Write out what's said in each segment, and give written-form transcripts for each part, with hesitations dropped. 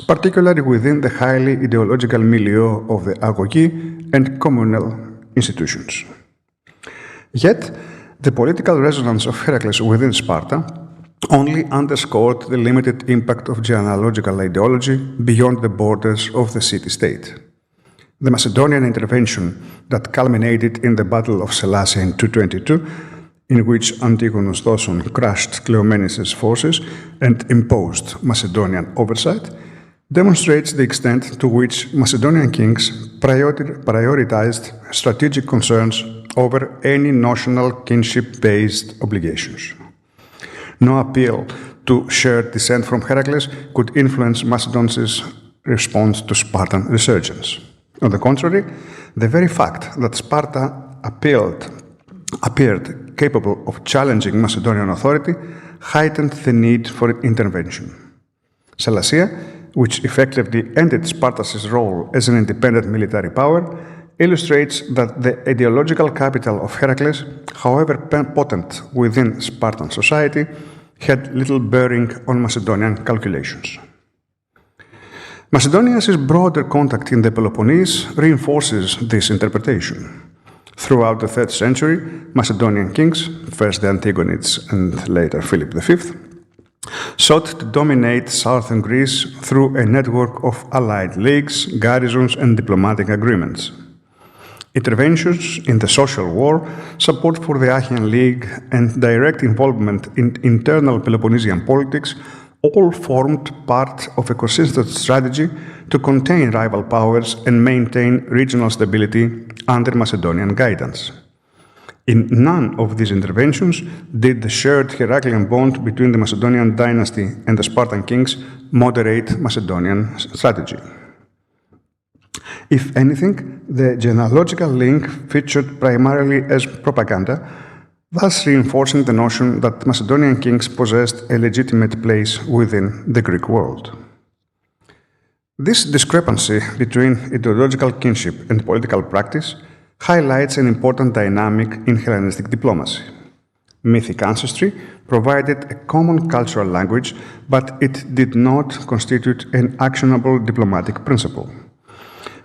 particularly within the highly ideological milieu of the agogoi and communal institutions. Yet, the political resonance of Heracles within Sparta only underscored the limited impact of genealogical ideology beyond the borders of the city-state. The Macedonian intervention that culminated in the Battle of Selassie in 222, in which Antigonus Thoson crushed Cleomenes' forces and imposed Macedonian oversight, demonstrates the extent to which Macedonian kings prioritized strategic concerns over any notional kinship-based obligations. No appeal to shared descent from Heracles could influence Macedon's response to Spartan resurgence. On the contrary, the very fact that Sparta appeared capable of challenging Macedonian authority heightened the need for intervention. Selassie, which effectively ended Sparta's role as an independent military power, illustrates that the ideological capital of Heracles, however potent within Spartan society, had little bearing on Macedonian calculations. Macedonia's broader contact in the Peloponnese reinforces this interpretation. Throughout the 3rd century, Macedonian kings, first the Antagonids and later Philip V, sought to dominate southern Greece through a network of allied leagues, garrisons, and diplomatic agreements. Interventions in the social war, support for the Achaean League, and direct involvement in internal Peloponnesian politics all formed part of a consistent strategy to contain rival powers and maintain regional stability under Macedonian guidance. In none of these interventions did the shared Heraclean bond between the Macedonian dynasty and the Spartan kings moderate Macedonian strategy. If anything, the genealogical link featured primarily as propaganda, thus reinforcing the notion that Macedonian kings possessed a legitimate place within the Greek world. This discrepancy between ideological kinship and political practice highlights an important dynamic in Hellenistic diplomacy. Mythic ancestry provided a common cultural language, but it did not constitute an actionable diplomatic principle.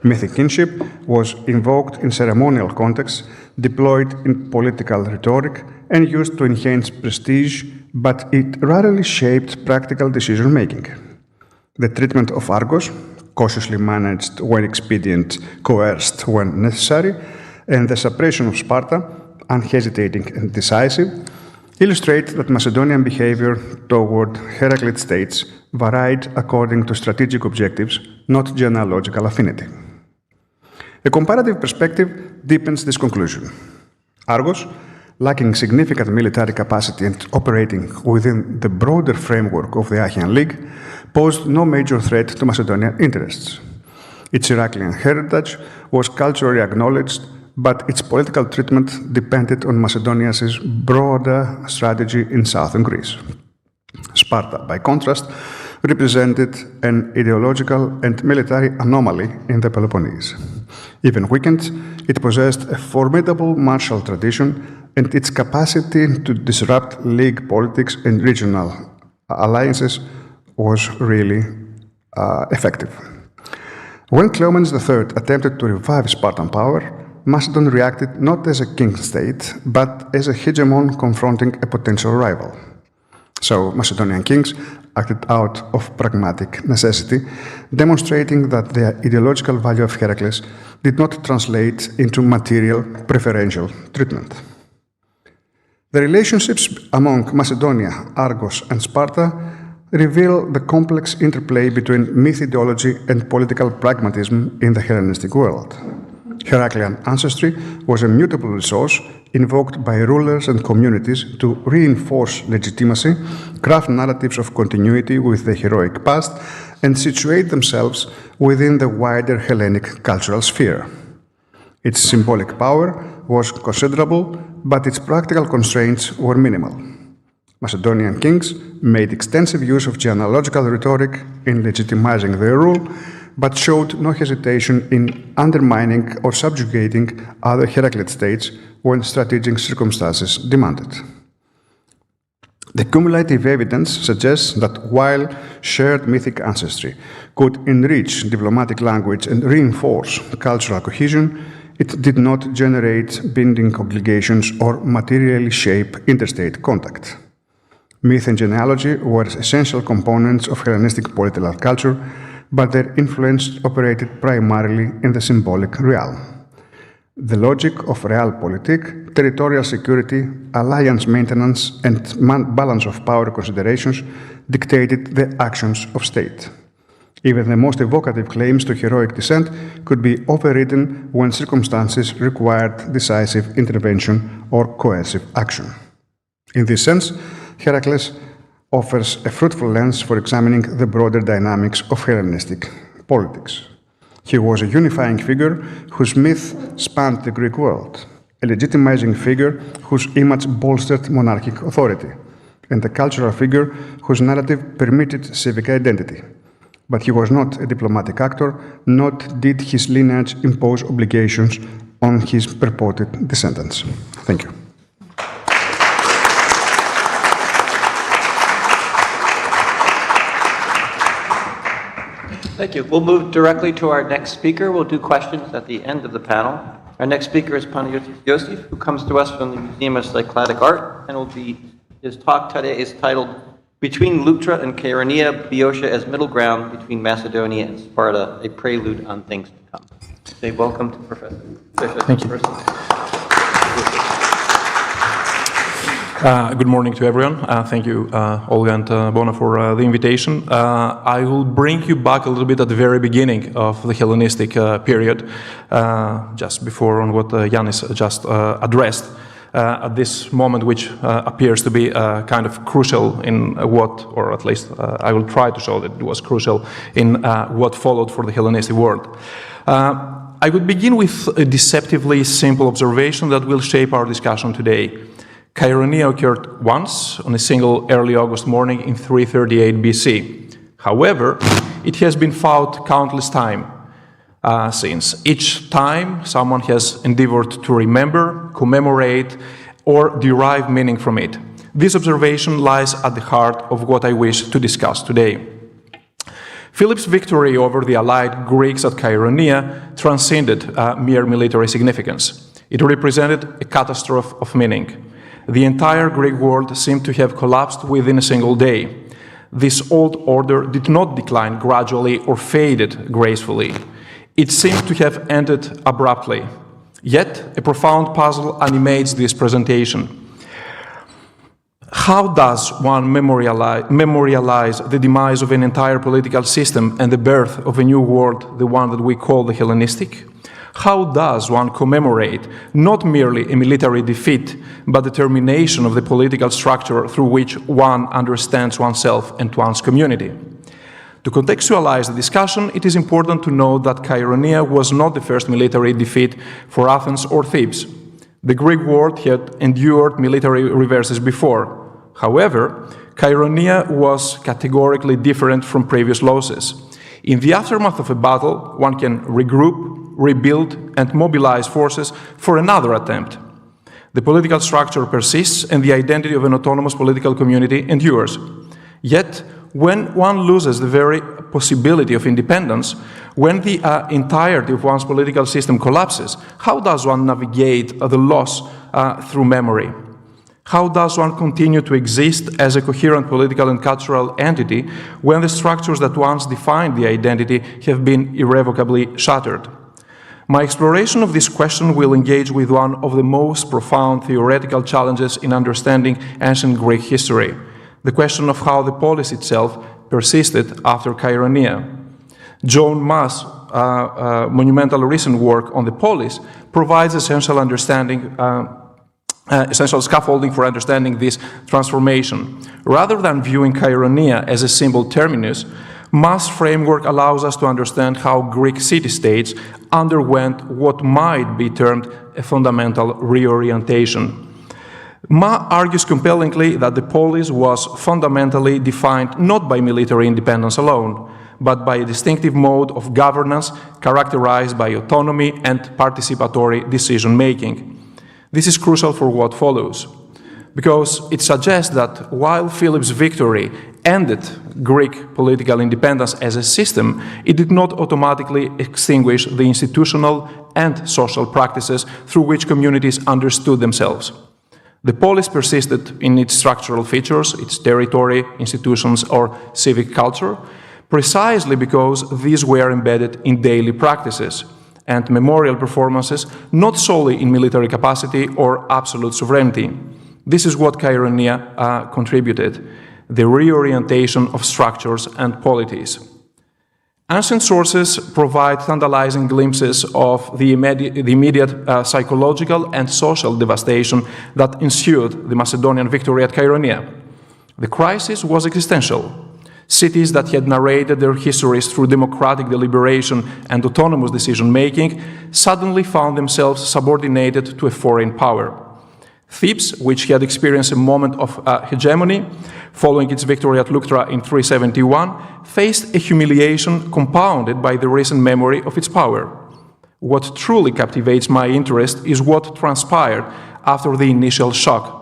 Mythic kinship was invoked in ceremonial contexts, deployed in political rhetoric, and used to enhance prestige, but it rarely shaped practical decision-making. The treatment of Argos, cautiously managed when expedient, coerced when necessary, and the suppression of Sparta, unhesitating and decisive, illustrate that Macedonian behavior toward Heraclid states varied according to strategic objectives, not genealogical affinity. A comparative perspective deepens this conclusion. Argos, lacking significant military capacity and operating within the broader framework of the Achaean League, posed no major threat to Macedonian interests. Its Heraclean heritage was culturally acknowledged, but its political treatment depended on Macedonia's broader strategy in southern Greece. Sparta, by contrast, represented an ideological and military anomaly in the Peloponnese. Even weakened, it possessed a formidable martial tradition, and its capacity to disrupt league politics and regional alliances was really effective. When Cleomenes III attempted to revive Spartan power, Macedon reacted not as a king-state, but as a hegemon confronting a potential rival. So Macedonian kings acted out of pragmatic necessity, demonstrating that the ideological value of Heracles did not translate into material preferential treatment. The relationships among Macedonia, Argos, and Sparta reveal the complex interplay between myth ideology and political pragmatism in the Hellenistic world. Heraclean ancestry was a mutable resource invoked by rulers and communities to reinforce legitimacy, craft narratives of continuity with the heroic past, and situate themselves within the wider Hellenic cultural sphere. Its symbolic power was considerable, but its practical constraints were minimal. Macedonian kings made extensive use of genealogical rhetoric in legitimizing their rule, but showed no hesitation in undermining or subjugating other Heraclid states when strategic circumstances demanded. The cumulative evidence suggests that while shared mythic ancestry could enrich diplomatic language and reinforce cultural cohesion, it did not generate binding obligations or materially shape interstate contact. Myth and genealogy were essential components of Hellenistic political culture, but their influence operated primarily in the symbolic realm. The logic of realpolitik, territorial security, alliance maintenance, and balance of power considerations dictated the actions of state. Even the most evocative claims to heroic descent could be overridden when circumstances required decisive intervention or coercive action. In this sense, Heracles offers a fruitful lens for examining the broader dynamics of Hellenistic politics. He was a unifying figure whose myth spanned the Greek world, a legitimizing figure whose image bolstered monarchic authority, and a cultural figure whose narrative permitted civic identity. But he was not a diplomatic actor, nor did his lineage impose obligations on his purported descendants. Thank you. Thank you. We'll move directly to our next speaker. We'll do questions at the end of the panel. Our next speaker is Panayotis Yosif, who comes to us from the Museum of Cycladic Art, and his talk today is titled Between Leuctra and Chaeronea, Boeotia as Middle Ground Between Macedonia and Sparta, a Prelude on Things to Come. Say welcome to Professor Bishop. Thank you. Good morning to everyone. Thank you, Olga and Bona, for the invitation. I will bring you back a little bit at the very beginning of the Hellenistic period, just before on what Yannis just addressed. At this moment, which appears to be kind of crucial in what, or at least I will try to show that it was crucial in what followed for the Hellenistic world. I would begin with a deceptively simple observation that will shape our discussion today. Chaeronea occurred once on a single early August morning in 338 BC. However, it has been fought countless times since. Each time, someone has endeavored to remember, commemorate, or derive meaning from it. This observation lies at the heart of what I wish to discuss today. Philip's victory over the allied Greeks at Chaeronea transcended mere military significance. It represented a catastrophe of meaning. The entire Greek world seemed to have collapsed within a single day. This old order did not decline gradually or faded gracefully. It seemed to have ended abruptly. Yet, a profound puzzle animates this presentation. How does one memorialize the demise of an entire political system and the birth of a new world, the one that we call the Hellenistic? How does one commemorate not merely a military defeat, but the termination of the political structure through which one understands oneself and one's community? To contextualize the discussion, it is important to note that Chaeronea was not the first military defeat for Athens or Thebes. The Greek world had endured military reverses before. However, Chaeronea was categorically different from previous losses. In the aftermath of a battle, one can regroup, rebuild, and mobilize forces for another attempt. The political structure persists and the identity of an autonomous political community endures. Yet, when one loses the very possibility of independence, when the entirety of one's political system collapses, how does one navigate the loss through memory? How does one continue to exist as a coherent political and cultural entity when the structures that once defined the identity have been irrevocably shattered? My exploration of this question will engage with one of the most profound theoretical challenges in understanding ancient Greek history, the question of how the polis itself persisted after Chaeronea. John Ma's monumental recent work on the polis provides essential scaffolding for understanding this transformation. Rather than viewing Chaeronea as a simple terminus, Ma's framework allows us to understand how Greek city-states underwent what might be termed a fundamental reorientation. Ma argues compellingly that the polis was fundamentally defined not by military independence alone, but by a distinctive mode of governance characterized by autonomy and participatory decision-making. This is crucial for what follows. because it suggests that while Philip's victory ended Greek political independence as a system, it did not automatically extinguish the institutional and social practices through which communities understood themselves. The polis persisted in its structural features, its territory, institutions, or civic culture, precisely because these were embedded in daily practices and memorial performances, not solely in military capacity or absolute sovereignty. This is what Cheironeia contributed, the reorientation of structures and polities. Ancient sources provide tantalizing glimpses of the immediate psychological and social devastation that ensued the Macedonian victory at Cheironeia. The crisis was existential. Cities that had narrated their histories through democratic deliberation and autonomous decision-making suddenly found themselves subordinated to a foreign power. Thebes, which had experienced a moment of hegemony following its victory at Leuctra in 371, faced a humiliation compounded by the recent memory of its power. What truly captivates my interest is what transpired after the initial shock.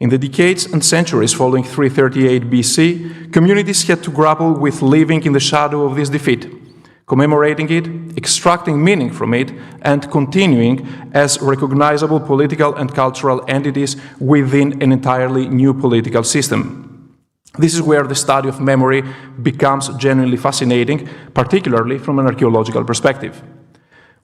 In the decades and centuries following 338 BC, communities had to grapple with living in the shadow of this defeat, commemorating it, extracting meaning from it, and continuing as recognizable political and cultural entities within an entirely new political system. This is where the study of memory becomes genuinely fascinating, particularly from an archaeological perspective.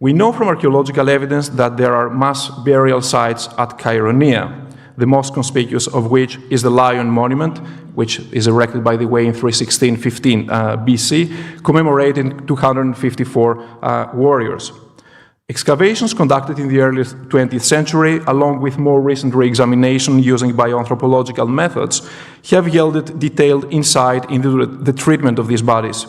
We know from archaeological evidence that there are mass burial sites at Cheironeia, the most conspicuous of which is the Lion Monument, which is erected, by the way, in 316-15 BC, commemorating 254 warriors. Excavations conducted in the early 20th century, along with more recent re-examination using bioanthropological methods, have yielded detailed insight into the treatment of these bodies.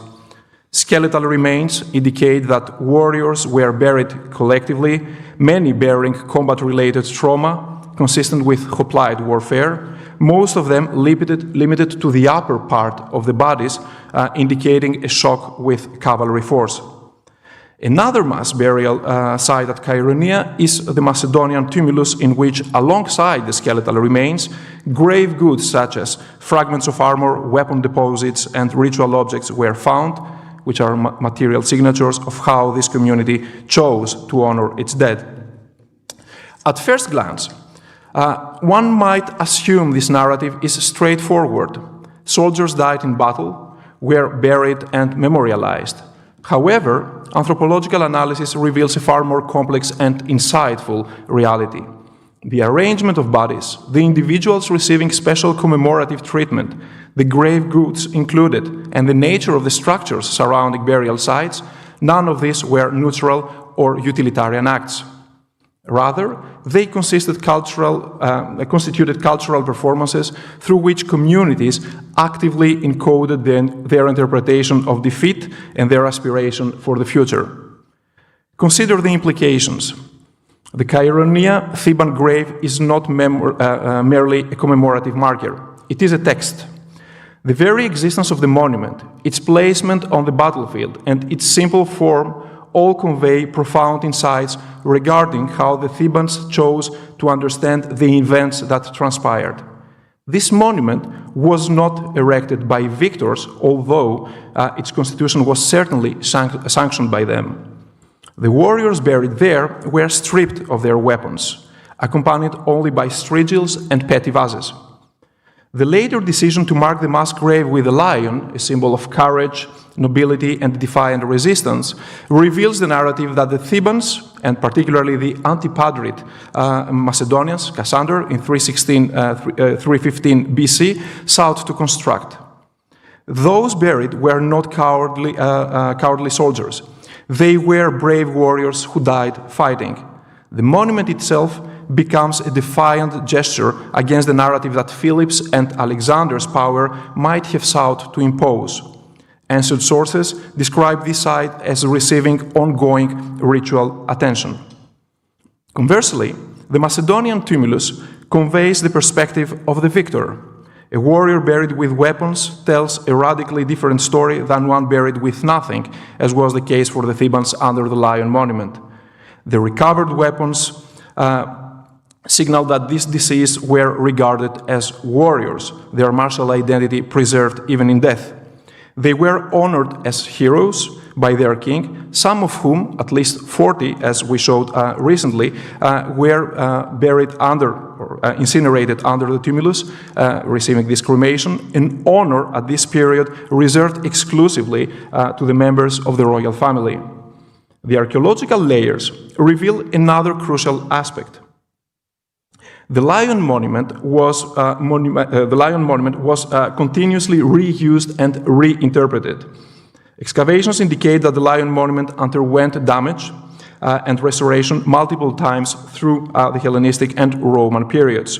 Skeletal remains indicate that warriors were buried collectively, many bearing combat-related trauma, consistent with hoplite warfare, most of them limited to the upper part of the bodies, indicating a shock with cavalry force. Another mass burial site at Cheironeia is the Macedonian tumulus, in which, alongside the skeletal remains, grave goods such as fragments of armor, weapon deposits, and ritual objects were found, which are material signatures of how this community chose to honor its dead. At first glance, one might assume this narrative is straightforward. Soldiers died in battle, were buried and memorialized. However, anthropological analysis reveals a far more complex and insightful reality. The arrangement of bodies, the individuals receiving special commemorative treatment, the grave goods included, and the nature of the structures surrounding burial sites, none of these were neutral or utilitarian acts. Rather, they constituted cultural performances through which communities actively encoded their interpretation of defeat and their aspiration for the future. Consider the implications. The Cheironeia Theban grave is not merely a commemorative marker. It is a text. The very existence of the monument, its placement on the battlefield, and its simple form all convey profound insights regarding how the Thebans chose to understand the events that transpired. This monument was not erected by victors, although its constitution was certainly sanctioned by them. The warriors buried there were stripped of their weapons, accompanied only by strigils and petty vases. The later decision to mark the mass grave with a lion, a symbol of courage, nobility, and defiant resistance, reveals the narrative that the Thebans, and particularly the Antipadrite Macedonians, Cassander, in 315 BC, sought to construct. Those buried were not cowardly soldiers. They were brave warriors who died fighting. The monument itself becomes a defiant gesture against the narrative that Philip's and Alexander's power might have sought to impose. Ancient sources describe this site as receiving ongoing ritual attention. Conversely, the Macedonian tumulus conveys the perspective of the victor. A warrior buried with weapons tells a radically different story than one buried with nothing, as was the case for the Thebans under the Lion Monument. The recovered weapons signal that these deceased were regarded as warriors, their martial identity preserved even in death. They were honored as heroes by their king, some of whom, at least 40, as we showed recently, were buried under or incinerated under the tumulus, receiving this cremation, an honor at this period reserved exclusively to the members of the royal family. The archaeological layers reveal another crucial aspect. The lion monument was continuously reused and reinterpreted. Excavations indicate that the lion monument underwent damage and restoration multiple times through the Hellenistic and Roman periods.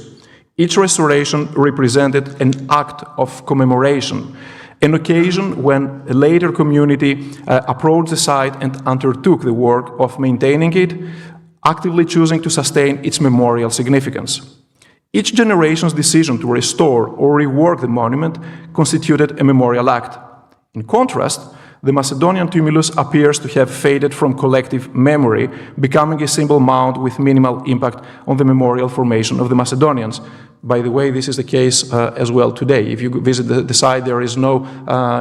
Each restoration represented an act of commemoration, an occasion when a later community approached the site and undertook the work of maintaining it, actively choosing to sustain its memorial significance. Each generation's decision to restore or rework the monument constituted a memorial act. In contrast, the Macedonian tumulus appears to have faded from collective memory, becoming a simple mound with minimal impact on the memorial formation of the Macedonians. By the way, this is the case as well today. If you visit the site, there is no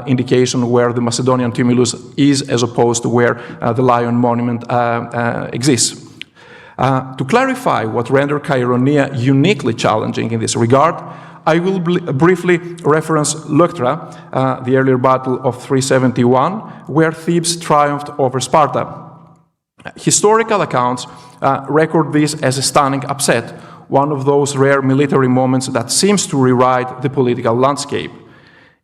indication where the Macedonian tumulus is as opposed to where the lion monument exists. To clarify what rendered Cheironeia uniquely challenging in this regard, I will briefly reference Leuctra, the earlier battle of 371, where Thebes triumphed over Sparta. Historical accounts record this as a stunning upset, one of those rare military moments that seems to rewrite the political landscape.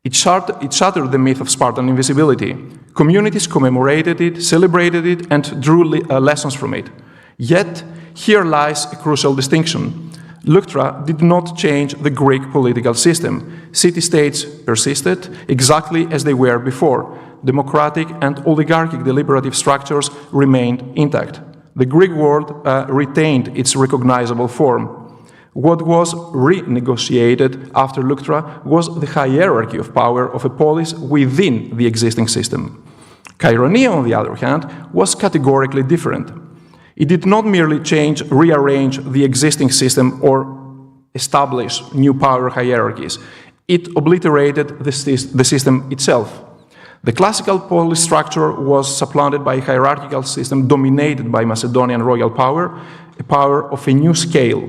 It shattered the myth of Spartan invincibility. Communities commemorated it, celebrated it, and drew lessons from it. Yet, here lies a crucial distinction. Leuctra did not change the Greek political system. City-states persisted exactly as they were before. Democratic and oligarchic deliberative structures remained intact. The Greek world retained its recognizable form. What was renegotiated after Leuctra was the hierarchy of power of a polis within the existing system. Cheironeia, on the other hand, was categorically different. It did not merely rearrange the existing system or establish new power hierarchies. It obliterated the system itself. The classical polis structure was supplanted by a hierarchical system dominated by Macedonian royal power, a power of a new scale.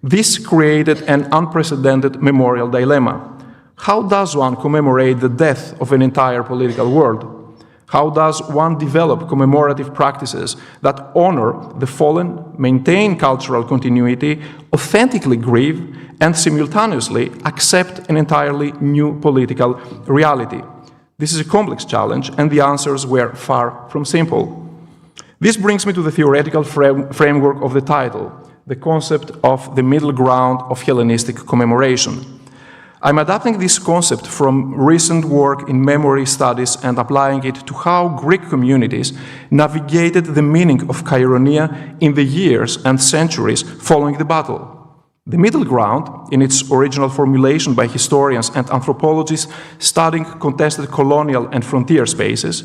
This created an unprecedented memorial dilemma. How does one commemorate the death of an entire political world? How does one develop commemorative practices that honor the fallen, maintain cultural continuity, authentically grieve, and simultaneously accept an entirely new political reality? This is a complex challenge, and the answers were far from simple. This brings me to the theoretical framework of the title, the concept of the middle ground of Hellenistic commemoration. I'm adapting this concept from recent work in memory studies and applying it to how Greek communities navigated the meaning of Cheironeia in the years and centuries following the battle. The middle ground, in its original formulation by historians and anthropologists studying contested colonial and frontier spaces,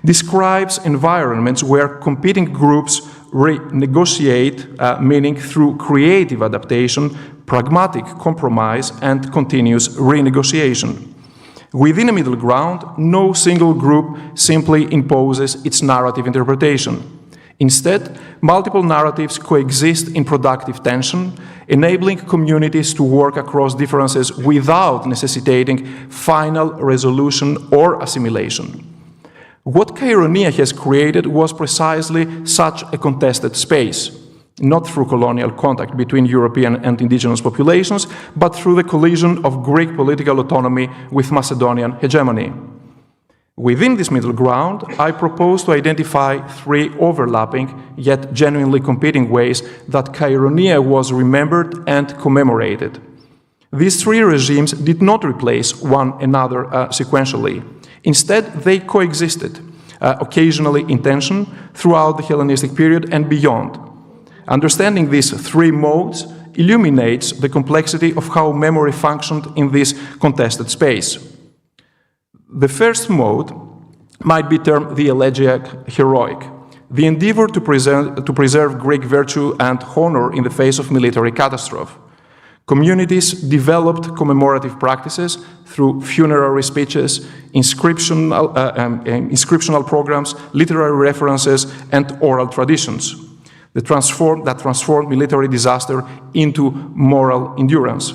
describes environments where competing groups renegotiate meaning through creative adaptation, pragmatic compromise, and continuous renegotiation. Within a middle ground, no single group simply imposes its narrative interpretation. Instead, multiple narratives coexist in productive tension, enabling communities to work across differences without necessitating final resolution or assimilation. What Cheironeia has created was precisely such a contested space, not through colonial contact between European and indigenous populations, but through the collision of Greek political autonomy with Macedonian hegemony. Within this middle ground, I propose to identify three overlapping, yet genuinely competing ways that Cheironeia was remembered and commemorated. These three regimes did not replace one another sequentially. Instead, they coexisted, occasionally in tension, throughout the Hellenistic period and beyond. Understanding these three modes illuminates the complexity of how memory functioned in this contested space. The first mode might be termed the elegiac heroic. the endeavor to preserve Greek virtue and honor in the face of military catastrophe. Communities developed commemorative practices through funerary speeches, inscriptional programs, literary references, and oral traditions that transformed military disaster into moral endurance.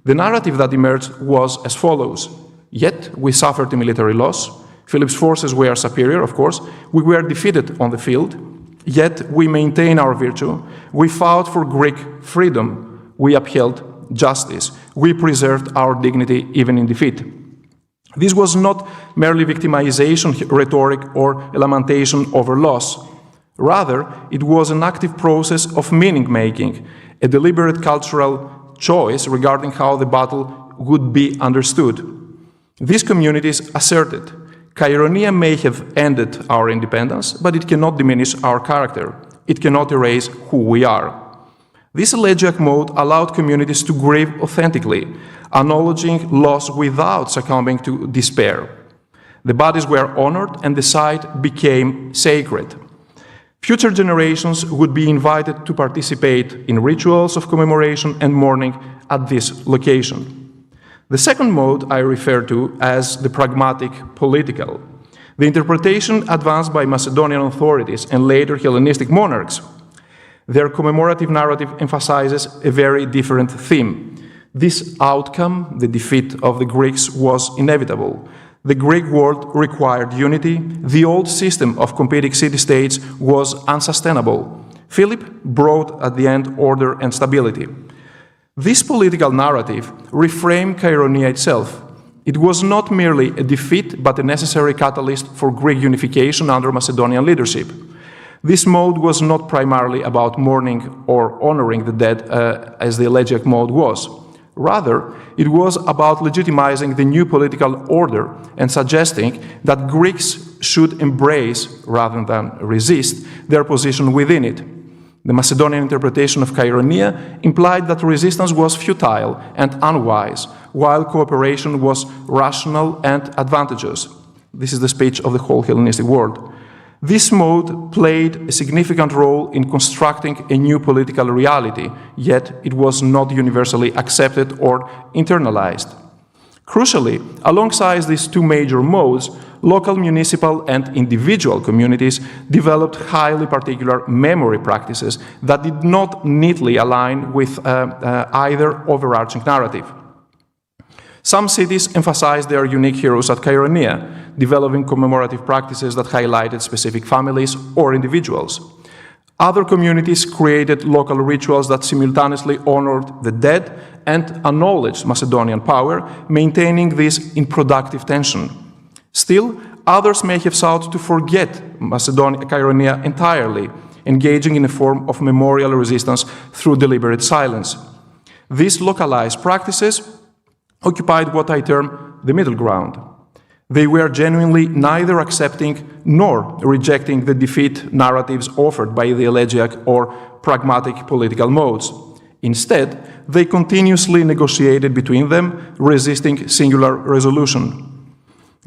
The narrative that emerged was as follows: yet we suffered a military loss. Philip's forces were superior, of course. We were defeated on the field, yet we maintained our virtue. We fought for Greek freedom. We upheld justice. We preserved our dignity even in defeat. This was not merely victimization rhetoric or a lamentation over loss. Rather, it was an active process of meaning-making, a deliberate cultural choice regarding how the battle would be understood. These communities asserted, Cheironia may have ended our independence, but it cannot diminish our character. It cannot erase who we are. This elegiac mode allowed communities to grieve authentically, acknowledging loss without succumbing to despair. The bodies were honored and the site became sacred. Future generations would be invited to participate in rituals of commemoration and mourning at this location. The second mode I refer to as the pragmatic political. The interpretation advanced by Macedonian authorities and later Hellenistic monarchs. Their commemorative narrative emphasizes a very different theme. This outcome, the defeat of the Greeks, was inevitable. The Greek world required unity. The old system of competing city-states was unsustainable. Philip brought at the end order and stability. This political narrative reframed Cheironia itself. It was not merely a defeat, but a necessary catalyst for Greek unification under Macedonian leadership. This mode was not primarily about mourning or honoring the dead, as the elegiac mode was. Rather, it was about legitimizing the new political order and suggesting that Greeks should embrace, rather than resist, their position within it. The Macedonian interpretation of Cheironia implied that resistance was futile and unwise, while cooperation was rational and advantageous. This is the speech of the whole Hellenistic world. This mode played a significant role in constructing a new political reality, yet it was not universally accepted or internalized. Crucially, alongside these two major modes, local municipal and individual communities developed highly particular memory practices that did not neatly align with either overarching narrative. Some cities emphasized their unique heroes at Cheironia, developing commemorative practices that highlighted specific families or individuals. Other communities created local rituals that simultaneously honored the dead and acknowledged Macedonian power, maintaining this in productive tension. Still, others may have sought to forget Cheironia entirely, engaging in a form of memorial resistance through deliberate silence. These localized practices occupied what I term the middle ground. They were genuinely neither accepting nor rejecting the defeat narratives offered by the elegiac or pragmatic political modes. Instead, they continuously negotiated between them, resisting singular resolution.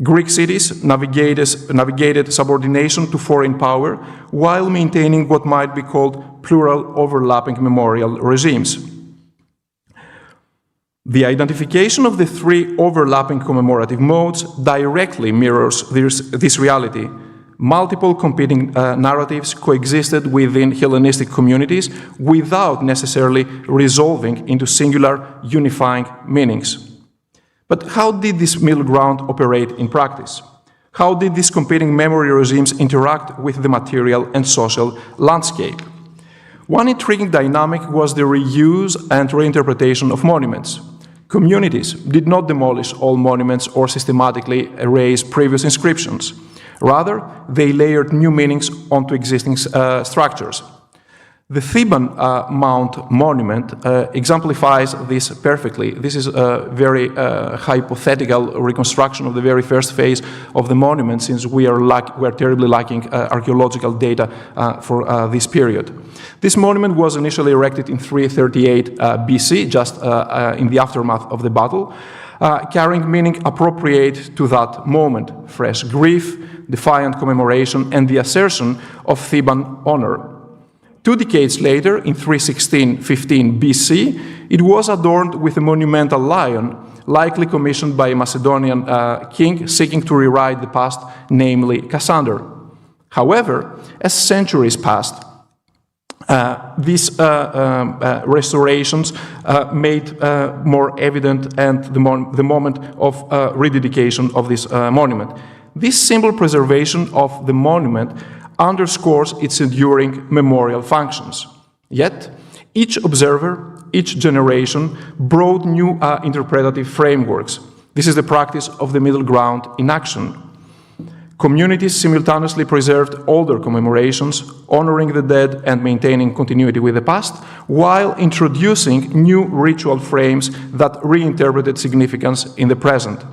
Greek cities navigated subordination to foreign power while maintaining what might be called plural overlapping memorial regimes. The identification of the three overlapping commemorative modes directly mirrors this reality. Multiple competing narratives coexisted within Hellenistic communities without necessarily resolving into singular unifying meanings. But how did this middle ground operate in practice? How did these competing memory regimes interact with the material and social landscape? One intriguing dynamic was the reuse and reinterpretation of monuments. Communities did not demolish all monuments or systematically erase previous inscriptions. Rather, they layered new meanings onto existing structures. The Theban Mount monument exemplifies this perfectly. This is a very hypothetical reconstruction of the very first phase of the monument, since we are terribly lacking archaeological data for this period. This monument was initially erected in 338 BC, just in the aftermath of the battle, carrying meaning appropriate to that moment: fresh grief, defiant commemoration, and the assertion of Theban honor. 2 decades later, in 316-15 BC, it was adorned with a monumental lion, likely commissioned by a Macedonian king seeking to rewrite the past, namely Cassander. However, as centuries passed, these restorations made more evident and the moment of rededication of this monument. This simple preservation of the monument underscores its enduring memorial functions. Yet, each observer, each generation brought new interpretative frameworks. This is the practice of the middle ground in action. Communities simultaneously preserved older commemorations, honoring the dead and maintaining continuity with the past, while introducing new ritual frames that reinterpreted significance in the present.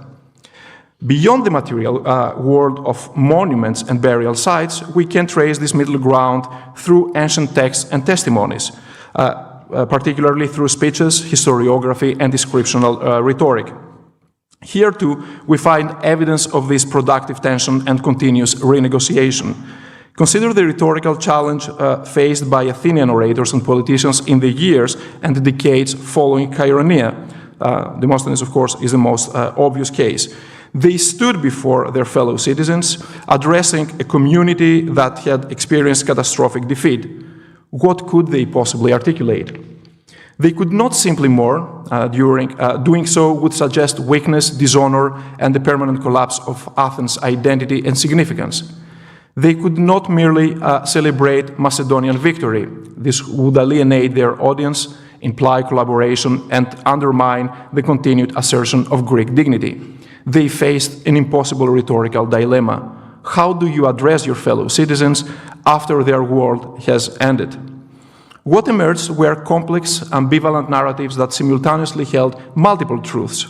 Beyond the material world of monuments and burial sites, we can trace this middle ground through ancient texts and testimonies, particularly through speeches, historiography, and descriptional rhetoric. Here, too, we find evidence of this productive tension and continuous renegotiation. Consider the rhetorical challenge faced by Athenian orators and politicians in the years and the decades following Cheironeia. Demosthenes, of course, is the most obvious case. They stood before their fellow citizens, addressing a community that had experienced catastrophic defeat. What could they possibly articulate? They could not simply mourn. Doing so would suggest weakness, dishonor, and the permanent collapse of Athens' identity and significance. They could not merely celebrate Macedonian victory. This would alienate their audience, imply collaboration, and undermine the continued assertion of Greek dignity. They faced an impossible rhetorical dilemma. How do you address your fellow citizens after their world has ended? What emerged were complex, ambivalent narratives that simultaneously held multiple truths.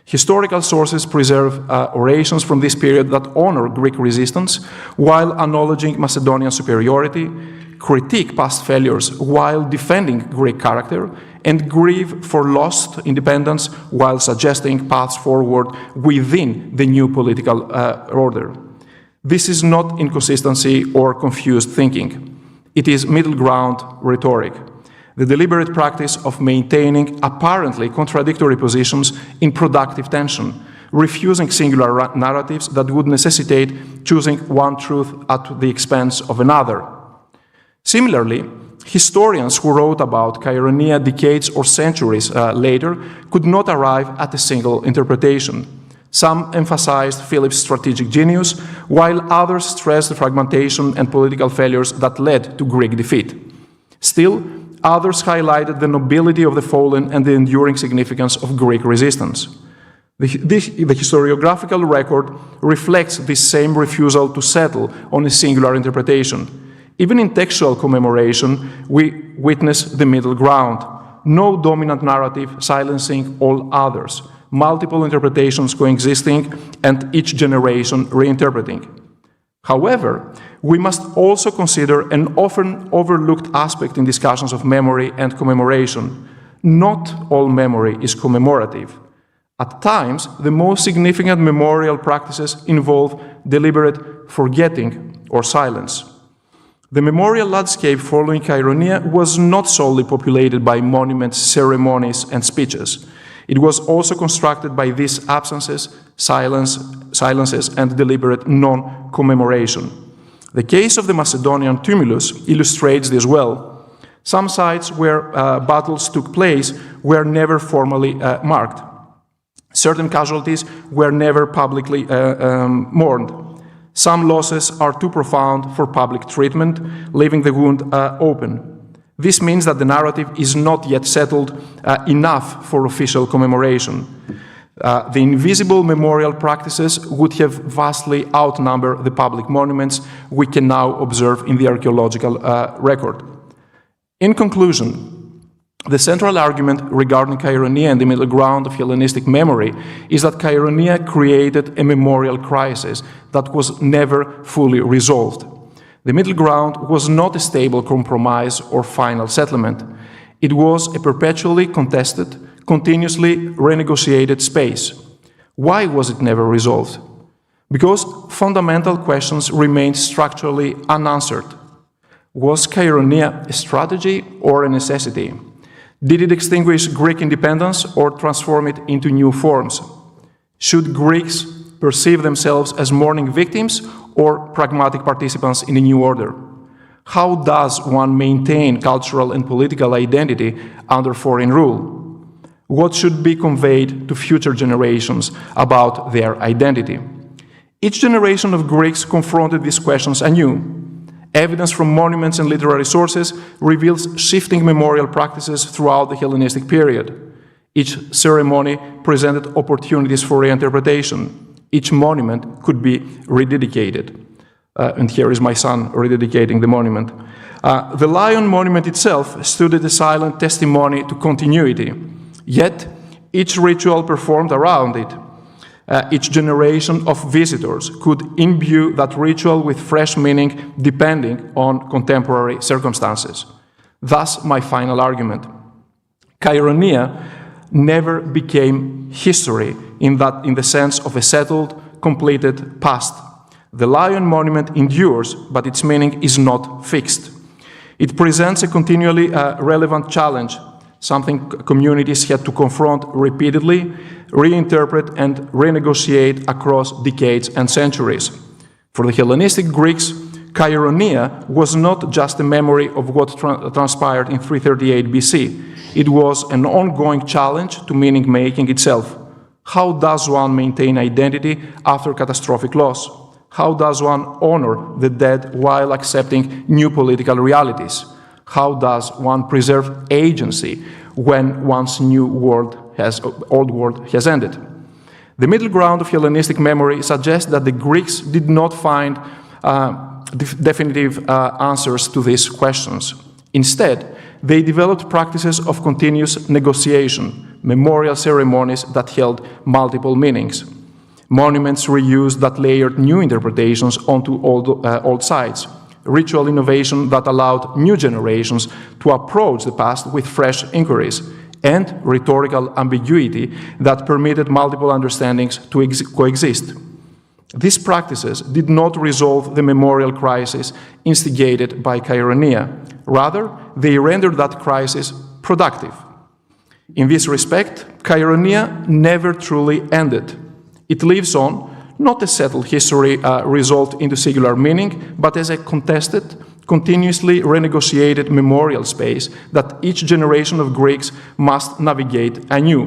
Historical sources preserve orations from this period that honor Greek resistance while acknowledging Macedonian superiority, critique past failures while defending Greek character, and grieve for lost independence while suggesting paths forward within the new political order. This is not inconsistency or confused thinking. It is middle ground rhetoric, the deliberate practice of maintaining apparently contradictory positions in productive tension, refusing singular narratives that would necessitate choosing one truth at the expense of another. Similarly, historians who wrote about Cheironeia decades or centuries later could not arrive at a single interpretation. Some emphasized Philip's strategic genius, while others stressed the fragmentation and political failures that led to Greek defeat. Still, others highlighted the nobility of the fallen and the enduring significance of Greek resistance. The historiographical record reflects this same refusal to settle on a singular interpretation. Even in textual commemoration, we witness the middle ground. No dominant narrative silencing all others. Multiple interpretations coexisting and each generation reinterpreting. However, we must also consider an often overlooked aspect in discussions of memory and commemoration. Not all memory is commemorative. At times, the most significant memorial practices involve deliberate forgetting or silence. The memorial landscape following Cheironeia was not solely populated by monuments, ceremonies, and speeches. It was also constructed by these absences, silences, and deliberate non-commemoration. The case of the Macedonian tumulus illustrates this well. Some sites where battles took place were never formally marked. Certain casualties were never publicly mourned. Some losses are too profound for public treatment, leaving the wound open. This means that the narrative is not yet settled enough for official commemoration. The invisible memorial practices would have vastly outnumbered the public monuments we can now observe in the archaeological record. In conclusion, the central argument regarding Cheironeia and the middle ground of Hellenistic memory is that Cheironeia created a memorial crisis that was never fully resolved. The middle ground was not a stable compromise or final settlement. It was a perpetually contested, continuously renegotiated space. Why was it never resolved? Because fundamental questions remained structurally unanswered. Was Cheironia a strategy or a necessity? Did it extinguish Greek independence or transform it into new forms? Should Greeks perceive themselves as mourning victims or pragmatic participants in a new order? How does one maintain cultural and political identity under foreign rule? What should be conveyed to future generations about their identity? Each generation of Greeks confronted these questions anew. Evidence from monuments and literary sources reveals shifting memorial practices throughout the Hellenistic period. Each ceremony presented opportunities for reinterpretation. Each monument could be rededicated. And here is my son rededicating the monument. The lion monument itself stood as a silent testimony to continuity. Yet, each ritual performed around it, each generation of visitors could imbue that ritual with fresh meaning depending on contemporary circumstances. Thus, my final argument. Cheironia never became history in the sense of a settled, completed past. The lion monument endures, but its meaning is not fixed. It presents a continually relevant challenge, something communities had to confront repeatedly, reinterpret and renegotiate across decades and centuries. For the Hellenistic Greeks, Cheironia was not just a memory of what transpired in 338 BC. It was an ongoing challenge to meaning-making itself. How does one maintain identity after catastrophic loss? How does one honor the dead while accepting new political realities? How does one preserve agency when one's old world has ended? The middle ground of Hellenistic memory suggests that the Greeks did not find definitive answers to these questions. Instead, they developed practices of continuous negotiation, memorial ceremonies that held multiple meanings, monuments reused that layered new interpretations onto old sites, ritual innovation that allowed new generations to approach the past with fresh inquiries, and rhetorical ambiguity that permitted multiple understandings to coexist. These practices did not resolve the memorial crisis instigated by Cheironia. Rather, they rendered that crisis productive. In this respect, Cheironia never truly ended. It lives on, not a settled history resolved into singular meaning, but as a contested, continuously renegotiated memorial space that each generation of Greeks must navigate anew.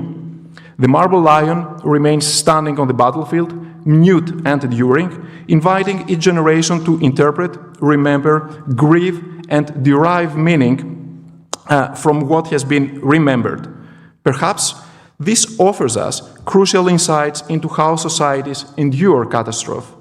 The marble lion remains standing on the battlefield, mute and enduring, inviting each generation to interpret, remember, grieve, and derive meaning from what has been remembered. Perhaps this offers us crucial insights into how societies endure catastrophe,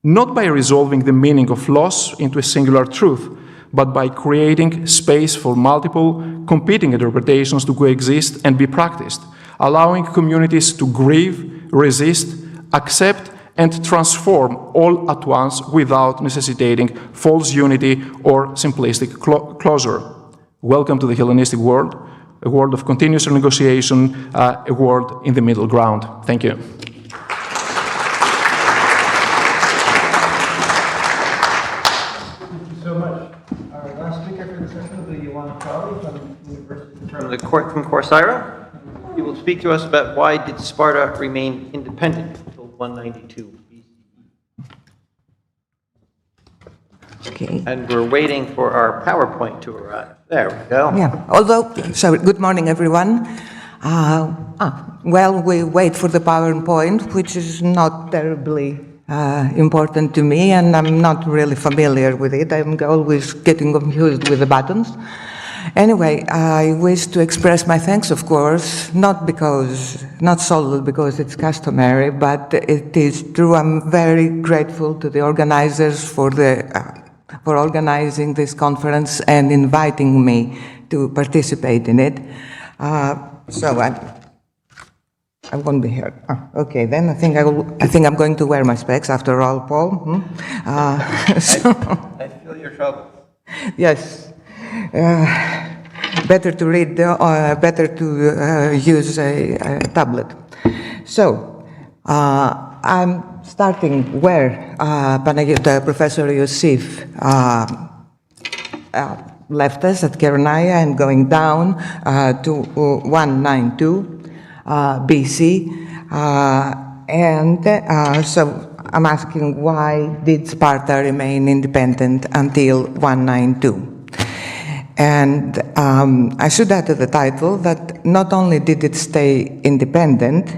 not by resolving the meaning of loss into a singular truth, but by creating space for multiple, competing interpretations to coexist and be practiced, allowing communities to grieve, resist, accept, and transform all at once without necessitating false unity or simplistic closure. Welcome to the Hellenistic world, a world of continuous negotiation, a world in the middle ground. Thank you. From Corcyra. He will speak to us about why did Sparta remain independent until 192 BCE. Okay. And we're waiting for our PowerPoint to arrive. There we go. Yeah, so good morning, everyone. Well, we wait for the PowerPoint, which is not terribly important to me, and I'm not really familiar with it. I'm always getting confused with the buttons. Anyway, I wish to express my thanks, of course, not solely because it's customary, but it is true. I'm very grateful to the organizers for organizing this conference and inviting me to participate in it. So I won't be here. Okay, then I think I'm going to wear my specs after all, Paul. I feel your trouble. Yes. Better to read, better to use a tablet. So, I'm starting where Professor Yosif left us at Keronaya and going down to 192 BC. So I'm asking, why did Sparta remain independent until 192? And I should add to the title that not only did it stay independent,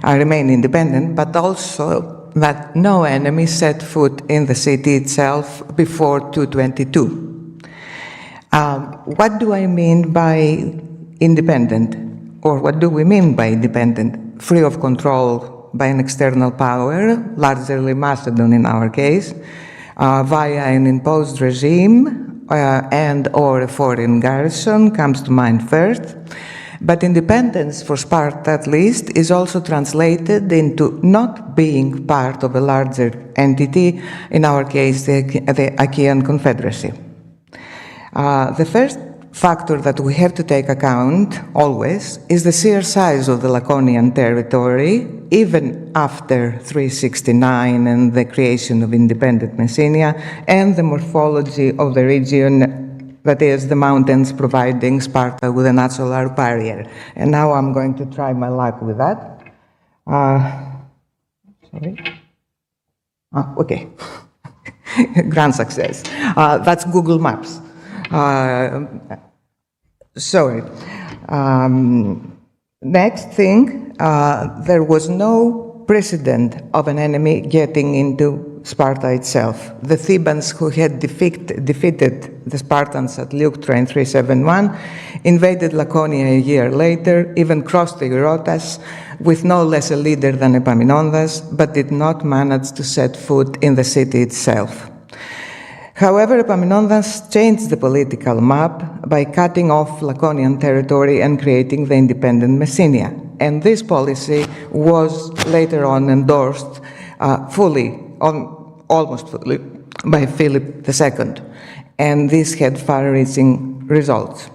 remain independent, but also that no enemy set foot in the city itself before 222. What do I mean by independent? Or what do we mean by independent? Free of control by an external power, largely Macedon in our case, via an imposed regime, and or a foreign garrison comes to mind first. But independence for Sparta, at least, is also translated into not being part of a larger entity, in our case, the Achaean Confederacy. The first factor that we have to take account, always, is the sheer size of the Laconian territory, even after 369 and the creation of independent Messenia, and the morphology of the region, that is, the mountains providing Sparta with a natural barrier. And now I'm going to try my luck with that. Okay. Grand success. That's Google Maps. Sorry. Next thing, there was no precedent of an enemy getting into Sparta itself. The Thebans, who had defeated the Spartans at Leuctra in 371, invaded Laconia a year later, even crossed the Eurotas with no less a leader than Epaminondas, but did not manage to set foot in the city itself. However, Epaminondas changed the political map by cutting off Laconian territory and creating the independent Messenia. And this policy was later on endorsed almost fully, by Philip II. And this had far-reaching results.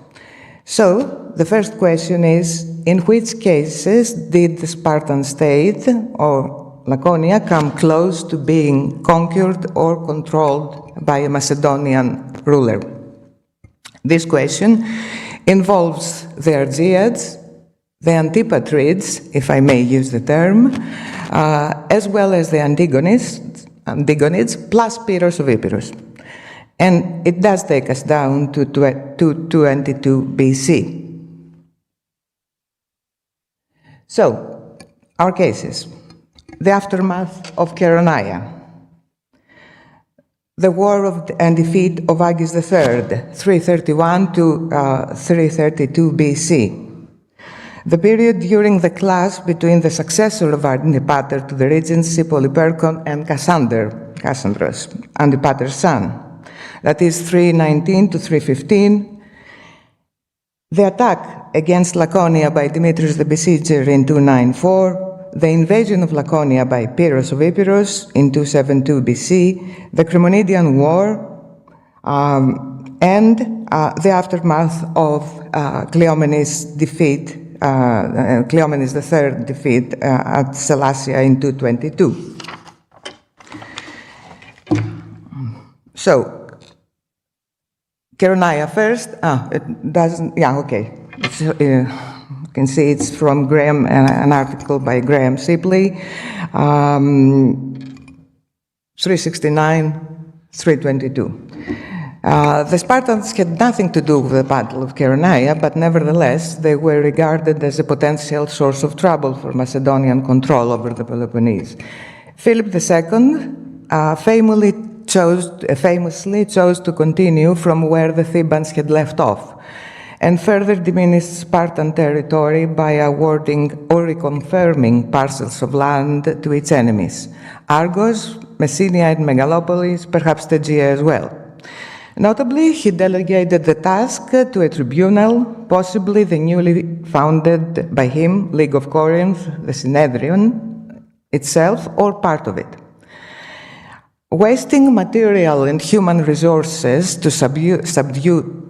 So, the first question is, in which cases did the Spartan state, or Laconia, come close to being conquered or controlled by a Macedonian ruler? This question involves the Argeads, the Antipatrids, if I may use the term, as well as the Antigonids, plus Pyrrhus of Epirus. And it does take us down to 222 BC. So, our cases. The aftermath of Keronaya. The war and defeat of Agis III, 331 to 332 BC. The period during the clash between the successor of Antipater to the regency, Polyperchon, and Cassandros, Antipater's son. That is 319 to 315. The attack against Laconia by Demetrius the Besieger in 294. The invasion of Laconia by Pyrrhus of Epirus in 272 BC, the Cremonidian War, and the aftermath of Cleomenes' defeat, Cleomenes III defeat at Sellasia in 222. So, Keronaya first. It doesn't. Yeah, okay. You can see it's from Graham, an article by Graham Sibley, 369, 322. The Spartans had nothing to do with the Battle of Keronaya, but nevertheless, they were regarded as a potential source of trouble for Macedonian control over the Peloponnese. Philip II famously chose to continue from where the Thebans had left off, and further diminished Spartan territory by awarding or reconfirming parcels of land to its enemies, Argos, Messenia and Megalopolis, perhaps Tegea as well. Notably, he delegated the task to a tribunal, possibly the newly founded by him League of Corinth, the Synedrion itself, or part of it. Wasting material and human resources to subdue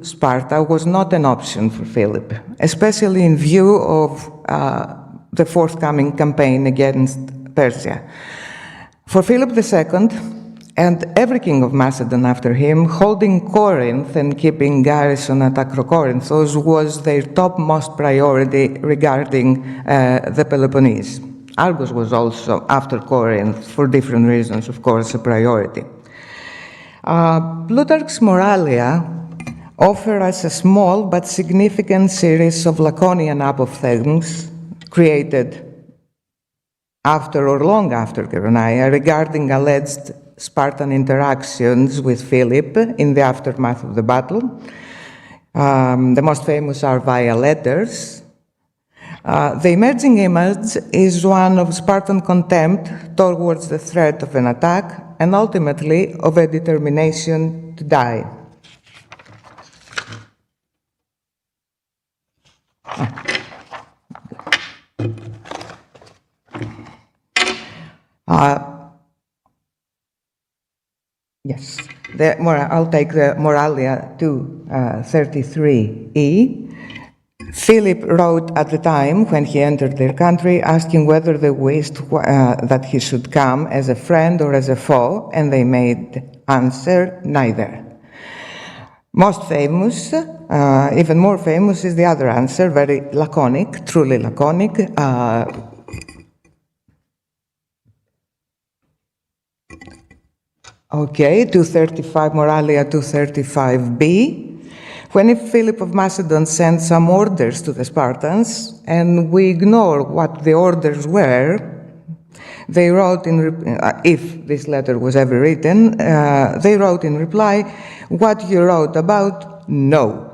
Sparta was not an option for Philip, especially in view of the forthcoming campaign against Persia. For Philip II, and every king of Macedon after him, holding Corinth and keeping garrison at Acrocorinthos was their topmost priority regarding the Peloponnese. Argos was also, after Corinth, for different reasons, of course, a priority. Plutarch's Moralia offers us a small but significant series of Laconian apophthegms created after or long after Cheronaia regarding alleged Spartan interactions with Philip in the aftermath of the battle. The most famous are via letters. The emerging image is one of Spartan contempt towards the threat of an attack and ultimately of a determination to die. Yes, I'll take the Moralia 233e. Philip wrote at the time when he entered their country asking whether they wished that he should come as a friend or as a foe, and they made answer, neither. Most famous, even more famous, is the other answer, very laconic, truly laconic. Okay, 235, Moralia 235b. When Philip of Macedon sent some orders to the Spartans, and we ignore what the orders were, they wrote if this letter was ever written, they wrote in reply, what you wrote about, no,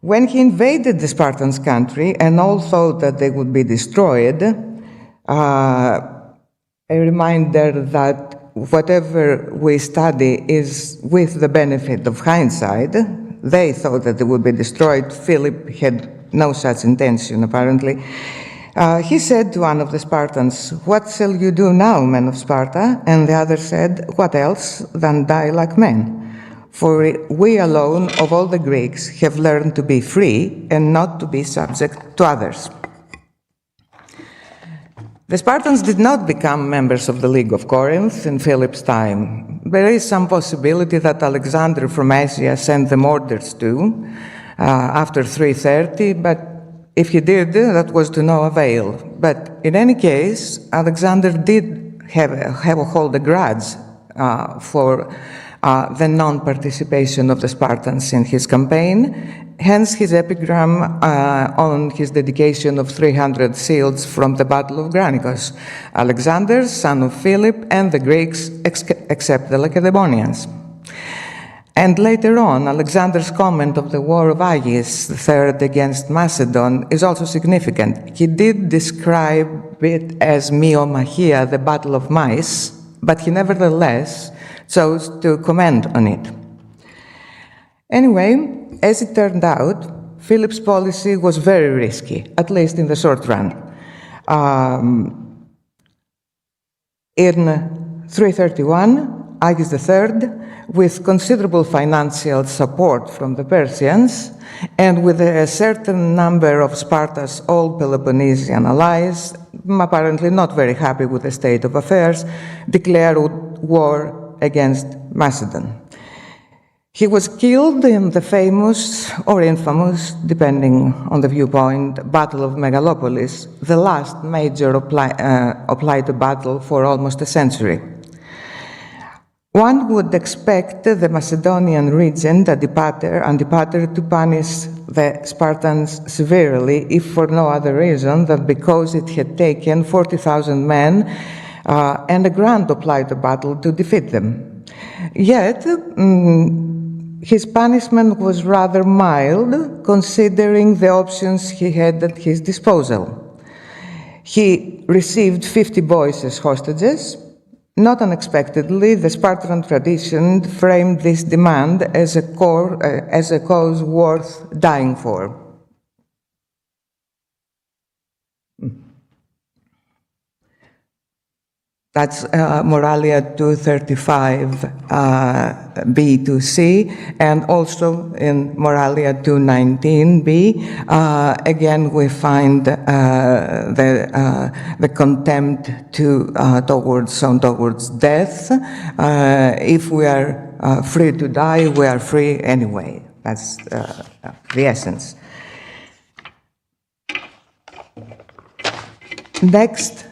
When he invaded the Spartans' country, and all thought that they would be destroyed, a reminder that whatever we study is with the benefit of hindsight. They thought that they would be destroyed. Philip had no such intention, apparently. He said to one of the Spartans, what shall you do now, men of Sparta? And the other said, what else than die like men? For we alone, of all the Greeks, have learned to be free and not to be subject to others. The Spartans did not become members of the League of Corinth in Philip's time. There is some possibility that Alexander from Asia sent them orders too after 330, but if he did, that was to no avail. But in any case, Alexander did hold a grudge for the non-participation of the Spartans in his campaign, hence his epigram on his dedication of 300 shields from the Battle of Granicus. Alexander, son of Philip, and the Greeks, except the Lacedaemonians. And later on, Alexander's comment of the war of Aegis III against Macedon is also significant. He did describe it as myomachia, the Battle of Mice, but he nevertheless chose to comment on it. Anyway, as it turned out, Philip's policy was very risky, at least in the short run. In 331, Aegis III, with considerable financial support from the Persians, and with a certain number of Sparta's old Peloponnesian allies, apparently not very happy with the state of affairs, declared war against Macedon. He was killed in the famous or infamous, depending on the viewpoint, Battle of Megalopolis, the last major Hoplite battle for almost a century. One would expect the Macedonian regent Antipater to punish the Spartans severely, if for no other reason than because it had taken 40,000 men and a grand Hoplite battle to defeat them. Yet, his punishment was rather mild, considering the options he had at his disposal. He received 50 boys as hostages. Not unexpectedly, the Spartan tradition framed this demand as a cause worth dying for. That's Moralia 235 B to C, and also in Moralia 219b, again we find the contempt towards death. If we are free to die, we are free anyway. That's the essence. Next.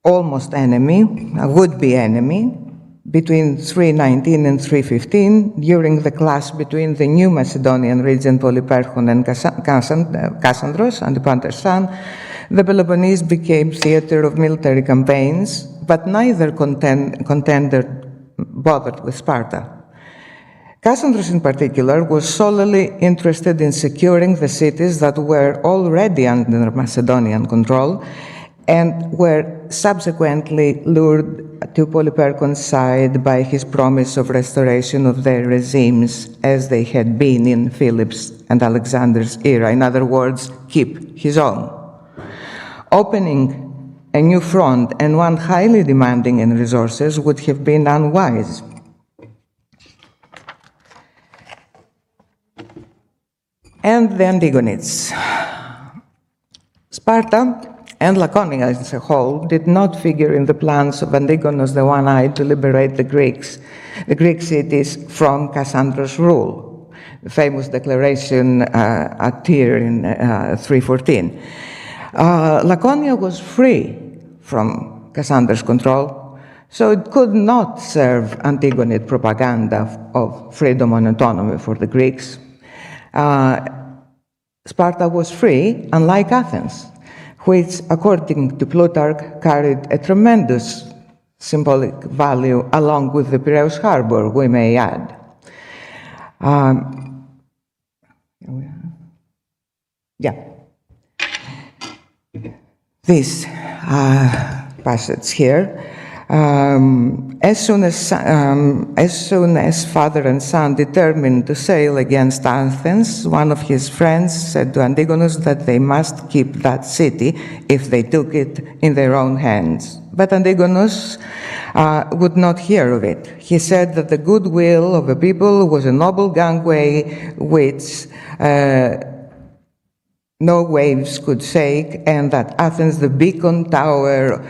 Almost enemy, a would-be enemy, between 319 and 315, during the clash between the new Macedonian region Polyperchon and Kassandros, Antipater's son, the Peloponnese became theater of military campaigns, but neither contender bothered with Sparta. Kassandros in particular was solely interested in securing the cities that were already under Macedonian control and were subsequently lured to Polyperchon's side by his promise of restoration of their regimes as they had been in Philip's and Alexander's era. In other words, keep his own. Opening a new front, and one highly demanding in resources, would have been unwise. And the Antigonids. Sparta and Laconia as a whole did not figure in the plans of Antigonus the One-Eyed to liberate the Greek cities from Cassandros' rule. The famous declaration at Tyre in 314. Laconia was free from Cassandra's control, so it could not serve Antigonid propaganda of freedom and autonomy for the Greeks. Sparta was free, unlike Athens, which, according to Plutarch, carried a tremendous symbolic value along with the Piraeus harbor, we may add. This passage here. As soon as father and son determined to sail against Athens, one of his friends said to Antigonus that they must keep that city if they took it in their own hands. But Antigonus would not hear of it. He said that the goodwill of the people was a noble gangway which no waves could shake, and that Athens, the beacon tower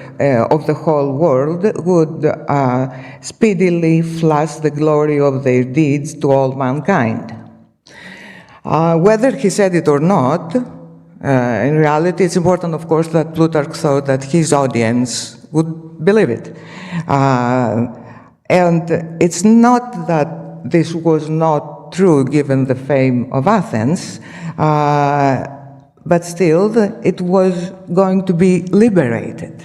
of the whole world, would speedily flash the glory of their deeds to all mankind. Whether he said it or not, in reality, it's important, of course, that Plutarch thought that his audience would believe it. And it's not that this was not true given the fame of Athens, but still, it was going to be liberated.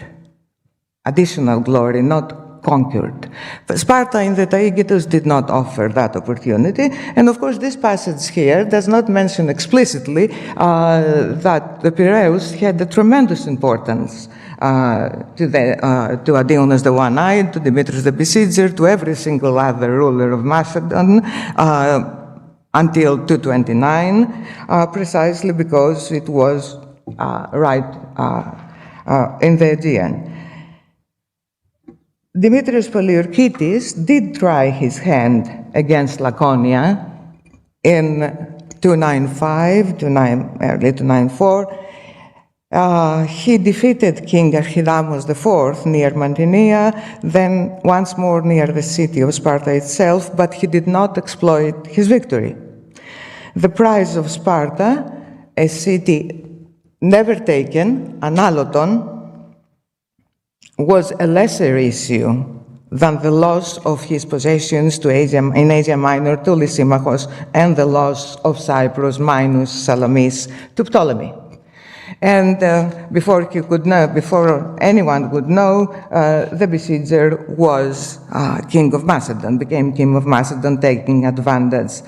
Additional glory, not conquered. But Sparta in the Taygetus did not offer that opportunity. And of course, this passage here does not mention explicitly that the Piraeus had a tremendous importance to Antigonus the One-Eyed, to Demetrius the Besieger, to every single other ruler of Macedon, until 229, precisely because it was right in the Aegean. Demetrius Poliorcetes did try his hand against Laconia in 295, early 294. He defeated King Archidamos IV near Mantinea, then once more near the city of Sparta itself, but he did not exploit his victory. The prize of Sparta, a city never taken, Analoton, was a lesser issue than the loss of his possessions in Asia Minor to Lysimachos and the loss of Cyprus minus Salamis to Ptolemy. And before anyone would know, the besieger was king of Macedon, became king of Macedon, taking advantage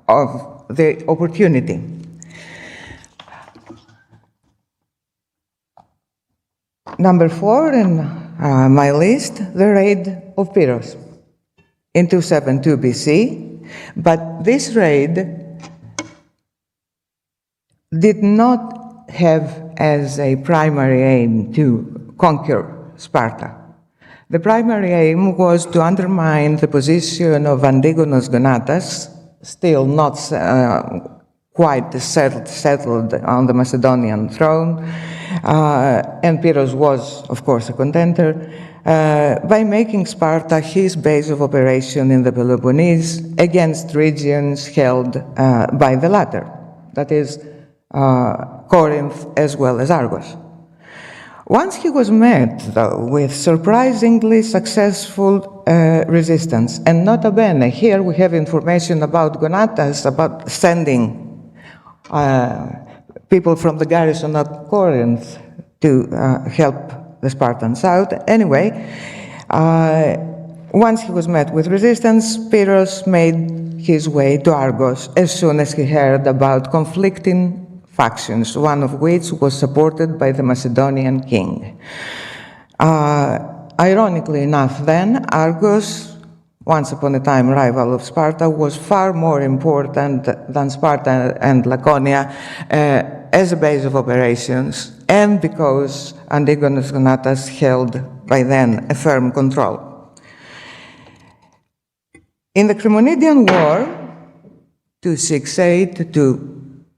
of the opportunity. Number 4 in my list, the raid of Pyros in 272 BC. But this raid did not have as a primary aim to conquer Sparta. The primary aim was to undermine the position of Antigonus Gonatas, still not quite settled on the Macedonian throne, and Pyrrhus was, of course, a contender, by making Sparta his base of operation in the Peloponnese against regions held by the latter, that is, Corinth as well as Argos. Once he was met, though, with surprisingly successful resistance, and nota bene, here we have information about Gonatas, about sending people from the garrison at Corinth to help the Spartans out. Anyway, once he was met with resistance, Pyrrhus made his way to Argos as soon as he heard about conflicting factions, one of which was supported by the Macedonian king. Ironically enough, then, Argos, once upon a time rival of Sparta, was far more important than Sparta and Laconia as a base of operations, and because Antigonus Gonatas held by then a firm control. In the Chremonidian War, 268 to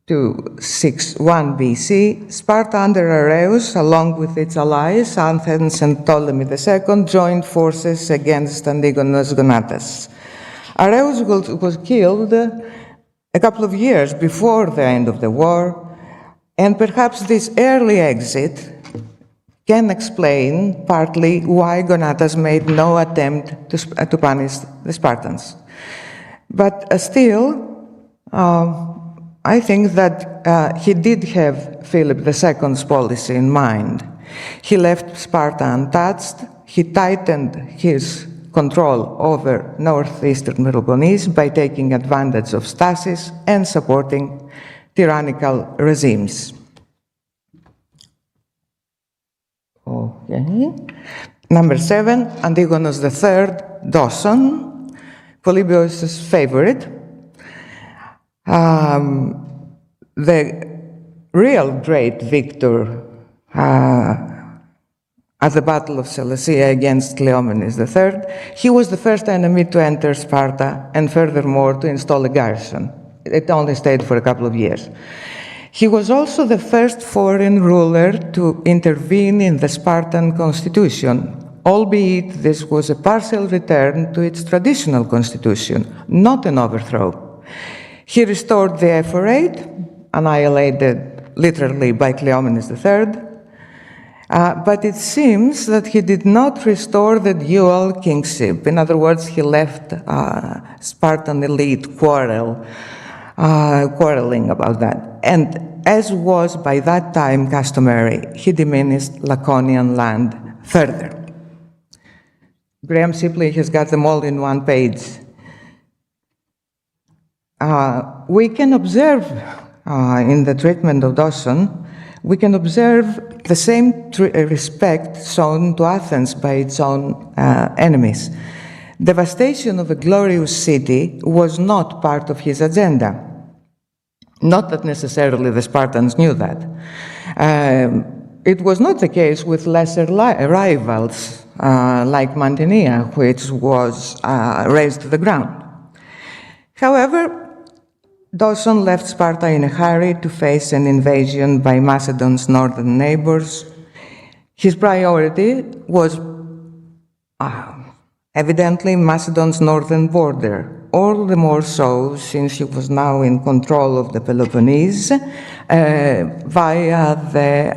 261 BC, Sparta under Areus, along with its allies, Athens and Ptolemy II, joined forces against Antigonus Gonatas. Areus was killed a couple of years before the end of the war, and perhaps this early exit can explain partly why Gonatas made no attempt to punish the Spartans. But still, I think that he did have Philip II's policy in mind. He left Sparta untouched. He tightened his control over northeastern Peloponnese by taking advantage of stasis and supporting tyrannical regimes. Okay. Number 7, Antigonus III, Doson, Polybius' favorite. The real great victor at the Battle of Seleucia against Cleomenes III, he was the first enemy to enter Sparta and furthermore to install a garrison. It only stayed for a couple of years. He was also the first foreign ruler to intervene in the Spartan constitution, albeit this was a partial return to its traditional constitution, not an overthrow. He restored the ephorate, annihilated literally by Cleomenes III, but it seems that he did not restore the dual kingship. In other words, he left Spartan elite quarreling about that. And as was by that time customary, he diminished Laconian land further. Graham Shipley has got them all in one page. We can observe in the treatment of Doson, we can observe the same respect shown to Athens by its own enemies. Devastation of a glorious city was not part of his agenda. Not that necessarily the Spartans knew that. It was not the case with lesser rivals like Mantinea, which was razed to the ground. However, Doson left Sparta in a hurry to face an invasion by Macedon's northern neighbors. His priority was evidently Macedon's northern border, all the more so since he was now in control of the Peloponnese via the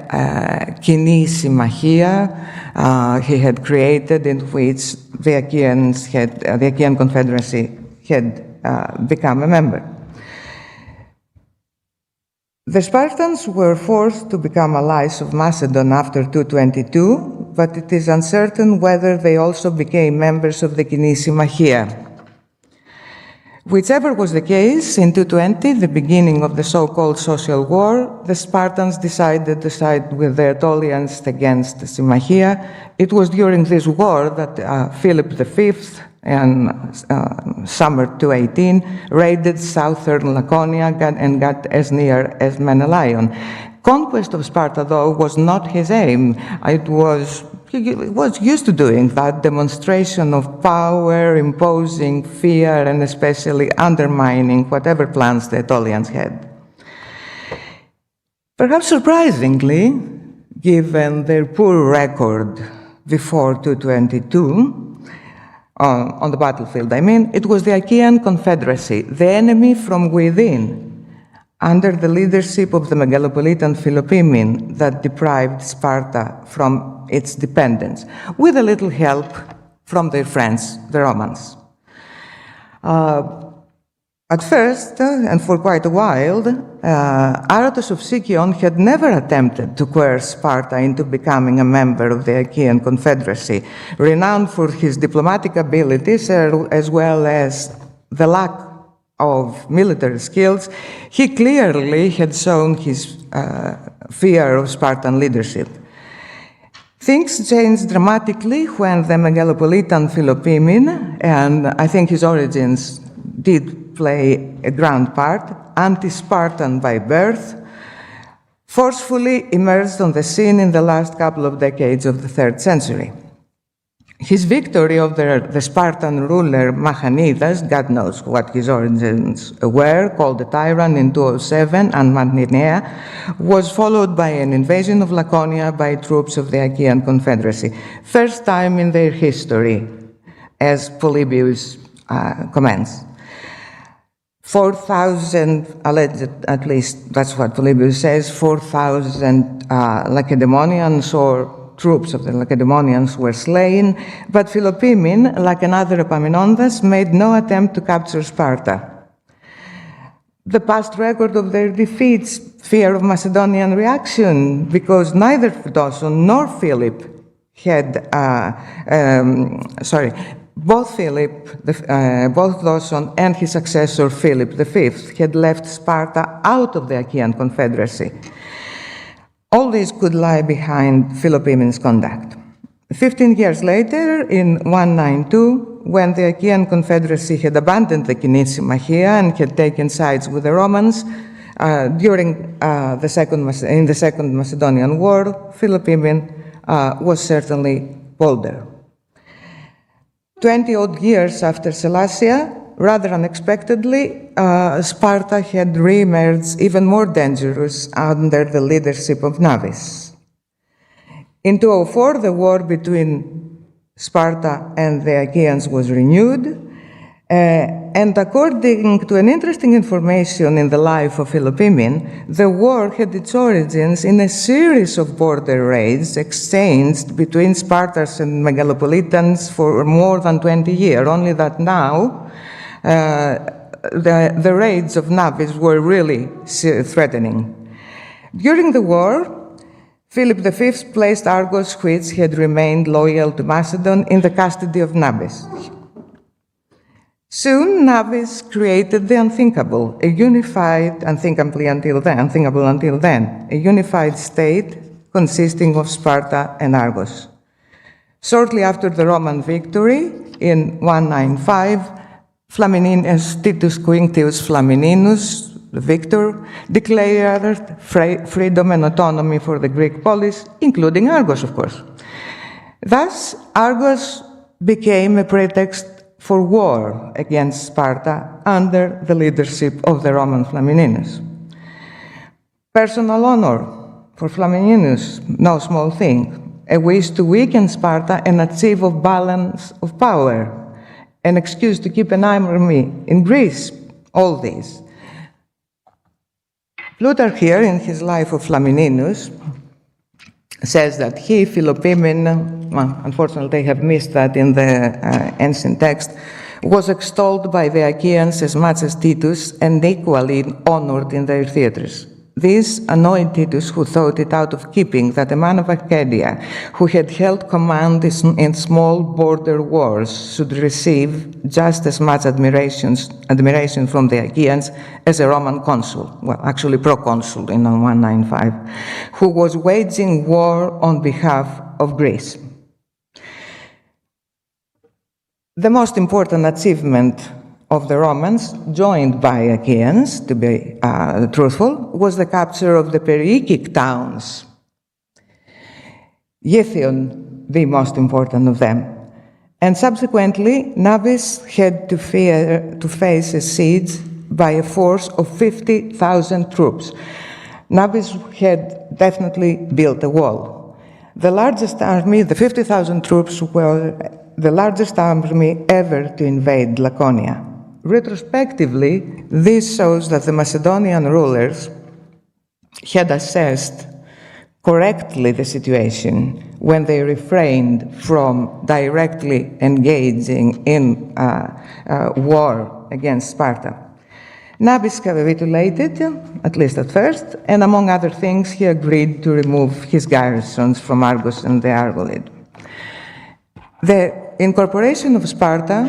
Κοινή Συμμαχία he had created, in which the Achaean Confederacy had become a member. The Spartans were forced to become allies of Macedon after 222, but it is uncertain whether they also became members of the Κοινή Συμμαχία. Whichever was the case, in 220, the beginning of the so-called social war, the Spartans decided to side with the Aetolians against the Συμμαχία. It was during this war that Philip V in summer 218, raided southern Laconia and got as near as Menelaon. Conquest of Sparta, though, was not his aim. He was used to doing that, demonstration of power, imposing fear, and especially undermining whatever plans the Aetolians had. Perhaps surprisingly, given their poor record before 222, on the battlefield, it was the Achaean Confederacy, the enemy from within, under the leadership of the Megalopolitan Philopoemen, that deprived Sparta from its dependence, with a little help from their friends, the Romans. At first, and for quite a while, Aratus of Sicyon had never attempted to coerce Sparta into becoming a member of the Achaean Confederacy. Renowned for his diplomatic abilities as well as the lack of military skills, he clearly had shown his fear of Spartan leadership. Things changed dramatically when the Megalopolitan Philopoemen, and I think his origins did play a grand part, anti-Spartan by birth, forcefully emerged on the scene in the last couple of decades of the 3rd century. His victory over the Spartan ruler Machanidas, God knows what his origins were, called the Tyrant in 207 and Mantinea, was followed by an invasion of Laconia by troops of the Achaean Confederacy. First time in their history, as Polybius comments. 4,000, alleged, at least that's what Polybius says, 4,000 Lacedaemonians or troops of the Lacedaemonians were slain, but Philopoemen, like another Epaminondas, made no attempt to capture Sparta. The past record of their defeats, fear of Macedonian reaction, because neither Doson nor Philip had, both Doson and his successor Philip V had left Sparta out of the Achaean Confederacy. All this could lie behind Philopoemen's conduct. 15 years later, in 192, when the Achaean Confederacy had abandoned the Kinesimachia and had taken sides with the Romans, during the Second Macedonian War, Philopoemen was certainly bolder. 20-odd years after Sellasia, rather unexpectedly, Sparta had re-emerged even more dangerous under the leadership of Navis. In 204, the war between Sparta and the Achaeans was renewed, and according to an interesting information in the life of Philopoemen, the war had its origins in a series of border raids exchanged between Spartans and Megalopolitans for more than 20 years, only that now the raids of Navis were really threatening. During the war, Philip V placed Argos, which had remained loyal to Macedon, in the custody of Nabis. Soon, Navis created the unthinkable, a unthinkable until then, a unified state consisting of Sparta and Argos. Shortly after the Roman victory in 195, Titus Quinctius Flamininus, the victor, declared freedom and autonomy for the Greek polis, including Argos, of course. Thus, Argos became a pretext for war against Sparta under the leadership of the Roman Flamininus. Personal honor for Flamininus, no small thing, a wish to weaken Sparta and achieve a balance of power, an excuse to keep an army in Greece, all these. Plutarch here, in his life of Flamininus, says that he, Philopoemen, unfortunately they have missed that in the ancient text, was extolled by the Achaeans as much as Titus and equally honored in their theatres. This annoyed Titus, who thought it out of keeping that a man of Arcadia, who had held command in small border wars, should receive just as much admiration from the Achaeans as a Roman consul, well, actually proconsul in 195, who was waging war on behalf of Greece. The most important achievement of the Romans, joined by Achaeans, to be truthful, was the capture of the Perioecic towns. Yithion, the most important of them. And subsequently, Nabis had to face a siege by a force of 50,000 troops. Nabis had definitely built a wall. The largest army, the 50,000 troops, were the largest army ever to invade Laconia. Retrospectively, this shows that the Macedonian rulers had assessed correctly the situation when they refrained from directly engaging in war against Sparta. Nabis capitulated, at least at first, and among other things, he agreed to remove his garrisons from Argos and the Argolid. The incorporation of Sparta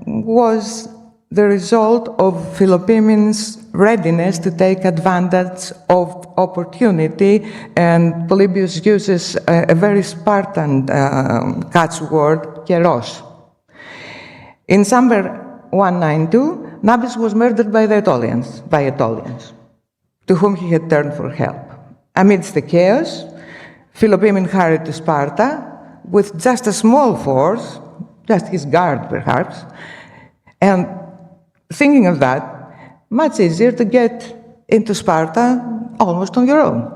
was the result of Philopoemen's readiness to take advantage of opportunity, and Polybius uses a very Spartan catchword, keros. In summer 192, Nabis was murdered by Aetolians, to whom he had turned for help. Amidst the chaos, Philopoemen hurried to Sparta with just a small force, just his guard perhaps, and thinking of that, much easier to get into Sparta almost on your own.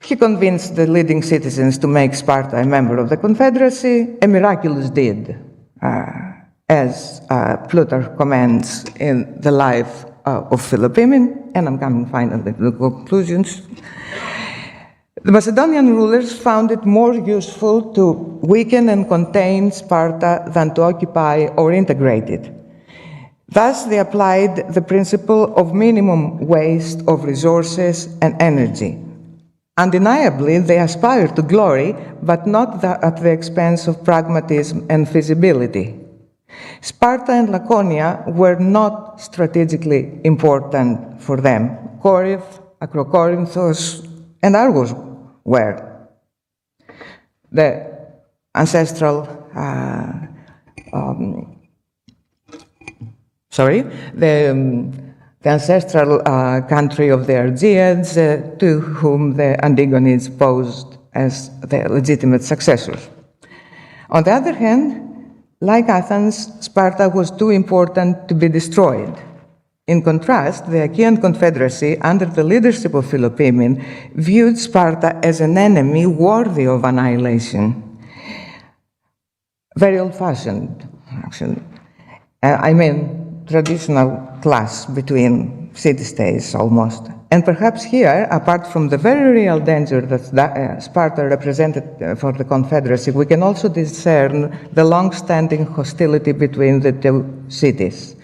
He convinced the leading citizens to make Sparta a member of the Confederacy, a miraculous deed, as Plutarch comments in the life of Philopoemen, and I'm coming finally to the conclusions. The Macedonian rulers found it more useful to weaken and contain Sparta than to occupy or integrate it. Thus, they applied the principle of minimum waste of resources and energy. Undeniably, they aspired to glory, but not at the expense of pragmatism and feasibility. Sparta and Laconia were not strategically important for them. Corinth, Acrocorinthos, and Argos were. The ancestral the ancestral country of the Argeads, to whom the Antigonids posed as their legitimate successors. On the other hand, like Athens, Sparta was too important to be destroyed. In contrast, the Achaean Confederacy, under the leadership of Philopoemen, viewed Sparta as an enemy worthy of annihilation. Very old-fashioned, actually. Traditional clash between city-states almost. And perhaps here, apart from the very real danger that Sparta represented for the Confederacy, we can also discern the long-standing hostility between the two cities,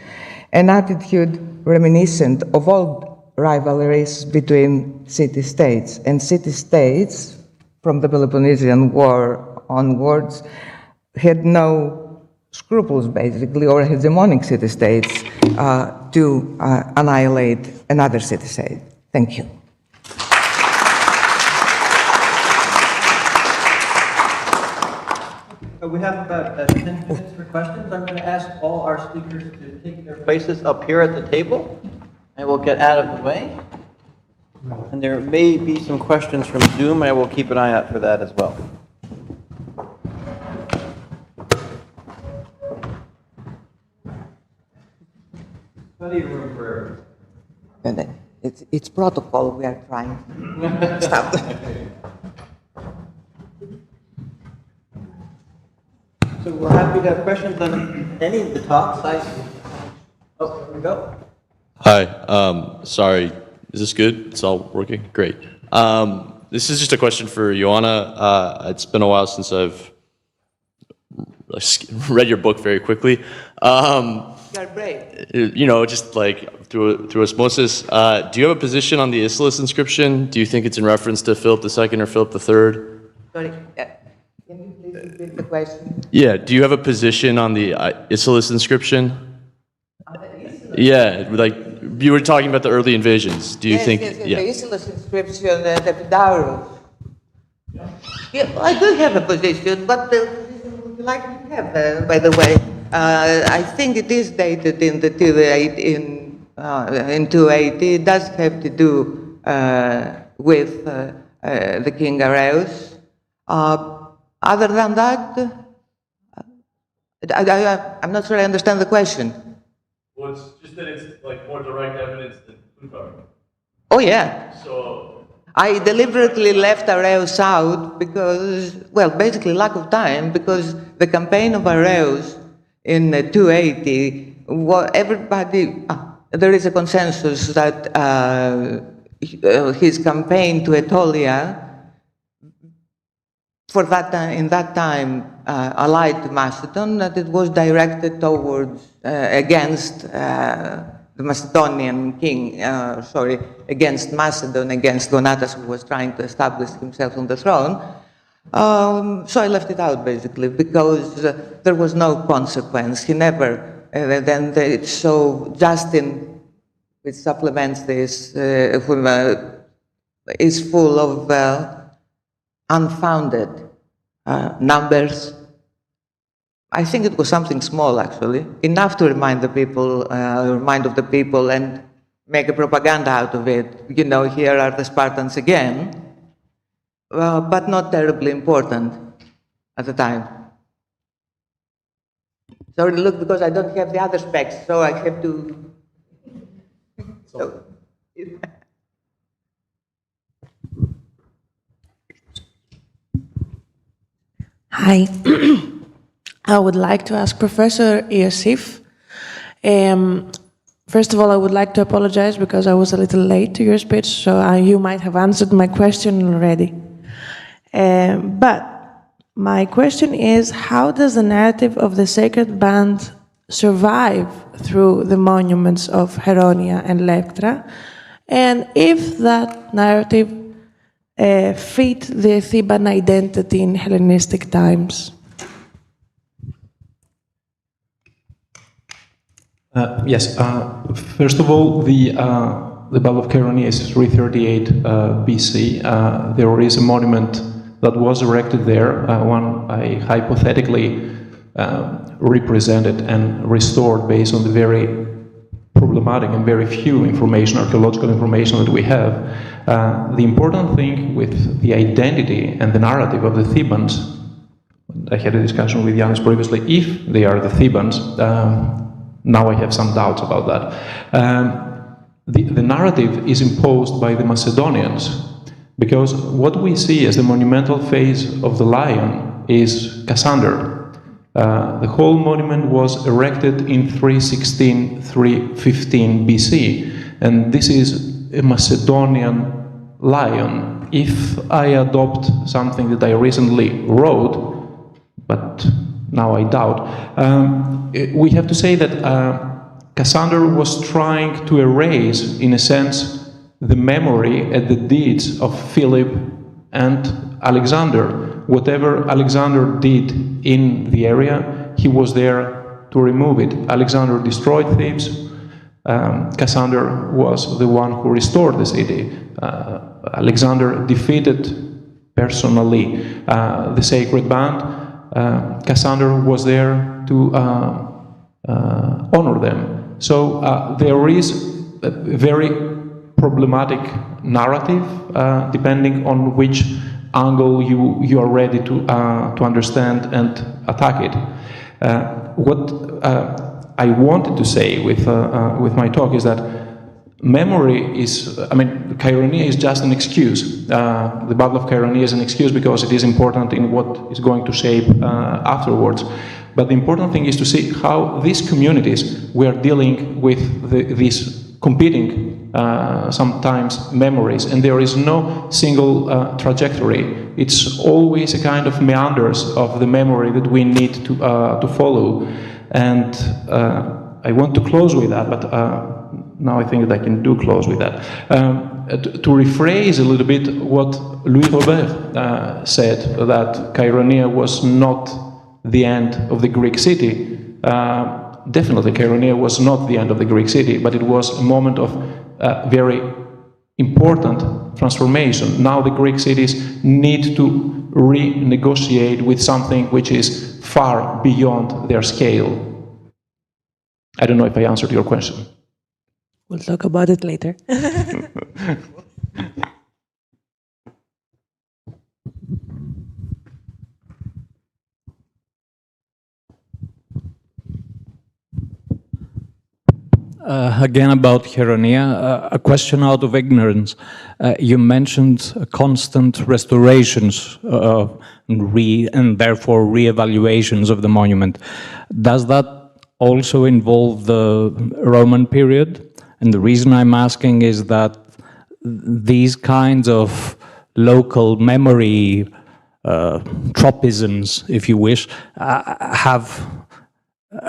an attitude reminiscent of old rivalries between city-states. And city-states, from the Peloponnesian War onwards, had no scruples, basically, or hegemonic city-states to annihilate another city-state. Thank you. We have about 10 minutes for questions. I'm going to ask all our speakers to take their places up here at the table, and we'll get out of the way. And there may be some questions from Zoom. I will keep an eye out for that as well. Plenty of room for everyone. It's protocol we are trying to stop. So we're happy to have questions on any of the talks. Oh, here we go. Hi, sorry, is this good? It's all working? Great. This is just a question for Ioana. It's been a while since I've read your book very quickly. You're brave. You know, just like through osmosis. Do you have a position on the Ischylus inscription? Do you think it's in reference to Philip II or Philip III? Sorry, can you please repeat the question? Yeah, do you have a position on the Ischylus inscription? Yeah, like you were talking about the early invasions. Do you think? Yes, yeah. the Ischylus inscription, the Pidauros. Yeah, I do have a position, but the position would be like to have, by the way. I think it is dated in the 280. It does have to do with the King Areus. Other than that, I'm not sure I understand the question. Well, it's just that it's like more direct evidence than Plutarch. Oh, yeah. So I deliberately left Areus out because, well, basically lack of time, because the campaign of Areus in 280, everybody, there is a consensus that his campaign to Aetolia, for that time, in that time, allied to Macedon, that it was directed towards, against the Macedonian king, against Macedon, against Gonatas, who was trying to establish himself on the throne. So I left it out, basically, because there was no consequence. He never, so Justin, which supplements this, is full of unfounded numbers. I think it was something small, actually, enough to remind the people, remind of the people, and make a propaganda out of it. You know, here are the Spartans again, but not terribly important at the time. Sorry, look, because I don't have the other specs, so I have to. So, Hi. I would like to ask Professor Iosif. First of all, I would like to apologize because I was a little late to your speech, so you might have answered my question already. But my question is, how does the narrative of the sacred band survive through the monuments of Heronia and Lectra? And if that narrative fit the Theban identity in Hellenistic times? Yes. First of all, the Battle of Chaeronea is 338 BC. There is a monument that was erected there, one I hypothetically represented and restored based on the very problematic and very few archaeological information that we have. The important thing with the identity and the narrative of the Thebans, I had a discussion with Yanis previously, if they are the Thebans, now I have some doubts about that. The narrative is imposed by the Macedonians, because what we see as the monumental phase of the lion is Cassander. The whole monument was erected in 316, 315 BC, and this is a Macedonian lion. If I adopt something that I recently wrote, but now I doubt, we have to say that Cassander was trying to erase, in a sense, the memory and the deeds of Philip and Alexander. Whatever Alexander did in the area, he was there to remove it. Alexander destroyed Thebes. Cassander was the one who restored the city. Alexander defeated personally the sacred band. Cassander was there to honor them. So there is a very problematic narrative, depending on which angle you are ready to understand and attack it. What I wanted to say with my talk is that memory is, Chaeronea is just an excuse. The Battle of Chaeronea is an excuse because it is important in what is going to shape afterwards. But the important thing is to see how these communities were dealing with these competing sometimes memories, and there is no single trajectory. It's always a kind of meanders of the memory that we need to follow. And I want to close with that, but now I think that I can do close with that. To rephrase a little bit what Louis Robert said, that Chaeronea was not the end of the Greek city. Definitely, Chaeronea was not the end of the Greek city, but it was a moment of very important transformation. Now the Greek cities need to renegotiate with something which is far beyond their scale. I don't know if I answered your question. We'll talk about it later. Again about Heronia, a question out of ignorance. You mentioned constant restorations and therefore re-evaluations of the monument. Does that also involve the Roman period? And the reason I'm asking is that these kinds of local memory tropisms, if you wish,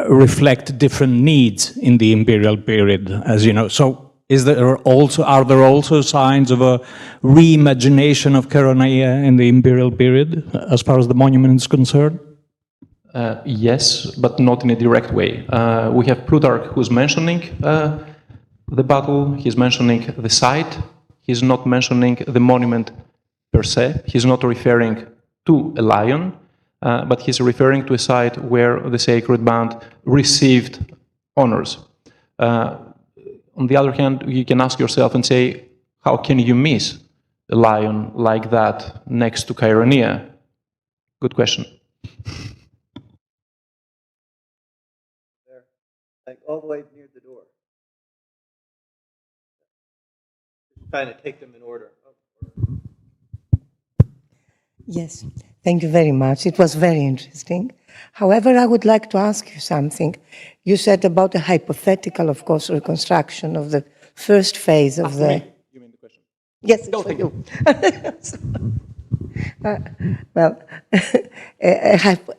reflect different needs in the imperial period, as you know. So are there also signs of a reimagination of Chaeronea in the imperial period, as far as the monument is concerned? Yes, but not in a direct way. We have Plutarch who's mentioning the battle, he's mentioning the site, he's not mentioning the monument per se, he's not referring to a lion, but he's referring to a site where the sacred band received honors. On the other hand, you can ask yourself and say, how can you miss a lion like that next to Chaeronea? Good question. There, like all the way near the door. Just trying to take them in order. Yes, thank you very much. It was very interesting. However, I would like to ask you something. You said about a hypothetical, of course, reconstruction of the first phase of the... You mean the question? Yes, No, for thank you. Well, a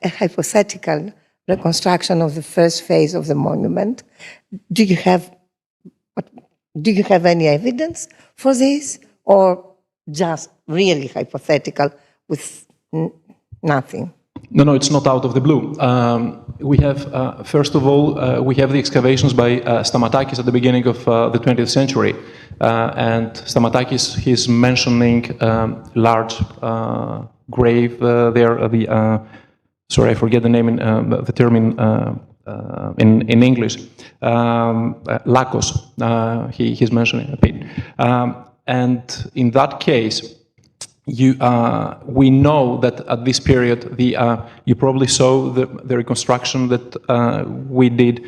hypothetical reconstruction of the first phase of the monument. Do you have any evidence for this, or just really hypothetical with nothing? No, it's not out of the blue. We have, first of all, we have the excavations by Stamatakis at the beginning of the 20th century. And Stamatakis, he's mentioning large grave there. Sorry, I forget the name, the term in English. Lakos, he's mentioning a bit. And in that case, we know that at this period, you probably saw the reconstruction that we did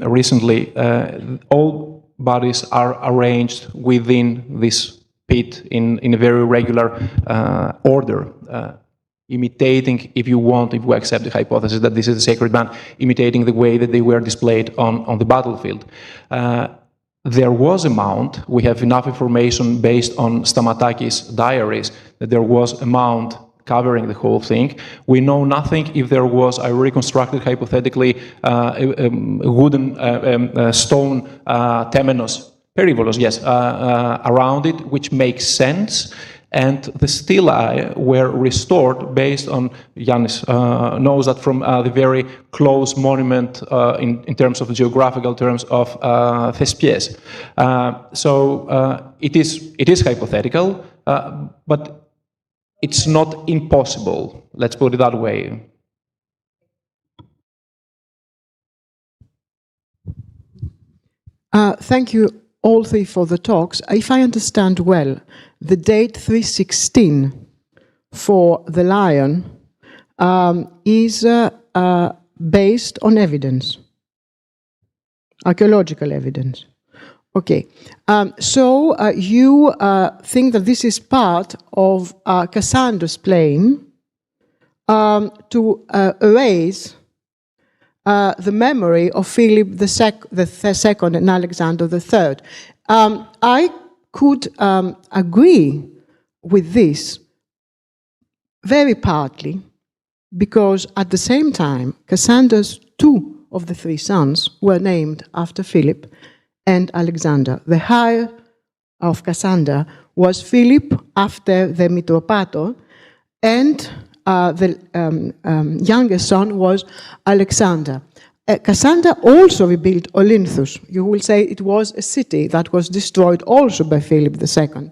recently. All bodies are arranged within this pit in a very regular order, imitating, if you we accept the hypothesis that this is a sacred band, imitating the way that they were displayed on the battlefield. There was a mount. We have enough information based on Stamatakis' diaries that there was a mount covering the whole thing. We know nothing if there was, I reconstructed hypothetically, a wooden stone temenos, perivolos, yes, around it, which makes sense. And the stelae were restored based on, Yannis knows that from the very close monument in terms of geographical terms of Thespies. So it is hypothetical, but it's not impossible, let's put it that way. Thank you all three for the talks. If I understand well, the date 316 for the lion is based on evidence, archaeological evidence. Okay, so you think that this is part of Cassandra's plan to erase the memory of Philip II and Alexander III. I could agree with this very partly because at the same time, Cassandra's two of the three sons were named after Philip and Alexander. The heir of Cassandra was Philip after the Mitropator, and the youngest son was Alexander. Cassandra also rebuilt Olynthus. You will say it was a city that was destroyed also by Philip II.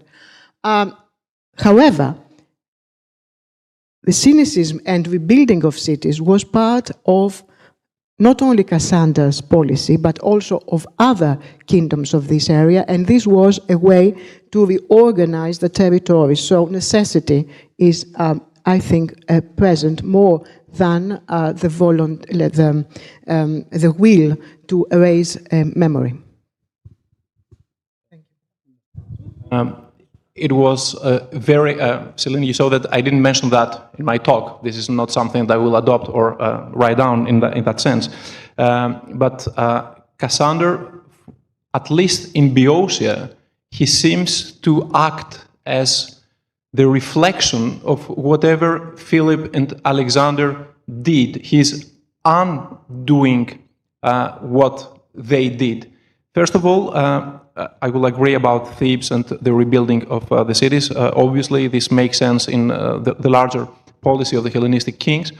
However, the cynicism and rebuilding of cities was part of not only Cassandra's policy, but also of other kingdoms of this area, and this was a way to reorganize the territory. So necessity is, I think, present more than the will to erase memory. It was very, Celine, you saw that I didn't mention that in my talk. This is not something that I will adopt or write down in that sense. But Cassandra, at least in Boeotia, he seems to act as the reflection of whatever Philip and Alexander did. He's undoing what they did. First of all, I will agree about Thebes and the rebuilding of the cities. Obviously, this makes sense in the larger policy of the Hellenistic kings.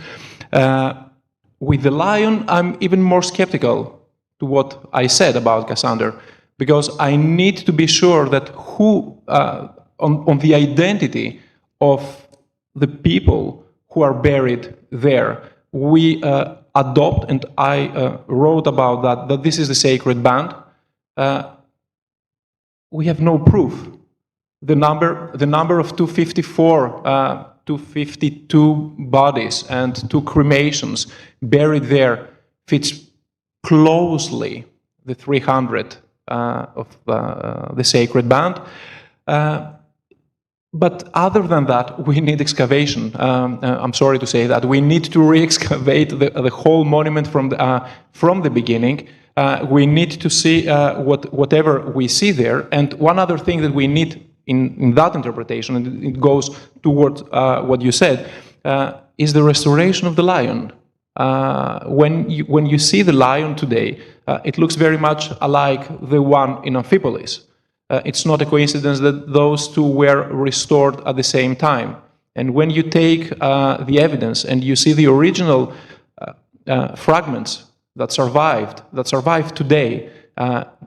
With the lion, I'm even more skeptical to what I said about Cassander, because I need to be sure that on the identity of the people who are buried there. We adopt, and I wrote about that this is the sacred band. We have no proof. The number of 254, 252 bodies and 2 cremations buried there fits closely the 300 of the sacred band. But other than that, we need excavation. I'm sorry to say that. We need to re-excavate the whole monument from the beginning. We need to see whatever we see there. And one other thing that we need in that interpretation, and it goes towards what you said, is the restoration of the lion. When you see the lion today, it looks very much alike the one in Amphipolis. It's not a coincidence that those two were restored at the same time. And when you take the evidence and you see the original fragments that survived today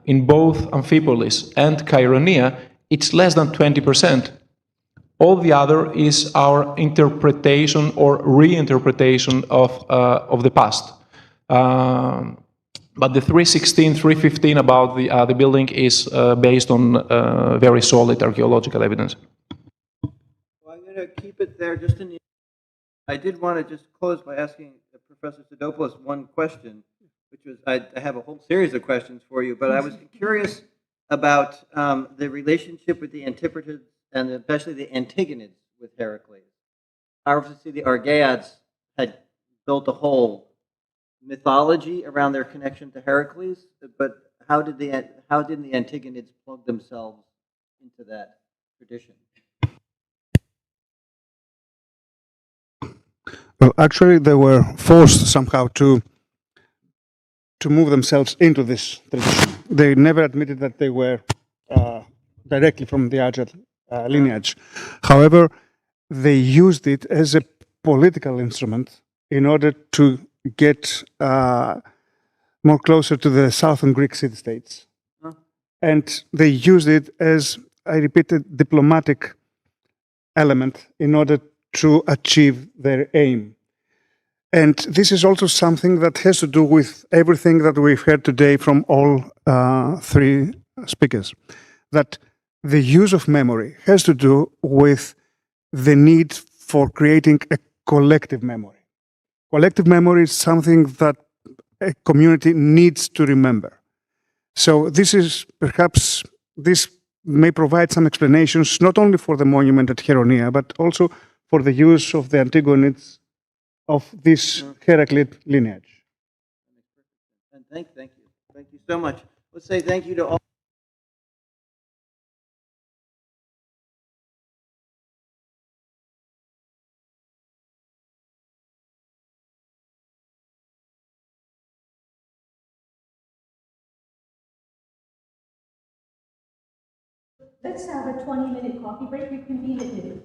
in both Amphipolis and Cheironeia, it's less than 20%. All the other is our interpretation or reinterpretation of the past. But the 316, 315 about the building is based on very solid archaeological evidence. Well, I'm going to keep it there just in the... I did want to just close by asking Professor Sidopoulos one question, which was, I have a whole series of questions for you, but I was curious about the relationship with the Antipodes and especially the Antigonids with Heracles. Obviously, the Argeads had built a whole mythology around their connection to Heracles, but how did the Antigonids plug themselves into that tradition? Well, actually, they were forced somehow to move themselves into this tradition. They never admitted that they were directly from the Argead lineage. However, they used it as a political instrument in order to get more closer to the southern Greek city-states. And they used it as, I repeat, a diplomatic element in order to achieve their aim. And this is also something that has to do with everything that we've heard today from all 3 speakers, that the use of memory has to do with the need for creating a collective memory. Collective memory is something that a community needs to remember. So this is perhaps, this may provide some explanations, not only for the monument at Cheironeia, but also for the use of the Antigonids of this Heraclid lineage. And thank you so much. Let's say thank you to all. Let's have a 20-minute coffee break. You can be admitted.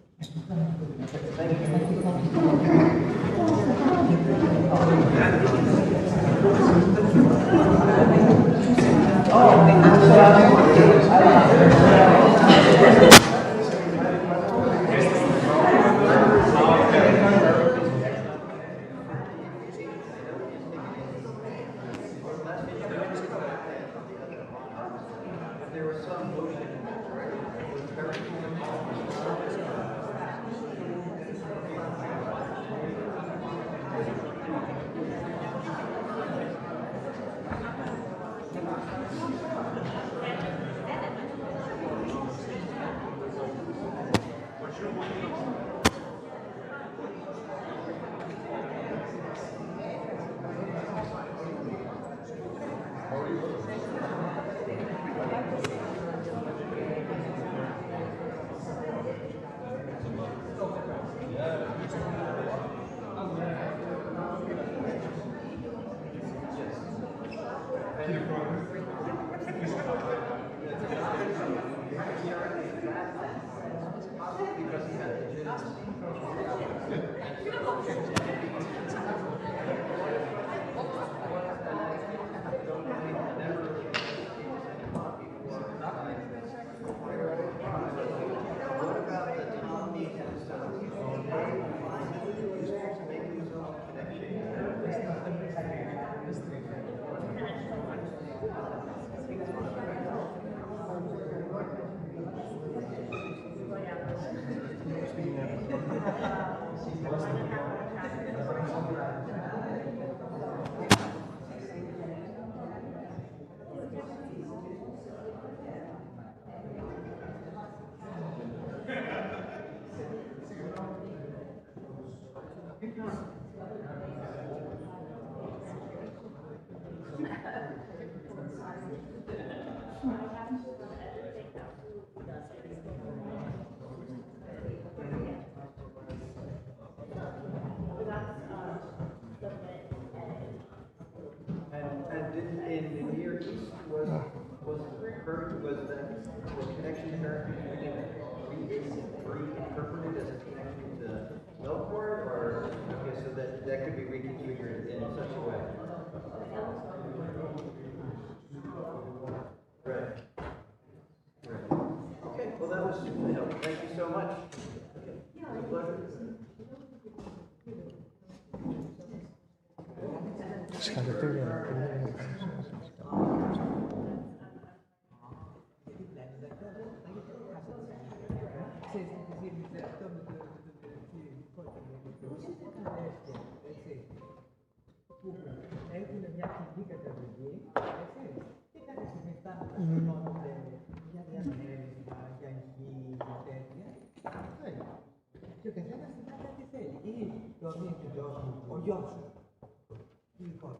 And in the Near East, was the connection to Hurricane reinterpreted as a connection to Melkor, or okay, so that could be reconfigured in such a way. Right. Right. Okay. Well, that was super helpful. Thank you so much. Okay. It was a pleasure. Έχουν μια κοινή καταγωγή, έτσι, και κάποια στιγμή φτάνουν να σκοτώνονται για διαμέρισμα, για γη, για τέτοια. Αυτό είναι. Και ο καθένας θυμάται τι θέλει. Ή το αφήνει του γιος μου, ο γιος σου. Λοιπόν.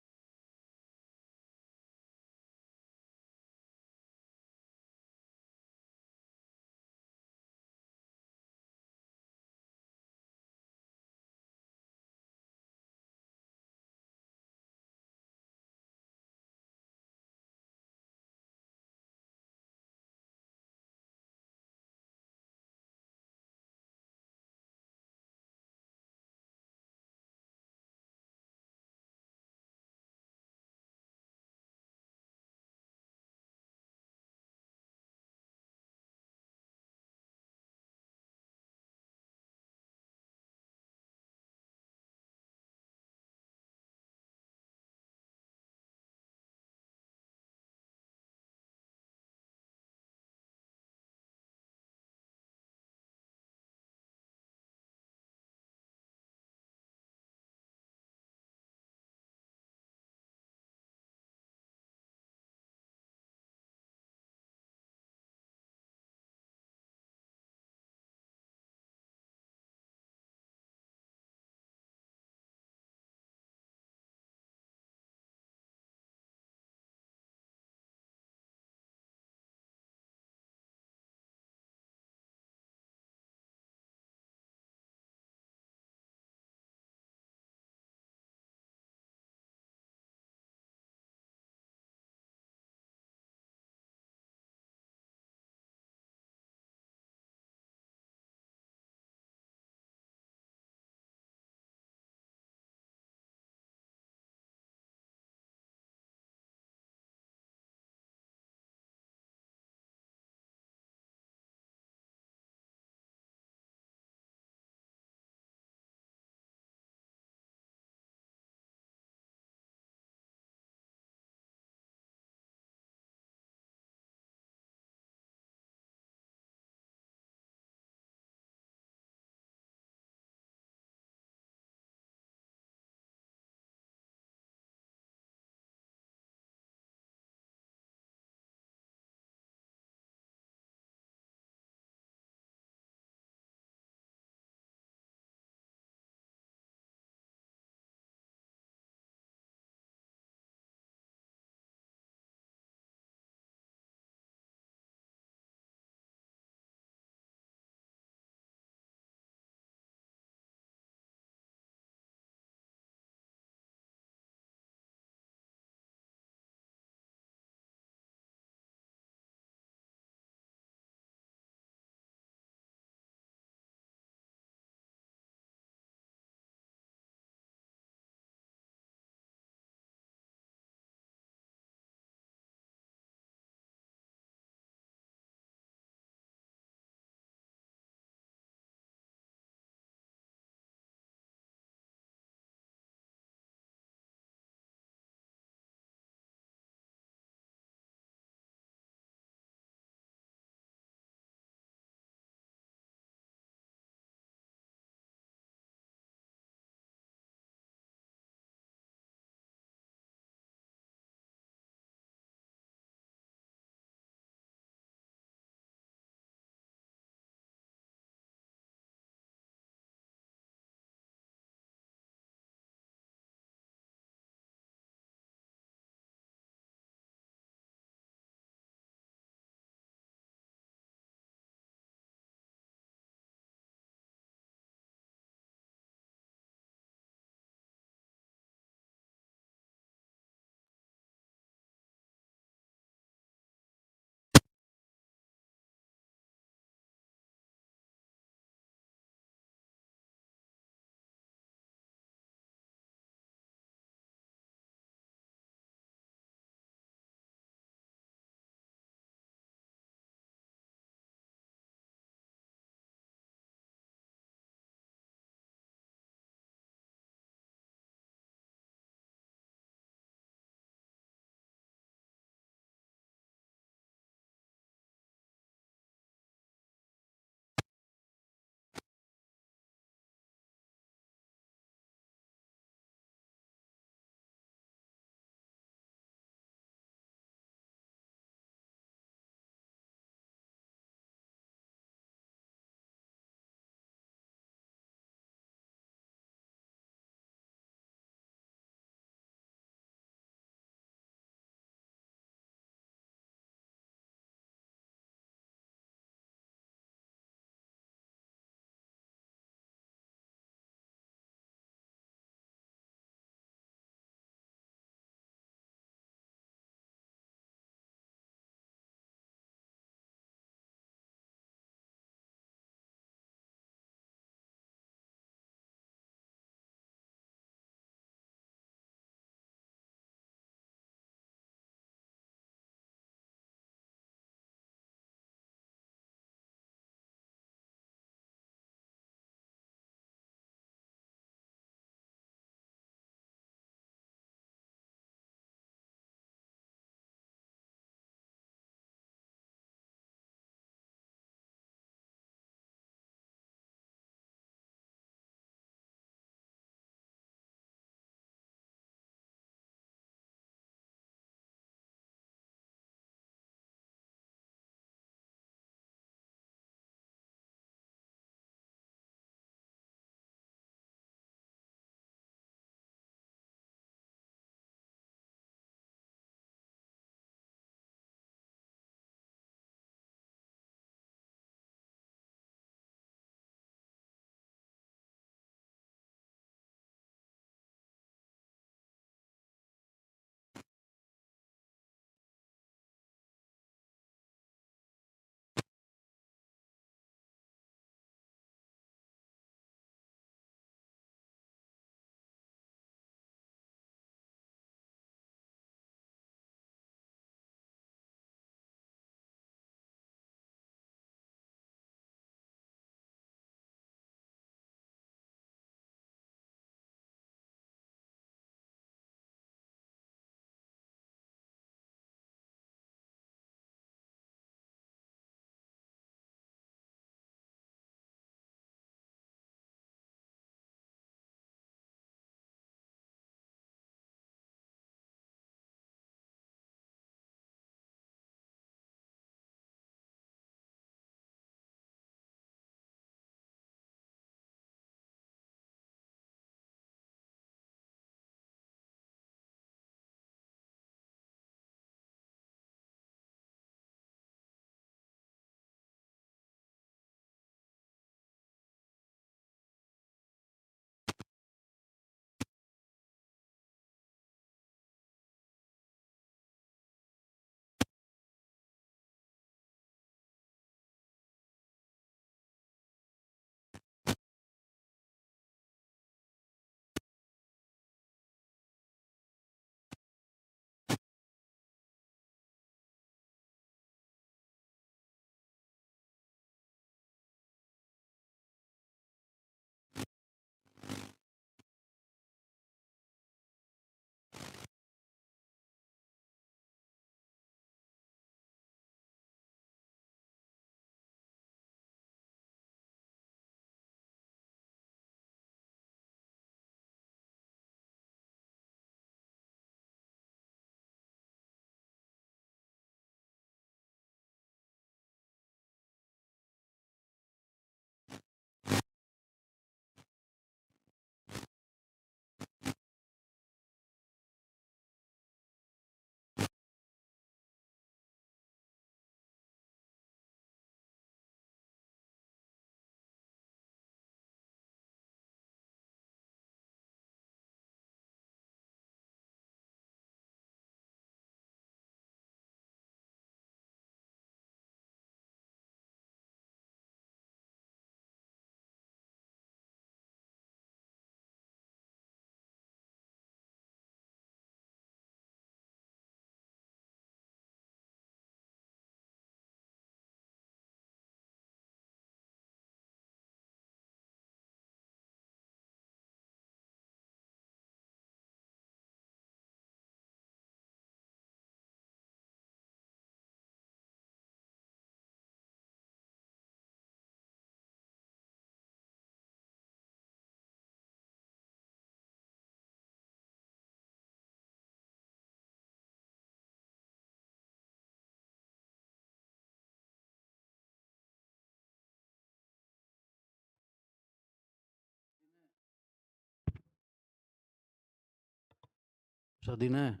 Σαντινέ,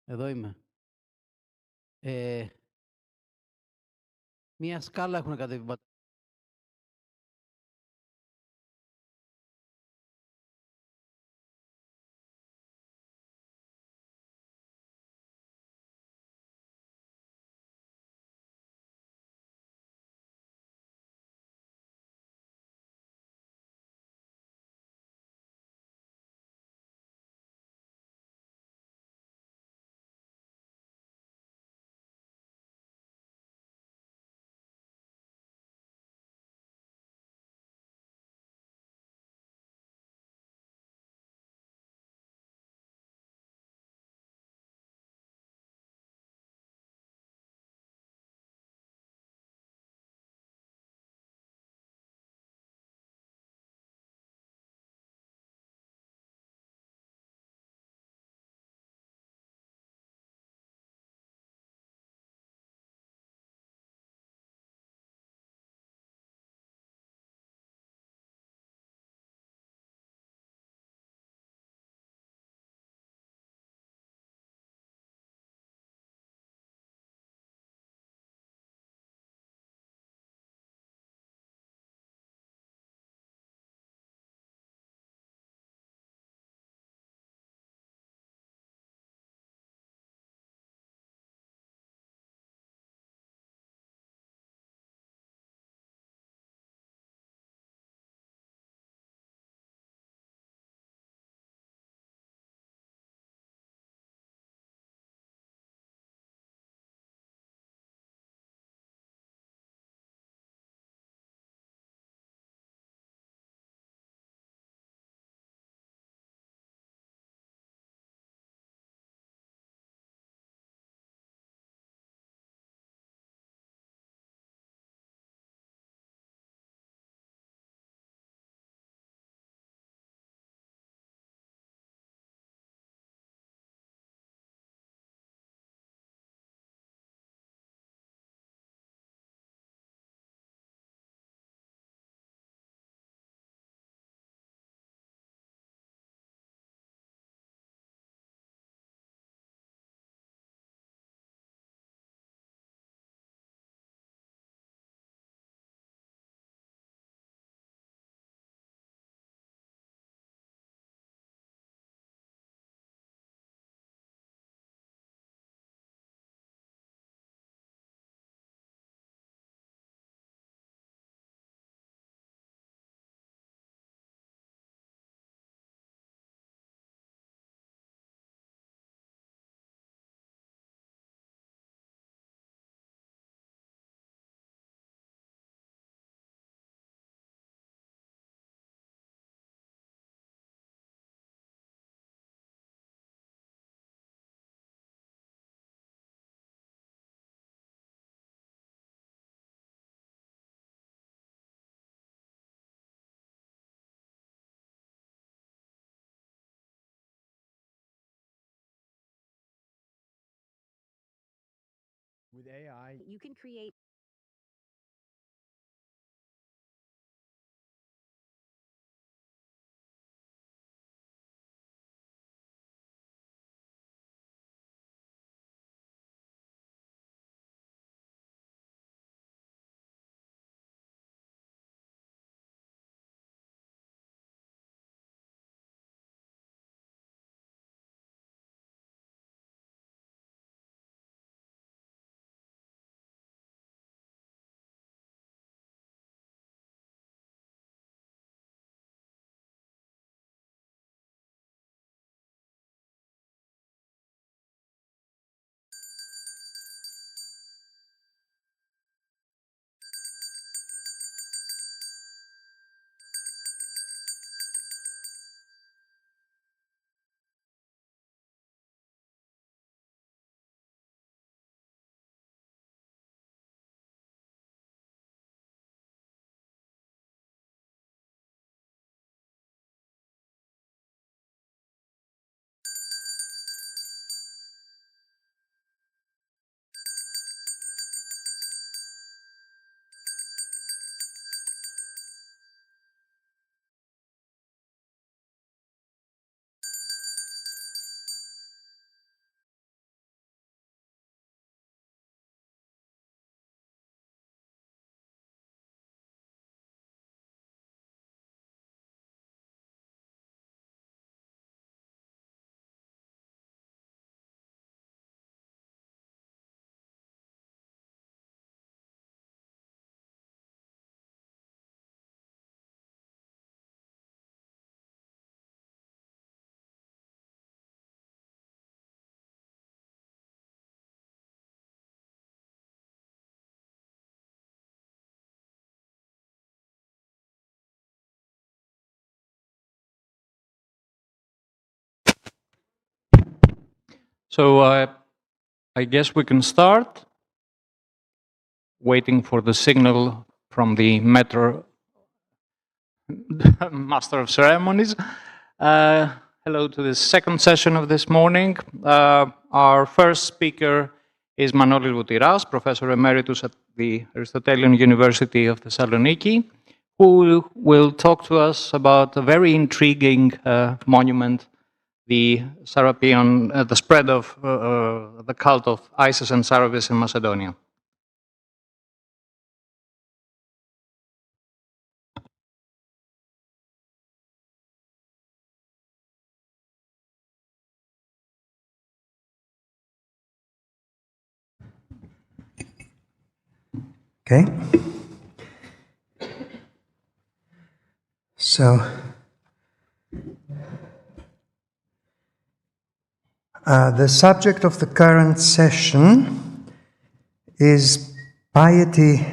εδώ είμαι. Μία σκάλα έχουν κατέβει μπαταρίες. With AI, you can create So I guess we can start. Waiting for the signal from the metro master of ceremonies. Hello to the second session of this morning. Our first speaker is Manolis Voutiras, Professor Emeritus at the Aristotelian University of Thessaloniki, who will talk to us about a very intriguing monument, the Serapion, the spread of the cult of Isis and Serapis in Macedonia. Okay. So, the subject of the current session is piety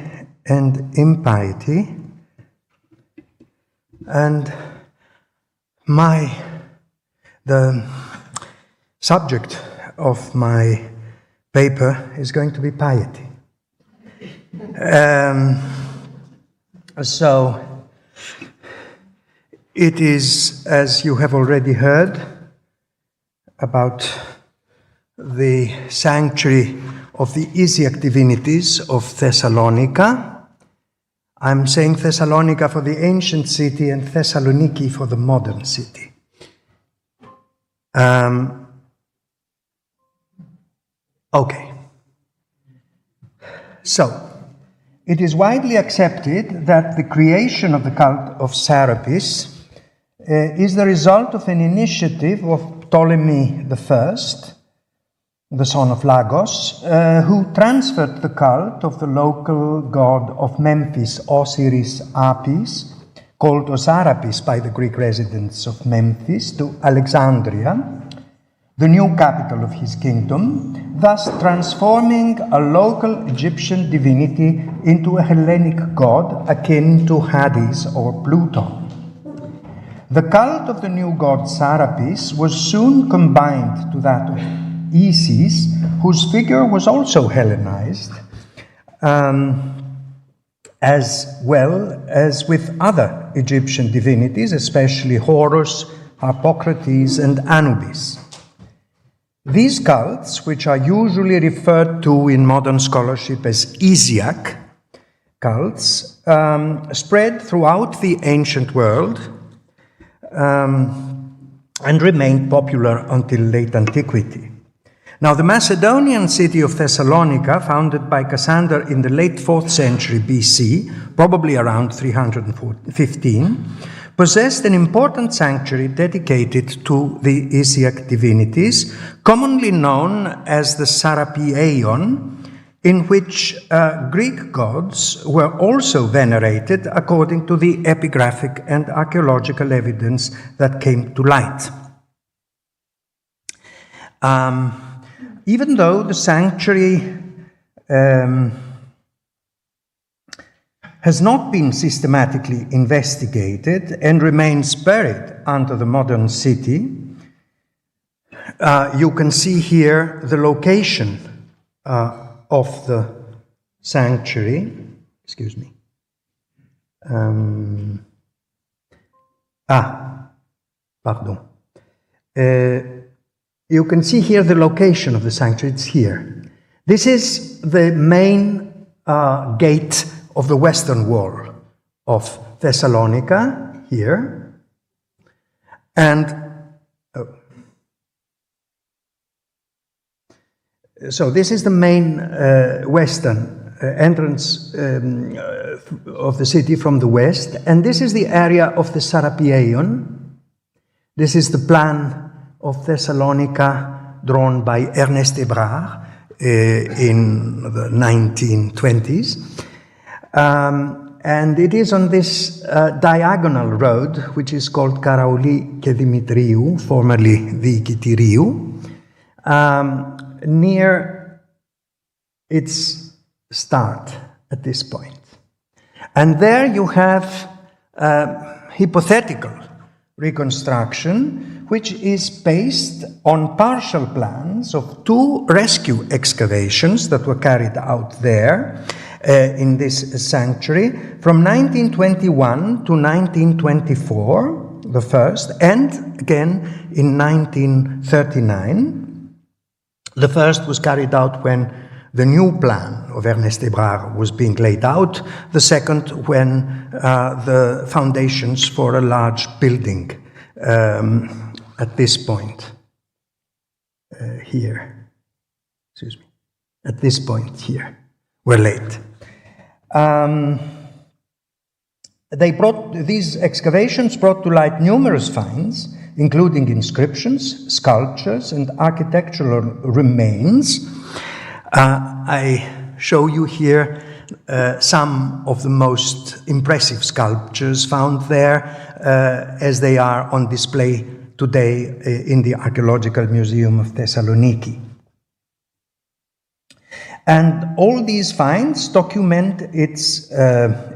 and impiety, and the subject of my paper is going to be piety. So it is, as you have already heard, about the sanctuary of the Isiac divinities of Thessalonica. I'm saying Thessalonica for the ancient city and Thessaloniki for the modern city. Okay. So, it is widely accepted that the creation of the cult of Serapis is the result of an initiative of Ptolemy I, the son of Lagos, who transferred the cult of the local god of Memphis, Osiris Apis, called Osarapis by the Greek residents of Memphis, to Alexandria, the new capital of his kingdom, thus transforming a local Egyptian divinity into a Hellenic god akin to Hades or Pluto. The cult of the new god Serapis was soon combined to that of Isis, whose figure was also Hellenized, as well as with other Egyptian divinities, especially Horus, Harpocrates, and Anubis. These cults, which are usually referred to in modern scholarship as Isiac cults, spread throughout the ancient world and remained popular until late antiquity. Now, the Macedonian city of Thessalonica, founded by Cassander in the late 4th century BC, probably around 315, possessed an important sanctuary dedicated to the Isiac divinities, commonly known as the Serapieion, in which Greek gods were also venerated according to the epigraphic and archaeological evidence that came to light. Even though the sanctuary has not been systematically investigated and remains buried under the modern city, you can see here the location of the sanctuary. Excuse me. Pardon. You can see here the location of the sanctuary. It's here. This is the main gate of the western wall of Thessalonica, here. And so this is the main western entrance of the city from the west, and this is the area of the Serapieion. This is the plan of Thessalonica drawn by Ernest Hébrard in the 1920s. And it is on this diagonal road, which is called Karaouli και Dimitriou, formerly Diikitiriou, near its start at this point. And there you have hypothetical reconstruction, which is based on partial plans of two rescue excavations that were carried out there in this sanctuary from 1921 to 1924, the first, and again in 1939. The first was carried out when the new plan of Ernest Hébrard was being laid out, the second when the foundations for a large building at this point here, at this point here, were laid. These excavations brought to light numerous finds, including inscriptions, sculptures, and architectural remains. I show you here some of the most impressive sculptures found there as they are on display today in the Archaeological Museum of Thessaloniki. And all these finds document its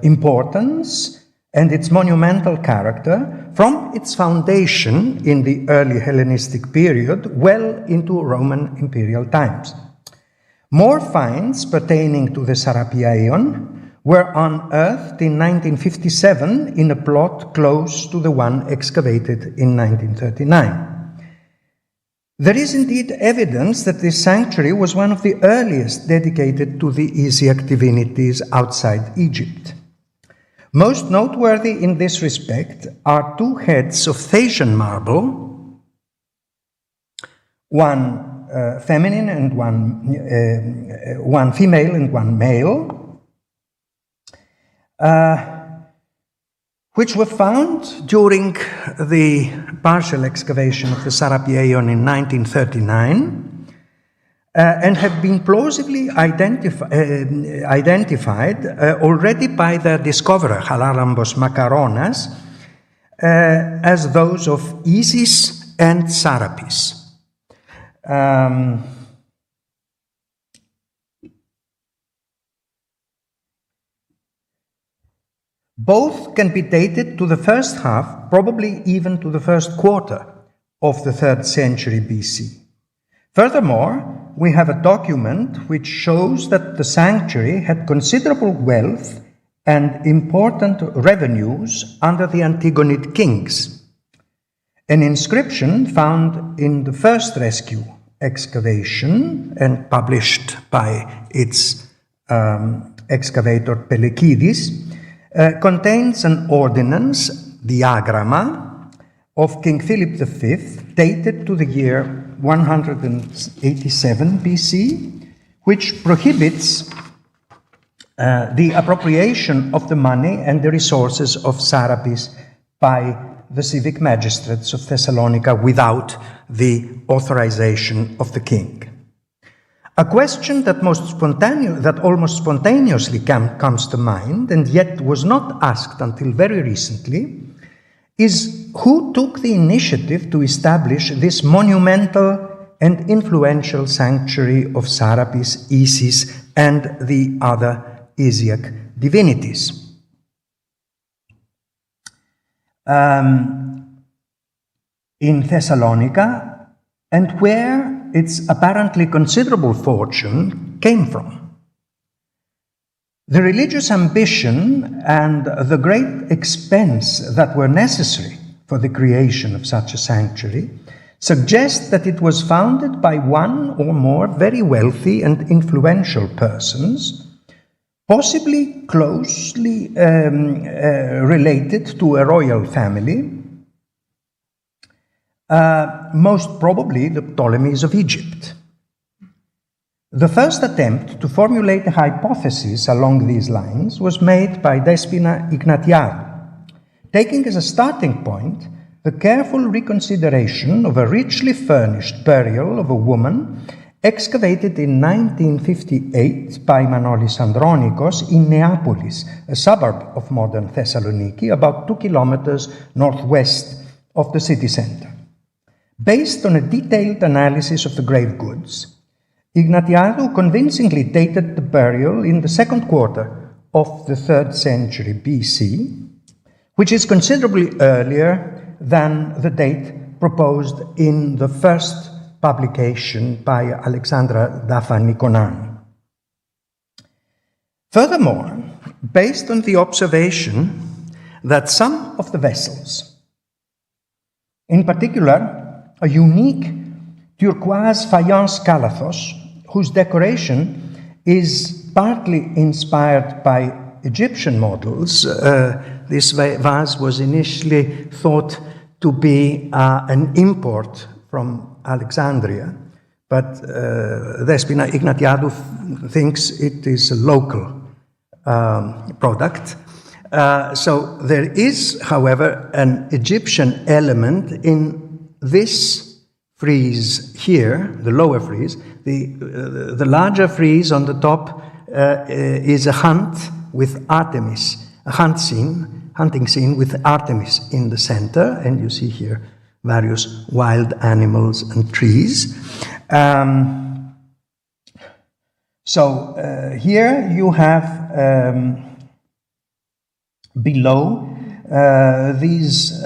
importance and its monumental character from its foundation in the early Hellenistic period well into Roman imperial times. More finds pertaining to the Sarapia Aeon were unearthed in 1957 in a plot close to the one excavated in 1939. There is indeed evidence that this sanctuary was one of the earliest dedicated to the Isiac divinities outside Egypt. Most noteworthy in this respect are two heads of Thasian marble, one feminine and one female and one male, which were found during the partial excavation of the Sarapia Aeon in 1939 and have been plausibly identified already by their discoverer, Haralambos Makaronas, as those of Isis and Sarapis. Both can be dated to the first half, probably even to the first quarter of the 3rd century BC. Furthermore, we have a document which shows that the sanctuary had considerable wealth and important revenues under the Antigonid kings. An inscription found in the first rescue excavation and published by its excavator Pelekidis contains an ordinance, the Agramma, of King Philip V, dated to the year 187 BC, which prohibits the appropriation of the money and the resources of Sarapis by the civic magistrates of Thessalonica without the authorization of the king. A question that almost spontaneously comes to mind, and yet was not asked until very recently, is who took the initiative to establish this monumental and influential sanctuary of Sarapis, Isis, and the other Isiac divinities. In Thessalonica, and where its apparently considerable fortune came from. The religious ambition and the great expense that were necessary for the creation of such a sanctuary suggest that it was founded by one or more very wealthy and influential persons, possibly closely related to a royal family, most probably the Ptolemies of Egypt. The first attempt to formulate a hypothesis along these lines was made by Despina Ignatiadou, taking as a starting point the careful reconsideration of a richly furnished burial of a woman excavated in 1958 by Manolis Andronikos in Neapolis, a suburb of modern Thessaloniki, about 2 kilometers northwest of the city center. Based on a detailed analysis of the grave goods, Ignatiadou convincingly dated the burial in the second quarter of the 3rd century BC, which is considerably earlier than the date proposed in the first publication by Alexandra Dafa-Nikonan. Furthermore, based on the observation that some of the vessels, in particular a unique turquoise faience calathos, whose decoration is partly inspired by Egyptian models. This vase was initially thought to be an import from Alexandria, but Despina Ignatiadou thinks it is a local product. So there is, however, an Egyptian element in this frieze here, the lower frieze. The larger frieze on the top is a hunt with Artemis, a hunting scene with Artemis in the center, and you see here various wild animals and trees. So here you have below this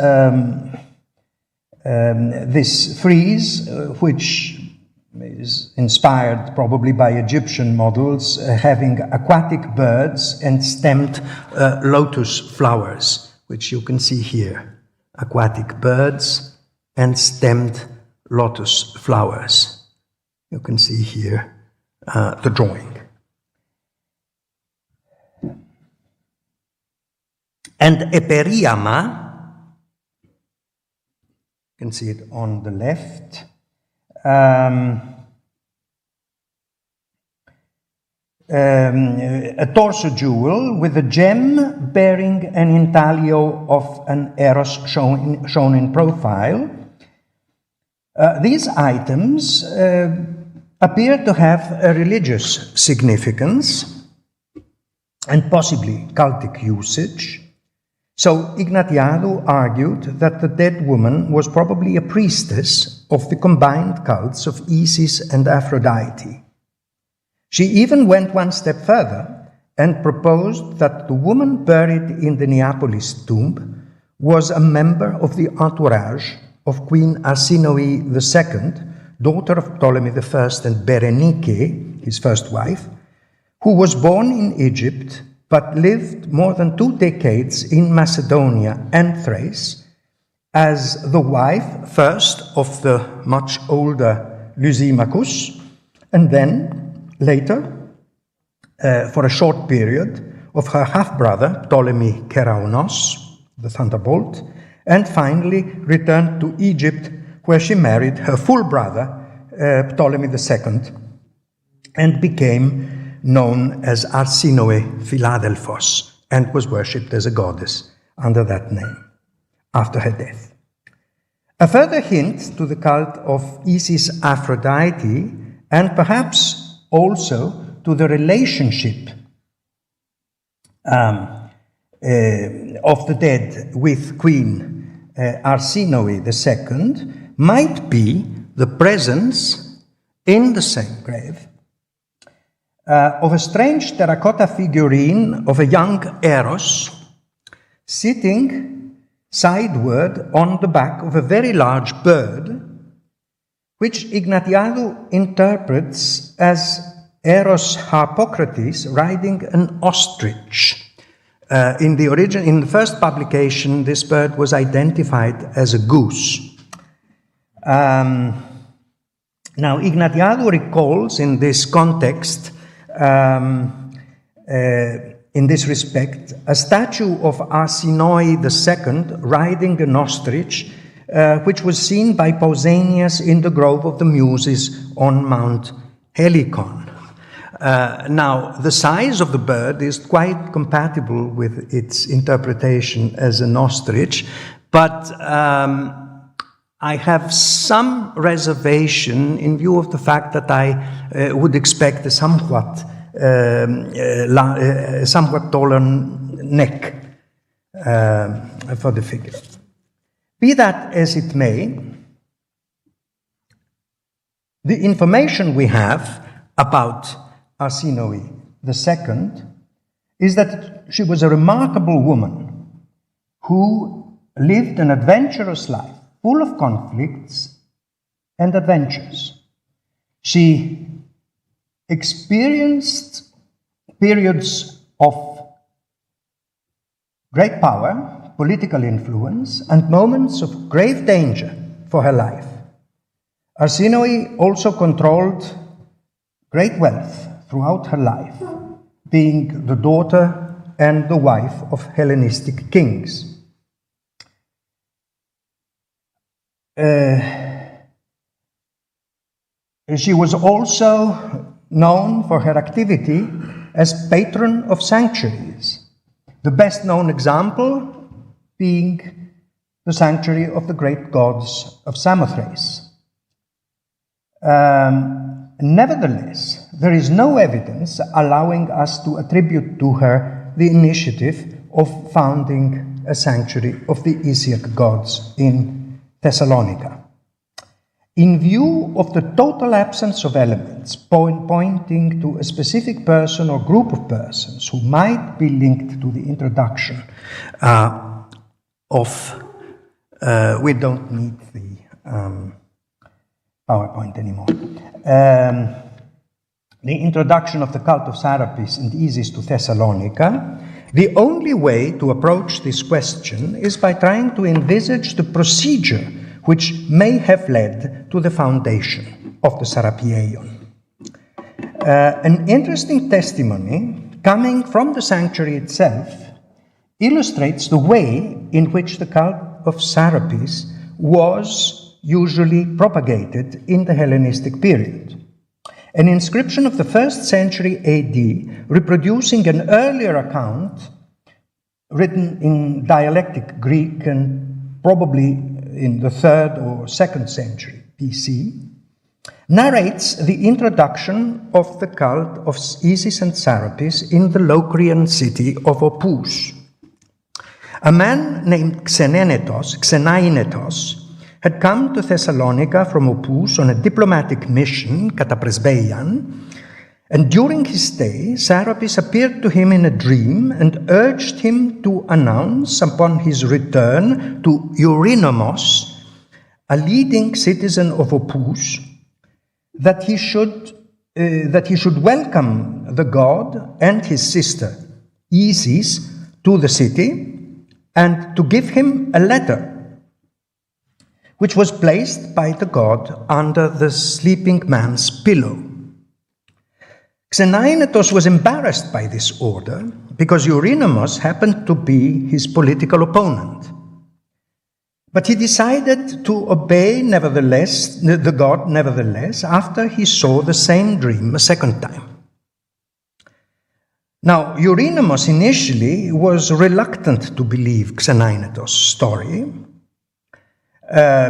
frieze, which is inspired probably by Egyptian models, having aquatic birds and stemmed lotus flowers, which you can see here. Aquatic birds and stemmed lotus flowers. You can see here the drawing. And Eperiama, you can see it on the left, a torso jewel with a gem bearing an intaglio of an Eros shown in profile. These items appear to have a religious significance and possibly cultic usage. So Ignatiadou argued that the dead woman was probably a priestess of the combined cults of Isis and Aphrodite. She even went one step further and proposed that the woman buried in the Neapolis tomb was a member of the entourage of Queen Arsinoe II, daughter of Ptolemy I and Berenike, his first wife, who was born in Egypt but lived more than 2 decades in Macedonia and Thrace as the wife first of the much older Lysimachus, and then later, for a short period, of her half-brother Ptolemy Keraonos, the thunderbolt, and finally returned to Egypt, where she married her full brother Ptolemy II and became known as Arsinoe Philadelphos, and was worshipped as a goddess under that name after her death. A further hint to the cult of Isis Aphrodite, and perhaps also to the relationship of the dead with Queen Arsinoe II, might be the presence in the same grave of a strange terracotta figurine of a young Eros sitting sideward on the back of a very large bird, which Ignatiadou interprets as Eros Harpocrates riding an ostrich. In the first publication, this bird was identified as a goose. Now, Ignatiadou recalls in this context, in this respect, a statue of Arsinoe II riding an ostrich, which was seen by Pausanias in the Grove of the Muses on Mount Helicon. Now, the size of the bird is quite compatible with its interpretation as an ostrich, but I have some reservation in view of the fact that I would expect a somewhat taller neck for the figure. Be that as it may, the information we have about Arsinoe II is that she was a remarkable woman who lived an adventurous life, full of conflicts and adventures. She experienced periods of great power, political influence, and moments of grave danger for her life. Arsinoe also controlled great wealth throughout her life, being the daughter and the wife of Hellenistic kings. She was also known for her activity as patron of sanctuaries, the best known example being the sanctuary of the great gods of Samothrace. Nevertheless, there is no evidence allowing us to attribute to her the initiative of founding a sanctuary of the Isiac gods in Thessalonica. In view of the total absence of elements pointing to a specific person or group of persons who might be linked to the introduction we don't need the PowerPoint anymore. The introduction of the cult of Serapis and Isis to Thessalonica, the only way to approach this question is by trying to envisage the procedure which may have led to the foundation of the Serapieion. An interesting testimony coming from the sanctuary itself illustrates the way in which the cult of Serapis was usually propagated in the Hellenistic period. An inscription of the 1st century AD, reproducing an earlier account written in dialectic Greek and probably in the 3rd or 2nd century BC, narrates the introduction of the cult of Isis and Serapis in the Locrian city of Opus. A man named Xenainetos, had come to Thessalonica from Opus on a diplomatic mission, kata presbeian, and during his stay, Serapis appeared to him in a dream and urged him to announce upon his return to Eurynomos, a leading citizen of Opus, that he should welcome the god and his sister Isis to the city and to give him a letter which was placed by the god under the sleeping man's pillow. Xenainetos was embarrassed by this order because Eurynomos happened to be his political opponent. But he decided to obey the god nevertheless after he saw the same dream a second time. Now, Eurynomos initially was reluctant to believe Xenainetos' story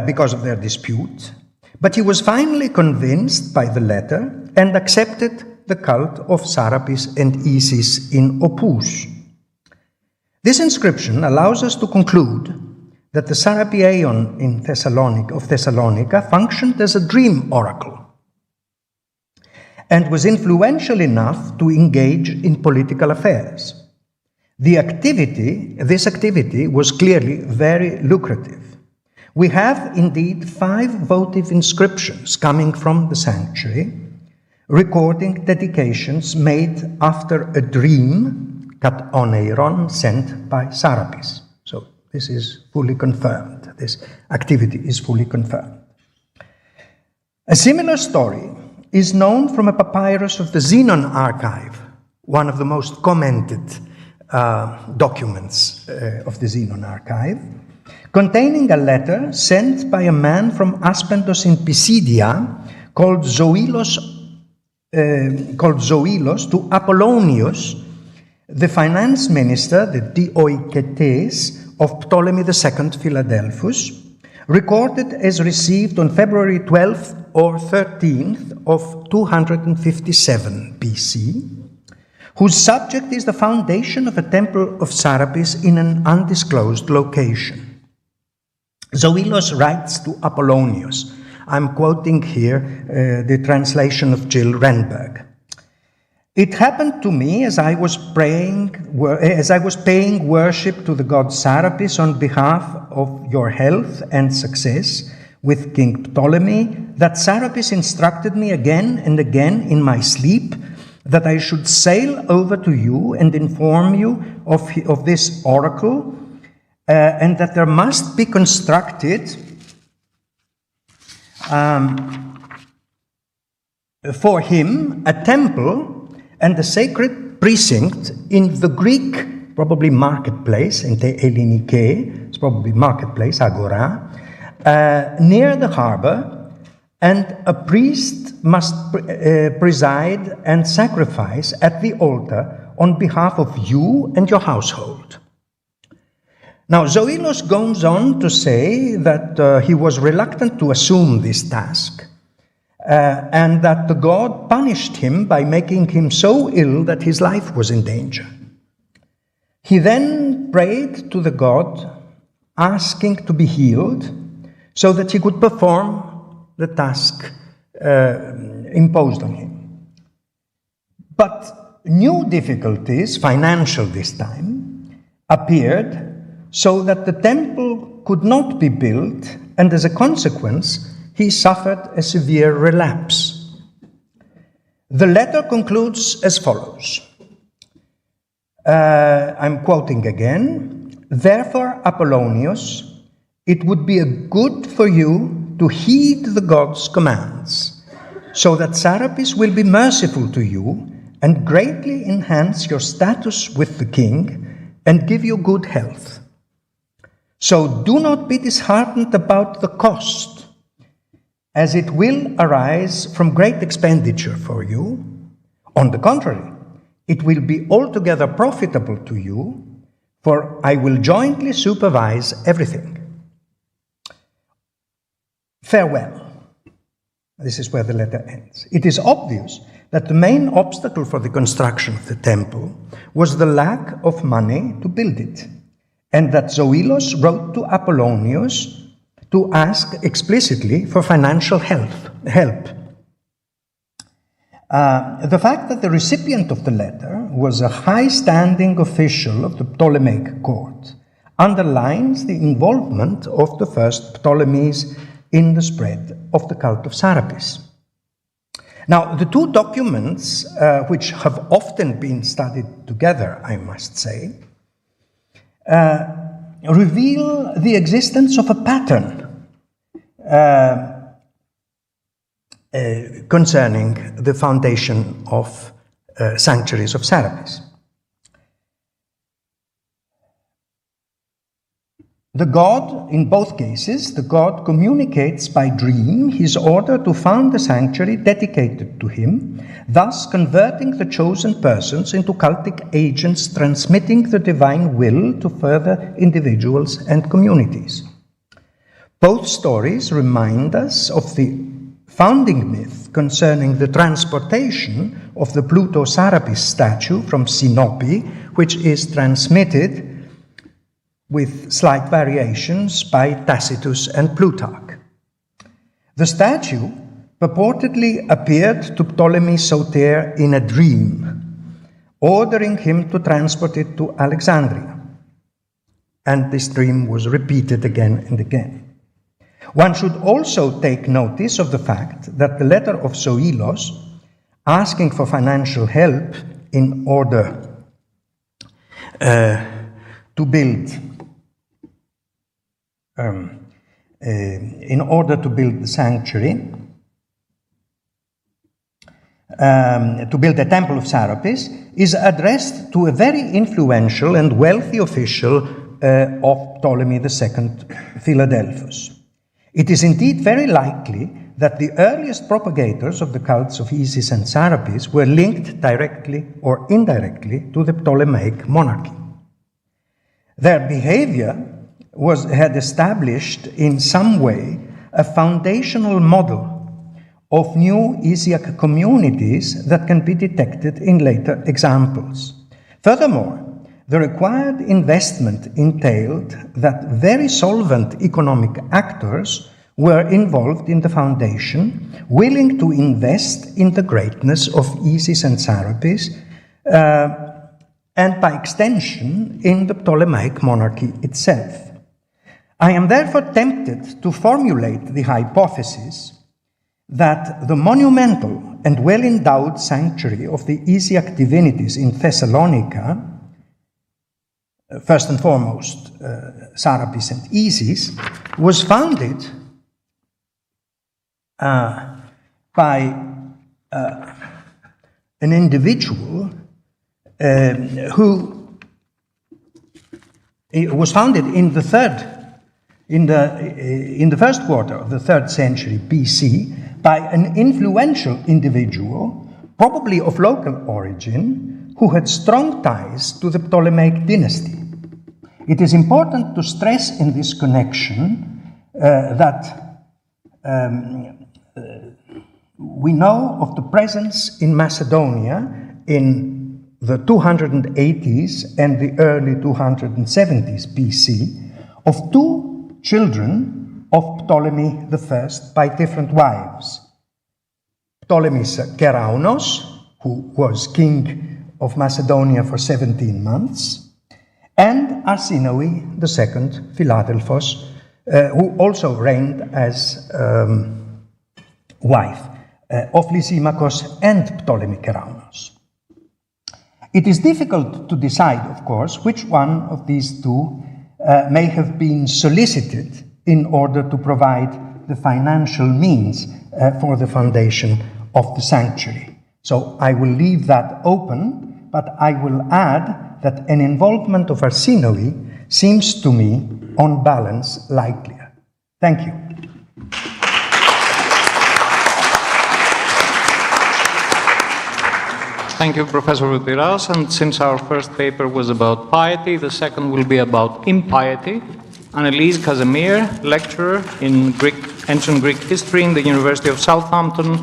because of their dispute, but he was finally convinced by the letter and accepted the cult of Serapis and Isis in Opus. This inscription allows us to conclude that the Serapieion of Thessalonica functioned as a dream oracle and was influential enough to engage in political affairs. This activity was clearly very lucrative. We have indeed 5 votive inscriptions coming from the sanctuary, recording dedications made after a dream, kat oneiron, sent by Serapis. So this is fully confirmed. This activity is fully confirmed. A similar story is known from a papyrus of the Zenon archive, one of the most commented documents of the Zenon archive, containing a letter sent by a man from Aspendos in Pisidia called Zoilos to Apollonius, the finance minister, the Dioiketes of Ptolemy II Philadelphus, recorded as received on February 12th or 13th of 257 BC, whose subject is the foundation of a temple of Serapis in an undisclosed location. Zoilos writes to Apollonius. I'm quoting here the translation of Jill Renberg. It happened to me as I was paying worship to the god Serapis on behalf of your health and success with King Ptolemy, that Serapis instructed me again and again in my sleep that I should sail over to you and inform you of this oracle, and that there must be constructed for him a temple and a sacred precinct in the Greek, probably marketplace, in the Ellinike, it's probably marketplace, agora, near the harbor, and a priest must preside and sacrifice at the altar on behalf of you and your household. Now, Zoilos goes on to say that he was reluctant to assume this task, and that the god punished him by making him so ill that his life was in danger. He then prayed to the god, asking to be healed so that he could perform the task imposed on him. But new difficulties, financial this time, appeared so that the temple could not be built, and as a consequence, he suffered a severe relapse. The letter concludes as follows. I'm quoting again. Therefore, Apollonius, it would be good for you to heed the god's commands, so that Serapis will be merciful to you and greatly enhance your status with the king and give you good health. So do not be disheartened about the cost, as it will arise from great expenditure for you. On the contrary, it will be altogether profitable to you, for I will jointly supervise everything. Farewell. This is where the letter ends. It is obvious that the main obstacle for the construction of the temple was the lack of money to build it, and that Zoilos wrote to Apollonius to ask explicitly for financial help. The fact that the recipient of the letter was a high-standing official of the Ptolemaic court underlines the involvement of the first Ptolemies in the spread of the cult of Serapis. Now, the two documents, which have often been studied together, I must say, reveal the existence of a pattern concerning the foundation of sanctuaries of Serapis. The god, in both cases, the god communicates by dream his order to found a sanctuary dedicated to him, thus converting the chosen persons into cultic agents transmitting the divine will to further individuals and communities. Both stories remind us of the founding myth concerning the transportation of the Pluto-Serapis statue from Sinope, which is transmitted with slight variations by Tacitus and Plutarch. The statue purportedly appeared to Ptolemy Soter in a dream, ordering him to transport it to Alexandria. And this dream was repeated again and again. One should also take notice of the fact that the letter of Zoilos, asking for financial help in order to build the sanctuary, to build a temple of Serapis, is addressed to a very influential and wealthy official of Ptolemy II, Philadelphus. It is indeed very likely that the earliest propagators of the cults of Isis and Serapis were linked directly or indirectly to the Ptolemaic monarchy. Their behavior had established in some way a foundational model of new Isiac communities that can be detected in later examples. Furthermore, the required investment entailed that very solvent economic actors were involved in the foundation, willing to invest in the greatness of Isis and Sarapis, and by extension in the Ptolemaic monarchy itself. I am therefore tempted to formulate the hypothesis that the monumental and well-endowed sanctuary of the Isiac divinities in Thessalonica, first and foremost Sarapis and Isis, was founded by an individual who was founded in the first quarter of the 3rd century BC by an influential individual, probably of local origin, who had strong ties to the Ptolemaic dynasty. It is important to stress in this connection that we know of the presence in Macedonia in the 280s and the early 270s BC of 2 children of Ptolemy I by different wives. Ptolemy's Keraunos, who was king of Macedonia for 17 months, and Arsinoe II Philadelphos, who also reigned as wife of Lysimachus and Ptolemy Keraunos. It is difficult to decide, of course, which one of these 2 may have been solicited in order to provide the financial means for the foundation of the sanctuary. So I will leave that open, but I will add that an involvement of Arsinoe seems to me, on balance, likelier. Thank you. Thank you, Professor Voutiras. And since our first paper was about piety, the second will be about impiety. Annelise Casimir, lecturer in ancient Greek history in the University of Southampton,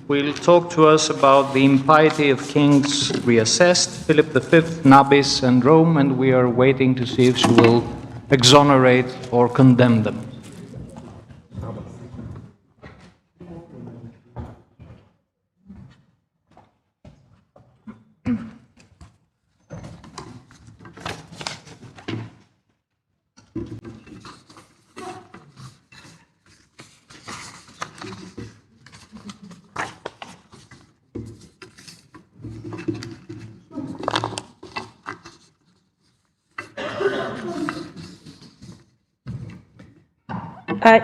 will talk to us about the impiety of kings reassessed, Philip V, Nabis, and Rome, and we are waiting to see if she will exonerate or condemn them.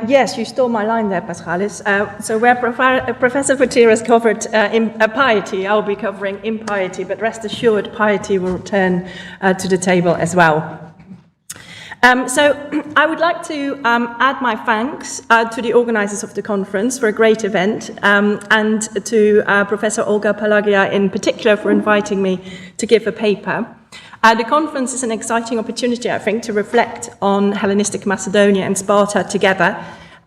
Yes, you stole my line there, Paschalis. So where Professor Voutiras covered piety, I'll be covering impiety, but rest assured, piety will return to the table as well. So I would like to add my thanks to the organizers of the conference for a great event, and to Professor Olga Pelagia in particular for inviting me to give a paper. The conference is an exciting opportunity, I think, to reflect on Hellenistic Macedonia and Sparta together.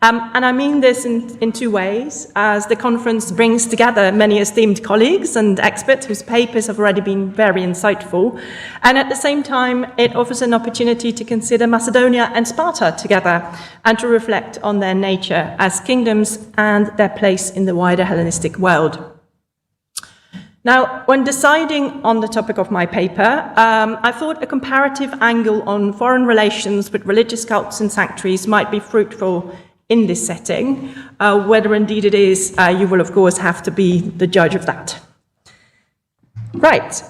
And I mean this in 2 ways, as the conference brings together many esteemed colleagues and experts whose papers have already been very insightful. And at the same time, it offers an opportunity to consider Macedonia and Sparta together and to reflect on their nature as kingdoms and their place in the wider Hellenistic world. Now, when deciding on the topic of my paper, I thought a comparative angle on foreign relations with religious cults and sanctuaries might be fruitful in this setting. Whether indeed it is, you will of course have to be the judge of that. Right.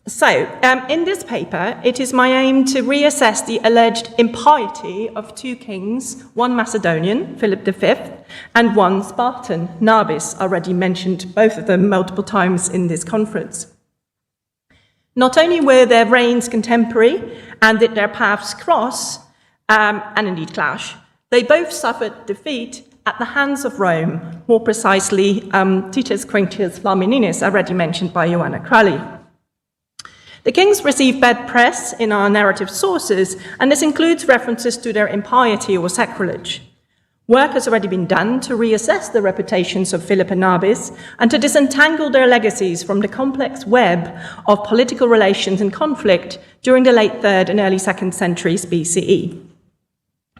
So, in this paper, it is my aim to reassess the alleged impiety of 2 kings, one Macedonian, Philip V, and one Spartan, Nabis, already mentioned both of them multiple times in this conference. Not only were their reigns contemporary and did their paths cross, and indeed clash, they both suffered defeat at the hands of Rome, more precisely Titus Quinctius Flamininus, already mentioned by Ioanna Crowley. The kings received bad press in our narrative sources, and this includes references to their impiety or sacrilege. Work has already been done to reassess the reputations of Philip and Nabis and to disentangle their legacies from the complex web of political relations and conflict during the late 3rd and early 2nd centuries BCE.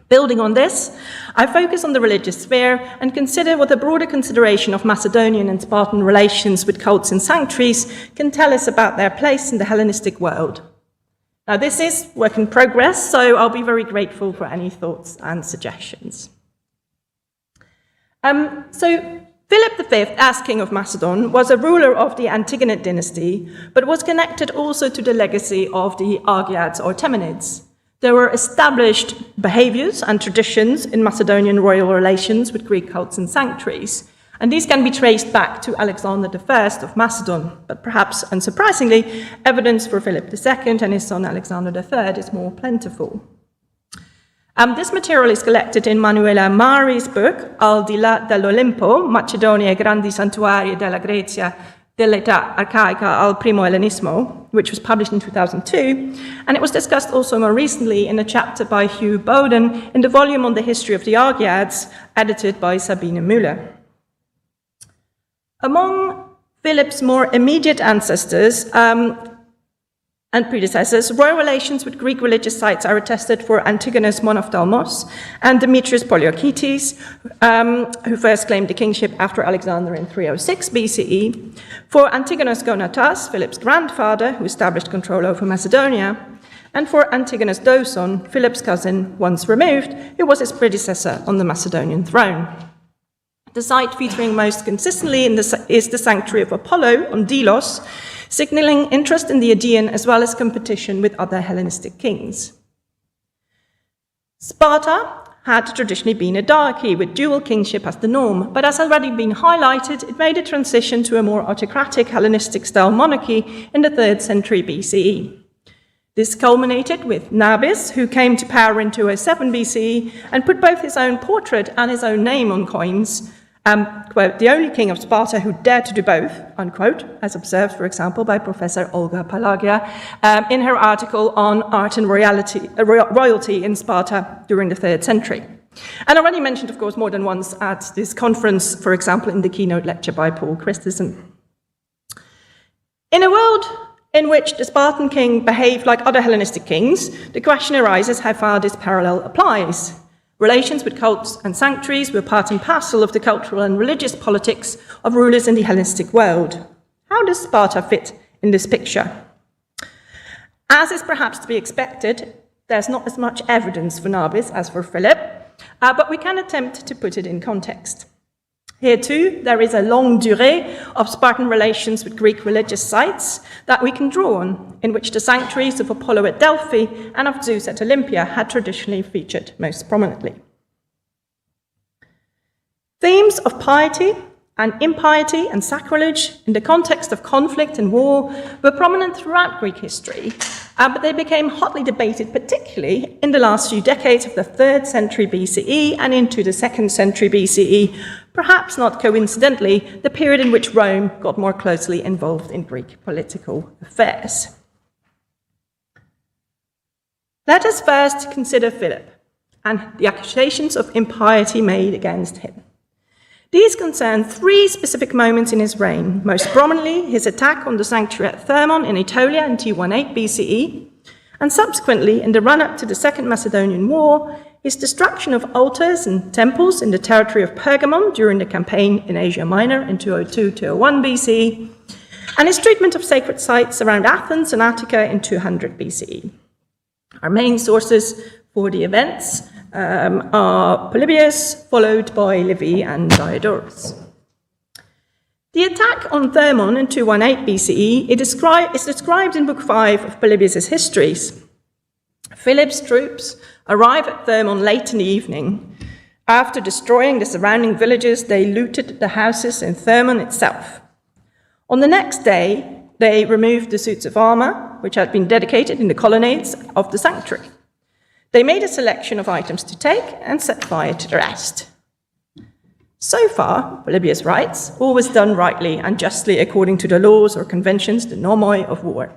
Building on this, I focus on the religious sphere and consider what the broader consideration of Macedonian and Spartan relations with cults and sanctuaries can tell us about their place in the Hellenistic world. Now, this is work in progress, so I'll be very grateful for any thoughts and suggestions. So Philip V, as King of Macedon, was a ruler of the Antigonid dynasty, but was connected also to the legacy of the Argeads or Temenids. There were established behaviors and traditions in Macedonian royal relations with Greek cults and sanctuaries, and these can be traced back to Alexander I of Macedon, but perhaps unsurprisingly, evidence for Philip II and his son Alexander III is more plentiful. This material is collected in Manuela Mari's book, Al di là dell'Olimpo, Macedonia e grandi santuari della Grecia dell'età arcaica al primo ellenismo, which was published in 2002, and it was discussed also more recently in a chapter by Hugh Bowden in the volume on the history of the Argeads, edited by Sabine Müller. Among Philip's more immediate ancestors and predecessors, royal relations with Greek religious sites are attested for Antigonus Monophthalmos and Demetrius Poliorcetes, who first claimed the kingship after Alexander in 306 BCE, for Antigonus Gonatas, Philip's grandfather, who established control over Macedonia, and for Antigonus Doson, Philip's cousin, once removed, who was his predecessor on the Macedonian throne. The site featuring most consistently is the sanctuary of Apollo on Delos, signaling interest in the Aegean as well as competition with other Hellenistic kings. Sparta had traditionally been a diarchy with dual kingship as the norm, but as already been highlighted, it made a transition to a more autocratic Hellenistic-style monarchy in the 3rd century BCE. This culminated with Nabis, who came to power in 207 BCE and put both his own portrait and his own name on coins, quote, the only king of Sparta who dared to do both, unquote, as observed, for example, by Professor Olga Palagia in her article on art and royalty in Sparta during the 3rd century. And already mentioned, of course, more than once at this conference, for example, in the keynote lecture by Paul Christensen. In a world in which the Spartan king behaved like other Hellenistic kings, the question arises how far this parallel applies. Relations with cults and sanctuaries were part and parcel of the cultural and religious politics of rulers in the Hellenistic world. How does Sparta fit in this picture? As is perhaps to be expected, there's not as much evidence for Nabis as for Philip, but we can attempt to put it in context. Here too, there is a longue durée of Spartan relations with Greek religious sites that we can draw on, in which the sanctuaries of Apollo at Delphi and of Zeus at Olympia had traditionally featured most prominently. Themes of piety and impiety and sacrilege in the context of conflict and war were prominent throughout Greek history, but they became hotly debated, particularly in the last few decades of the 3rd century BCE and into the 2nd century BCE, perhaps not coincidentally, the period in which Rome got more closely involved in Greek political affairs. Let us first consider Philip and the accusations of impiety made against him. These concern 3 specific moments in his reign, most prominently his attack on the sanctuary at Thermon in Aetolia in 218 BCE, and subsequently, in the run-up to the Second Macedonian War, his destruction of altars and temples in the territory of Pergamon during the campaign in Asia Minor in 202-201 BCE, and his treatment of sacred sites around Athens and Attica in 200 BCE. Our main sources for the events are Polybius, followed by Livy and Diodorus. The attack on Thermon in 218 BCE is described in Book 5 of Polybius' Histories. Philip's troops arrive at Thermon late in the evening. After destroying the surrounding villages, they looted the houses in Thermon itself. On the next day, they removed the suits of armor, which had been dedicated in the colonnades of the sanctuary. They made a selection of items to take and set fire to the rest. So far, Polybius writes, all was done rightly and justly according to the laws or conventions, the nomoi of war.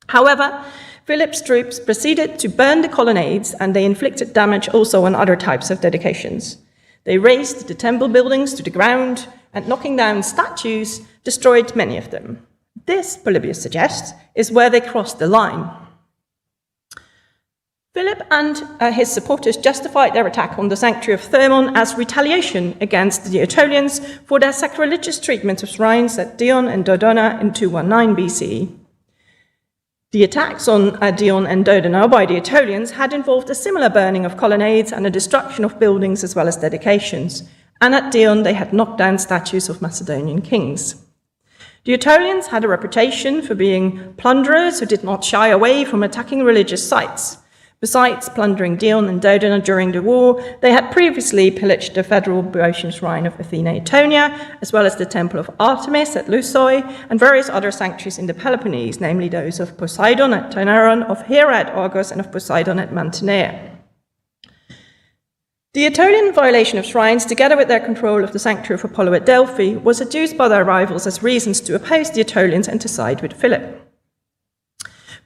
However, Philip's troops proceeded to burn the colonnades, and they inflicted damage also on other types of dedications. They razed the temple buildings to the ground, and knocking down statues, destroyed many of them. This, Polybius suggests, is where they crossed the line. Philip and his supporters justified their attack on the sanctuary of Thermon as retaliation against the Aetolians for their sacrilegious treatment of shrines at Dion and Dodona in 219 BCE. The attacks on Dion and Dodona by the Aetolians had involved a similar burning of colonnades and a destruction of buildings as well as dedications, and at Dion they had knocked down statues of Macedonian kings. The Aetolians had a reputation for being plunderers who did not shy away from attacking religious sites. Besides plundering Dion and Dodona during the war, they had previously pillaged the federal Boeotian shrine of Athena Aetonia, as well as the temple of Artemis at Lusoi, and various other sanctuaries in the Peloponnese, namely those of Poseidon at Tainaron, of Hera at Argos, and of Poseidon at Mantinea. The Aetolian violation of shrines, together with their control of the sanctuary of Apollo at Delphi, was adduced by their rivals as reasons to oppose the Aetolians and to side with Philip.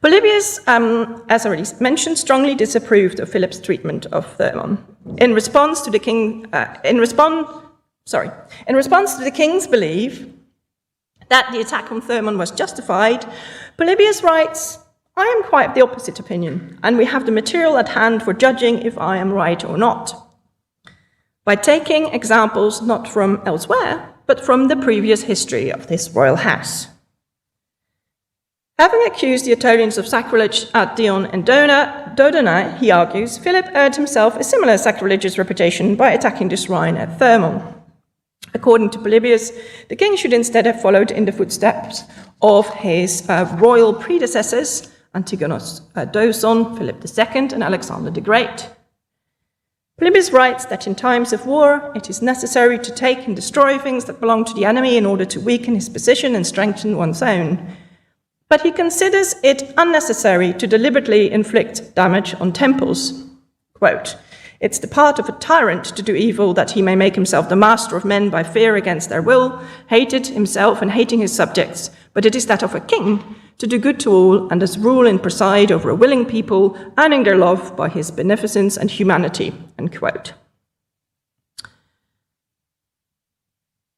Polybius, as already mentioned, strongly disapproved of Philip's treatment of Thermon. In response to the king's belief that the attack on Thermon was justified, Polybius writes, "I am quite of the opposite opinion, and we have the material at hand for judging if I am right or not, by taking examples not from elsewhere, but from the previous history of this royal house." Having accused the Aetolians of sacrilege at Dion and Dodona, he argues, Philip earned himself a similar sacrilegious reputation by attacking the shrine at Thermon. According to Polybius, the king should instead have followed in the footsteps of his royal predecessors, Antigonus Doson, Philip II, and Alexander the Great. Polybius writes that in times of war, it is necessary to take and destroy things that belong to the enemy in order to weaken his position and strengthen one's own. But he considers it unnecessary to deliberately inflict damage on temples. Quote, "It's the part of a tyrant to do evil that he may make himself the master of men by fear against their will, hated himself and hating his subjects, but it is that of a king to do good to all and thus rule and preside over a willing people, earning their love by his beneficence and humanity." End quote.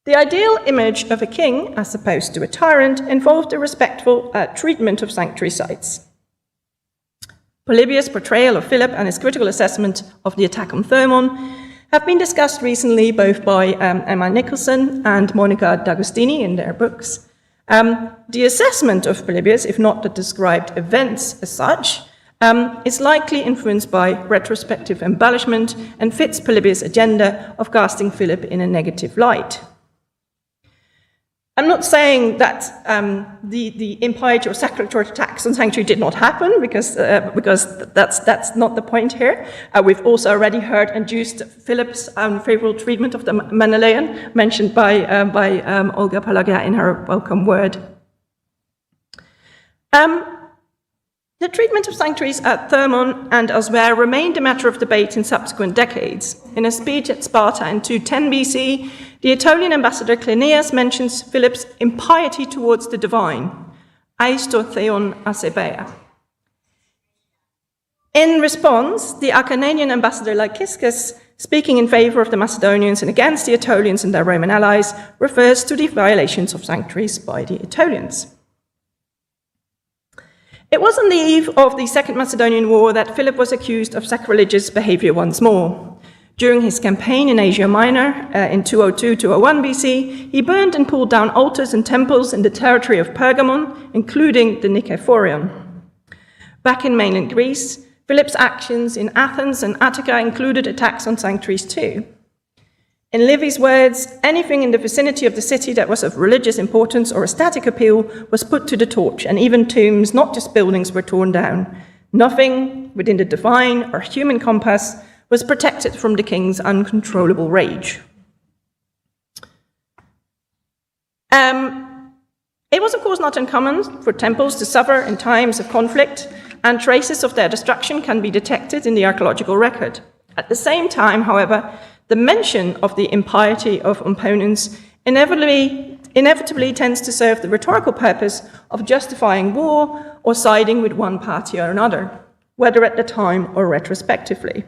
The ideal image of a king, as opposed to a tyrant, involved a respectful treatment of sanctuary sites. Polybius' portrayal of Philip and his critical assessment of the attack on Thermon have been discussed recently both by Emma Nicholson and Monica D'Agostini in their books. The assessment of Polybius, if not the described events as such, is likely influenced by retrospective embellishment and fits Polybius' agenda of casting Philip in a negative light. I'm not saying that the impiety or sacrilegious attacks on sanctuary did not happen, because that's not the point here. We've also already heard and used Philip's favorable treatment of the Menelaean, mentioned by Olga Pelagia in her welcome word. The treatment of sanctuaries at Thermon and elsewhere remained a matter of debate in subsequent decades. In a speech at Sparta in 210 BC, the Aetolian ambassador Cleinias mentions Philip's impiety towards the divine, aisto theon asebeia. In response, the Acarnanian ambassador Lyciscus, speaking in favor of the Macedonians and against the Aetolians and their Roman allies, refers to the violations of sanctuaries by the Aetolians. It was on the eve of the Second Macedonian War that Philip was accused of sacrilegious behavior once more. During his campaign in Asia Minor in 202-201 BC, he burned and pulled down altars and temples in the territory of Pergamon, including the Nikephorion. Back in mainland Greece, Philip's actions in Athens and Attica included attacks on sanctuaries too. In Livy's words, anything in the vicinity of the city that was of religious importance or aesthetic appeal was put to the torch, and even tombs, not just buildings, were torn down. Nothing within the divine or human compass was protected from the king's uncontrollable rage. It was, of course, not uncommon for temples to suffer in times of conflict, and traces of their destruction can be detected in the archaeological record. At the same time, however, the mention of the impiety of opponents inevitably tends to serve the rhetorical purpose of justifying war or siding with one party or another, whether at the time or retrospectively.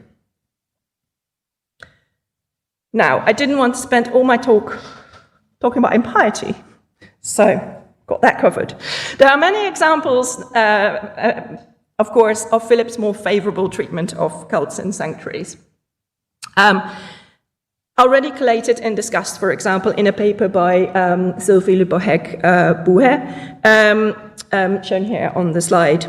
Now, I didn't want to spend all my talk talking about impiety, so got that covered. There are many examples of course, of Philip's more favorable treatment of cults and sanctuaries. Already collated and discussed, for example, in a paper by Sylvie Le Bohec-Bouet, shown here on the slide.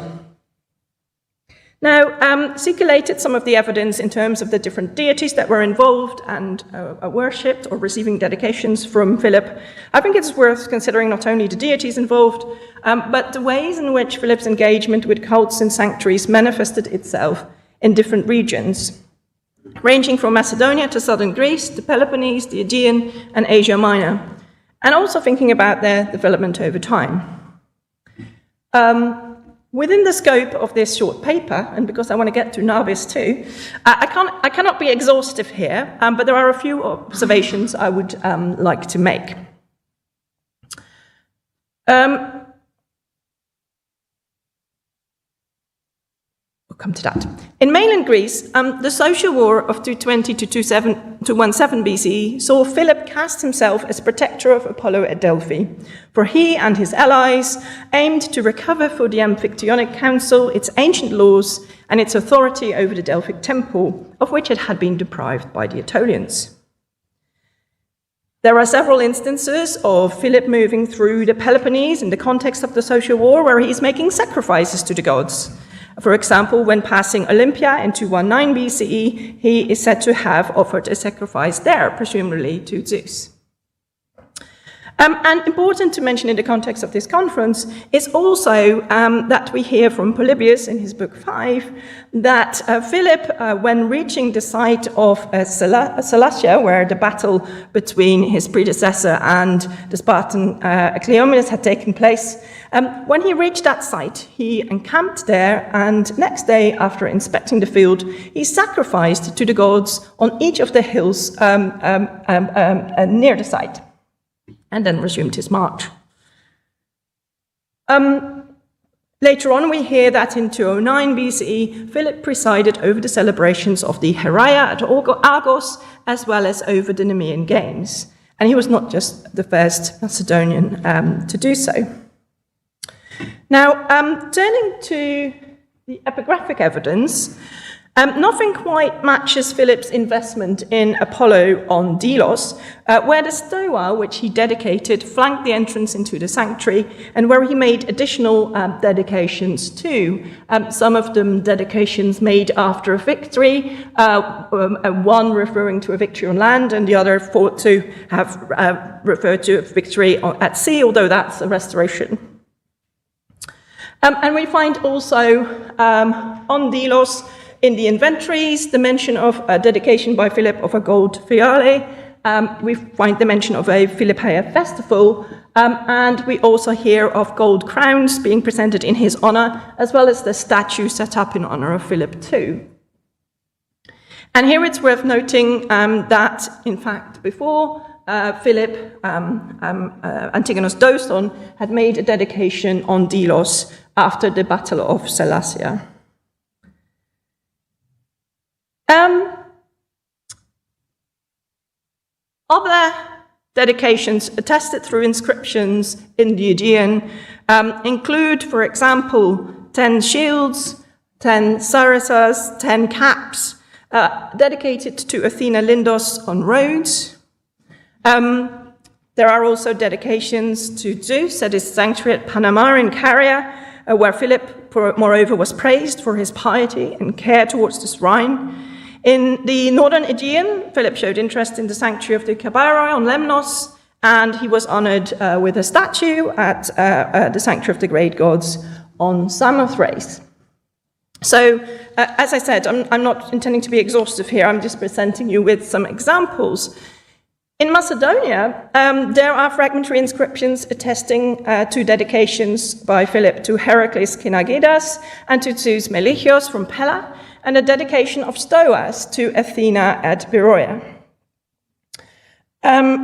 Now, she collated some of the evidence in terms of the different deities that were involved and worshipped or receiving dedications from Philip. I think it's worth considering not only the deities involved, but the ways in which Philip's engagement with cults and sanctuaries manifested itself in different regions, ranging from Macedonia to southern Greece, the Peloponnese, the Aegean, and Asia Minor, and also thinking about their development over time. Within the scope of this short paper, and because I want to get to Nabis too, I cannot be exhaustive here, but there are a few observations I would like to make. We'll come to that. In mainland Greece, the social war of 220 to 217 BCE saw Philip cast himself as protector of Apollo at Delphi, for he and his allies aimed to recover for the Amphictyonic Council its ancient laws and its authority over the Delphic temple, of which it had been deprived by the Aetolians. There are several instances of Philip moving through the Peloponnese in the context of the social war where he is making sacrifices to the gods. For example, when passing Olympia in 219 BCE, he is said to have offered a sacrifice there, presumably to Zeus. And important to mention in the context of this conference is also that we hear from Polybius in his book 5 that Philip, when reaching the site of Salacia, where the battle between his predecessor and the Spartan Cleomenes had taken place, when he reached that site, he encamped there, and next day, after inspecting the field, he sacrificed to the gods on each of the hills near the site, and then resumed his march. Later on, we hear that in 209 BCE, Philip presided over the celebrations of the Heraia at Argos, as well as over the Nemean Games. And he was not just the first Macedonian to do so. Now, turning to the epigraphic evidence, nothing quite matches Philip's investment in Apollo on Delos, where the Stoa, which he dedicated, flanked the entrance into the sanctuary, and where he made additional dedications too. Some of them dedications made after a victory, one referring to a victory on land, and the other thought to have referred to a victory at sea, although that's a restoration. And we find also on Delos, in the inventories, the mention of a dedication by Philip of a gold fiale. We find the mention of a Philippaea festival, and we also hear of gold crowns being presented in his honor, as well as the statue set up in honor of Philip too. And here it's worth noting that, in fact, before Philip, Antigonus Doson had made a dedication on Delos after the Battle of Salacia. Other dedications attested through inscriptions in the Aegean include, for example, 10 shields, 10 sarissas, 10 caps, dedicated to Athena Lindos on Rhodes. There are also dedications to Zeus at his sanctuary at Panama in Caria, where Philip, moreover, was praised for his piety and care towards the shrine. In the northern Aegean, Philip showed interest in the sanctuary of the Kabaroi on Lemnos, and he was honored with a statue at the sanctuary of the great gods on Samothrace. So, as I said, I'm not intending to be exhaustive here, I'm just presenting you with some examples. In Macedonia, there are fragmentary inscriptions attesting to dedications by Philip to Heracles Kinagidas and to Zeus Melichios from Pella, and a dedication of Stoas to Athena at Beroia.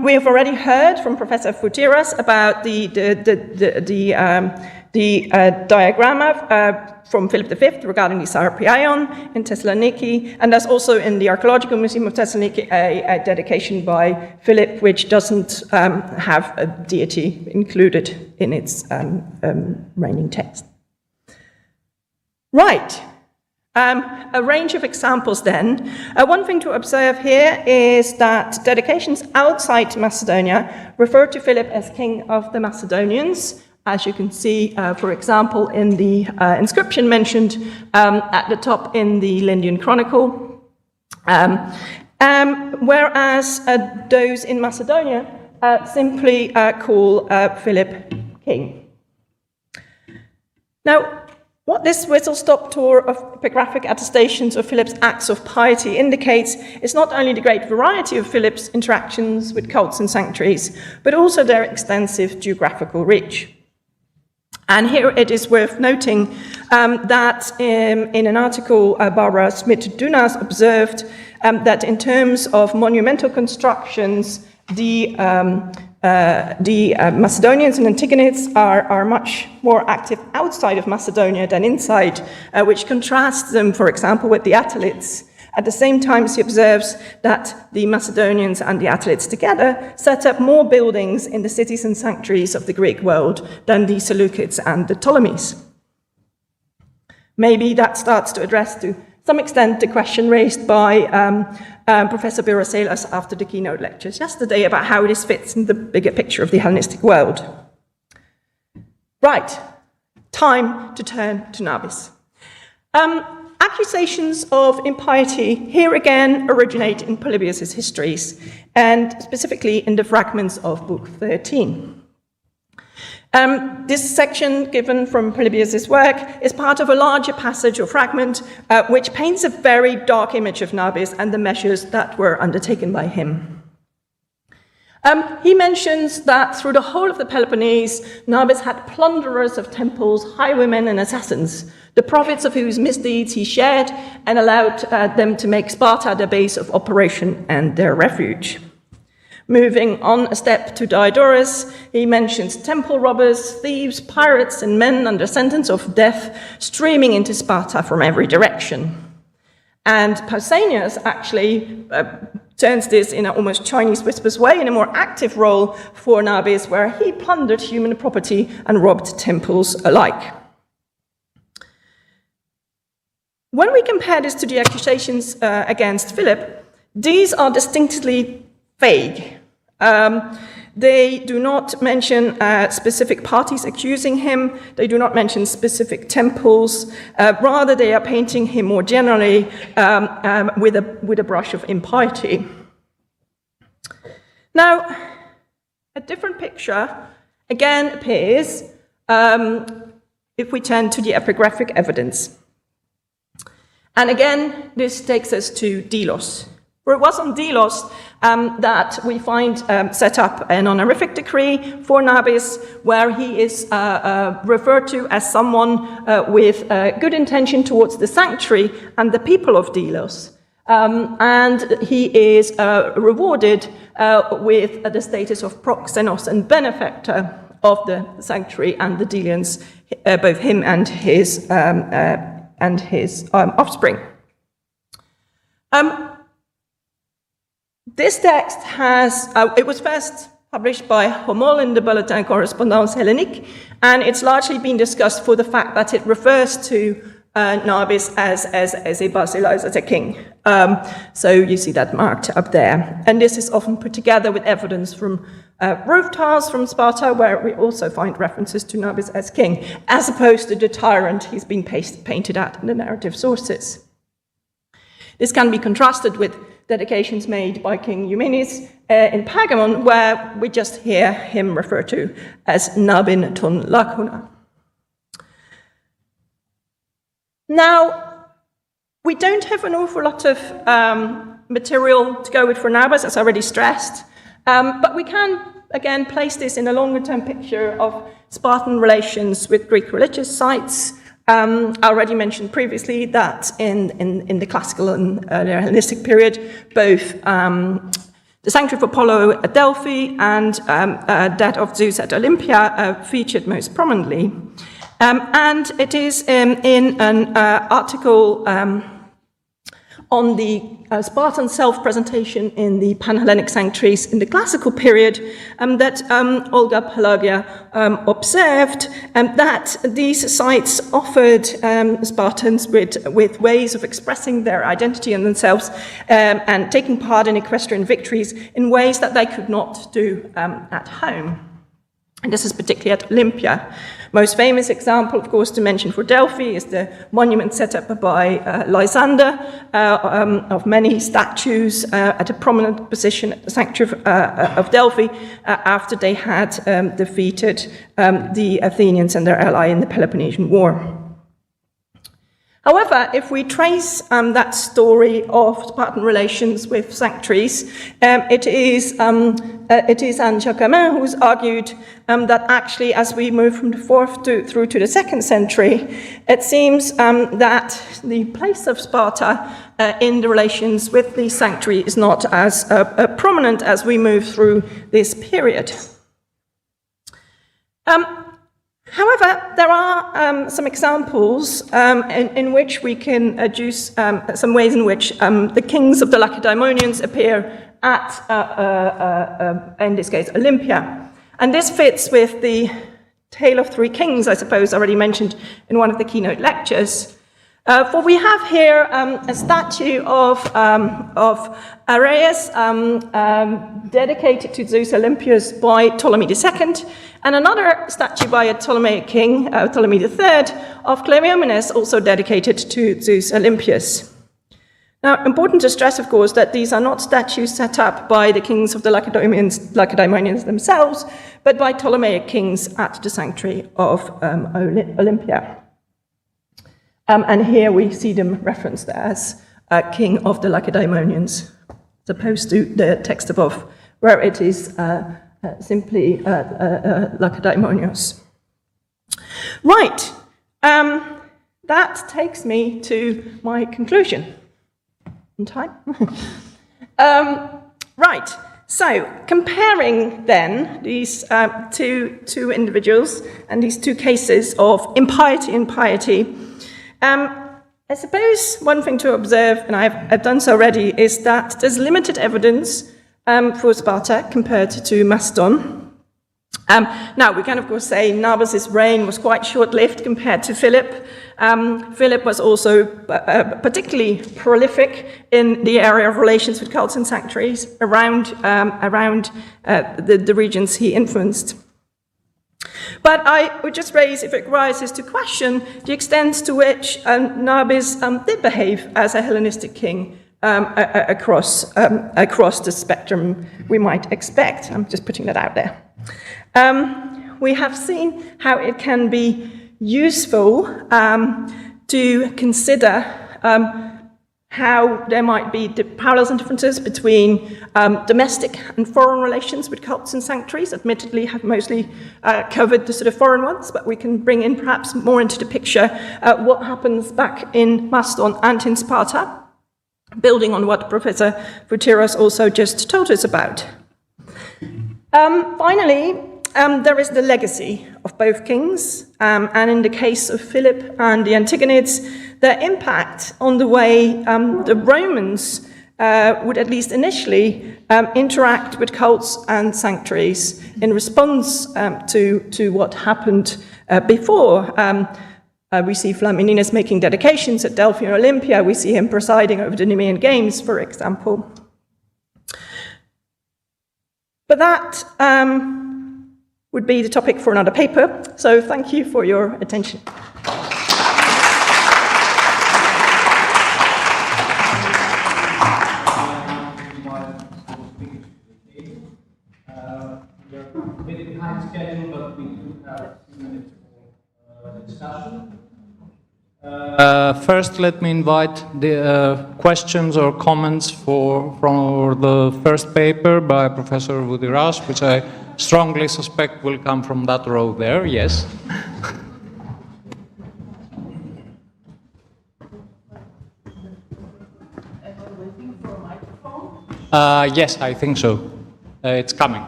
We have already heard from Professor Foutiras about the diagramma from Philip V regarding the Sarpiaion in Thessaloniki, and there's also in the Archaeological Museum of Thessaloniki a dedication by Philip which doesn't have a deity included in its reigning text. Right. A range of examples then. One thing to observe here is that dedications outside Macedonia refer to Philip as king of the Macedonians, as you can see, for example, in the inscription mentioned at the top in the Lindian Chronicle. Whereas those in Macedonia simply call Philip king. Now, what this whistle-stop tour of epigraphic attestations of Philip's acts of piety indicates is not only the great variety of Philip's interactions with cults and sanctuaries, but also their extensive geographical reach. And here it is worth noting that in an article, Barbara Smith-Dunas observed that in terms of monumental constructions, the Macedonians and Antigonids are much more active outside of Macedonia than inside, which contrasts them, for example, with the Attalids. At the same time, she observes that the Macedonians and the Attalids together set up more buildings in the cities and sanctuaries of the Greek world than the Seleucids and the Ptolemies. Maybe that starts to address to some extent the question raised by Professor Biraselas after the keynote lectures yesterday about how this fits in the bigger picture of the Hellenistic world. Right, time to turn to Nabis. Accusations of impiety here again originate in Polybius' histories, and specifically in the fragments of Book 13. This section, given from Polybius' work, is part of a larger passage or fragment which paints a very dark image of Nabis and the measures that were undertaken by him. He mentions that through the whole of the Peloponnese, Nabis had plunderers of temples, highwaymen and assassins, the profits of whose misdeeds he shared and allowed them to make Sparta their base of operation and their refuge. Moving on a step to Diodorus, he mentions temple robbers, thieves, pirates, and men under sentence of death streaming into Sparta from every direction. And Pausanias actually turns this in an almost Chinese whispers way in a more active role for Nabis, where he plundered human property and robbed temples alike. When we compare this to the accusations against Philip, these are distinctly vague. They do not mention specific parties accusing him. They do not mention specific temples. Rather, they are painting him more generally with a brush of impiety. Now, a different picture again appears if we turn to the epigraphic evidence. And again, this takes us to Delos. For it was on Delos that we find set up an honorific decree for Nabis, where he is referred to as someone with good intention towards the sanctuary and the people of Delos. And he is rewarded with the status of proxenos and benefactor of the sanctuary and the Delians, both him and his offspring. This text it was first published by Homol in the Bulletin Correspondance Hellénique, and it's largely been discussed for the fact that it refers to Nabis as a basileus, as a king. So you see that marked up there. And this is often put together with evidence from roof tiles from Sparta, where we also find references to Nabis as king, as opposed to the tyrant he's been painted at in the narrative sources. This can be contrasted with dedications made by King Eumenes in Pergamon, where we just hear him referred to as Nabin ton Lakuna. Now, we don't have an awful lot of material to go with for Nabis, as already stressed, but we can, again, place this in a longer-term picture of Spartan relations with Greek religious sites. I already mentioned previously that in the classical and earlier Hellenistic period, both the sanctuary of Apollo at Delphi and that of Zeus at Olympia featured most prominently. And it is in an article on the Spartan self-presentation in the Pan-Hellenic sanctuaries in the classical period that Olga Pelagia observed, that these sites offered Spartans with ways of expressing their identity and themselves and taking part in equestrian victories in ways that they could not do at home. And this is particularly at Olympia. Most famous example, of course, to mention for Delphi is the monument set up by Lysander of many statues at a prominent position at the sanctuary of Delphi after they had defeated the Athenians and their ally in the Peloponnesian War. However, if we trace that story of Spartan relations with sanctuaries, it is Anne Jacquemin who's argued that actually, as we move from the 4th through to the 2nd century, it seems that the place of Sparta in the relations with the sanctuary is not as prominent as we move through this period. However, there are some examples in which we can adduce some ways in which the kings of the Lacedaemonians appear at, in this case, Olympia. And this fits with the Tale of Three Kings, I suppose, already mentioned in one of the keynote lectures. For we have here a statue of Ares dedicated to Zeus Olympius by Ptolemy II, and another statue by a Ptolemaic king, Ptolemy III, of Cleomenes, also dedicated to Zeus Olympius. Now, important to stress, of course, that these are not statues set up by the kings of the Lacedaemonians themselves, but by Ptolemaic kings at the sanctuary of Olympia. And here we see them referenced as king of the Lacedaemonians, as opposed to the text above, where it is simply Lacedaemonios. Right, that takes me to my conclusion. In time? Right, so comparing then these two individuals and these two cases of impiety and piety, I suppose one thing to observe, and I've done so already, is that there's limited evidence for Sparta compared to Macedon. Now, we can, of course, say Nabas' reign was quite short-lived compared to Philip. Philip was also particularly prolific in the area of relations with cults and sanctuaries around the regions he influenced. But I would just raise, if it rises to question, the extent to which Nabis did behave as a Hellenistic king across the spectrum we might expect. I'm just putting that out there. We have seen how it can be useful to consider how there might be parallels and differences between domestic and foreign relations with cults and sanctuaries. Admittedly, have mostly covered the sort of foreign ones, but we can bring in perhaps more into the picture what happens back in Macedon and in Sparta, building on what Professor Voutiros also just told us about. Finally, there is the legacy of both kings, and in the case of Philip and the Antigonids, their impact on the way the Romans would, at least initially, interact with cults and sanctuaries in response to what happened before. We see Flamininus making dedications at Delphi and Olympia. We see him presiding over the Nemean Games, for example. But that would be the topic for another paper. So thank you for your attention. Discussion. First, let me invite the questions or comments for the first paper by Professor Voutiras, which I strongly suspect will come from that row there. Yes. Yes, I think so. It's coming.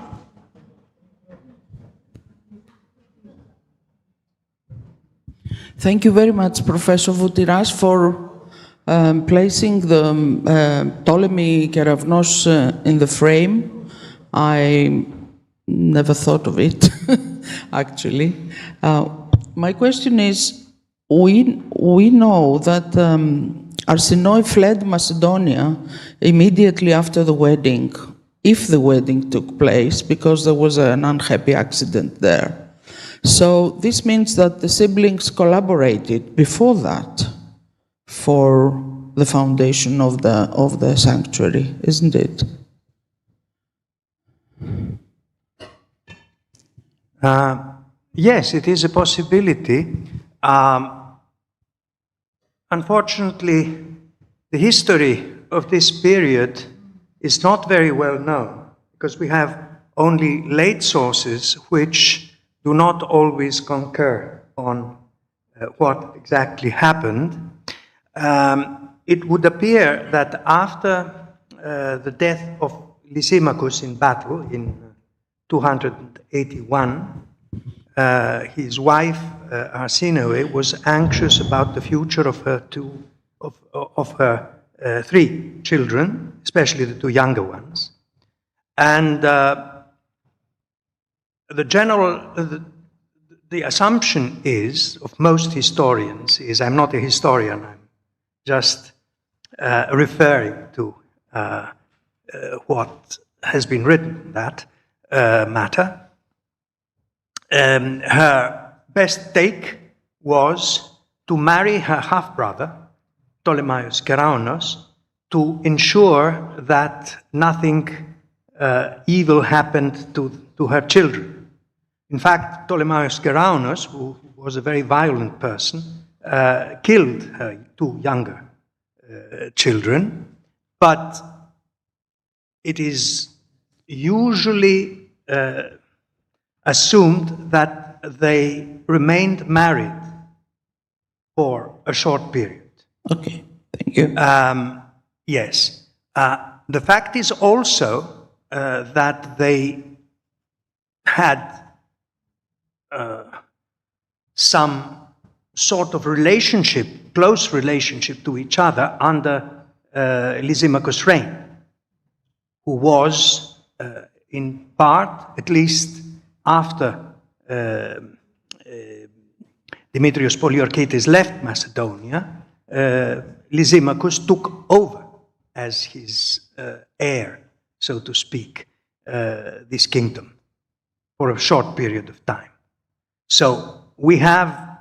Thank you very much, Professor Voutiras, for Placing the Ptolemy Keravnos in the frame, I never thought of it, actually. My question is, we know that Arsinoe fled Macedonia immediately after the wedding, if the wedding took place, because there was an unhappy accident there. So this means that the siblings collaborated before that for the foundation of the sanctuary, isn't it? Yes, it is a possibility. Unfortunately, the history of this period is not very well known, because we have only late sources which do not always concur on what exactly happened. It would appear that after the death of Lysimachus in battle in 281, his wife Arsinoe was anxious about the future of her three children, especially the two younger ones, and the assumption is, of most historians, is, I'm not a historian, I'm just referring to what has been written in that matter. Her best take was to marry her half-brother, Ptolemaeus Keraunos, to ensure that nothing evil happened to her children. In fact, Ptolemaeus Keraunos, who was a very violent person, killed her two younger children, but it is usually assumed that they remained married for a short period. Okay, thank you. Yes. The fact is also that they had some sort of relationship, close relationship to each other under Lysimachus' reign, who was in part, at least after Demetrios Poliorcetes left Macedonia, Lysimachus took over as his heir, so to speak, this kingdom for a short period of time. So we have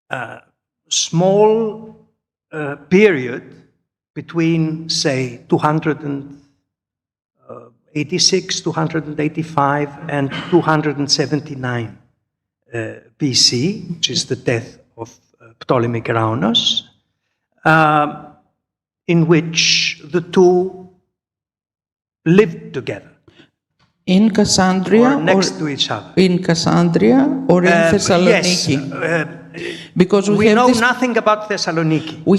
a small period between, say, 286, 285, and 279 BC, which is the death of Ptolemy Keraunos, in which the two lived together. In Cassandria or next to each other. In Cassandria or in Thessaloniki? Yes, because we know nothing about Thessaloniki. We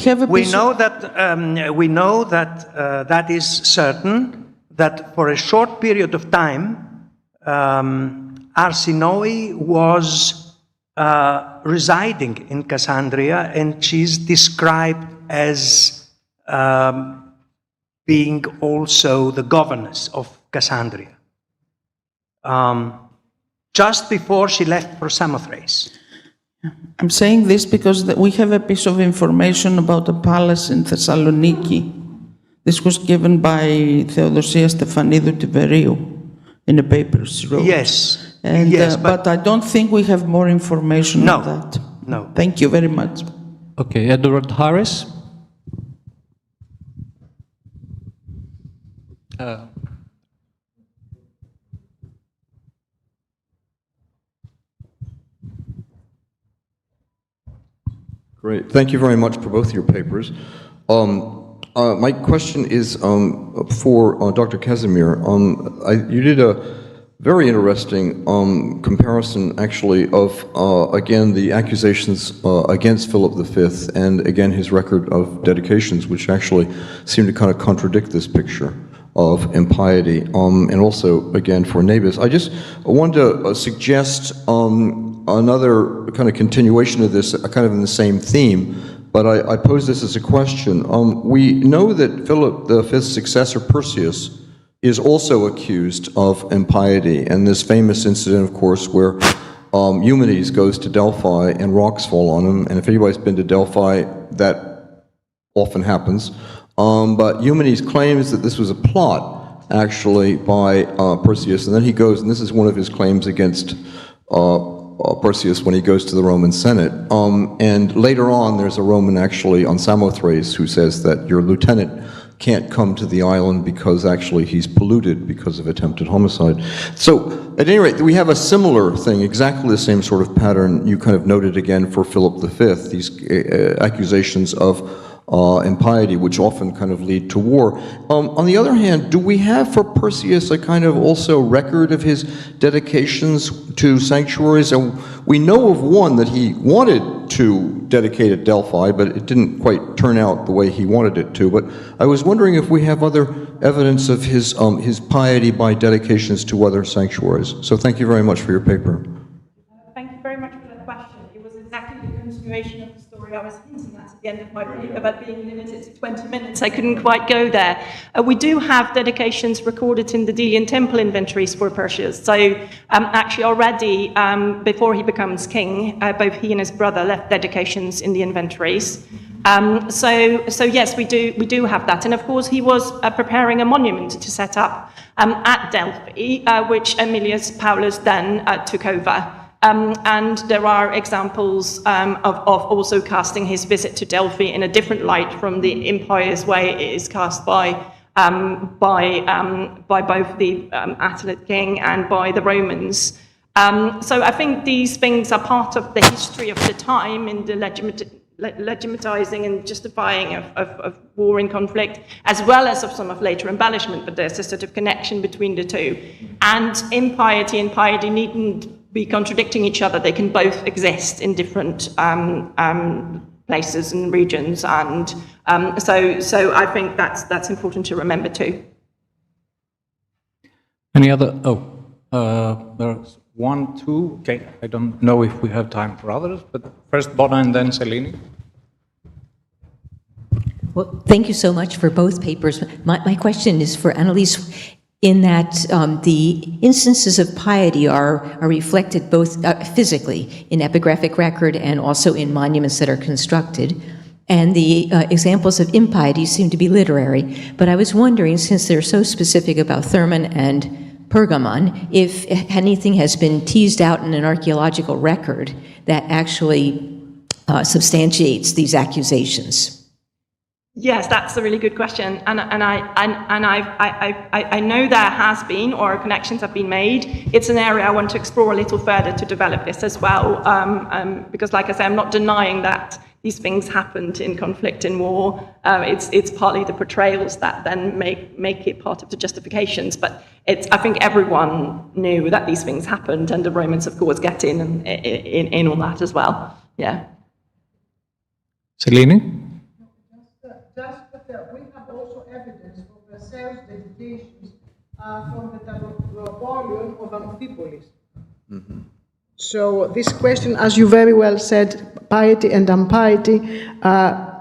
know that that is certain, that for a short period of time, Arsinoe was residing in Cassandria, and she's described as being also the governess of Cassandria, just before she left for Samothrace. I'm saying this because we have a piece of information about a palace in Thessaloniki. This was given by Theodosia Stefanidou Tiberiou in a paper she wrote. Yes. And, yes, but I don't think we have more information on that. No. Thank you very much. Okay, Edward Harris. Great. Thank you very much for both your papers. My question is for Dr. Casimir. You did a very interesting comparison, actually, of, again, the accusations against Philip V and, again, his record of dedications, which actually seem to kind of contradict this picture of impiety, and also, again, for Nabis. I just wanted to suggest another kind of continuation of this, kind of in the same theme, but I pose this as a question. We know that Philip V's successor, Perseus, is also accused of impiety, and this famous incident, of course, where Eumenes goes to Delphi and rocks fall on him, and if anybody's been to Delphi, that often happens. But Eumenes claims that this was a plot, actually, by Perseus, and then he goes, and this is one of his claims against Perseus when he goes to the Roman Senate. And later on, there's a Roman, actually, on Samothrace, who says that your lieutenant can't come to the island because actually he's polluted because of attempted homicide. So, at any rate, we have a similar thing, exactly the same sort of pattern you kind of noted again for Philip V, these accusations of impiety, which often kind of lead to war. On the other hand, do we have for Perseus a kind of also record of his dedications to sanctuaries? And we know of one that he wanted to dedicate at Delphi, but it didn't quite turn out the way he wanted it to. But I was wondering if we have other evidence of his piety by dedications to other sanctuaries. So thank you very much for your paper. Thank you very much for that question. It was exactly the continuation of the story I was hinting at the end of my paper about being limited to 20 minutes. I couldn't quite go there. We do have dedications recorded in the Delian temple inventories for Perseus. So actually already before he becomes king, both he and his brother left dedications in the inventories. So yes, we do have that. And of course, he was preparing a monument to set up at Delphi, which Aemilius Paulus then took over. And there are examples of also casting his visit to Delphi in a different light from the impious way it is cast by both the Attalid king and by the Romans. So I think these things are part of the history of the time in the legitimatizing and justifying of war and conflict, as well as of some of later embellishment, but there's a sort of connection between the two. And impiety and piety needn't be contradicting each other. They can both exist in different places and regions, and so I think that's important to remember too. Any other? There's one, two. Okay, I don't know if we have time for others, but first Bona and then Selini. Well, thank you so much for both papers. My question is for Annelies, in that the instances of piety are reflected both physically in epigraphic record and also in monuments that are constructed. And the examples of impiety seem to be literary. But I was wondering, since they're so specific about Thermon and Pergamon, if anything has been teased out in an archaeological record that actually substantiates these accusations. Yes, that's a really good question, and I know there has been, or connections have been made. It's an area I want to explore a little further to develop this as well, because, like I say, I'm not denying that these things happened in conflict, in war. It's partly the portrayals that then make it part of the justifications. But I think everyone knew that these things happened, and the Romans, of course, get in all that as well. Yeah. Selini? Just that we have also evidence of the Zeus dedications from the Taropolion of Amphipolis. Mm-hmm. So this question, as you very well said, piety and impiety,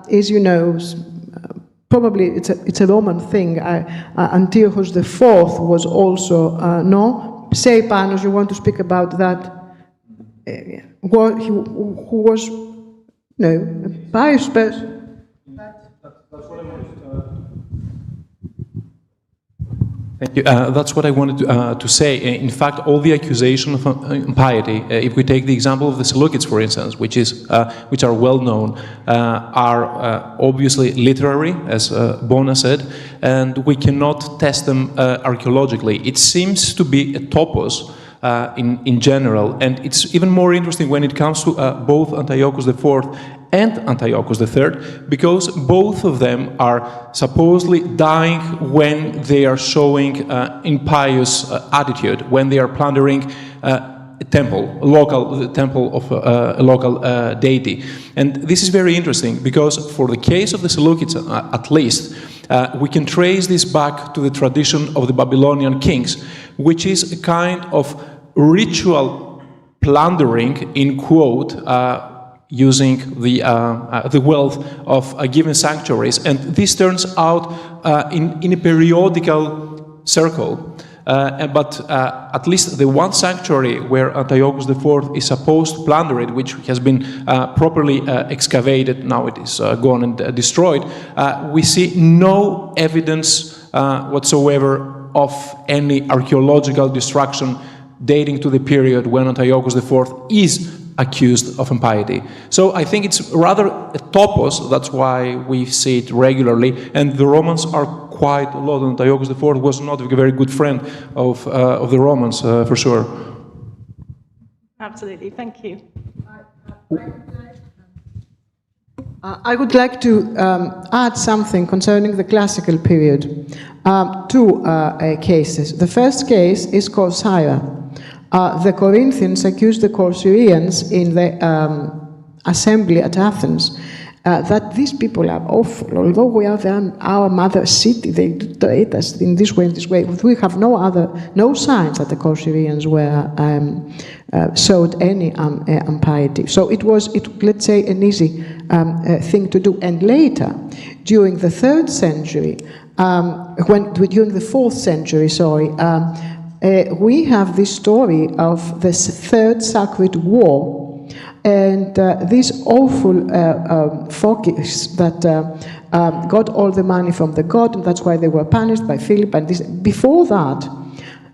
is, probably it's a Roman thing. Antiochus IV was also, no? Say, Panos, you want to speak about that? Who was, no, a pious person. Thank you. That's what I wanted to say. In fact, all the accusation of impiety, if we take the example of the Seleucids, for instance, which are well known, are obviously literary, as Bona said, and we cannot test them archaeologically. It seems to be a topos in general, and it's even more interesting when it comes to both Antiochus IV and Antiochus III, because both of them are supposedly dying when they are showing impious attitude, when they are plundering a temple, the temple of a local deity. And this is very interesting, because for the case of the Seleucids, at least, we can trace this back to the tradition of the Babylonian kings, which is a kind of ritual plundering, in quote, using the wealth of given sanctuaries. And this turns out in a periodical circle. But at least the one sanctuary where Antiochus IV is supposed to plunder it, which has been properly excavated, now it is gone and destroyed, we see no evidence whatsoever of any archaeological destruction dating to the period when Antiochus IV is accused of impiety. So I think it's rather a topos, that's why we see it regularly, and the Romans are quite a lot. Antiochus IV was not a very good friend of the Romans, for sure. Absolutely, thank you. I would like to add something concerning the classical period. Two cases. The first case is Corcyra. The Corinthians accused the Corcyrians in the assembly at Athens that these people are awful. Although we are our mother city, they treat us in this way, We have no signs that the Corcyrians were showed any impiety. So it was, let's say, an easy thing to do. And later, during the 3rd century, during the 4th century, we have this story of the 3rd Sacred War. And this awful focus that got all the money from the god, and that's why they were punished by Philip. And before that,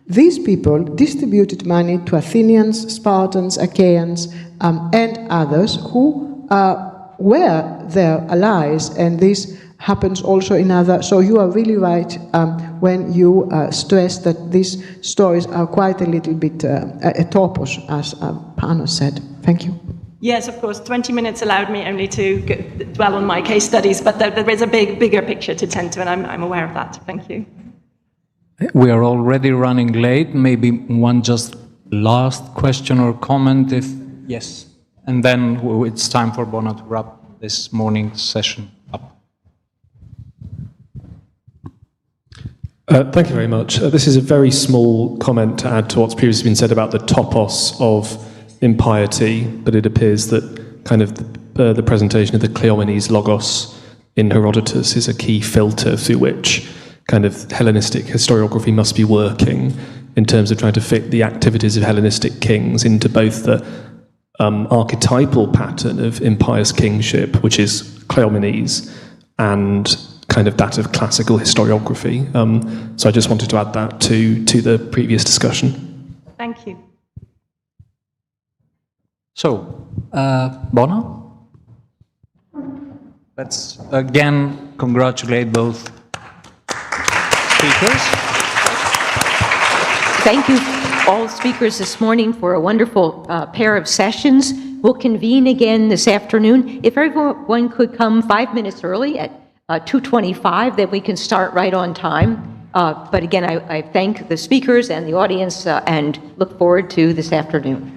these people distributed money to Athenians, Spartans, Achaeans, and others who were their allies. And this happens also in other. So you are really right when you stress that these stories are quite a little bit a topos, as Panos said. Thank you. Yes, of course. 20 minutes allowed me only to dwell on my case studies, but there is a bigger picture to tend to, and I'm aware of that. Thank you. We are already running late. Maybe one just last question or comment, if yes, and then it's time for Bono to wrap this morning's session up. Thank you very much. This is a very small comment to add to what's previously been said about the topos of impiety, but it appears that kind of the presentation of the Cleomenes logos in Herodotus is a key filter through which kind of Hellenistic historiography must be working in terms of trying to fit the activities of Hellenistic kings into both the archetypal pattern of impious kingship, which is Cleomenes, and kind of that of classical historiography. So I just wanted to add that to the previous discussion. Thank you. So, Bono? Let's again congratulate both speakers. Thank you, all speakers this morning, for a wonderful pair of sessions. We'll convene again this afternoon. If everyone could come 5 minutes early at 2:25, then we can start right on time. But again, I thank the speakers and the audience and look forward to this afternoon.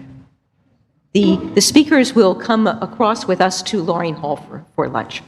The speakers will come across with us to Loring Hall for lunch.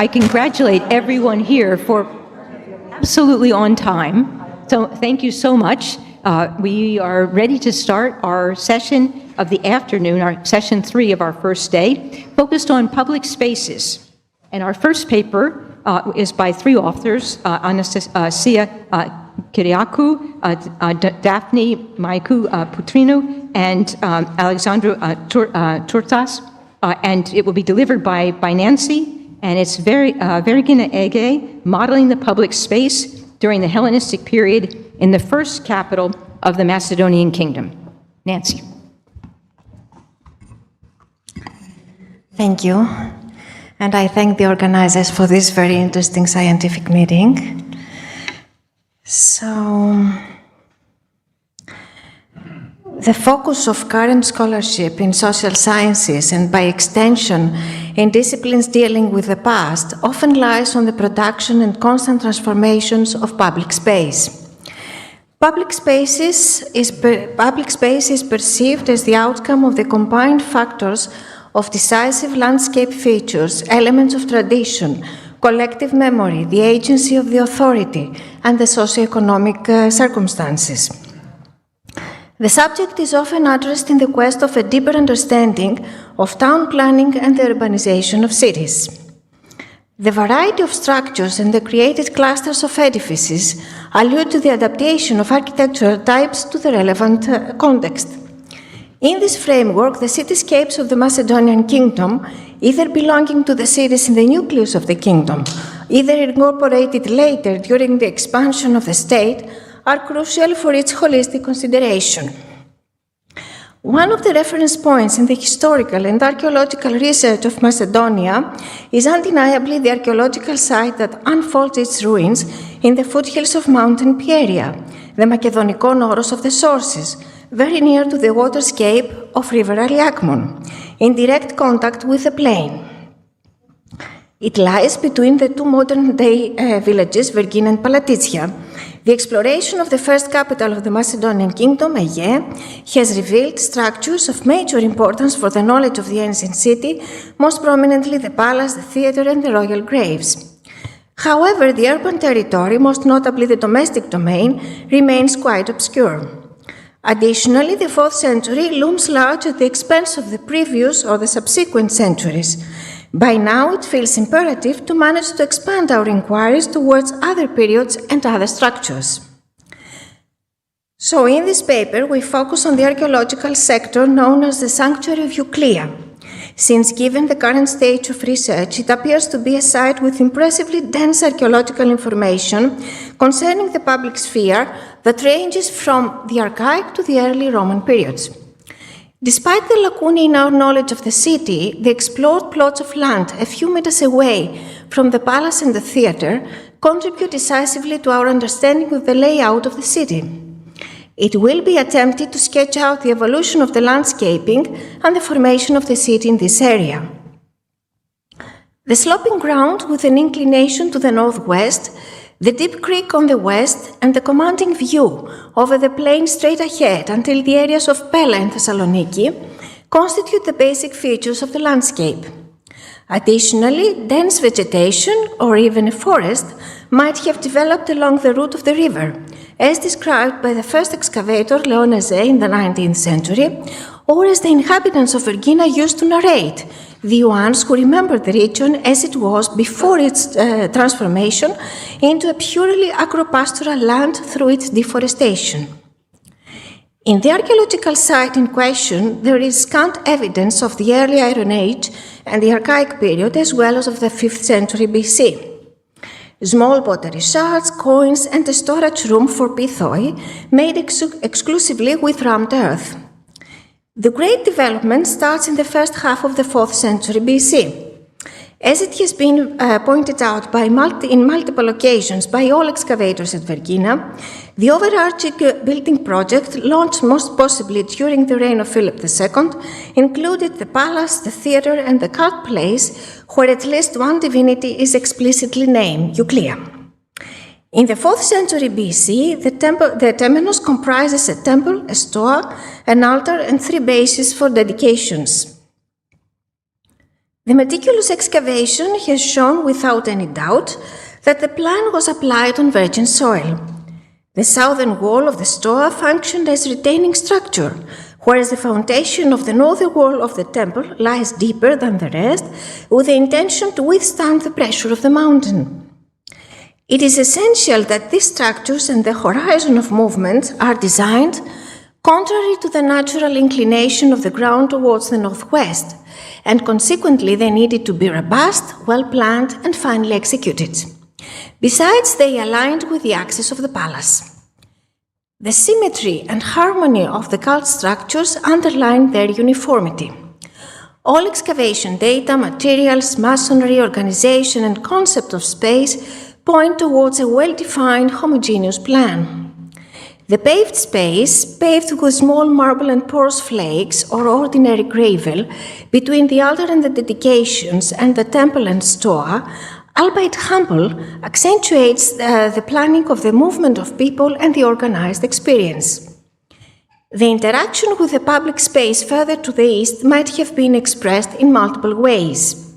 I congratulate everyone here for absolutely on time. So thank you so much. We are ready to start our session of the afternoon, our session 3 of our first day, focused on public spaces. And our first paper is by 3 authors, Anastasia Kyriakou, Daphne Maikou Putrinou, and Alexandru Turtas. And it will be delivered by Nancy, and it's Vergina Ege, modeling the public space during the Hellenistic period in the first capital of the Macedonian kingdom. Nancy. Thank you. And I thank the organizers for this very interesting scientific meeting. So, the focus of current scholarship in social sciences and by extension in disciplines dealing with the past often lies on the production and constant transformations of public space. Public space is perceived as the outcome of the combined factors of decisive landscape features, elements of tradition, collective memory, the agency of the authority, and the socioeconomic circumstances. The subject is often addressed in the quest of a deeper understanding of town planning and the urbanization of cities. The variety of structures and the created clusters of edifices allude to the adaptation of architectural types to the relevant context. In this framework, the cityscapes of the Macedonian kingdom, either belonging to the cities in the nucleus of the kingdom, either incorporated later during the expansion of the state, are crucial for its holistic consideration. One of the reference points in the historical and archaeological research of Macedonia is undeniably the archaeological site that unfolds its ruins in the foothills of Mountain Pieria, the Makedonikon Oros of the sources, very near to the waterscape of River Aliakmon, in direct contact with the plain. It lies between the 2 modern-day villages, Vergina and Palatitsia. The exploration of the first capital of the Macedonian kingdom, Aie, has revealed structures of major importance for the knowledge of the ancient city, most prominently the palace, the theatre, and the royal graves. However, the urban territory, most notably the domestic domain, remains quite obscure. Additionally, the 4th century looms large at the expense of the previous or the subsequent centuries. By now, it feels imperative to manage to expand our inquiries towards other periods and other structures. So, in this paper, we focus on the archaeological sector known as the Sanctuary of Euclea. Since, given the current stage of research, it appears to be a site with impressively dense archaeological information concerning the public sphere that ranges from the archaic to the early Roman periods. Despite the lacunae in our knowledge of the city, the explored plots of land a few meters away from the palace and the theatre contribute decisively to our understanding of the layout of the city. It will be attempted to sketch out the evolution of the landscaping and the formation of the city in this area. The sloping ground with an inclination to the northwest, the deep creek on the west, and the commanding view over the plain straight ahead until the areas of Pella and Thessaloniki constitute the basic features of the landscape. Additionally, dense vegetation, or even a forest, might have developed along the route of the river, as described by the first excavator Leonese in the 19th century, or as the inhabitants of Vergina used to narrate, the ones who remembered the region as it was before its transformation into a purely agro-pastoral land through its deforestation. In the archaeological site in question, there is scant evidence of the early Iron Age and the Archaic period, as well as of the 5th century BC. Small pottery shards, coins, and a storage room for pithoi made exclusively with rammed earth. The great development starts in the first half of the 4th century BC. As it has been pointed out in multiple occasions by all excavators at Vergina, the overarching building project, launched most possibly during the reign of Philip II, included the palace, the theatre, and the cult place, where at least one divinity is explicitly named, Euclea. In the 4th century BC, the temenos comprises a temple, a stoa, an altar, and 3 bases for dedications. The meticulous excavation has shown without any doubt that the plan was applied on virgin soil. The southern wall of the stoa functioned as retaining structure, whereas the foundation of the northern wall of the temple lies deeper than the rest, with the intention to withstand the pressure of the mountain. It is essential that these structures and the horizon of movement are designed contrary to the natural inclination of the ground towards the northwest, and consequently they needed to be robust, well-planned, and finely executed. Besides, they aligned with the axis of the palace. The symmetry and harmony of the cult structures underline their uniformity. All excavation data, materials, masonry, organization, and concept of space point towards a well-defined, homogeneous plan. The paved space, paved with small marble and porous flakes or ordinary gravel, between the altar and the dedications and the temple and stoa, albeit humble, accentuates the planning of the movement of people and the organized experience. The interaction with the public space further to the east might have been expressed in multiple ways.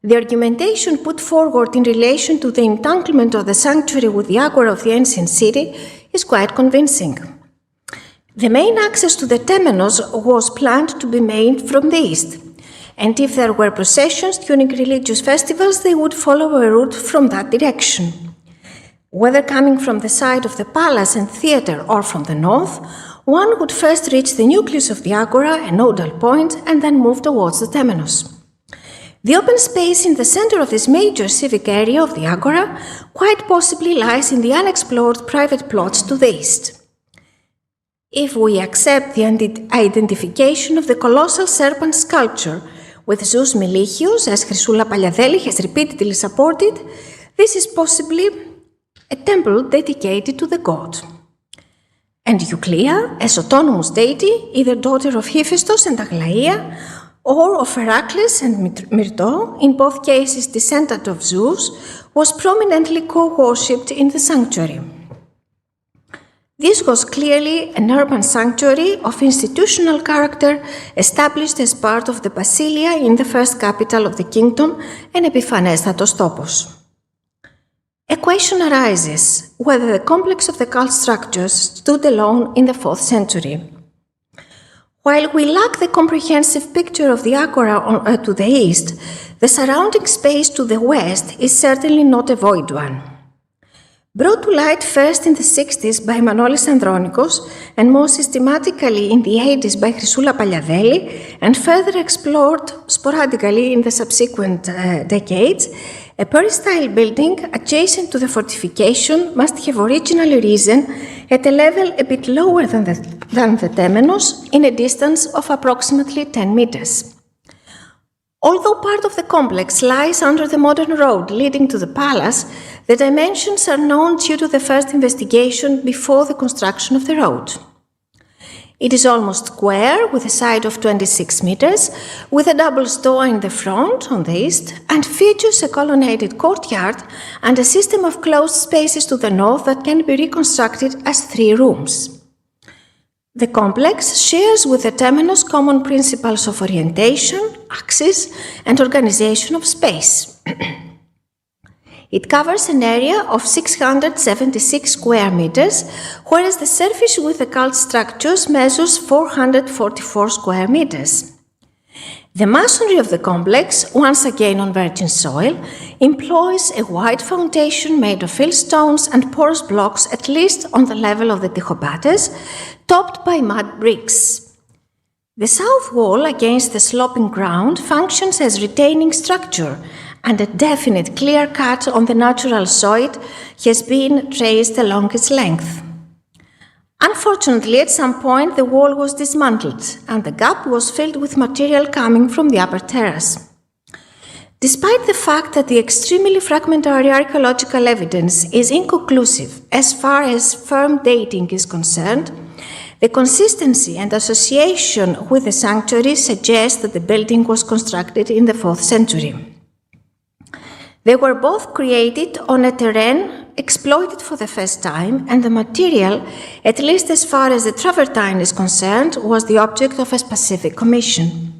The argumentation put forward in relation to the entanglement of the sanctuary with the agora of the ancient city is quite convincing. The main access to the temenos was planned to be made from the east, and if there were processions during religious festivals, they would follow a route from that direction. Whether coming from the side of the palace and theatre or from the north, one would first reach the nucleus of the agora, a nodal point, and then move towards the temenos. The open space in the center of this major civic area of the agora quite possibly lies in the unexplored private plots to the east. If we accept the identification of the colossal serpent sculpture with Zeus Melichios, as Chrysoula Paliadeli has repeatedly supported, this is possibly a temple dedicated to the god. And Euclea, as autonomous deity, either daughter of Hephaestus and Aglaia, or of Heracles and Myrto, in both cases descendant of Zeus, was prominently co-worshipped in the sanctuary. This was clearly an urban sanctuary of institutional character established as part of the Basilia in the first capital of the kingdom, an Epiphanestatos topos. A question arises whether the complex of the cult structures stood alone in the 4th century. While we lack the comprehensive picture of the agora to the east, the surrounding space to the west is certainly not a void one. Brought to light first in the 60s by Manolis Andronikos and more systematically in the 80s by Chrysoula Paliadeli and further explored sporadically in the subsequent decades, a peristyle building adjacent to the fortification must have originally risen at a level a bit lower than the temenos, in a distance of approximately 10 meters. Although part of the complex lies under the modern road leading to the palace, the dimensions are known due to the first investigation before the construction of the road. It is almost square, with a side of 26 meters, with a double stoa in the front on the east, and features a colonnaded courtyard and a system of closed spaces to the north that can be reconstructed as 3 rooms. The complex shares with the temenos common principles of orientation, axis, and organization of space. It covers an area of 676 square meters, whereas the surface with the cult structures measures 444 square meters. The masonry of the complex, once again on virgin soil, employs a wide foundation made of fieldstones and porous blocks at least on the level of the tichobates, topped by mud bricks. The south wall against the sloping ground functions as retaining structure, and a definite clear cut on the natural soil has been traced along its length. Unfortunately, at some point the wall was dismantled and the gap was filled with material coming from the upper terrace. Despite the fact that the extremely fragmentary archaeological evidence is inconclusive as far as firm dating is concerned, the consistency and association with the sanctuary suggest that the building was constructed in the 4th century. They were both created on a terrain exploited for the first time, and the material, at least as far as the travertine is concerned, was the object of a specific commission.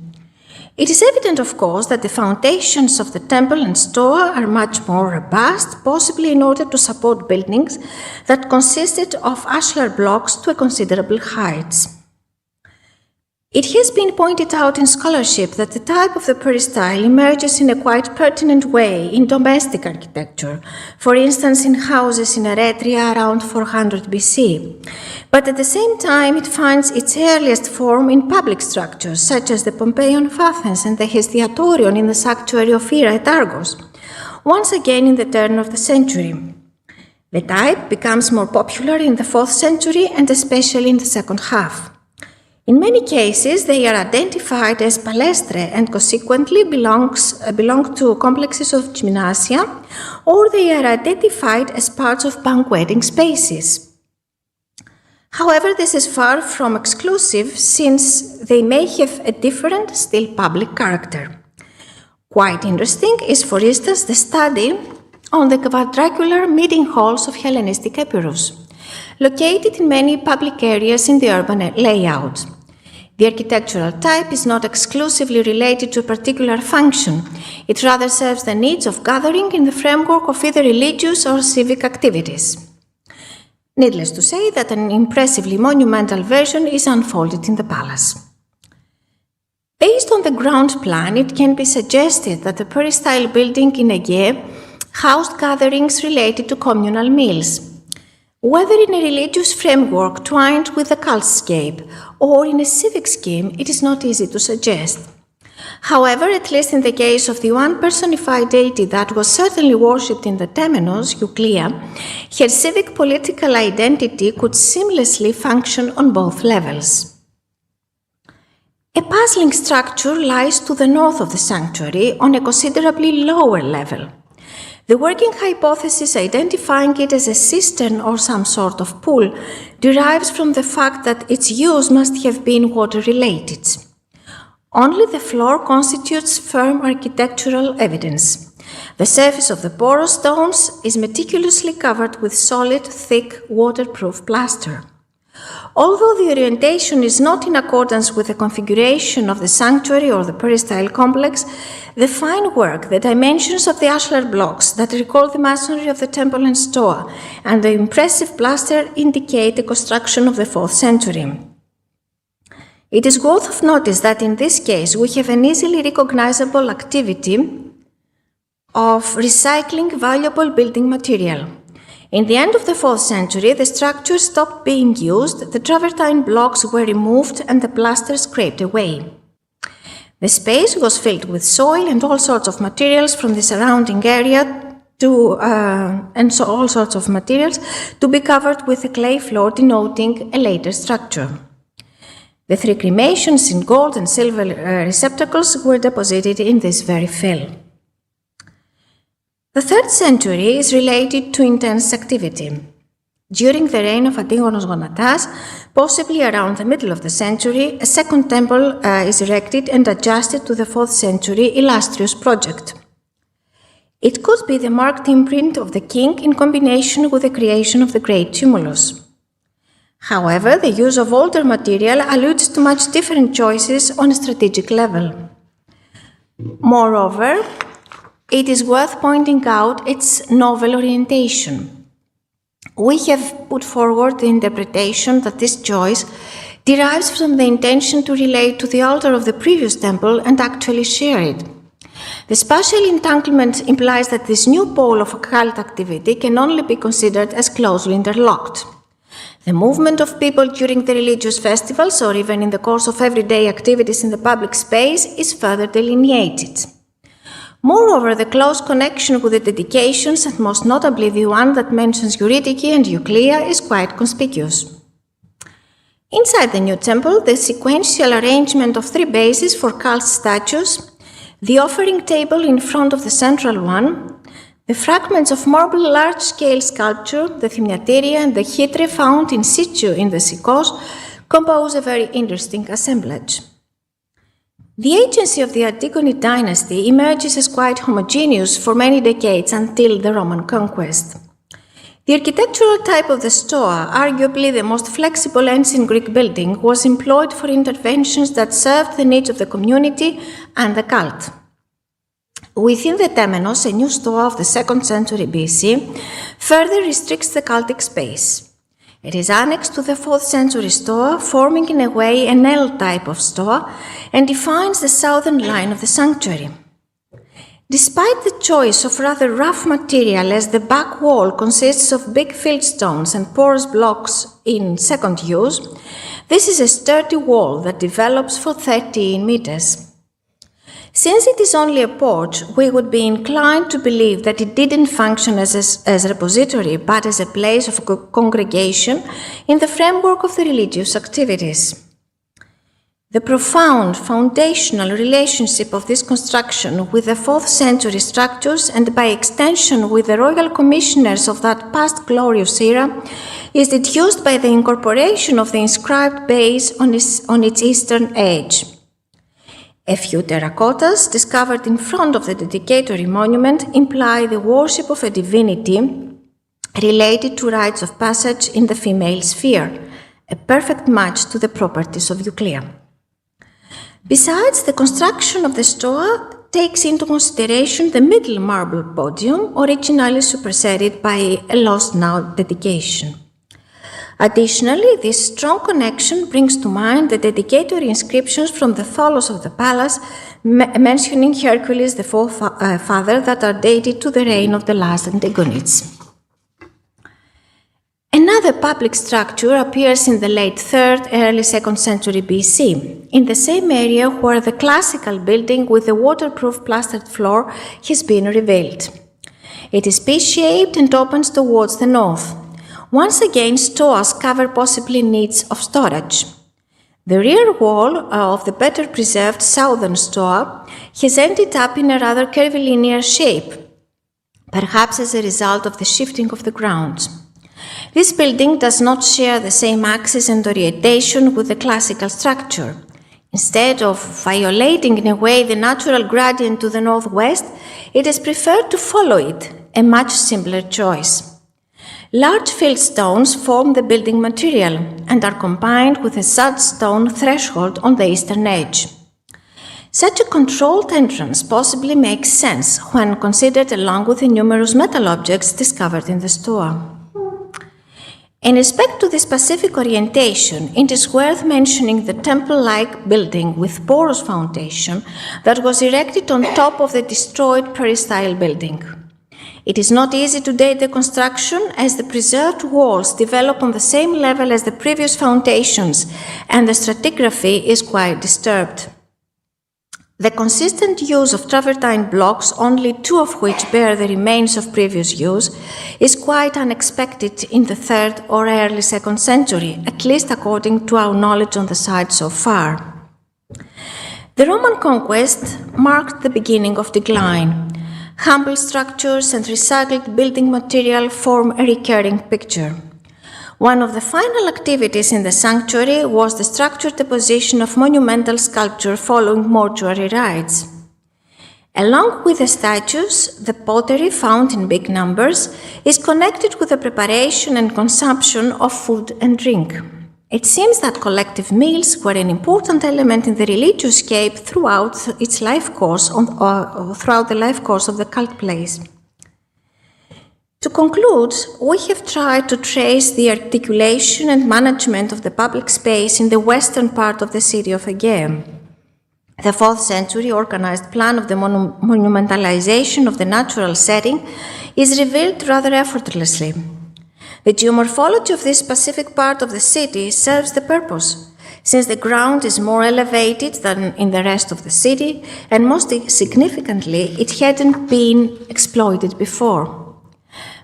It is evident, of course, that the foundations of the temple and stoa are much more robust, possibly in order to support buildings that consisted of ashlar blocks to a considerable height. It has been pointed out in scholarship that the type of the peristyle emerges in a quite pertinent way in domestic architecture, for instance in houses in Eretria around 400 BC. But at the same time, it finds its earliest form in public structures, such as the Pompeian of Athens and the Hestiatorion in the sanctuary of Hera at Argos, once again in the turn of the century. The type becomes more popular in the 4th century and especially in the second half. In many cases, they are identified as palestre and consequently belong to complexes of gymnasia, or they are identified as parts of banqueting spaces. However, this is far from exclusive, since they may have a different, still public character. Quite interesting is, for instance, the study on the quadrangular meeting halls of Hellenistic Epirus, located in many public areas in the urban layout. The architectural type is not exclusively related to a particular function. It rather serves the needs of gathering in the framework of either religious or civic activities. Needless to say that an impressively monumental version is unfolded in the palace. Based on the ground plan, it can be suggested that the peristyle building in Aegae housed gatherings related to communal meals. Whether in a religious framework twined with the cultscape or in a civic scheme, it is not easy to suggest. However, at least in the case of the one personified deity that was certainly worshipped in the temenos, Euclea, her civic political identity could seamlessly function on both levels. A puzzling structure lies to the north of the sanctuary on a considerably lower level. The working hypothesis identifying it as a cistern or some sort of pool derives from the fact that its use must have been water-related. Only the floor constitutes firm architectural evidence. The surface of the porous stones is meticulously covered with solid, thick, waterproof plaster. Although the orientation is not in accordance with the configuration of the sanctuary or the peristyle complex, the fine work, the dimensions of the ashlar blocks that recall the masonry of the temple and stoa, and the impressive plaster indicate the construction of the 4th century. It is worth of notice that in this case we have an easily recognizable activity of recycling valuable building material. In the end of the 4th century, the structure stopped being used, the travertine blocks were removed and the plaster scraped away. The space was filled with soil and all sorts of materials from the surrounding area all sorts of materials to be covered with a clay floor denoting a later structure. The 3 cremations in gold and silver receptacles were deposited in this very fill. The 3rd century is related to intense activity. During the reign of Antigonos Gonatas, possibly around the middle of the century, a second temple is erected and adjusted to the 4th century illustrious project. It could be the marked imprint of the king in combination with the creation of the great tumulus. However, the use of older material alludes to much different choices on a strategic level. Moreover, it is worth pointing out its novel orientation. We have put forward the interpretation that this choice derives from the intention to relate to the altar of the previous temple and actually share it. The spatial entanglement implies that this new pole of occult activity can only be considered as closely interlocked. The movement of people during the religious festivals or even in the course of everyday activities in the public space is further delineated. Moreover, the close connection with the dedications, and most notably the one that mentions Eurydice and Euclea, is quite conspicuous. Inside the new temple, the sequential arrangement of 3 bases for cult statues, the offering table in front of the central one, the fragments of marble large-scale sculpture, the Thymiateria and the Hydrae found in situ in the Sikos, compose a very interesting assemblage. The agency of the Antigonid dynasty emerges as quite homogeneous for many decades until the Roman conquest. The architectural type of the Stoa, arguably the most flexible ancient Greek building, was employed for interventions that served the needs of the community and the cult. Within the temenos, a new Stoa of the 2nd century BC further restricts the cultic space. It is annexed to the 4th century Stoa, forming in a way an L type of Stoa, and defines the southern line of the sanctuary. Despite the choice of rather rough material, as the back wall consists of big fieldstones and porous blocks in second use, this is a sturdy wall that develops for 13 meters. Since it is only a porch, we would be inclined to believe that it didn't function as a repository, but as a place of congregation in the framework of the religious activities. The profound foundational relationship of this construction with the 4th century structures and by extension with the royal commissioners of that past glorious era is deduced by the incorporation of the inscribed base on its eastern edge. A few terracottas discovered in front of the dedicatory monument imply the worship of a divinity related to rites of passage in the female sphere, a perfect match to the properties of Euclea. Besides, the construction of the Stoa takes into consideration the middle marble podium, originally superseded by a lost now dedication. Additionally, this strong connection brings to mind the dedicatory inscriptions from the tholos of the palace, mentioning Hercules the forefather, that are dated to the reign of the last Antigonids. Another public structure appears in the late 3rd, early 2nd century BC, in the same area where the classical building with the waterproof plastered floor has been revealed. It is P-shaped and opens towards the north. Once again, stoas cover possibly needs of storage. The rear wall of the better preserved southern stoa has ended up in a rather curvilinear shape, perhaps as a result of the shifting of the grounds. This building does not share the same axis and orientation with the classical structure. Instead of violating in a way the natural gradient to the northwest, it is preferred to follow it, a much simpler choice. Large fieldstones form the building material and are combined with a sandstone threshold on the eastern edge. Such a controlled entrance possibly makes sense when considered along with the numerous metal objects discovered in the Stoa. In respect to the specific orientation, it is worth mentioning the temple-like building with porous foundation that was erected on top of the destroyed peristyle building. It is not easy to date the construction, as the preserved walls develop on the same level as the previous foundations, and the stratigraphy is quite disturbed. The consistent use of travertine blocks, only 2 of which bear the remains of previous use, is quite unexpected in the 3rd or early 2nd century, at least according to our knowledge on the site so far. The Roman conquest marked the beginning of decline. Humble structures and recycled building material form a recurring picture. One of the final activities in the sanctuary was the structured deposition of monumental sculpture following mortuary rites. Along with the statues, the pottery, found in big numbers, is connected with the preparation and consumption of food and drink. It seems that collective meals were an important element in the religious scape throughout its life course, throughout the life course of the cult place. To conclude, we have tried to trace the articulation and management of the public space in the western part of the city of Aegeum. The 4th century organized plan of the monumentalization of the natural setting is revealed rather effortlessly. The geomorphology of this specific part of the city serves the purpose, since the ground is more elevated than in the rest of the city, and most significantly, it hadn't been exploited before.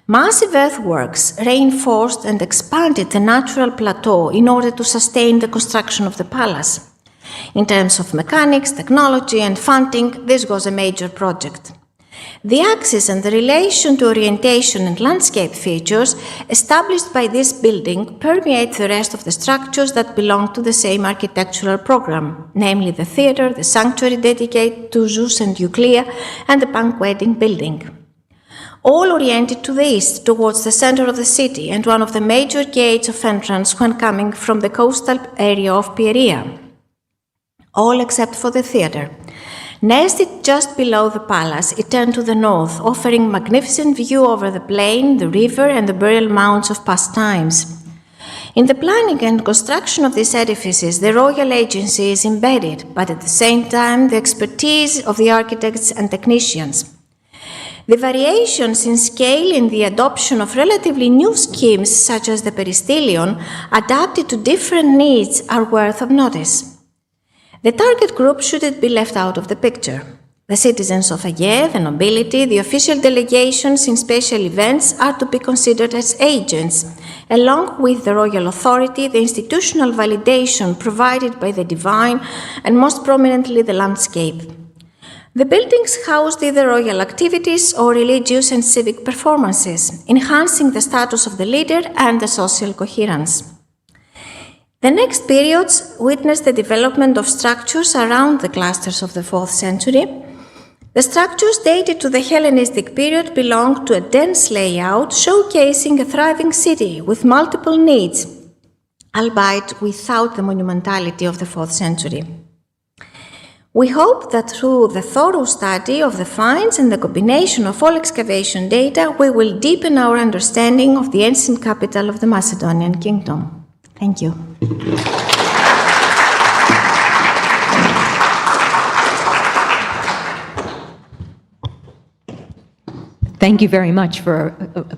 Massive earthworks reinforced and expanded the natural plateau in order to sustain the construction of the palace. In terms of mechanics, technology, and funding, this was a major project. The axis and the relation to orientation and landscape features established by this building permeate the rest of the structures that belong to the same architectural program, namely the theatre, the sanctuary dedicated to Zeus and Euclea, and the banqueting building. all oriented to the east, towards the center of the city and one of the major gates of entrance when coming from the coastal area of Pieria, all except for the theatre. Nested just below the palace, it turned to the north, offering magnificent view over the plain, the river, and the burial mounds of past times. In the planning and construction of these edifices, the royal agency is embedded, but at the same time, the expertise of the architects and technicians. The variations in scale in the adoption of relatively new schemes, such as the peristelion, adapted to different needs, are worth of notice. The target group shouldn't be left out of the picture. The citizens of Aie, the nobility, the official delegations in special events are to be considered as agents, along with the royal authority, the institutional validation provided by the divine, and most prominently the landscape. The buildings housed either royal activities or religious and civic performances, enhancing the status of the leader and the social coherence. The next periods witnessed the development of structures around the clusters of the 4th century. The structures dated to the Hellenistic period belonged to a dense layout showcasing a thriving city with multiple needs, albeit without the monumentality of the 4th century. We hope that through the thorough study of the finds and the combination of all excavation data, we will deepen our understanding of the ancient capital of the Macedonian kingdom. Thank you. Thank you very much for a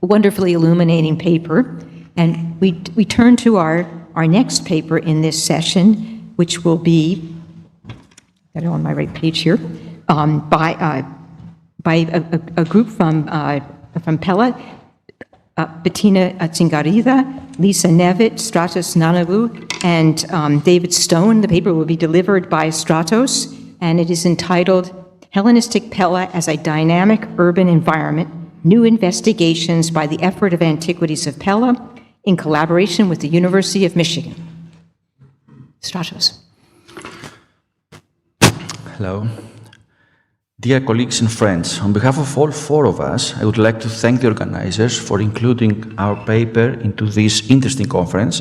wonderfully illuminating paper. And we turn to our next paper in this session, which will be, got it on my right page here, by a group from Pella, Bettina Tsingarida, Lisa Nevitt, Stratos Nanavou, and David Stone. The paper will be delivered by Stratos, and it is entitled Hellenistic Pella as a Dynamic Urban Environment, New Investigations by the Effort of Antiquities of Pella, in collaboration with the University of Michigan. Stratos. Hello. Dear colleagues and friends, on behalf of all 4 of us, I would like to thank the organizers for including our paper into this interesting conference,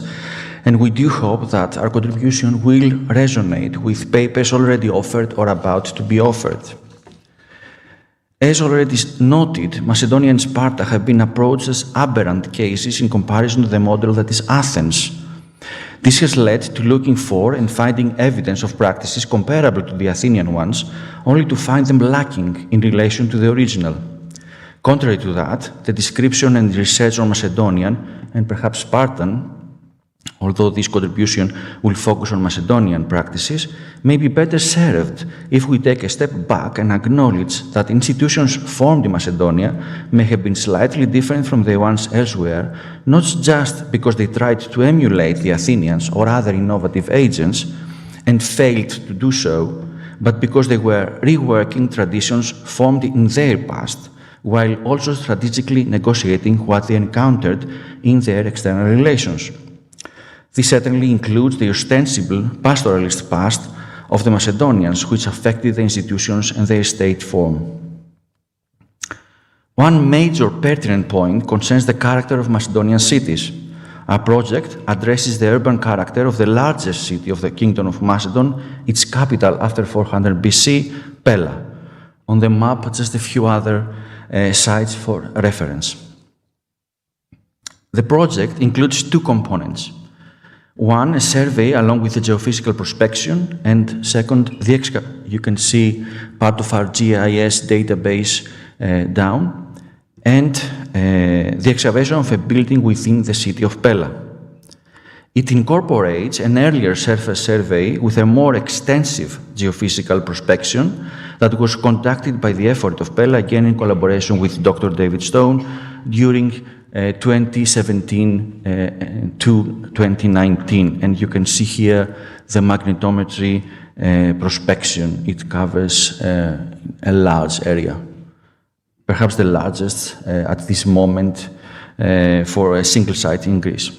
and we do hope that our contribution will resonate with papers already offered or about to be offered. As already noted, Macedonia and Sparta have been approached as aberrant cases in comparison to the model that is Athens. This has led to looking for and finding evidence of practices comparable to the Athenian ones, only to find them lacking in relation to the original. Contrary to that, the description and research on Macedonian, and perhaps Spartan, although this contribution will focus on Macedonian practices, may be better served if we take a step back and acknowledge that institutions formed in Macedonia may have been slightly different from the ones elsewhere, not just because they tried to emulate the Athenians or other innovative agents and failed to do so, but because they were reworking traditions formed in their past, while also strategically negotiating what they encountered in their external relations. This certainly includes the ostensible pastoralist past of the Macedonians, which affected the institutions and their state form. One major pertinent point concerns the character of Macedonian cities. Our project addresses the urban character of the largest city of the Kingdom of Macedon, its capital after 400 BC, Pella. On the map, just a few other sites for reference. The project includes 2 components. One, a survey along with the geophysical prospection, and second, you can see part of our GIS database down, and the excavation of a building within the city of Pella. It incorporates an earlier surface survey with a more extensive geophysical prospection that was conducted by the effort of Pella, again in collaboration with Dr. David Stone, during 2017 to 2019. And you can see here the magnetometry prospection. It covers a large area, perhaps the largest at this moment for a single site in Greece.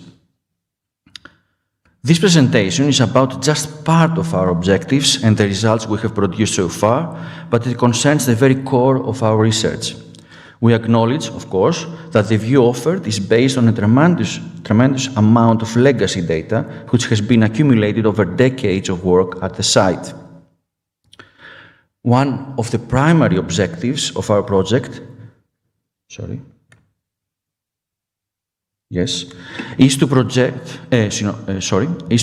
This presentation is about just part of our objectives and the results we have produced so far, but it concerns the very core of our research. We acknowledge, of course, that the view offered is based on a tremendous amount of legacy data which has been accumulated over decades of work at the site. One of the primary objectives of our project, is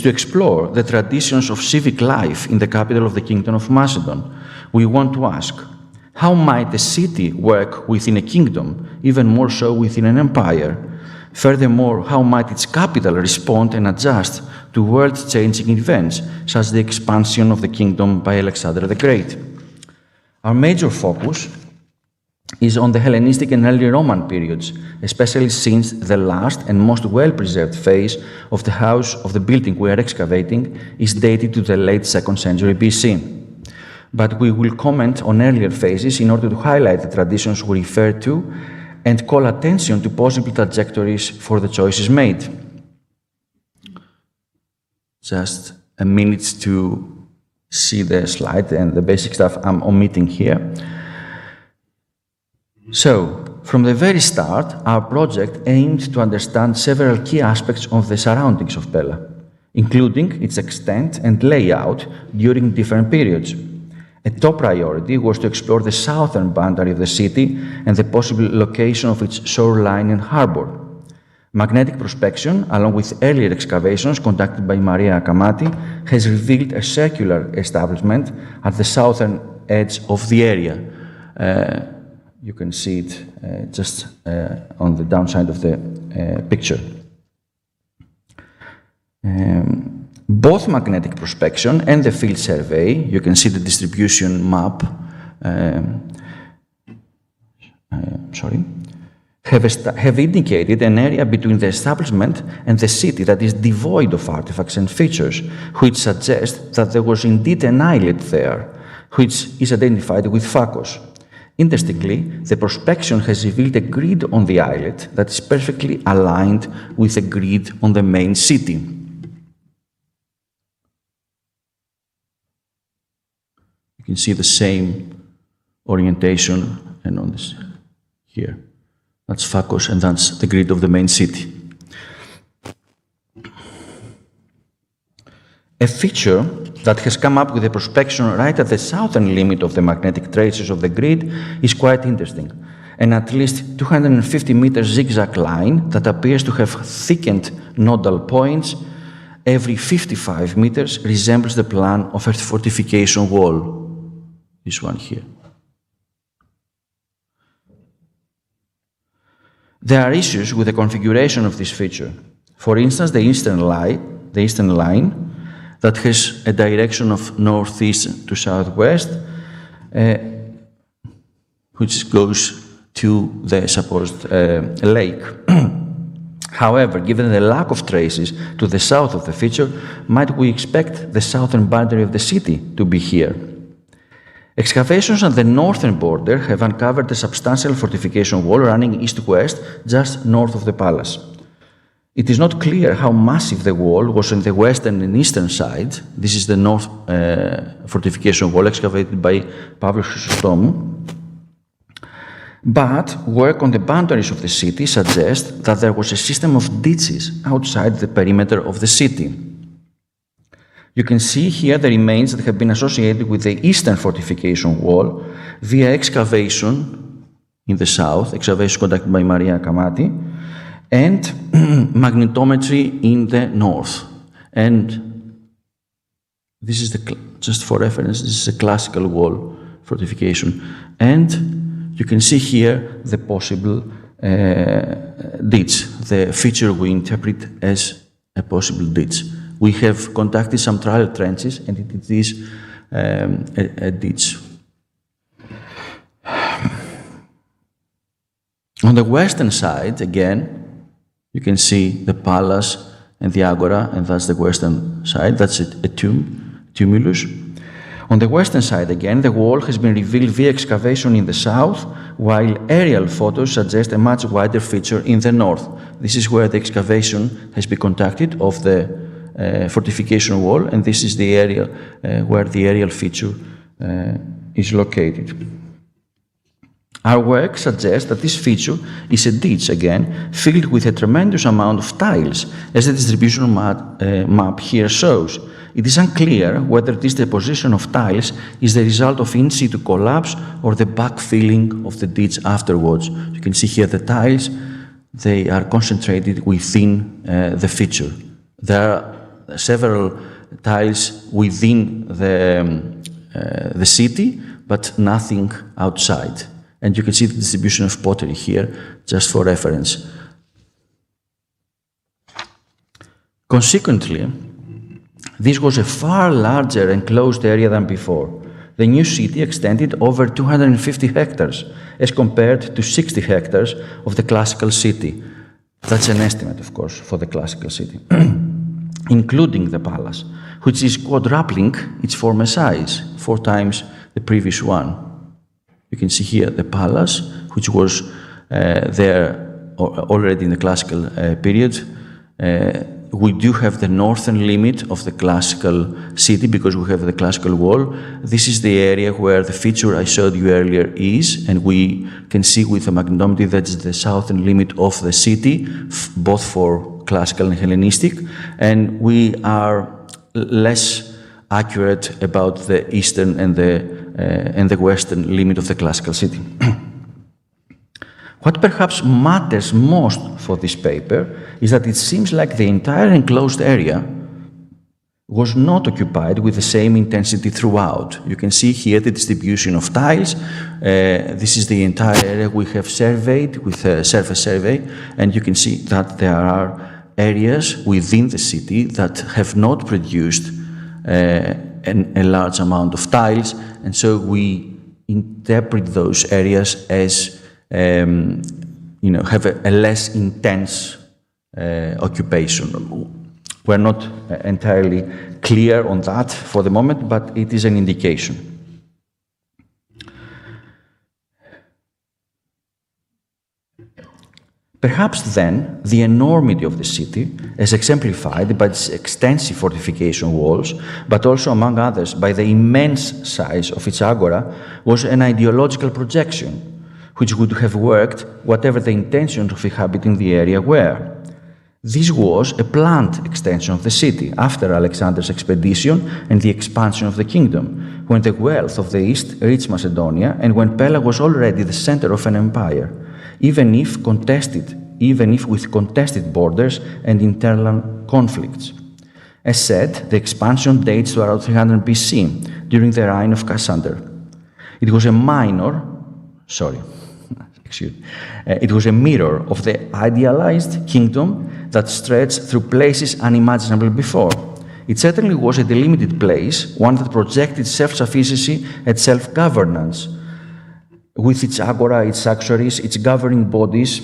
to explore the traditions of civic life in the capital of the Kingdom of Macedon. We want to ask, how might a city work within a kingdom, even more so within an empire? Furthermore, how might its capital respond and adjust to world-changing events, such as the expansion of the kingdom by Alexander the Great? Our major focus is on the Hellenistic and early Roman periods, especially since the last and most well-preserved phase of the house of the building we are excavating is dated to the late 2nd century BC. But we will comment on earlier phases in order to highlight the traditions we refer to and call attention to possible trajectories for the choices made. Just a minute to see the slide and the basic stuff I'm omitting here. So, from the very start, our project aimed to understand several key aspects of the surroundings of Pella, including its extent and layout during different periods. A top priority was to explore the southern boundary of the city and the possible location of its shoreline and harbor. Magnetic prospection, along with earlier excavations conducted by Maria Akamati, has revealed a circular establishment at the southern edge of the area. You can see it just on the downside of the picture. Both magnetic prospection and the field survey, you can see the distribution map, have indicated an area between the establishment and the city that is devoid of artifacts and features, which suggest that there was indeed an islet there, which is identified with Phakos. Interestingly, the prospection has revealed a grid on the islet that is perfectly aligned with a grid on the main city. You can see the same orientation and on this here. That's Phakos and that's the grid of the main city. A feature that has come up with a prospection right at the southern limit of the magnetic traces of the grid is quite interesting. An at least 250 meter zigzag line that appears to have thickened nodal points every 55 meters resembles the plan of a fortification wall. This one here. There are issues with the configuration of this feature. For instance, the eastern line that has a direction of northeast to southwest, which goes to the supposed lake. However, given the lack of traces to the south of the feature, might we expect the southern boundary of the city to be here? Excavations on the northern border have uncovered a substantial fortification wall running east-west just north of the palace. It is not clear how massive the wall was on the western and eastern side. This is the north fortification wall excavated by Pavlos Chrysostomou. But work on the boundaries of the city suggests that there was a system of ditches outside the perimeter of the city. You can see here the remains that have been associated with the eastern fortification wall via excavation in the south, excavation conducted by Maria Akamati, and magnetometry in the north. And this is just for reference, this is a classical wall fortification. And you can see here the possible ditch, the feature we interpret as a possible ditch. We have conducted some trial trenches, and it is a ditch. On the western side, again, you can see the palace and the agora, and that's the western side. That's a tumulus. On the western side, again, the wall has been revealed via excavation in the south, while aerial photos suggest a much wider feature in the north. This is where the excavation has been conducted of the fortification wall, and this is the area where the aerial feature is located. Our work suggests that this feature is a ditch, again, filled with a tremendous amount of tiles, as the distribution map here shows. It is unclear whether this deposition of tiles is the result of in situ collapse or the backfilling of the ditch afterwards. You can see here the tiles, they are concentrated within the feature. There are several tiles within the city, but nothing outside. And you can see the distribution of pottery here, just for reference. Consequently, this was a far larger enclosed area than before. The new city extended over 250 hectares, as compared to 60 hectares of the classical city. That's an estimate, of course, for the classical city, including the palace, which is quadrupling its former size, 4 times the previous one. You can see here the palace, which was there already in the classical period. We do have the northern limit of the classical city because we have the classical wall. This is the area where the feature I showed you earlier is, and we can see with the magnetometry that's the southern limit of the city, both for classical and Hellenistic, and we are less accurate about the eastern and the western limit of the classical city. What perhaps matters most for this paper is that it seems like the entire enclosed area was not occupied with the same intensity throughout. You can see here the distribution of tiles. This is the entire area we have surveyed with a surface survey, and you can see that there are areas within the city that have not produced a large amount of tiles, and so we interpret those areas as have a less intense occupation. We're not entirely clear on that for the moment, but it is an indication. Perhaps then, the enormity of the city, as exemplified by its extensive fortification walls, but also, among others, by the immense size of its agora, was an ideological projection, which would have worked whatever the intentions of inhabiting the area were. This was a planned extension of the city after Alexander's expedition and the expansion of the kingdom, when the wealth of the east reached Macedonia and when Pella was already the center of an empire, even if with contested borders and internal conflicts. As said, the expansion dates to around 300 BC, during the reign of Cassander. It was a mirror of the idealized kingdom that stretched through places unimaginable before. It certainly was a delimited place, one that projected self-sufficiency and self-governance, with its agora, its sanctuaries, its governing bodies,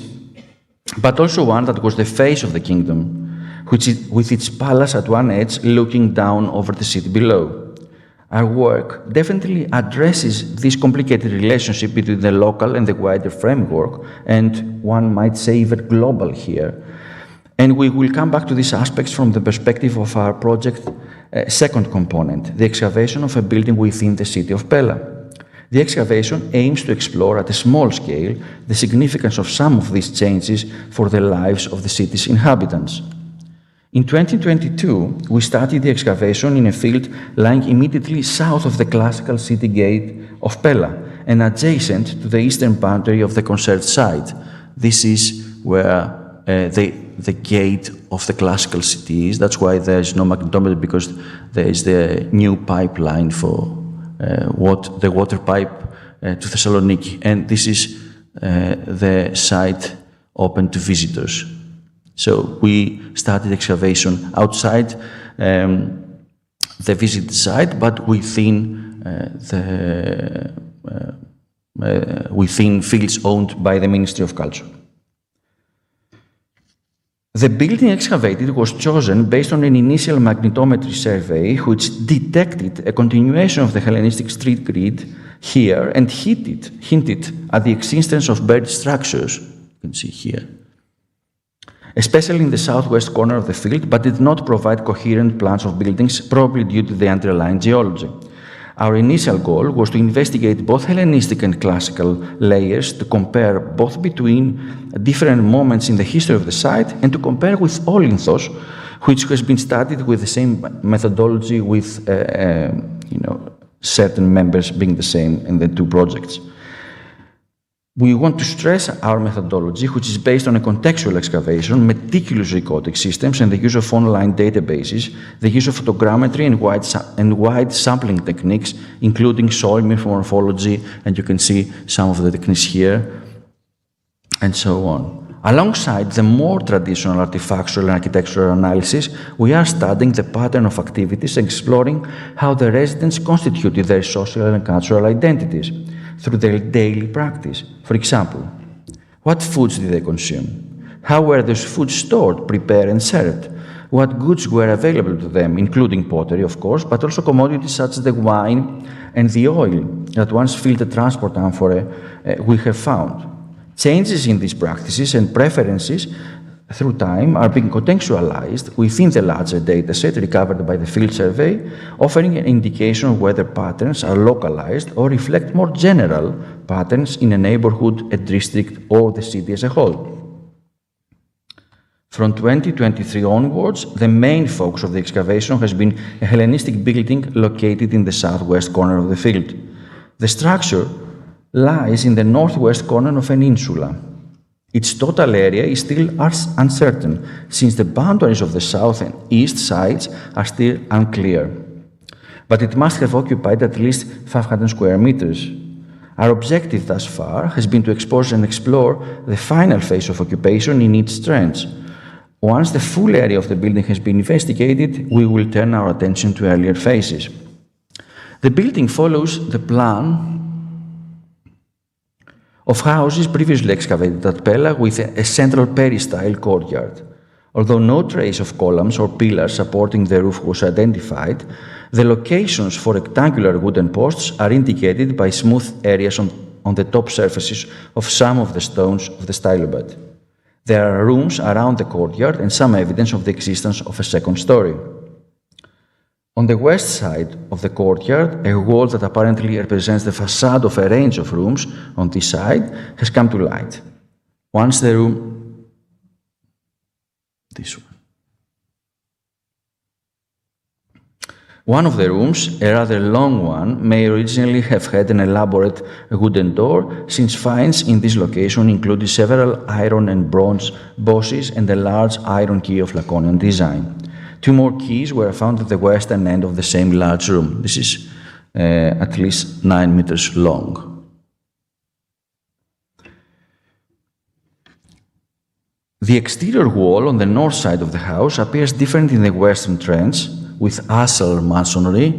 but also one that was the face of the kingdom, with its palace at one edge looking down over the city below. Our work definitely addresses this complicated relationship between the local and the wider framework, and one might say even global here. And we will come back to these aspects from the perspective of our project second component, the excavation of a building within the city of Pella. The excavation aims to explore at a small scale the significance of some of these changes for the lives of the city's inhabitants. In 2022, we started the excavation in a field lying immediately south of the classical city gate of Pella and adjacent to the eastern boundary of the conserved site. This is where the gate of the classical city is. That's why there is no magnetometer, because there is the new pipeline for the water pipe to Thessaloniki, and this is the site open to visitors. So we started excavation outside the visit site, but within within fields owned by the Ministry of Culture. The building excavated was chosen based on an initial magnetometry survey which detected a continuation of the Hellenistic street grid here and hinted at the existence of buried structures, you can see here, especially in the southwest corner of the field, but did not provide coherent plans of buildings, probably due to the underlying geology. Our initial goal was to investigate both Hellenistic and classical layers, to compare both between different moments in the history of the site and to compare with Olynthos, which has been studied with the same methodology, with certain members being the same in the two projects. We want to stress our methodology, which is based on a contextual excavation, meticulous recording systems, and the use of online databases, the use of photogrammetry and wide sampling techniques, including soil morphology, and you can see some of the techniques here, and so on. Alongside the more traditional artifactual and architectural analysis, we are studying the pattern of activities and exploring how the residents constituted their social and cultural identities through their daily practice. For example, what foods did they consume? How were those foods stored, prepared, and served? What goods were available to them, including pottery, of course, but also commodities such as the wine and the oil that once filled the transport amphora we have found. Changes in these practices and preferences through time are being contextualized within the larger dataset recovered by the field survey, offering an indication of whether patterns are localized or reflect more general patterns in a neighborhood, a district, or the city as a whole. From 2023 onwards, the main focus of the excavation has been a Hellenistic building located in the southwest corner of the field. The structure lies in the northwest corner of an insula. Its total area is still uncertain, since the boundaries of the south and east sides are still unclear. But it must have occupied at least 500 square meters. Our objective thus far has been to expose and explore the final phase of occupation in its strengths. Once the full area of the building has been investigated, we will turn our attention to earlier phases. The building follows the plan of houses previously excavated at Pella with a central peristyle courtyard. Although no trace of columns or pillars supporting the roof was identified, the locations for rectangular wooden posts are indicated by smooth areas on the top surfaces of some of the stones of the stylobed. There are rooms around the courtyard and some evidence of the existence of a second story. On the west side of the courtyard, a wall that apparently represents the facade of a range of rooms on this side has come to light. Once the room, this one of the rooms, a rather long one, may originally have had an elaborate wooden door, since finds in this location included several iron and bronze bosses and a large iron key of Laconian design. 2 more keys were found at the western end of the same large room. This is at least 9 meters long. The exterior wall on the north side of the house appears different in the western trench, with ashlar masonry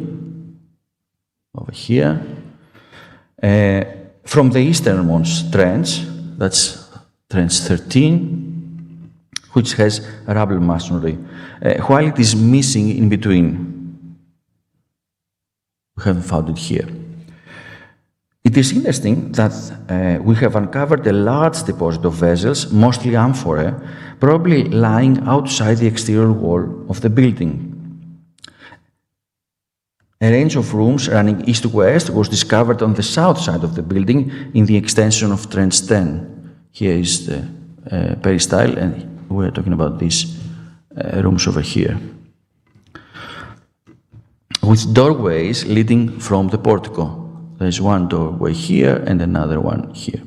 over here, from the easternmost trench, that's trench 13, which has rubble masonry, while it is missing in between. We haven't found it here. It is interesting that we have uncovered a large deposit of vessels, mostly amphorae, probably lying outside the exterior wall of the building. A range of rooms running east-west was discovered on the south side of the building in the extension of Trench 10. Here is the peristyle, and we're talking about these rooms over here, with doorways leading from the portico. There's one doorway here and another one here.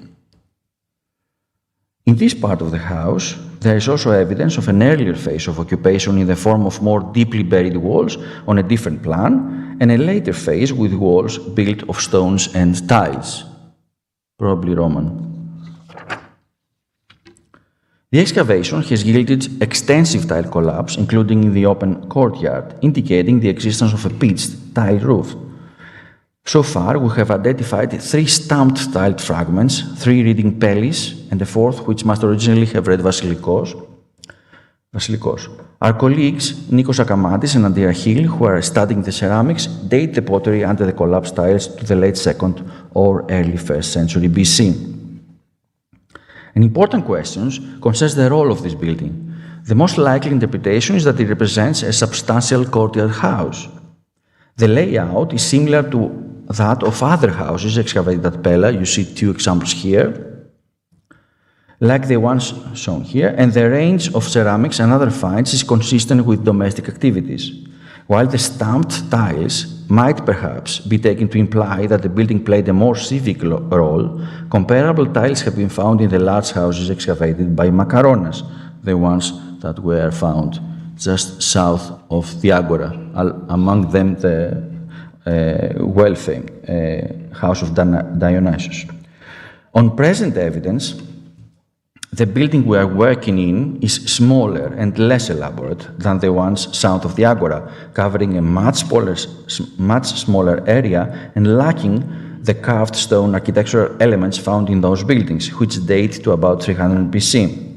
In this part of the house, there is also evidence of an earlier phase of occupation in the form of more deeply buried walls on a different plan, and a later phase with walls built of stones and tiles, probably Roman. The excavation has yielded extensive tile collapse, including in the open courtyard, indicating the existence of a pitched tile roof. So far, we have identified 3 stamped tiled fragments, 3 reading Pelis, and a 4th which must originally have read Vasilikos. Our colleagues, Nikos Akamatis and Andrea Hill, who are studying the ceramics, date the pottery under the collapsed tiles to the late 2nd or early 1st century BC. An important question concerns the role of this building. The most likely interpretation is that it represents a substantial courtyard house. The layout is similar to that of other houses excavated at Pella. You see two examples here, like the ones shown here, and the range of ceramics and other finds is consistent with domestic activities. While the stamped tiles might perhaps be taken to imply that the building played a more civic role, comparable tiles have been found in the large houses excavated by Makaronas, the ones that were found just south of the Agora, among them the well-famed house of Dionysus. On present evidence, the building we are working in is smaller and less elaborate than the ones south of the Agora, covering a much smaller area and lacking the carved stone architectural elements found in those buildings, which date to about 300 BC.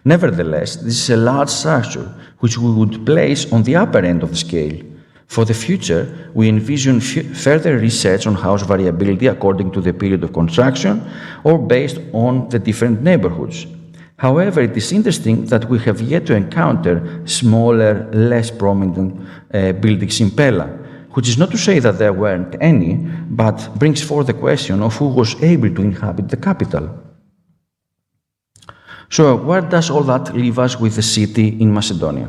Nevertheless, this is a large structure, which we would place on the upper end of the scale. For the future, we envision further research on house variability according to the period of construction or based on the different neighborhoods. However, it is interesting that we have yet to encounter smaller, less prominent buildings in Pella, which is not to say that there weren't any, but brings forth the question of who was able to inhabit the capital. So, where does all that leave us with the city in Macedonia?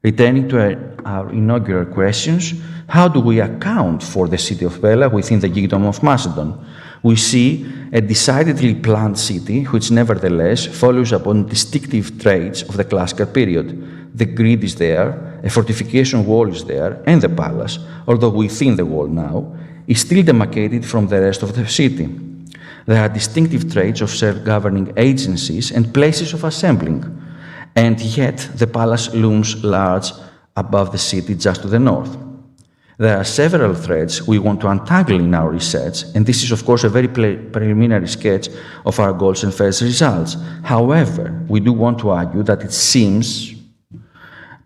Returning to our inaugural questions, how do we account for the city of Pella within the kingdom of Macedon? We see a decidedly planned city, which nevertheless follows upon distinctive traits of the classical period. The grid is there, a fortification wall is there, and the palace, although within the wall now, is still demarcated from the rest of the city. There are distinctive traits of self-governing agencies and places of assembling, and yet the palace looms large above the city just to the north. There are several threads we want to untangle in our research, and this is, of course, a very preliminary sketch of our goals and first results. However, we do want to argue that it seems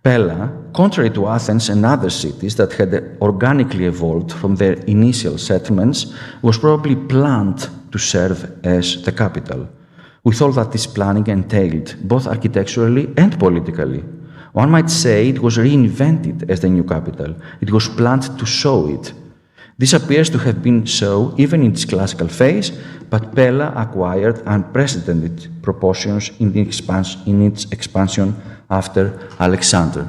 Pella, contrary to Athens and other cities that had organically evolved from their initial settlements, was probably planned to serve as the capital. We thought that this planning entailed, both architecturally and politically. One might say it was reinvented as the new capital. It was planned to show it. This appears to have been so even in its classical phase, but Pella acquired unprecedented proportions in its expansion after Alexander.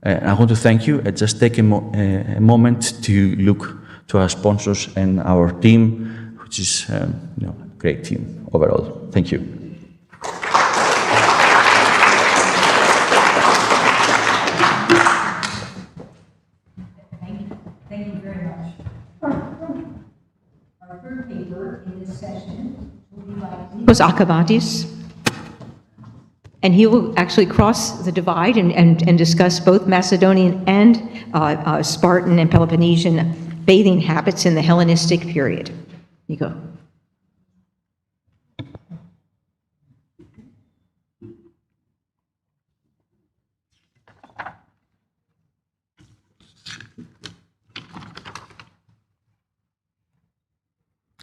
I want to thank you and just take a moment to look to our sponsors and our team, which is a great team overall. Thank you. Thank you very much. Our third paper in this session will be by Nikos Akavatis, and he will actually cross the divide and discuss both Macedonian and Spartan and Peloponnesian bathing habits in the Hellenistic period. Nico.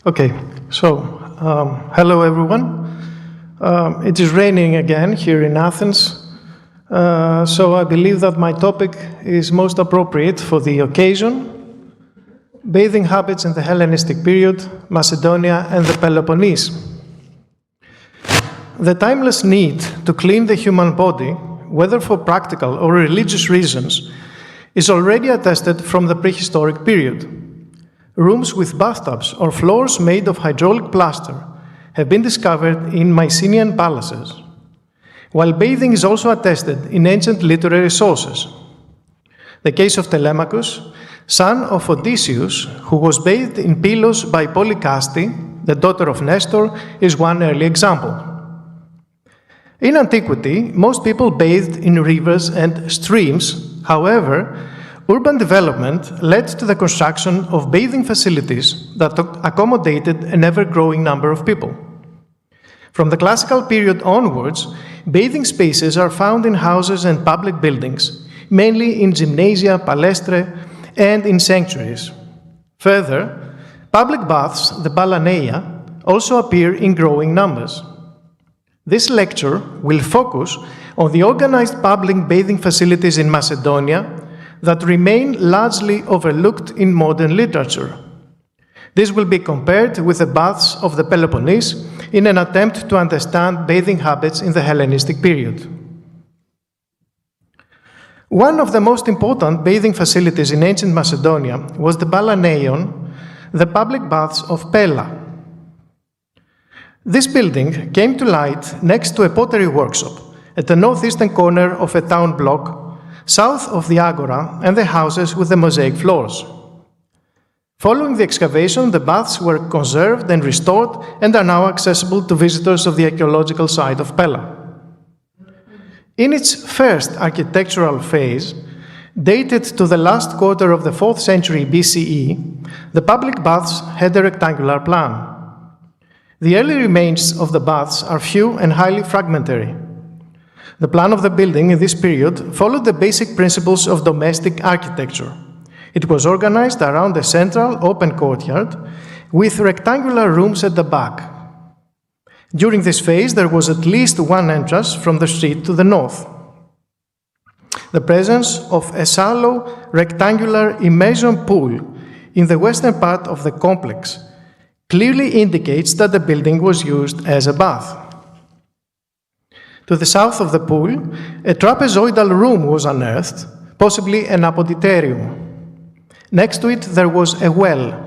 Okay, so hello everyone. It is raining again here in Athens, so I believe that my topic is most appropriate for the occasion: bathing habits in the Hellenistic period, Macedonia and the Peloponnese. The timeless need to clean the human body, whether for practical or religious reasons, is already attested from the prehistoric period. Rooms with bathtubs or floors made of hydraulic plaster have been discovered in Mycenaean palaces, while bathing is also attested in ancient literary sources. The case of Telemachus, son of Odysseus, who was bathed in Pylos by Polycaste, the daughter of Nestor, is one early example. In antiquity, most people bathed in rivers and streams. However, urban development led to the construction of bathing facilities that accommodated an ever-growing number of people. From the classical period onwards, bathing spaces are found in houses and public buildings, mainly in gymnasia, palestre, and in sanctuaries. Further, public baths, the balaneia, also appear in growing numbers. This lecture will focus on the organized public bathing facilities in Macedonia, that remain largely overlooked in modern literature. This will be compared with the baths of the Peloponnese in an attempt to understand bathing habits in the Hellenistic period. One of the most important bathing facilities in ancient Macedonia was the Ballaneion, the public baths of Pella. This building came to light next to a pottery workshop at the northeastern corner of a town block, south of the agora and the houses with the mosaic floors. Following the excavation, the baths were conserved and restored and are now accessible to visitors of the archaeological site of Pella. In its first architectural phase, dated to the last quarter of the 4th century BCE, the public baths had a rectangular plan. The early remains of the baths are few and highly fragmentary. The plan of the building in this period followed the basic principles of domestic architecture. It was organized around a central open courtyard with rectangular rooms at the back. During this phase, there was at least one entrance from the street to the north. The presence of a shallow rectangular immersion pool in the western part of the complex clearly indicates that the building was used as a bath. To the south of the pool, a trapezoidal room was unearthed, possibly an apoditerium. Next to it, there was a well.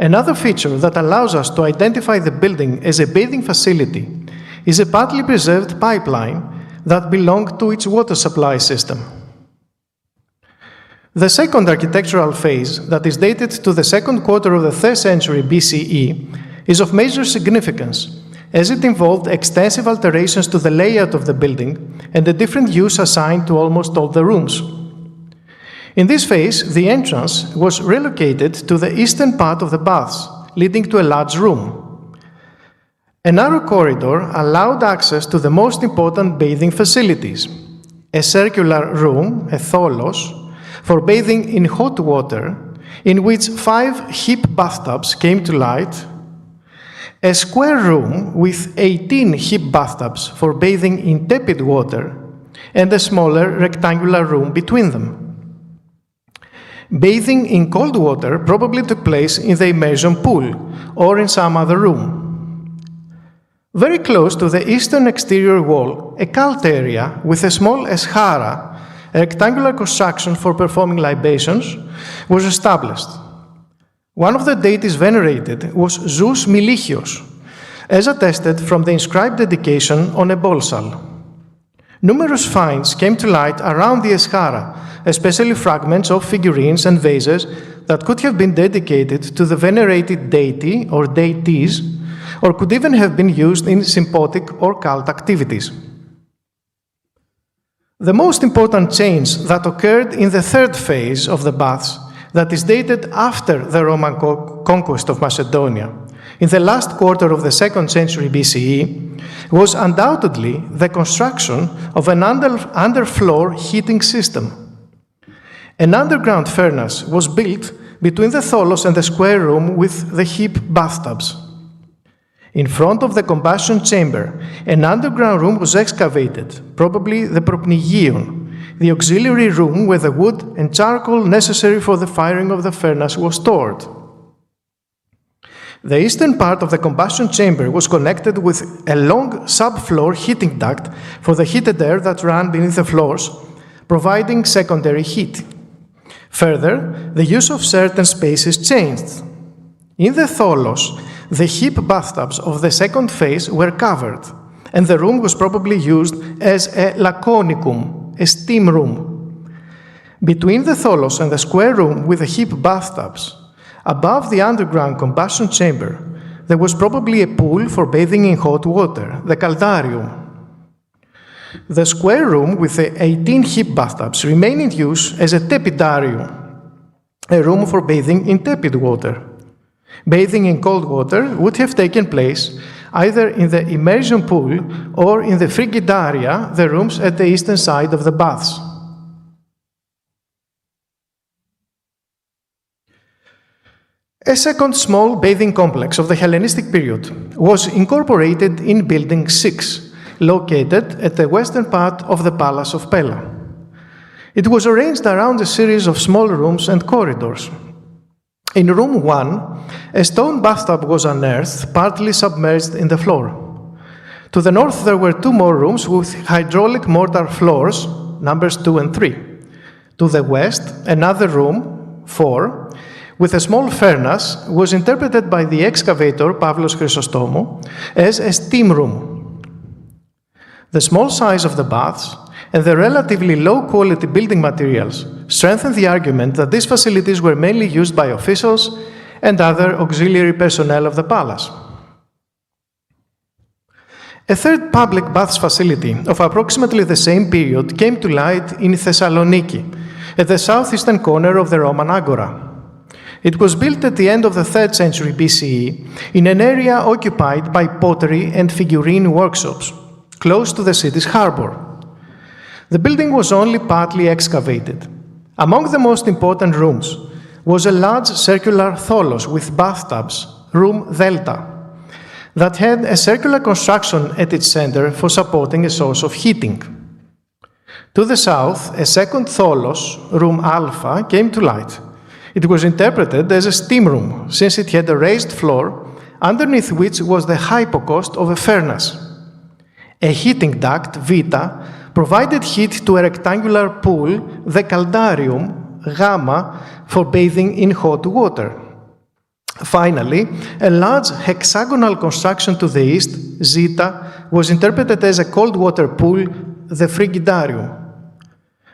Another feature that allows us to identify the building as a bathing facility is a partly preserved pipeline that belonged to its water supply system. The second architectural phase, that is dated to the second quarter of the 3rd century BCE, is of major significance, as it involved extensive alterations to the layout of the building and a different use assigned to almost all the rooms. In this phase, the entrance was relocated to the eastern part of the baths, leading to a large room. A narrow corridor allowed access to the most important bathing facilities: a circular room, a tholos, for bathing in hot water, in which 5 hip bathtubs came to light, a square room with 18 hip bathtubs for bathing in tepid water, and a smaller rectangular room between them. Bathing in cold water probably took place in the immersion pool or in some other room. Very close to the eastern exterior wall, a cult area with a small eschara, a rectangular construction for performing libations, was established. One of the deities venerated was Zeus Milichios, as attested from the inscribed dedication on a bolsal. Numerous finds came to light around the eschara, especially fragments of figurines and vases that could have been dedicated to the venerated deity or deities, or could even have been used in symbolic or cult activities. The most important change that occurred in the 3rd phase of the baths, that is dated after the Roman conquest of Macedonia, in the last quarter of the 2nd century BCE, was undoubtedly the construction of an underfloor heating system. An underground furnace was built between the tholos and the square room with the hip bathtubs. In front of the combustion chamber, an underground room was excavated, probably the propnygeion, the auxiliary room where the wood and charcoal necessary for the firing of the furnace was stored. The eastern part of the combustion chamber was connected with a long subfloor heating duct for the heated air that ran beneath the floors, providing secondary heat. Further, the use of certain spaces changed. In the tholos, the hip bathtubs of the 2nd phase were covered, and the room was probably used as a laconicum, a steam room. Between the tholos and the square room with the hip bathtubs, above the underground combustion chamber, there was probably a pool for bathing in hot water, the caldarium. The square room with the 18 hip bathtubs remained in use as a tepidarium, a room for bathing in tepid water. Bathing in cold water would have taken place either in the immersion pool or in the frigidaria, the rooms at the eastern side of the baths. A second small bathing complex of the Hellenistic period was incorporated in Building 6, located at the western part of the Palace of Pella. It was arranged around a series of small rooms and corridors. In room 1, a stone bathtub was unearthed, partly submerged in the floor. To the north, there were 2 more rooms with hydraulic mortar floors, numbers 2 and 3. To the west, another room, 4, with a small furnace, was interpreted by the excavator Pavlos Chrysostomou as a steam room. The small size of the baths and the relatively low-quality building materials strengthen the argument that these facilities were mainly used by officials and other auxiliary personnel of the palace. A third public baths facility of approximately the same period came to light in Thessaloniki, at the southeastern corner of the Roman Agora. It was built at the end of the 3rd century BCE in an area occupied by pottery and figurine workshops, close to the city's harbor. The building was only partly excavated. Among the most important rooms was a large circular tholos with bathtubs, room Delta, that had a circular construction at its center for supporting a source of heating. To the south, a second tholos, room Alpha, came to light. It was interpreted as a steam room, since it had a raised floor, underneath which was the hypocaust of a furnace. A heating duct, Vita, provided heat to a rectangular pool, the caldarium, Gamma, for bathing in hot water. Finally, a large hexagonal construction to the east, Zeta, was interpreted as a cold water pool, the frigidarium.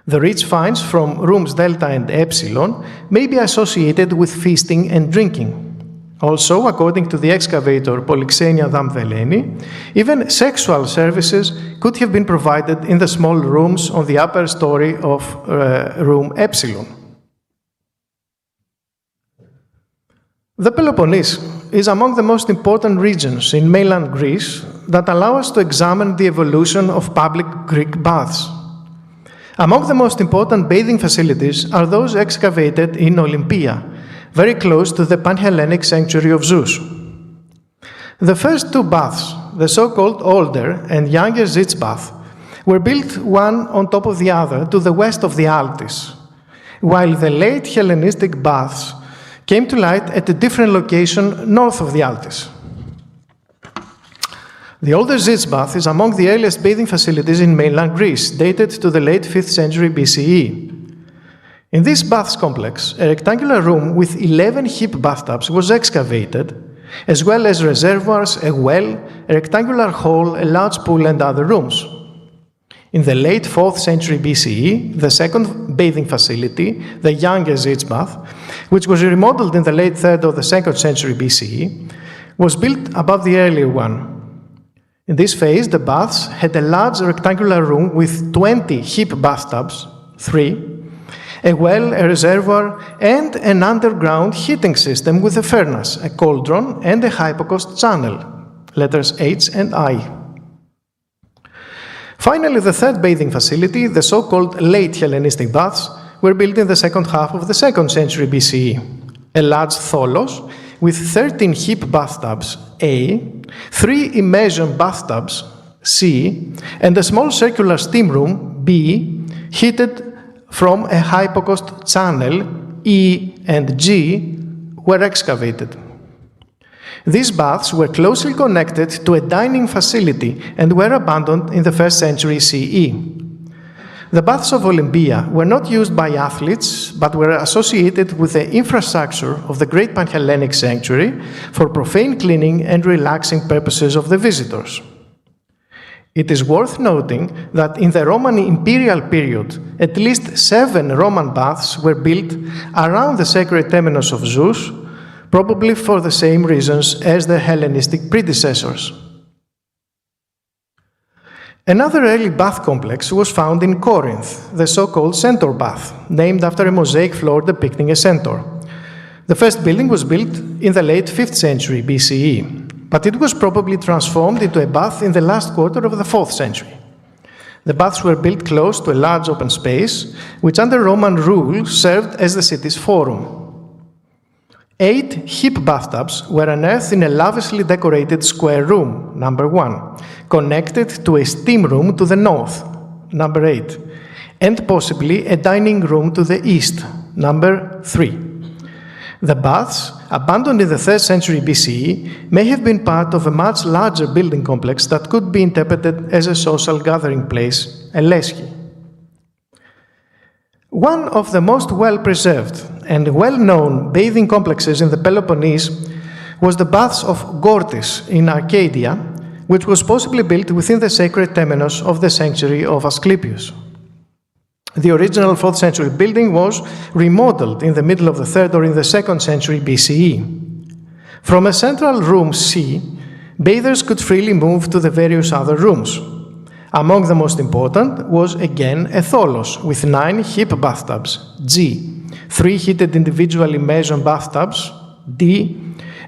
The rich finds from rooms Delta and Epsilon may be associated with feasting and drinking. Also, according to the excavator Polyxenia Damveleni, even sexual services could have been provided in the small rooms on the upper story of room Epsilon. The Peloponnese is among the most important regions in mainland Greece that allow us to examine the evolution of public Greek baths. Among the most important bathing facilities are those excavated in Olympia, very close to the Pan-Hellenic sanctuary of Zeus. The first 2 baths, the so-called older and younger Zits bath, were built one on top of the other to the west of the Altis, while the late Hellenistic baths came to light at a different location north of the Altis. The older Zits bath is among the earliest bathing facilities in mainland Greece, dated to the late 5th century BCE. In this baths complex, a rectangular room with 11 heap bathtubs was excavated, as well as reservoirs, a well, a rectangular hall, a large pool, and other rooms. In the late 4th century BCE, the second bathing facility, the younger Zits bath, which was remodeled in the late 3rd of the 2nd century BCE, was built above the earlier one. In this phase, the baths had a large rectangular room with 20 heap bathtubs, 3, a well, a reservoir, and an underground heating system with a furnace, a cauldron, and a hypocaust channel, letters H and I. Finally, the third bathing facility, the so-called late Hellenistic baths, were built in the second half of the 2nd century BCE. A large tholos with 13 heap bathtubs, A, 3 immersion bathtubs, C, and a small circular steam room, B, heated from a hypocaust channel, E and G, were excavated. These baths were closely connected to a dining facility and were abandoned in the 1st century CE. The baths of Olympia were not used by athletes, but were associated with the infrastructure of the great Pan-Hellenic sanctuary for profane cleaning and relaxing purposes of the visitors. It is worth noting that in the Roman imperial period, at least 7 Roman baths were built around the sacred temenos of Zeus, probably for the same reasons as their Hellenistic predecessors. Another early bath complex was found in Corinth, the so-called centaur bath, named after a mosaic floor depicting a centaur. The first building was built in the late 5th century BCE, but it was probably transformed into a bath in the last quarter of the 4th century. The baths were built close to a large open space, which under Roman rule served as the city's forum. 8 heap bathtubs were unearthed in a lavishly decorated square room, number 1, connected to a steam room to the north, number 8, and possibly a dining room to the east, number 3. The baths, abandoned in the 3rd century BCE, may have been part of a much larger building complex that could be interpreted as a social gathering place, a leschi. One of the most well-preserved and well-known bathing complexes in the Peloponnese was the baths of Gortys in Arcadia, which was possibly built within the sacred temenos of the sanctuary of Asclepius. The original 4th century building was remodeled in the middle of the 3rd or in the 2nd century BCE. From a central room C, bathers could freely move to the various other rooms. Among the most important was again a tholos with 9 hip bathtubs, G, 3 heated individually meson bathtubs, D,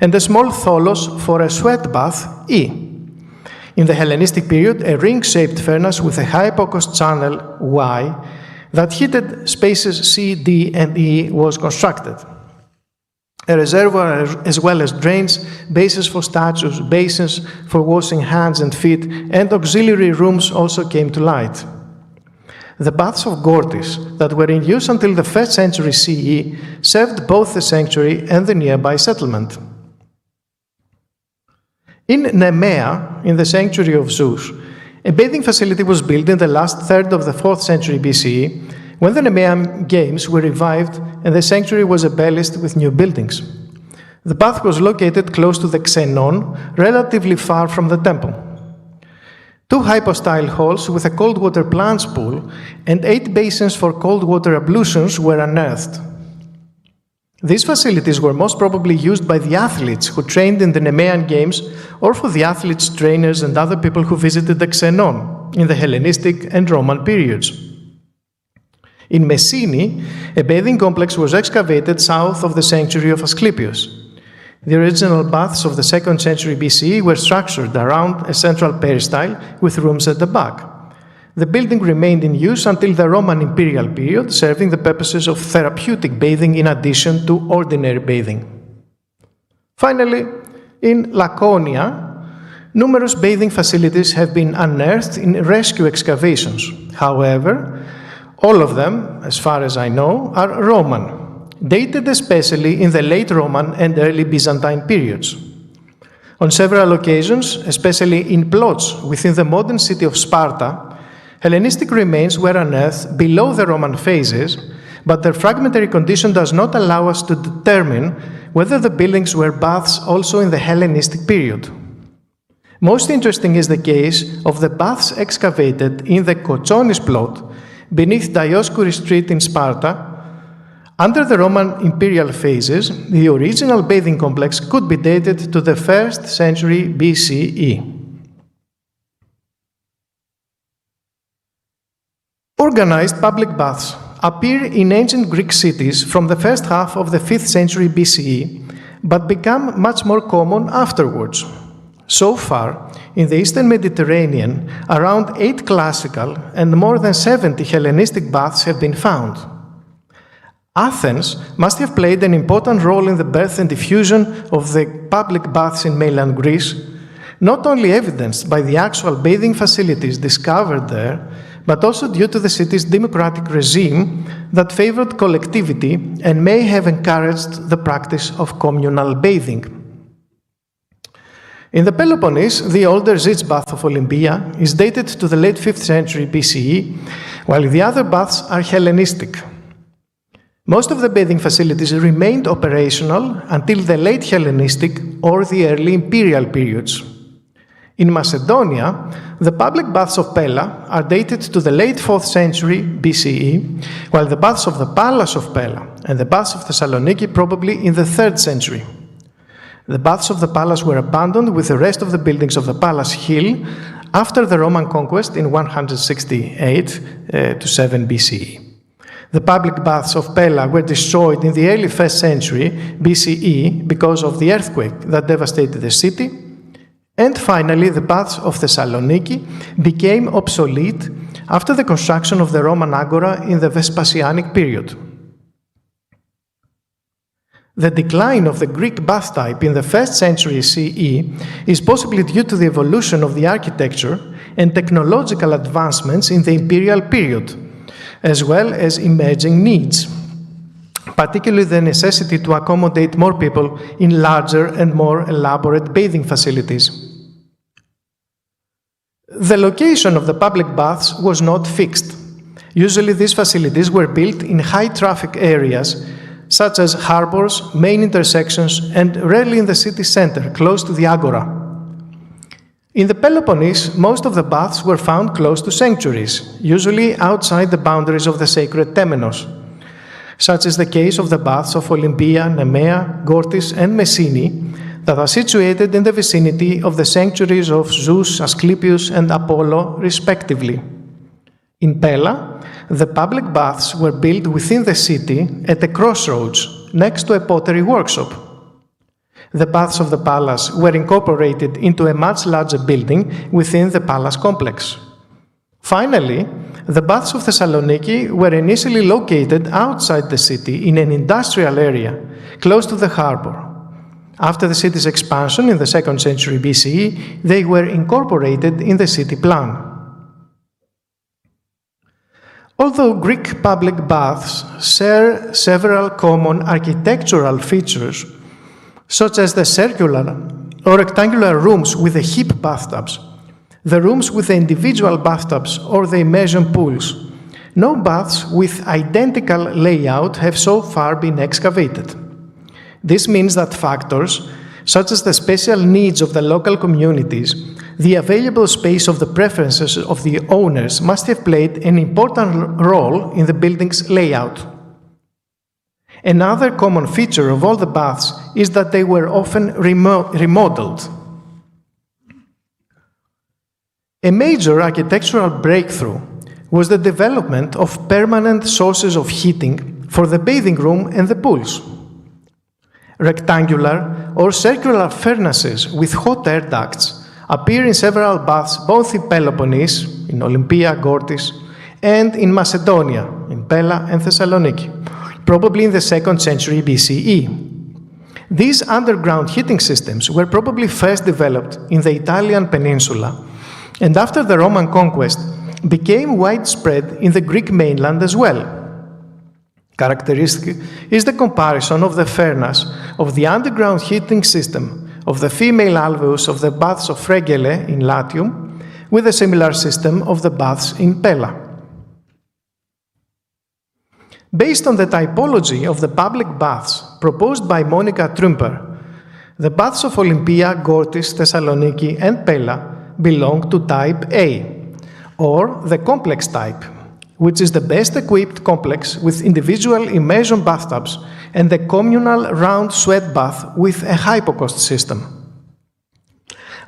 and a small tholos for a sweat bath, E. In the Hellenistic period, a ring-shaped furnace with a hypocaust channel, Y, that heated spaces C, D, and E was constructed. A reservoir as well as drains, bases for statues, basins for washing hands and feet, and auxiliary rooms also came to light. The baths of Gortys that were in use until the 1st century CE served both the sanctuary and the nearby settlement. In Nemea, in the sanctuary of Zeus, a bathing facility was built in the last third of the 4th century BCE when the Nemean Games were revived and the sanctuary was embellished with new buildings. The bath was located close to the Xenon, relatively far from the temple. 2 hypostyle halls with a cold water plunge pool and 8 basins for cold water ablutions were unearthed. These facilities were most probably used by the athletes who trained in the Nemean Games or for the athletes, trainers, and other people who visited the Xenon in the Hellenistic and Roman periods. In Messini, a bathing complex was excavated south of the sanctuary of Asclepius. The original baths of the 2nd century BCE were structured around a central peristyle with rooms at the back. The building remained in use until the Roman imperial period, serving the purposes of therapeutic bathing in addition to ordinary bathing. Finally, in Laconia, numerous bathing facilities have been unearthed in rescue excavations. However, all of them, as far as I know, are Roman, dated especially in the late Roman and early Byzantine periods. On several occasions, especially in plots within the modern city of Sparta, Hellenistic remains were unearthed below the Roman phases, but their fragmentary condition does not allow us to determine whether the buildings were baths also in the Hellenistic period. Most interesting is the case of the baths excavated in the Kochonis plot beneath Dioscuri Street in Sparta. Under the Roman imperial phases, the original bathing complex could be dated to the 1st century BCE. Organized public baths appear in ancient Greek cities from the first half of the 5th century BCE, but become much more common afterwards. So far, in the Eastern Mediterranean, around 8 classical and more than 70 Hellenistic baths have been found. Athens must have played an important role in the birth and diffusion of the public baths in mainland Greece, not only evidenced by the actual bathing facilities discovered there, but also due to the city's democratic regime that favored collectivity and may have encouraged the practice of communal bathing. In the Peloponnese, the older Zich bath of Olympia is dated to the late 5th century BCE, while the other baths are Hellenistic. Most of the bathing facilities remained operational until the late Hellenistic or the early imperial periods. In Macedonia, the public baths of Pella are dated to the late 4th century BCE, while the baths of the Palace of Pella and the baths of Thessaloniki probably in the 3rd century. The baths of the palace were abandoned with the rest of the buildings of the palace hill after the Roman conquest in 168 to 7 BCE. The public baths of Pella were destroyed in the early 1st century BCE because of the earthquake that devastated the city. And finally, the baths of Thessaloniki became obsolete after the construction of the Roman agora in the Vespasianic period. The decline of the Greek bath type in the 1st century CE is possibly due to the evolution of the architecture and technological advancements in the imperial period, as well as emerging needs, particularly the necessity to accommodate more people in larger and more elaborate bathing facilities. The location of the public baths was not fixed. Usually these facilities were built in high traffic areas such as harbors, main intersections, and rarely in the city center, close to the agora. In the Peloponnese, most of the baths were found close to sanctuaries, usually outside the boundaries of the sacred temenos. Such is the case of the baths of Olympia, Nemea, Gortys, and Messini, that are situated in the vicinity of the sanctuaries of Zeus, Asclepius, and Apollo, respectively. In Pella, the public baths were built within the city at a crossroads next to a pottery workshop. The baths of the palace were incorporated into a much larger building within the palace complex. Finally, the baths of Thessaloniki were initially located outside the city in an industrial area, close to the harbor. After the city's expansion in the 2nd century BCE, they were incorporated in the city plan. Although Greek public baths share several common architectural features, such as the circular or rectangular rooms with the hip bathtubs, the rooms with the individual bathtubs or the immersion pools, no baths with identical layout have so far been excavated. This means that factors, such as the special needs of the local communities, the available space of the preferences of the owners must have played an important role in the building's layout. Another common feature of all the baths is that they were often remodeled. A major architectural breakthrough was the development of permanent sources of heating for the bathing room and the pools. Rectangular or circular furnaces with hot air ducts appear in several baths both in Peloponnese, in Olympia, Gortys, and in Macedonia, in Pella and Thessaloniki, probably in the 2nd century BCE. These underground heating systems were probably first developed in the Italian peninsula, and after the Roman conquest, became widespread in the Greek mainland as well. Characteristic is the comparison of the furnace of the underground heating system of the female alveus of the baths of Fregele in Latium with a similar system of the baths in Pella. Based on the typology of the public baths proposed by Monica Trümper, the baths of Olympia, Gortys, Thessaloniki, and Pella belong to type A, or the complex type, which is the best equipped complex with individual immersion bathtubs and a communal round sweat bath with a hypocaust system.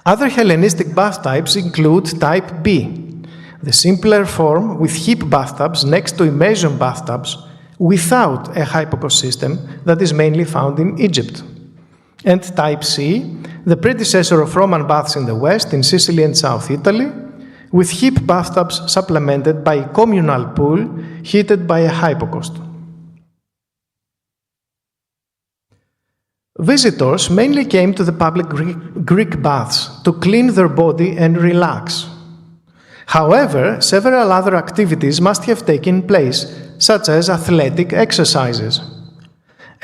Other Hellenistic bath types include type B, the simpler form with hip bathtubs next to immersion bathtubs without a hypocaust system that is mainly found in Egypt. And type C, the predecessor of Roman baths in the West, in Sicily and South Italy, with hip bathtubs supplemented by a communal pool heated by a hypocaust. Visitors mainly came to the public Greek baths to clean their body and relax. However, several other activities must have taken place, such as athletic exercises.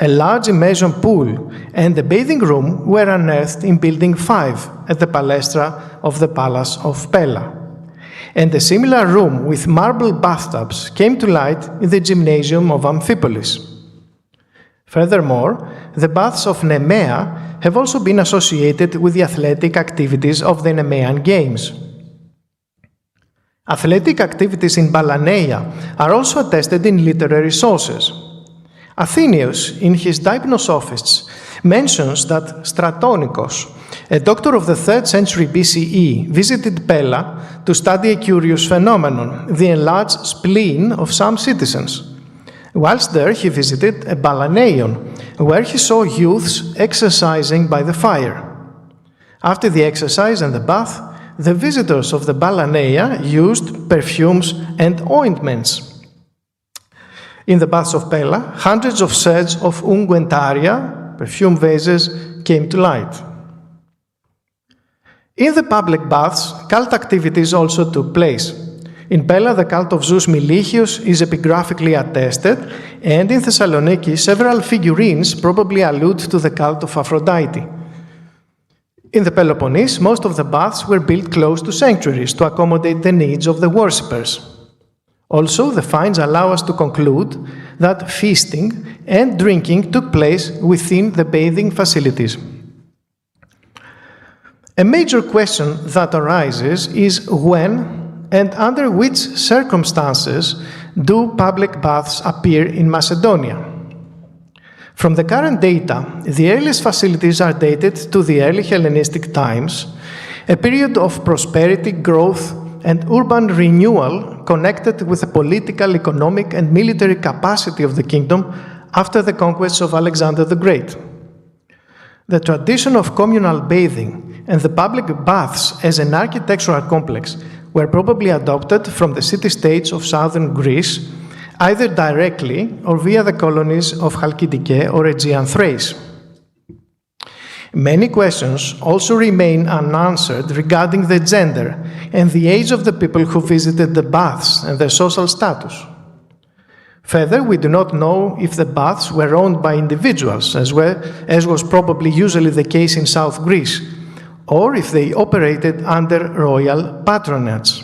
A large immersion pool and a bathing room were unearthed in Building 5 at the Palestra of the Palace of Pella. And a similar room with marble bathtubs came to light in the Gymnasium of Amphipolis. Furthermore, the baths of Nemea have also been associated with the athletic activities of the Nemean Games. Athletic activities in Balaneia are also attested in literary sources. Athenaeus, in his Deipnosophists, mentions that Stratonikos, a doctor of the 3rd century BCE, visited Pella to study a curious phenomenon, the enlarged spleen of some citizens. Whilst there, he visited a Balaneion, where he saw youths exercising by the fire. After the exercise and the bath, the visitors of the Balaneia used perfumes and ointments. In the baths of Pella, hundreds of sets of unguentaria, perfume vases, came to light. In the public baths, cult activities also took place. In Pella, the cult of Zeus Melichios is epigraphically attested, and in Thessaloniki, several figurines probably allude to the cult of Aphrodite. In the Peloponnese, most of the baths were built close to sanctuaries to accommodate the needs of the worshippers. Also, the finds allow us to conclude that feasting and drinking took place within the bathing facilities. A major question that arises is when and under which circumstances do public baths appear in Macedonia? From the current data, the earliest facilities are dated to the early Hellenistic times, a period of prosperity, growth, and urban renewal connected with the political, economic, and military capacity of the kingdom after the conquests of Alexander the Great. The tradition of communal bathing and the public baths as an architectural complex were probably adopted from the city-states of southern Greece, either directly or via the colonies of Chalkidike or Aegean Thrace. Many questions also remain unanswered regarding the gender and the age of the people who visited the baths and their social status. Further, we do not know if the baths were owned by individuals, as was probably usually the case in South Greece, or if they operated under royal patronage.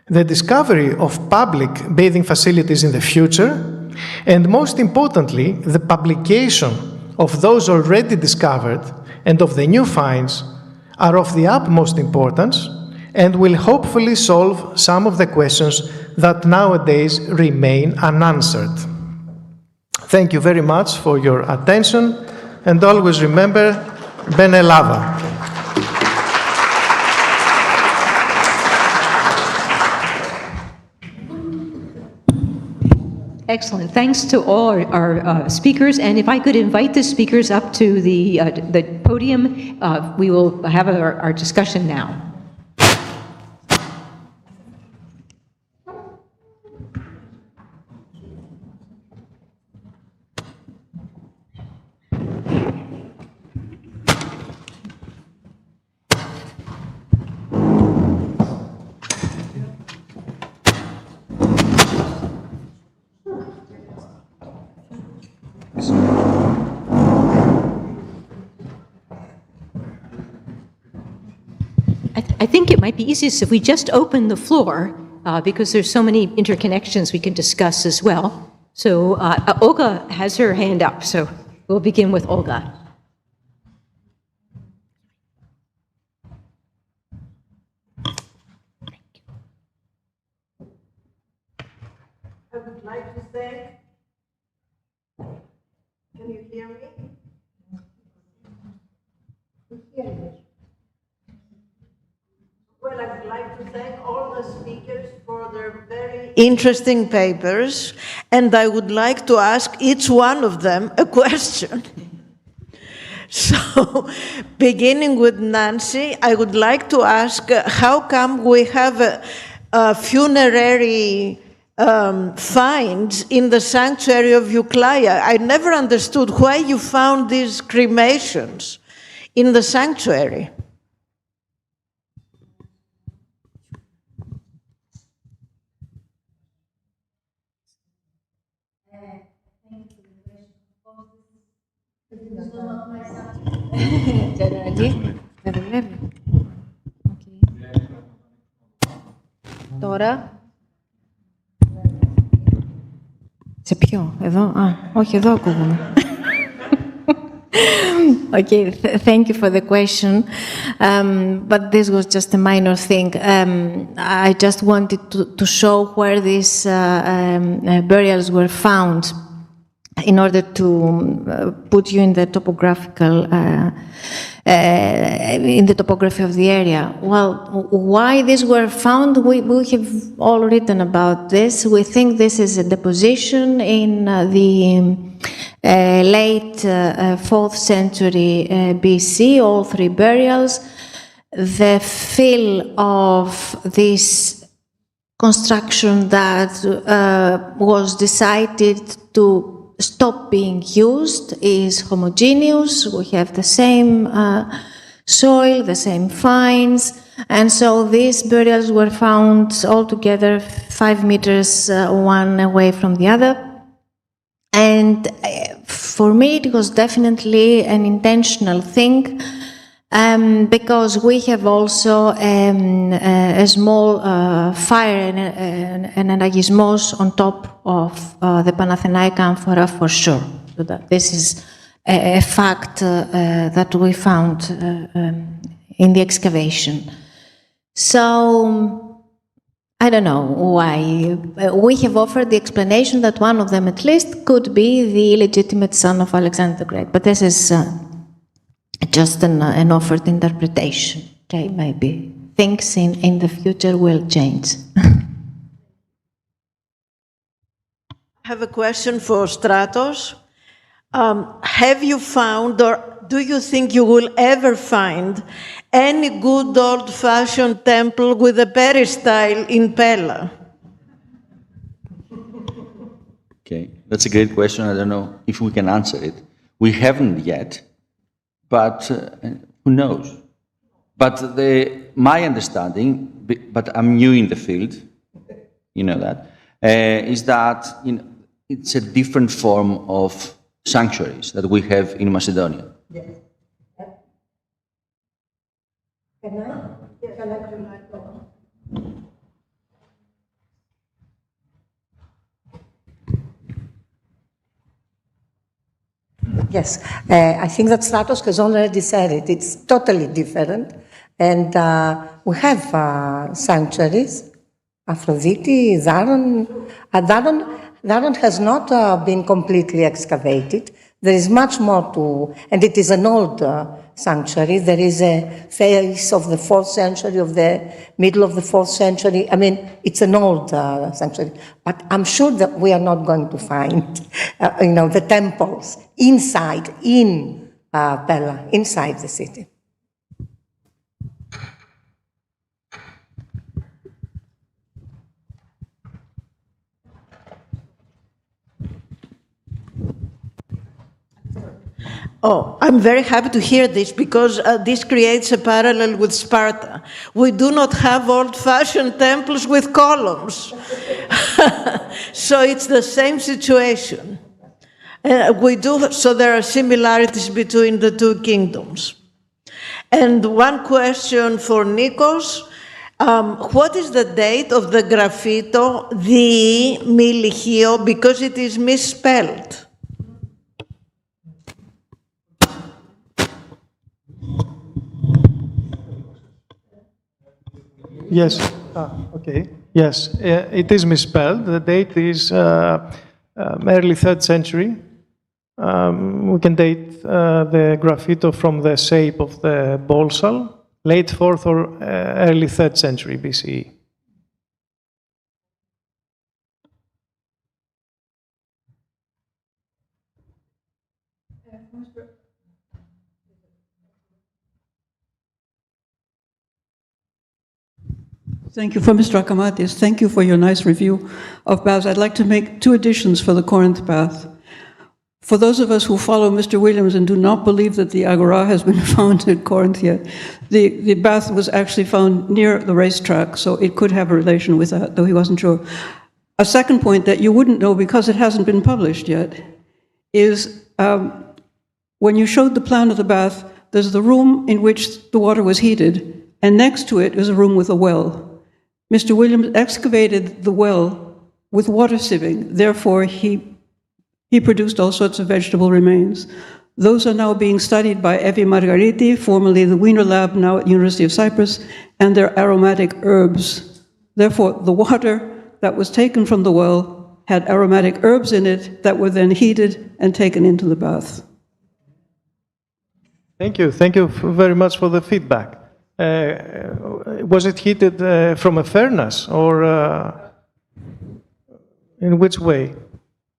The discovery of public bathing facilities in the future, and most importantly, the publication of those already discovered and of the new finds, are of the utmost importance and will hopefully solve some of the questions that nowadays remain unanswered. Thank you very much for your attention, and always remember, Bene Lava. Excellent. Thanks to all our speakers. And if I could invite the speakers up to the podium, we will have our discussion now. I think it might be easiest if we just open the floor, because there's so many interconnections we can discuss as well. So Olga has her hand up, so we'll begin with Olga. I would like to thank, can you hear me? Well, I would like to thank all the speakers for their very interesting papers, and I would like to ask each one of them a question. So, beginning with Nancy, I would like to ask how come we have a funerary finds in the sanctuary of Euclea? I never understood why you found these cremations in the sanctuary. Τώρα. Σε ποιο, εδώ, όχι, εδώ ακούγουμε. Okay, thank you for the question, but this was just a minor thing. I just wanted to show where these burials were found in order to put you in the topographical, in the topography of the area. Well, why these were found, we have all written about this. We think this is a deposition in the late 4th century BC, all three burials. The fill of this construction that was decided to stop being used is homogeneous. We have the same soil, the same finds. And so these burials were found all together 5 meters one away from the other. And for me, it was definitely an intentional thing, because we have also a small fire and an agismos on top of the Panathinaik amphora for sure. So that this is a fact that we found in the excavation. So I don't know why. We have offered the explanation that one of them at least could be the illegitimate son of Alexander the Great, but this is just an offered interpretation. Okay, maybe things in the future will change. I have a question for Stratos. Have you found, or do you think you will ever find, any good old-fashioned temple with a peristyle in Pella? Okay, that's a great question. I don't know if we can answer it. We haven't yet, but who knows? But my understanding, but I'm new in the field, you know that, is that it's a different form of sanctuaries that we have in Macedonia. Yes. Can I go on? Yes, I think that Stratos has already said it. It's totally different. And we have sanctuaries. Aphrodite, Daron. Daron has not been completely excavated. There is much more to, and it is an old sanctuary. There is a face of the 4th century, of the middle of the 4th century. I mean, it's an old sanctuary. But I'm sure that we are not going to find, the temples inside, in Pella, inside the city. Oh, I'm very happy to hear this because this creates a parallel with Sparta. We do not have old-fashioned temples with columns. So it's the same situation. So there are similarities between the two kingdoms. And one question for Nikos. What is the date of the graffito, the Milihio, because it is misspelled? Yes. Okay. Yes, it is misspelled. The date is early 3rd century. We can date the graffito from the shape of the bolsal, late 4th or early 3rd century BCE. Thank you for Mr. Akamatis. Thank you for your nice review of baths. I'd like to make 2 additions for the Corinth bath. For those of us who follow Mr. Williams and do not believe that the Agora has been found at Corinth yet, the bath was actually found near the racetrack, so it could have a relation with that, though he wasn't sure. A second point that you wouldn't know because it hasn't been published yet is when you showed the plan of the bath, there's the room in which the water was heated, and next to it is a room with a well. Mr. Williams excavated the well with water sieving, therefore he produced all sorts of vegetable remains. Those are now being studied by Evi Margariti, formerly the Wiener Lab, now at the University of Cyprus, and their aromatic herbs. Therefore, the water that was taken from the well had aromatic herbs in it that were then heated and taken into the bath. Thank you. Thank you very much for the feedback. Was it heated from a furnace or in which way?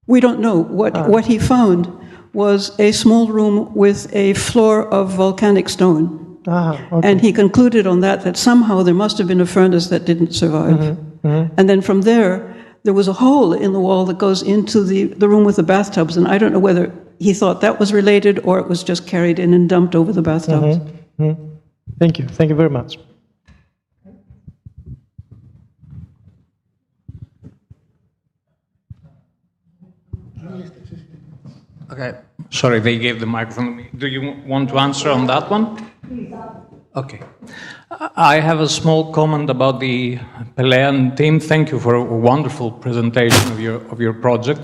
We don't know. What he found was a small room with a floor of volcanic stone. Okay. And he concluded on that somehow there must have been a furnace that didn't survive. And then from there was a hole in the wall that goes into the room with the bathtubs, and I don't know whether he thought that was related or it was just carried in and dumped over the bathtubs. Thank you. Thank you very much. Okay. Sorry, they gave the microphone to me. Do you want to answer on that one? Okay. I have a small comment about the Pelean team. Thank you for a wonderful presentation of your project.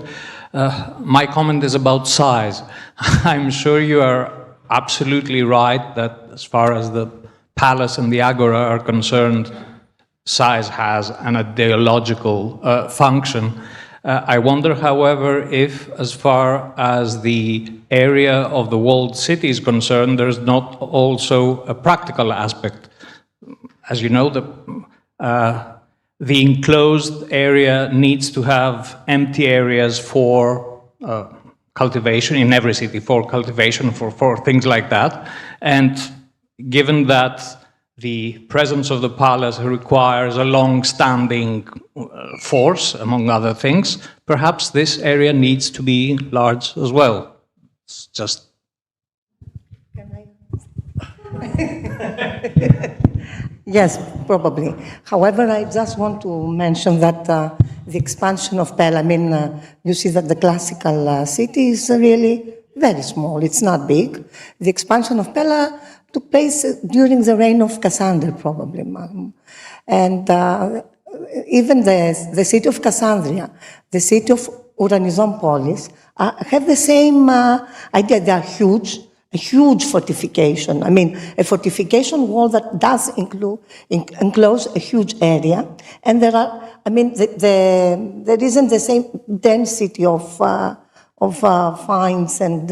My comment is about size. I'm sure you are absolutely right that as far as the palace and the agora are concerned, size has an ideological function. I wonder, however, if as far as the area of the walled city is concerned, there's not also a practical aspect. As you know, the enclosed area needs to have empty areas for cultivation in every city, for cultivation, for things like that. And given that the presence of the palace requires a long-standing force, among other things, perhaps this area needs to be large as well. It's just... Yes, probably. However, I just want to mention that the expansion of Pella, I mean, you see that the classical city is really very small. It's not big. The expansion of Pella took place during the reign of Cassander, probably. And even the city of Cassandria, the city of Uranizompolis, have the same idea. They are huge. A huge fortification. I mean, a fortification wall that does enclose a huge area, and there are. I mean, there isn't the same density of finds and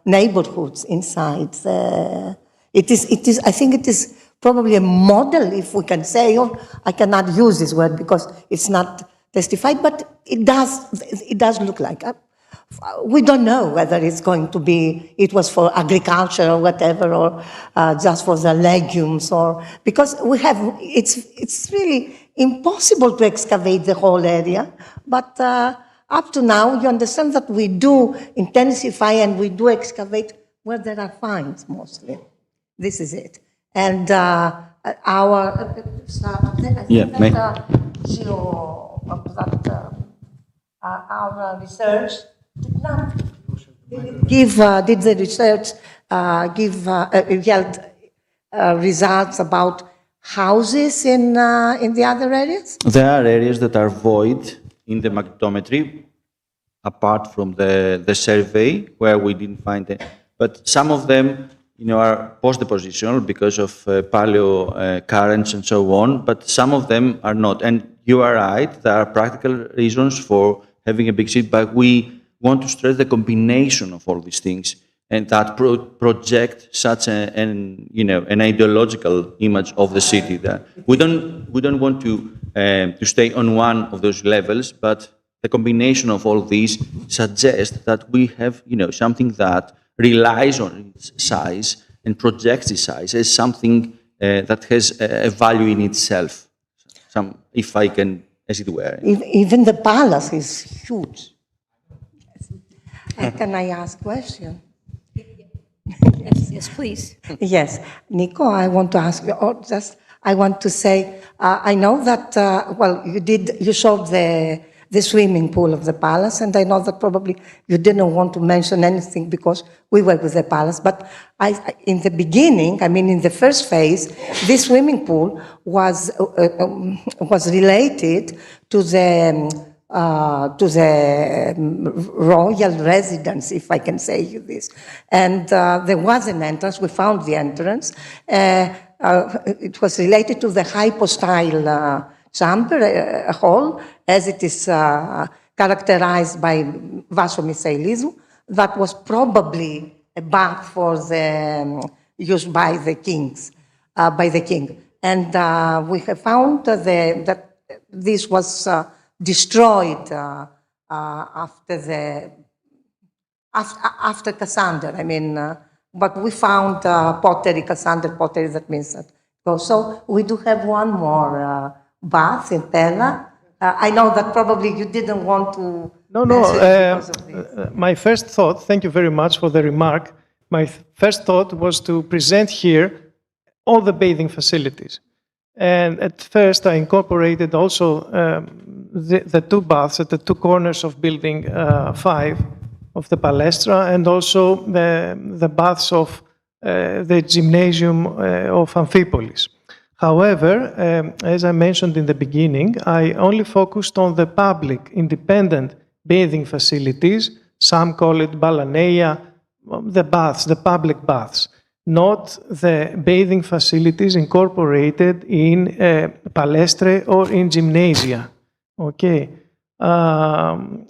neighborhoods inside. It is. I think it is probably a model, if we can say. Or I cannot use this word because it's not testified, but it does look like. We don't know whether it's going to be, it was for agriculture or whatever, or just for the legumes, or because we have, it's really impossible to excavate the whole area. But up to now, you understand that we do intensify and we do excavate where there are finds mostly. This is it. And our research did not did the research yield results about houses in the other areas? There are areas that are void in the magnetometry, apart from the survey where we didn't find it. But some of them, are post-depositional because of paleo currents and so on. But some of them are not. And you are right. There are practical reasons for having a big city, but we want to stress the combination of all these things, and that project such an ideological image of the city. That we don't want to stay on one of those levels, but the combination of all these suggests that we have something that relies on its size and projects its size as something that has a value in itself. If I can, as it were. Even the palace is huge. Can I ask a question? Yes, please. Yes. Nico, I want to ask you, I want to say, I know that, you showed the swimming pool of the palace, and I know that probably you didn't want to mention anything because we were with the palace, but in the beginning, in the first phase, this swimming pool was related to the royal residence, if I can say this. And there was an entrance, we found the entrance. It was related to the hypostyle chamber, a hall, as it is characterized by vasomisaelism. That was probably a bath for used by the kings, by the king. And we have found that this was destroyed after Cassander. But we found pottery, Cassander pottery, that means that. So we do have one more bath in Pella. I know that probably you didn't want to. My first thought, thank you very much for the remark. My first thought was to present here all the bathing facilities. And at first I incorporated also the two baths at the two corners of building 5, of the Palestra, and also the baths of the gymnasium of Amphipolis. However, as I mentioned in the beginning, I only focused on the public, independent bathing facilities. Some call it balaneia, the baths, the public baths, not the bathing facilities incorporated in palestre or in gymnasia. Okay.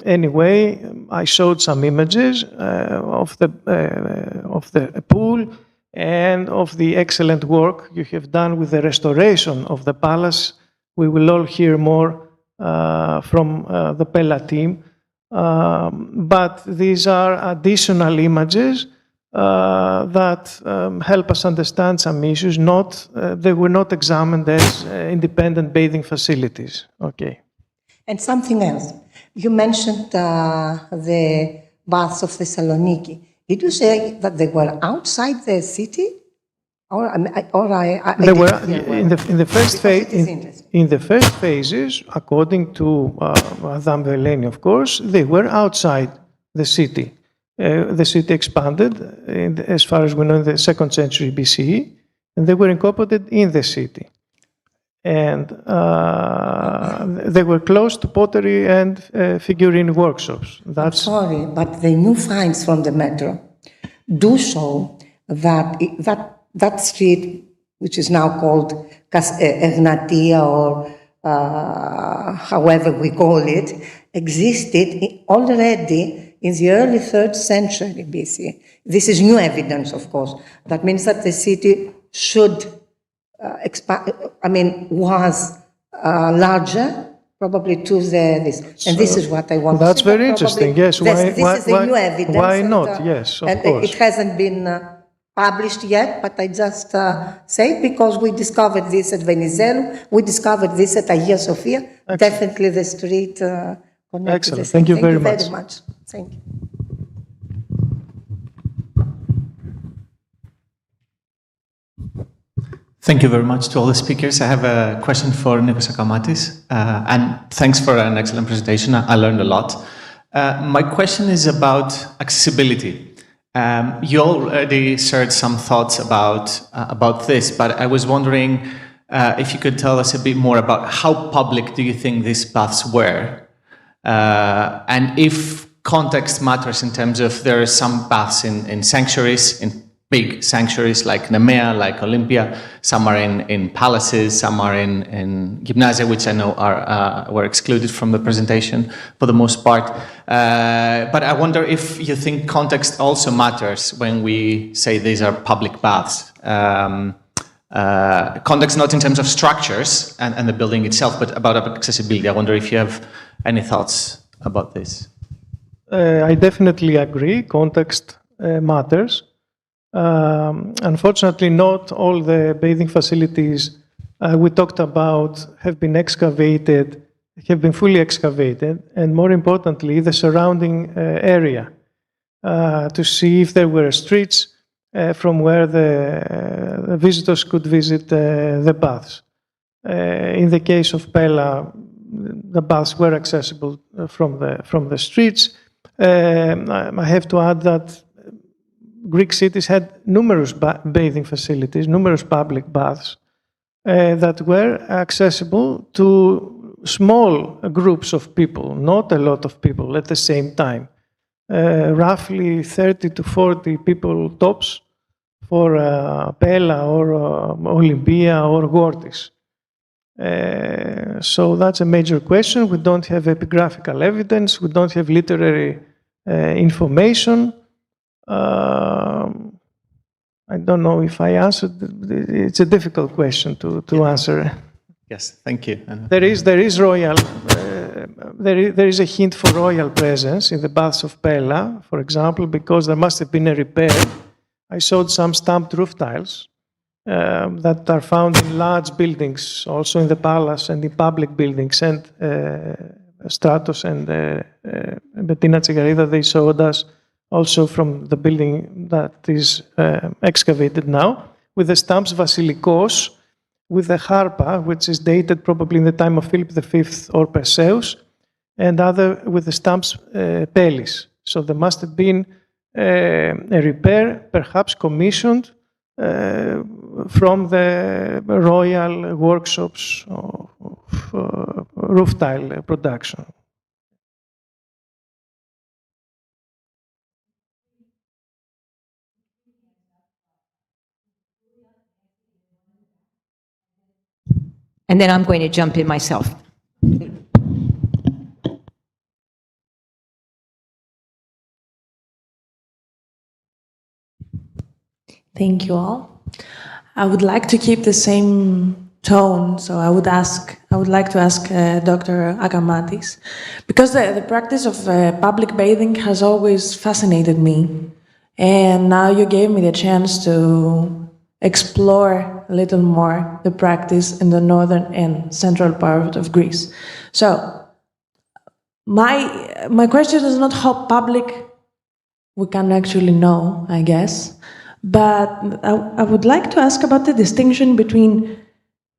Anyway, I showed some images of the pool and of the excellent work you have done with the restoration of the palace. We will all hear more from the Pella team. But these are additional images that help us understand some issues. They were not examined as independent bathing facilities. Okay. And something else. You mentioned the baths of Thessaloniki. Did you say that they were outside the city? They were in the first phase. In the first phases, according to Madame Veleni, of course, they were outside the city. The city expanded, as far as we know, in the 2nd century BCE, and they were incorporated in the city. And they were close to pottery and figurine workshops. I'm sorry, but the new finds from the metro do show that that street, which is now called Egnatia or however we call it, existed already in the early 3rd century BC. This is new evidence, of course. That means that the city should was larger, probably to this. And this is what I want to say. That's very interesting, yes. This is the new evidence. Why not? Yes, of course. It hasn't been published yet, but I just say it because we discovered this at Venizelos, we discovered this at Hagia Sophia. Excellent. Definitely the street connected. Excellent. Thank you very much. Thank you. Thank you very much to all the speakers. I have a question for Nikos Akamatis, and thanks for an excellent presentation. I learned a lot. My question is about accessibility. You already shared some thoughts about this, but I was wondering if you could tell us a bit more about how public do you think these baths were, and if context matters in terms of there are some baths in sanctuaries, in big sanctuaries like Nemea, like Olympia. Some are in palaces, some are in gymnasia, which I know were excluded from the presentation for the most part. But I wonder if you think context also matters when we say these are public baths. Context not in terms of structures and the building itself, but about accessibility. I wonder if you have any thoughts about this. I definitely agree. Context matters. Unfortunately, not all the bathing facilities we talked about have been fully excavated, and more importantly, the surrounding area to see if there were streets from where the visitors could visit the baths. In the case of Pella, the baths were accessible from the streets. I have to add that Greek cities had numerous bathing facilities, numerous public baths that were accessible to small groups of people, not a lot of people at the same time. Roughly 30 to 40 people tops for Pella or Olympia or Gortis. So that's a major question. We don't have epigraphical evidence. We don't have literary information. I don't know if I answered. It's a difficult question to answer. Yes, thank you. There is royal. There is a hint for royal presence in the baths of Pella, for example, because there must have been a repair. I showed some stamped roof tiles that are found in large buildings, also in the palace and in public buildings. And Stratos and Bettina Tsigarida, they showed us also from the building that is excavated now, with the stamps Vasilikos, with the harpa, which is dated probably in the time of Philip V or Perseus, and other with the stamps Pelis. So there must have been a repair, perhaps commissioned from the royal workshops of roof tile production. And then I'm going to jump in myself. Thank you all. I would like to keep the same tone, so I would like to ask Dr. Agamatis, because the practice of public bathing has always fascinated me, and now you gave me the chance to explore a little more the practice in the northern and central part of Greece. So, my question is not how public we can actually know, I guess, but I would like to ask about the distinction between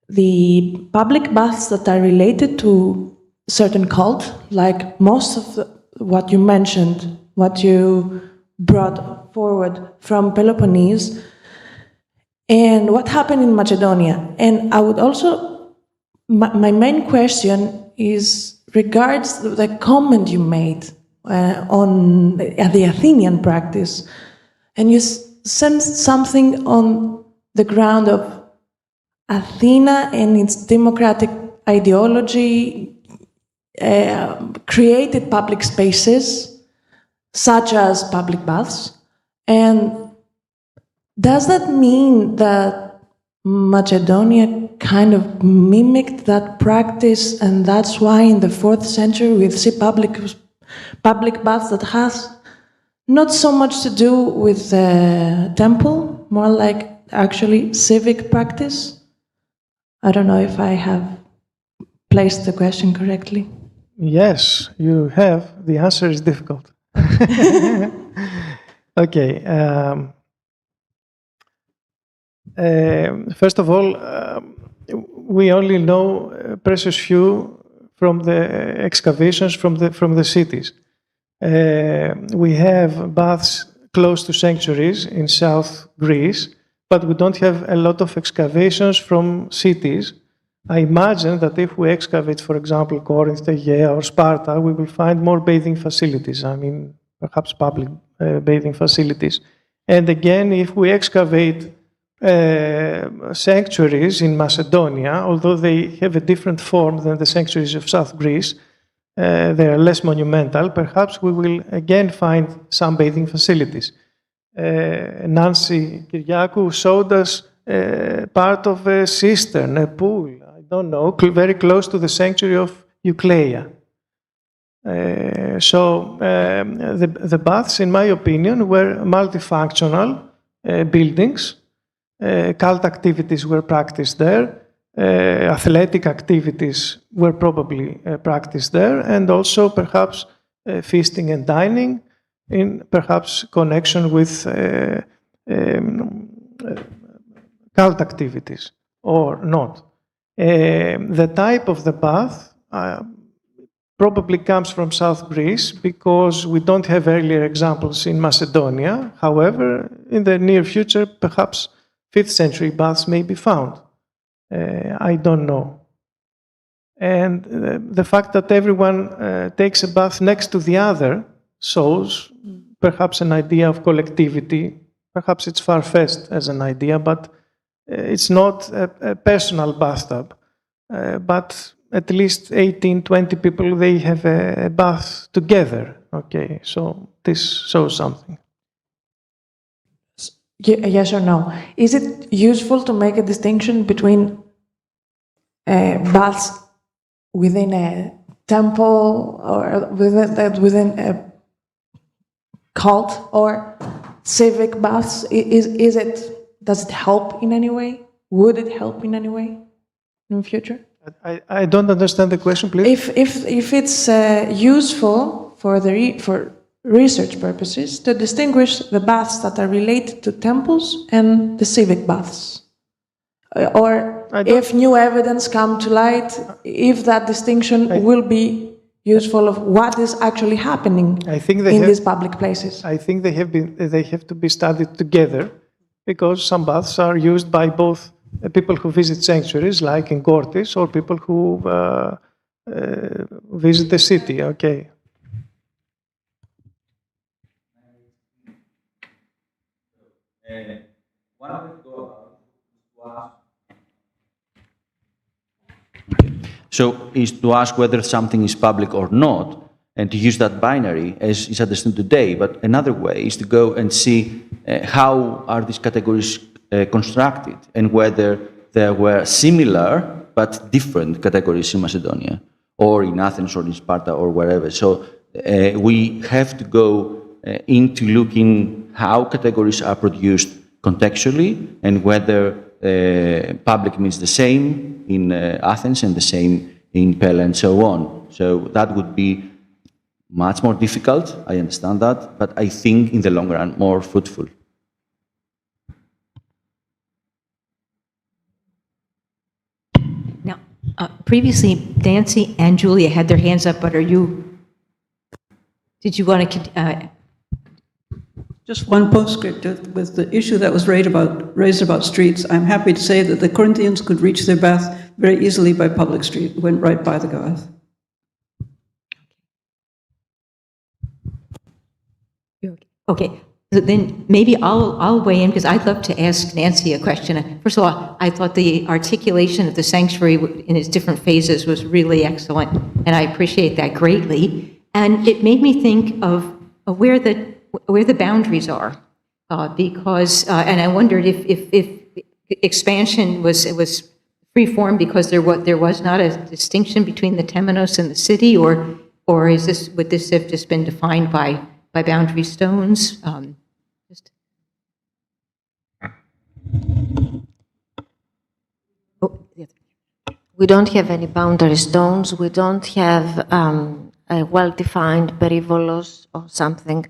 the public baths that are related to certain cult, like most of what you mentioned, what you brought forward from Peloponnese, and what happened in Macedonia. And I would also, my main question is regards the comment you made on the Athenian practice, and you sensed something on the ground of Athena and its democratic ideology created public spaces, such as public baths. And does that mean that Macedonia kind of mimicked that practice, and that's why in the 4th century we see public baths that has not so much to do with the temple, more like actually civic practice? I don't know if I have placed the question correctly. Yes, you have. The answer is difficult. Okay. First of all, we only know a precious few from the excavations from the cities. We have baths close to sanctuaries in South Greece, but we don't have a lot of excavations from cities. I imagine that if we excavate, for example, Corinth, Aegea, or Sparta, we will find more bathing facilities. I mean, perhaps public bathing facilities. And again, if we excavate sanctuaries in Macedonia, although they have a different form than the sanctuaries of South Greece, they are less monumental, perhaps we will again find some bathing facilities. Nancy Kyriakou showed us part of a cistern, a pool, I don't know, very close to the sanctuary of Eucleia. So the baths, in my opinion, were multifunctional buildings. Cult activities were practiced there. Athletic activities were probably practiced there, and also perhaps feasting and dining in perhaps connection with cult activities or not. The type of the bath probably comes from South Greece because we don't have earlier examples in Macedonia. However, in the near future, perhaps 5th century baths may be found. I don't know. And the fact that everyone takes a bath next to the other shows perhaps an idea of collectivity. Perhaps it's far-fetched as an idea, but it's not a personal bathtub. But at least 18, 20 people, they have a bath together. Okay, so this shows something. Yes or no? Is it useful to make a distinction between baths within a temple or within a cult or civic baths? Does it help in any way? Would it help in any way in the future? I don't understand the question, please. If it's useful for research purposes to distinguish the baths that are related to temples and the civic baths, or if new evidence come to light, if that distinction will be useful of what is actually happening in these public places. I think they have to be studied together, because some baths are used by both people who visit sanctuaries, like in Gortys, or people who visit the city. Okay. So is to ask whether something is public or not, and to use that binary as is understood today. But another way is to go and see how are these categories constructed, and whether there were similar but different categories in Macedonia, or in Athens, or in Sparta, or wherever. So we have to go into looking how categories are produced contextually, and whether public means the same in Athens and the same in Pella and so on. So that would be much more difficult, I understand that, but I think in the long run more fruitful. Now, previously, Nancy and Julia had their hands up, but did you want to, Just one postscript with the issue that was raised about streets. I'm happy to say that the Corinthians could reach their bath very easily by public street, went right by the bath. okay, so then maybe I'll weigh in, because I'd love to ask Nancy a question. First of all, I thought the articulation of the sanctuary in its different phases was really excellent, and I appreciate that greatly. And it made me think of where the boundaries are, because, and I wondered if expansion was free-form because there was not a distinction between the temenos and the city, or would this have just been defined by boundary stones? We don't have any boundary stones. We don't have a well-defined perivolos or something.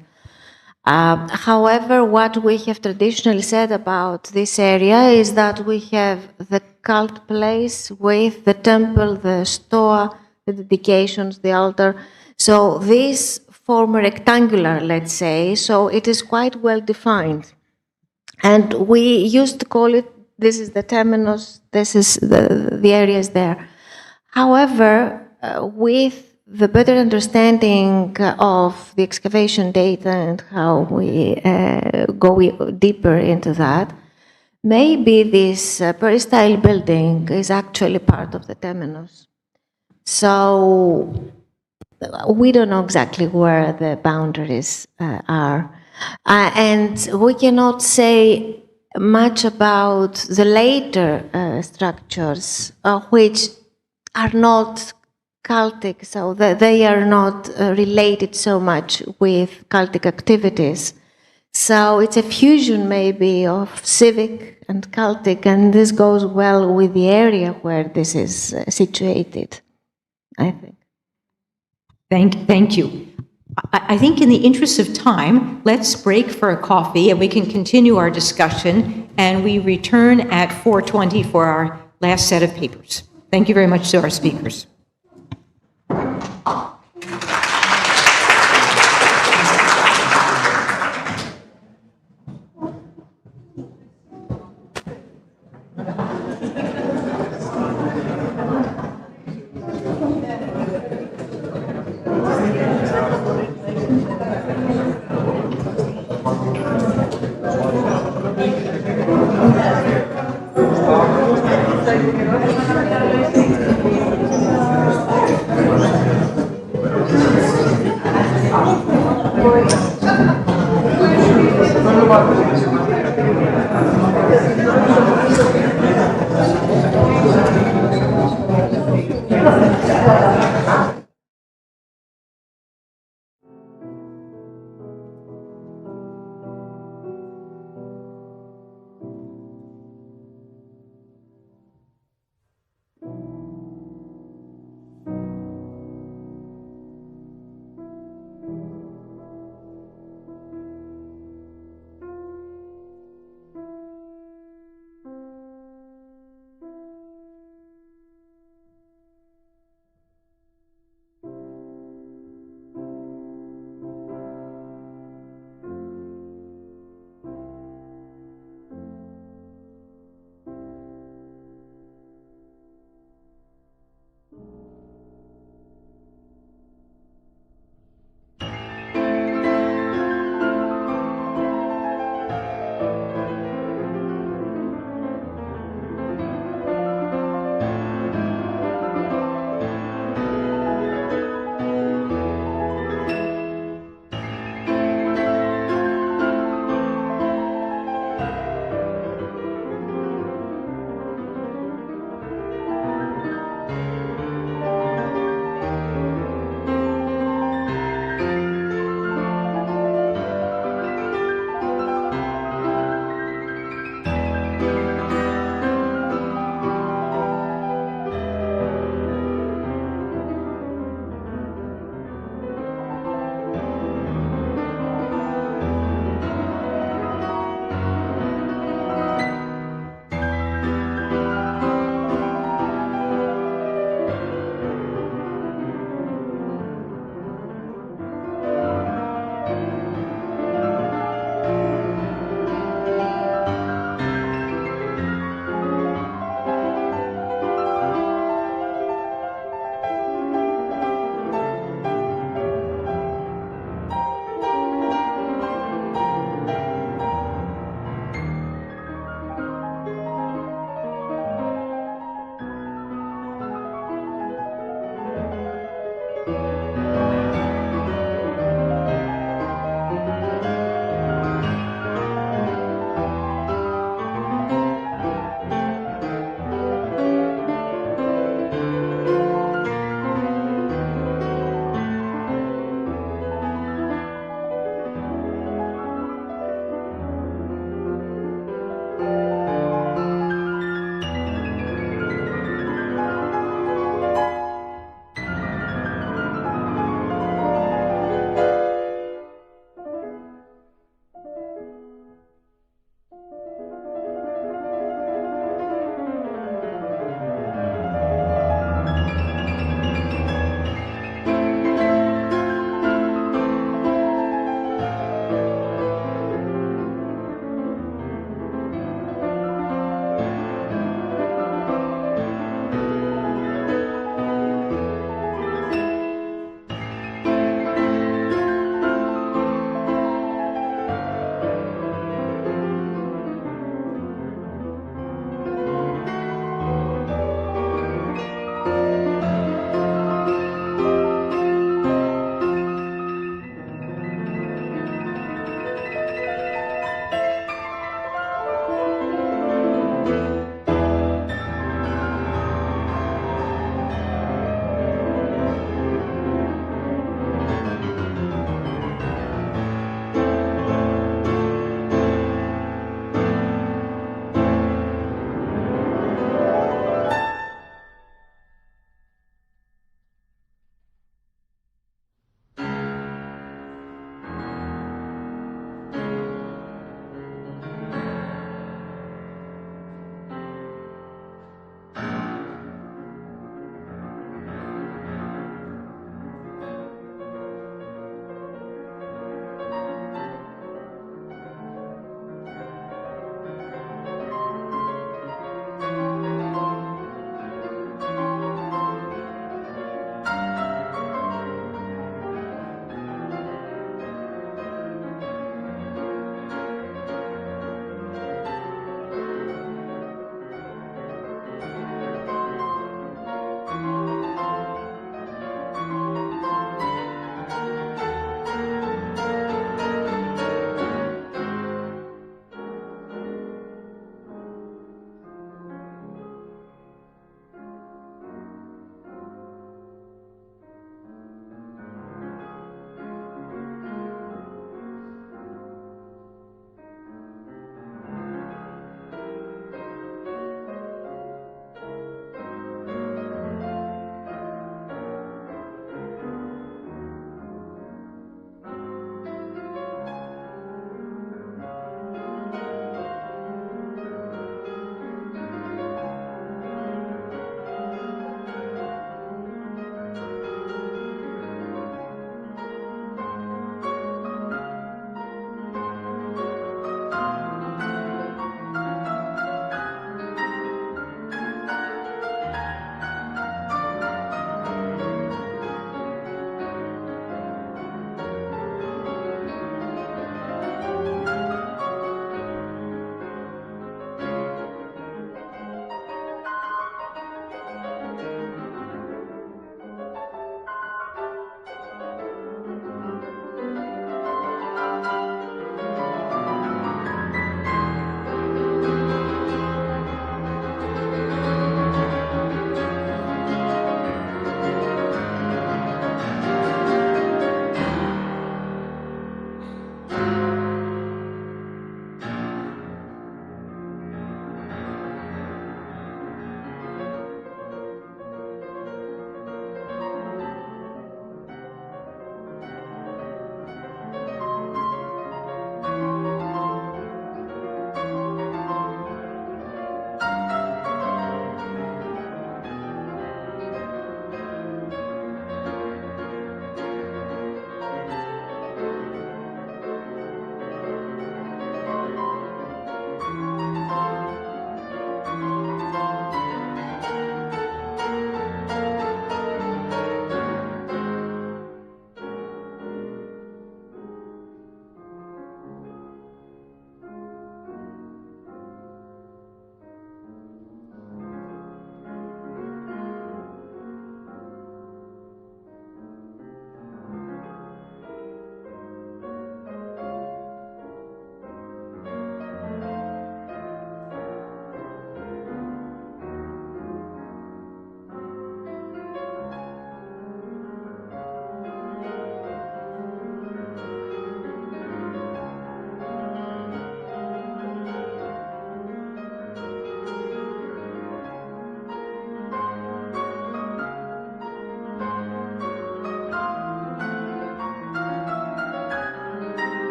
However, what we have traditionally said about this area is that we have the cult place with the temple, the stoa, the dedications, the altar. So these form rectangular, let's say, so it is quite well defined. And we used to call it, this is the temenos, this is the areas there. However, with the better understanding of the excavation data and how we go deeper into that, maybe this peristyle building is actually part of the temenos. So we don't know exactly where the boundaries are. And we cannot say much about the later structures, which are not cultic, so they are not related so much with cultic activities. So it's a fusion maybe of civic and cultic, and this goes well with the area where this is situated, I think. Thank you. I think in the interest of time, let's break for a coffee and we can continue our discussion, and we return at 4:20 for our last set of papers. Thank you very much to our speakers.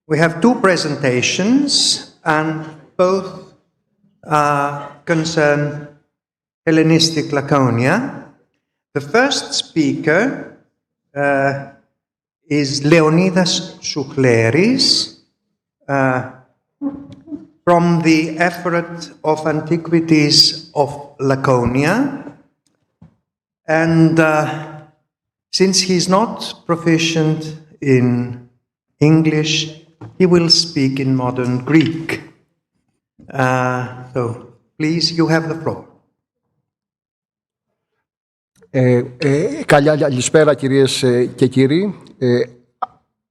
We have two presentations, and both concern Hellenistic Laconia. The first speaker is Leonidas Souchleris from the Effort of Antiquities of Laconia. And since he's not proficient in English, he will speak in modern Greek. So, please, you have the floor. Καλησπέρα κυρίες και κύριοι,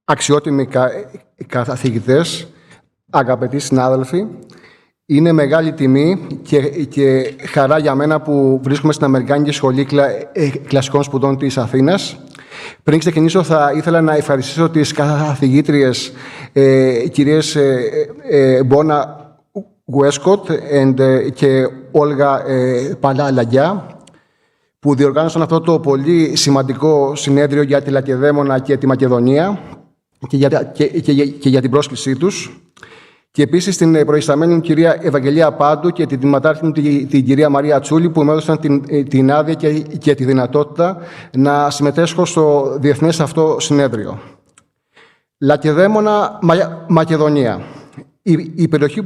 αξιότιμοι καθηγητές, αγαπητοί συνάδελφοι. Είναι μεγάλη τιμή και χαρά για μένα που βρίσκομαι στην Αμερικάνικη Σχολή Κλασικών Σπουδών της Αθήνας. Πριν ξεκινήσω θα ήθελα να ευχαριστήσω τις καθηγήτριες κυρίες Μπόνα Γουέσκοτ και Όλγα Παλαλαγιά που διοργάνωσαν αυτό το πολύ σημαντικό συνέδριο για τη Λακεδαίμονα και τη Μακεδονία και για την πρόσκλησή τους. Και επίσης την προϊσταμένη κυρία Ευαγγελία Πάντου και την τιμματάρχη μου την κυρία Μαρία Τσούλη που μου έδωσαν την άδεια και τη δυνατότητα να συμμετέσχω στο διεθνές αυτό συνέδριο. Λακεδαίμονα, Μακεδονία. Η περιοχή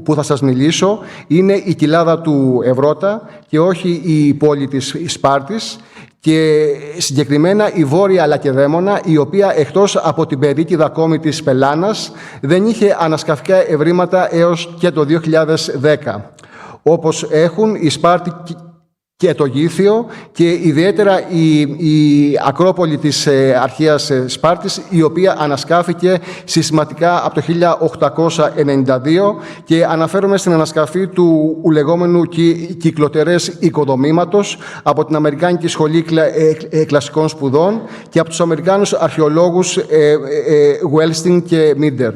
που θα σας μιλήσω είναι η κοιλάδα του Ευρώτα και όχι η πόλη της Σπάρτης και συγκεκριμένα η Βόρεια Λακεδαίμονα, η οποία εκτός από την περίκηδα ακόμη της Πελάνας δεν είχε ανασκαφικά ευρήματα έως και το 2010, όπως έχουν η Σπάρτη και το Γήθιο και ιδιαίτερα η Ακρόπολη της αρχαίας Σπάρτης, η οποία ανασκάφηκε συστηματικά από το 1892 και αναφέρομαι στην ανασκαφή του λεγόμενου κυκλοτερές οικοδομήματος από την Αμερικάνικη Σχολή Κλασικών Σπουδών και από τους Αμερικάνους αρχαιολόγους Wellsting και Μίντερ.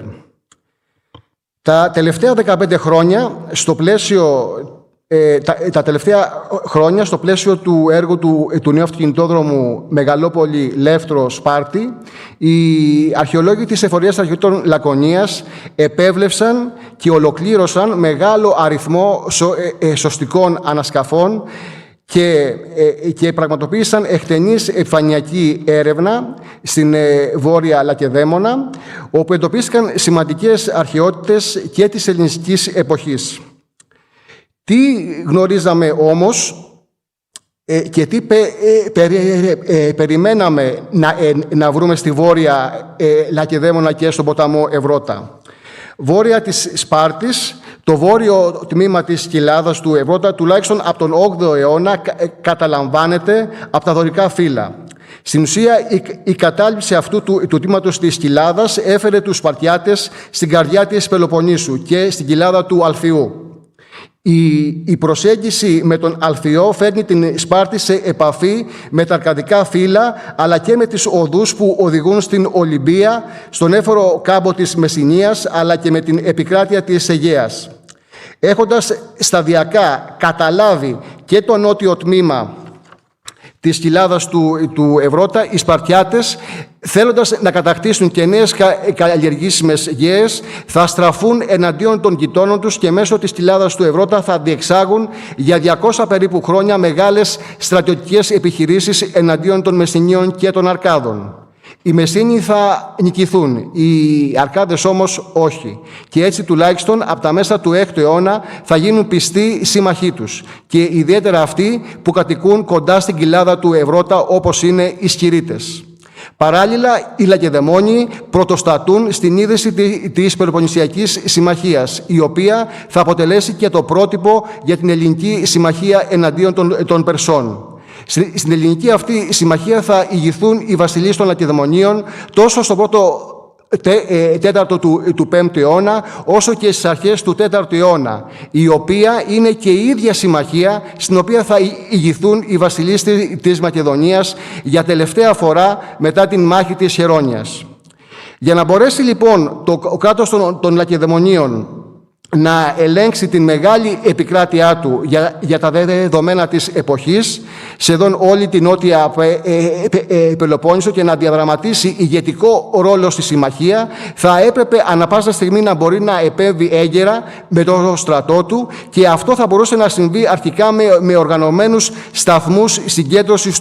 Τα τελευταία 15 χρόνια, στο πλαίσιο του έργου του νέου αυτοκινητόδρομου Μεγαλόπολη-Λεύτρο-Σπάρτη, οι αρχαιολόγοι της Εφορίας Αρχαιοτήτων Λακωνίας επέβλεψαν και ολοκλήρωσαν μεγάλο αριθμό σωστικών ανασκαφών και πραγματοποίησαν εκτενής επιφανειακή έρευνα στην Βόρεια Λακεδαίμονα, όπου εντοπίστηκαν σημαντικές αρχαιότητες και της ελληνιστικής εποχής. Τι γνωρίζαμε όμως και τι περιμέναμε να βρούμε στη Βόρεια Λακεδαίμονα και στον ποταμό Ευρώτα. Βόρεια της Σπάρτης, το βόρειο τμήμα της κοιλάδας του Ευρώτα, τουλάχιστον από τον 8ο αιώνα, καταλαμβάνεται από τα δωρικά φύλλα. Στην ουσία, η κατάληψη αυτού του τμήματος της κοιλάδας έφερε τους Σπαρτιάτες στην καρδιά της Πελοποννήσου και στην κοιλάδα του Αλφιού. Η προσέγγιση με τον Αλφιό φέρνει την Σπάρτη σε επαφή με τα αρκαδικά φύλλα αλλά και με τις οδούς που οδηγούν στην Ολυμπία, στον έφορο κάμπο της Μεσσηνίας αλλά και με την επικράτεια της Αιγαίας. Έχοντας σταδιακά καταλάβει και το νότιο τμήμα της κοιλάδας του Ευρώτα, οι Σπαρτιάτες, θέλοντας να κατακτήσουν και νέες καλλιεργήσιμες γέες, θα στραφούν εναντίον των γειτόνων τους και μέσω της κοιλάδας του Ευρώτα θα διεξάγουν για 200 περίπου χρόνια μεγάλες στρατιωτικές επιχειρήσεις εναντίον των Μεσσηνίων και των Αρκάδων. Οι Μεσσήνοι θα νικηθούν, οι Αρκάδες όμως όχι. Και έτσι τουλάχιστον από τα μέσα του 6ου αιώνα θα γίνουν πιστοί σύμμαχοί τους. Και ιδιαίτερα αυτοί που κατοικούν κοντά στην κοιλάδα του Ευρώτα όπως είναι οι Σκυρίτες. Παράλληλα, οι Λακεδαιμόνιοι πρωτοστατούν στην ίδρυση της Πελοποννησιακής Συμμαχίας, η οποία θα αποτελέσει και το πρότυπο για την ελληνική συμμαχία εναντίον των Περσών. Στην ελληνική αυτή συμμαχία θα ηγηθούν οι βασιλείς των Λακεδαιμονίων τόσο στο πρώτο τέταρτο του 5ου αιώνα όσο και στις αρχές του 4ου αιώνα, η οποία είναι και η ίδια συμμαχία στην οποία θα ηγηθούν οι βασιλείς της Μακεδονίας για τελευταία φορά μετά την μάχη της Χερόνιας. Για να μπορέσει λοιπόν ο κράτος των Λακεδαιμονίων να ελέγξει την μεγάλη επικράτειά του για τα δεδομένα της εποχής, σχεδόν όλη την Νότια Πελοπόννησο, και να διαδραματίσει ηγετικό ρόλο στη συμμαχία, θα έπρεπε ανα πάσα στιγμή να μπορεί να επέμβει έγκαιρα με το στρατό του, και αυτό θα μπορούσε να συμβεί αρχικά με οργανωμένους σταθμούς συγκέντρωσης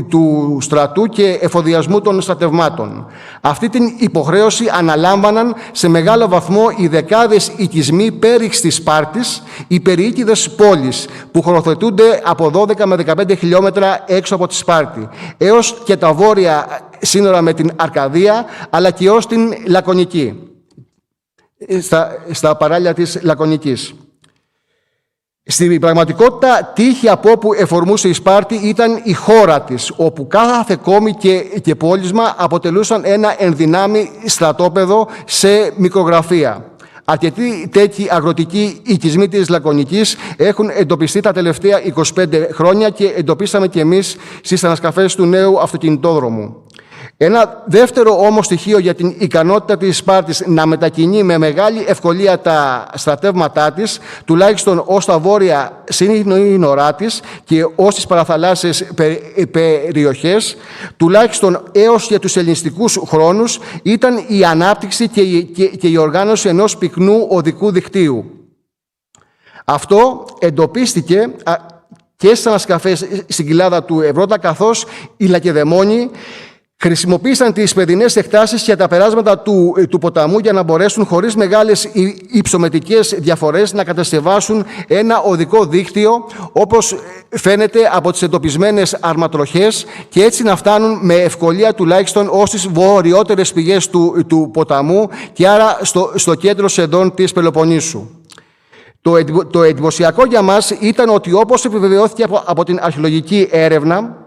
του στρατού και εφοδιασμού των στρατευμάτων. Αυτή την υποχρέωση αναλάμβαναν σε μεγάλο βαθμό οι δεκάδες οικισμοί πέριξ της Σπάρτης, οι περιοίκηδες πόλεις που χωροθετούνται από 12 με 15 χιλιόμετρα έξω από τη Σπάρτη, έως και τα βόρεια σύνορα με την Αρκαδία, αλλά και ως την Λακωνική, στα παράλια της Λακωνικής. Στην πραγματικότητα, τύχη από όπου εφορμούσε η Σπάρτη ήταν η χώρα της, όπου κάθε κόμη και πόλισμα αποτελούσαν ένα ενδυνάμει στρατόπεδο σε μικρογραφία. Αρκετοί τέτοιοι αγροτικοί οικισμοί της Λακωνικής έχουν εντοπιστεί τα τελευταία 25 χρόνια και εντοπίσαμε και εμείς στις ανασκαφές του νέου αυτοκινητόδρομου. Ένα δεύτερο όμως στοιχείο για την ικανότητα της Σπάρτης να μετακινεί με μεγάλη ευκολία τα στρατεύματά της, τουλάχιστον ως τα βόρεια σύνορά της και ως τις παραθαλάσσιες περιοχές, τουλάχιστον έως και τους ελληνιστικούς χρόνους, ήταν η ανάπτυξη και η οργάνωση ενός πυκνού οδικού δικτύου. Αυτό εντοπίστηκε και στις ανασκαφές στην κοιλάδα του Ευρώτα, καθώς οι Λακεδαιμόνοι χρησιμοποίησαν τις παιδινές εκτάσεις και τα περάσματα του ποταμού για να μπορέσουν χωρίς μεγάλες υψομετρικές διαφορές να κατασκευάσουν ένα οδικό δίκτυο, όπως φαίνεται από τις εντοπισμένες αρματροχές, και έτσι να φτάνουν με ευκολία τουλάχιστον ως τις βορειότερες πηγές του ποταμού και άρα στο κέντρο σχεδόν της Πελοποννήσου. Το εντυπωσιακό για μας ήταν ότι, όπως επιβεβαιώθηκε από την αρχαιολογική έρευνα,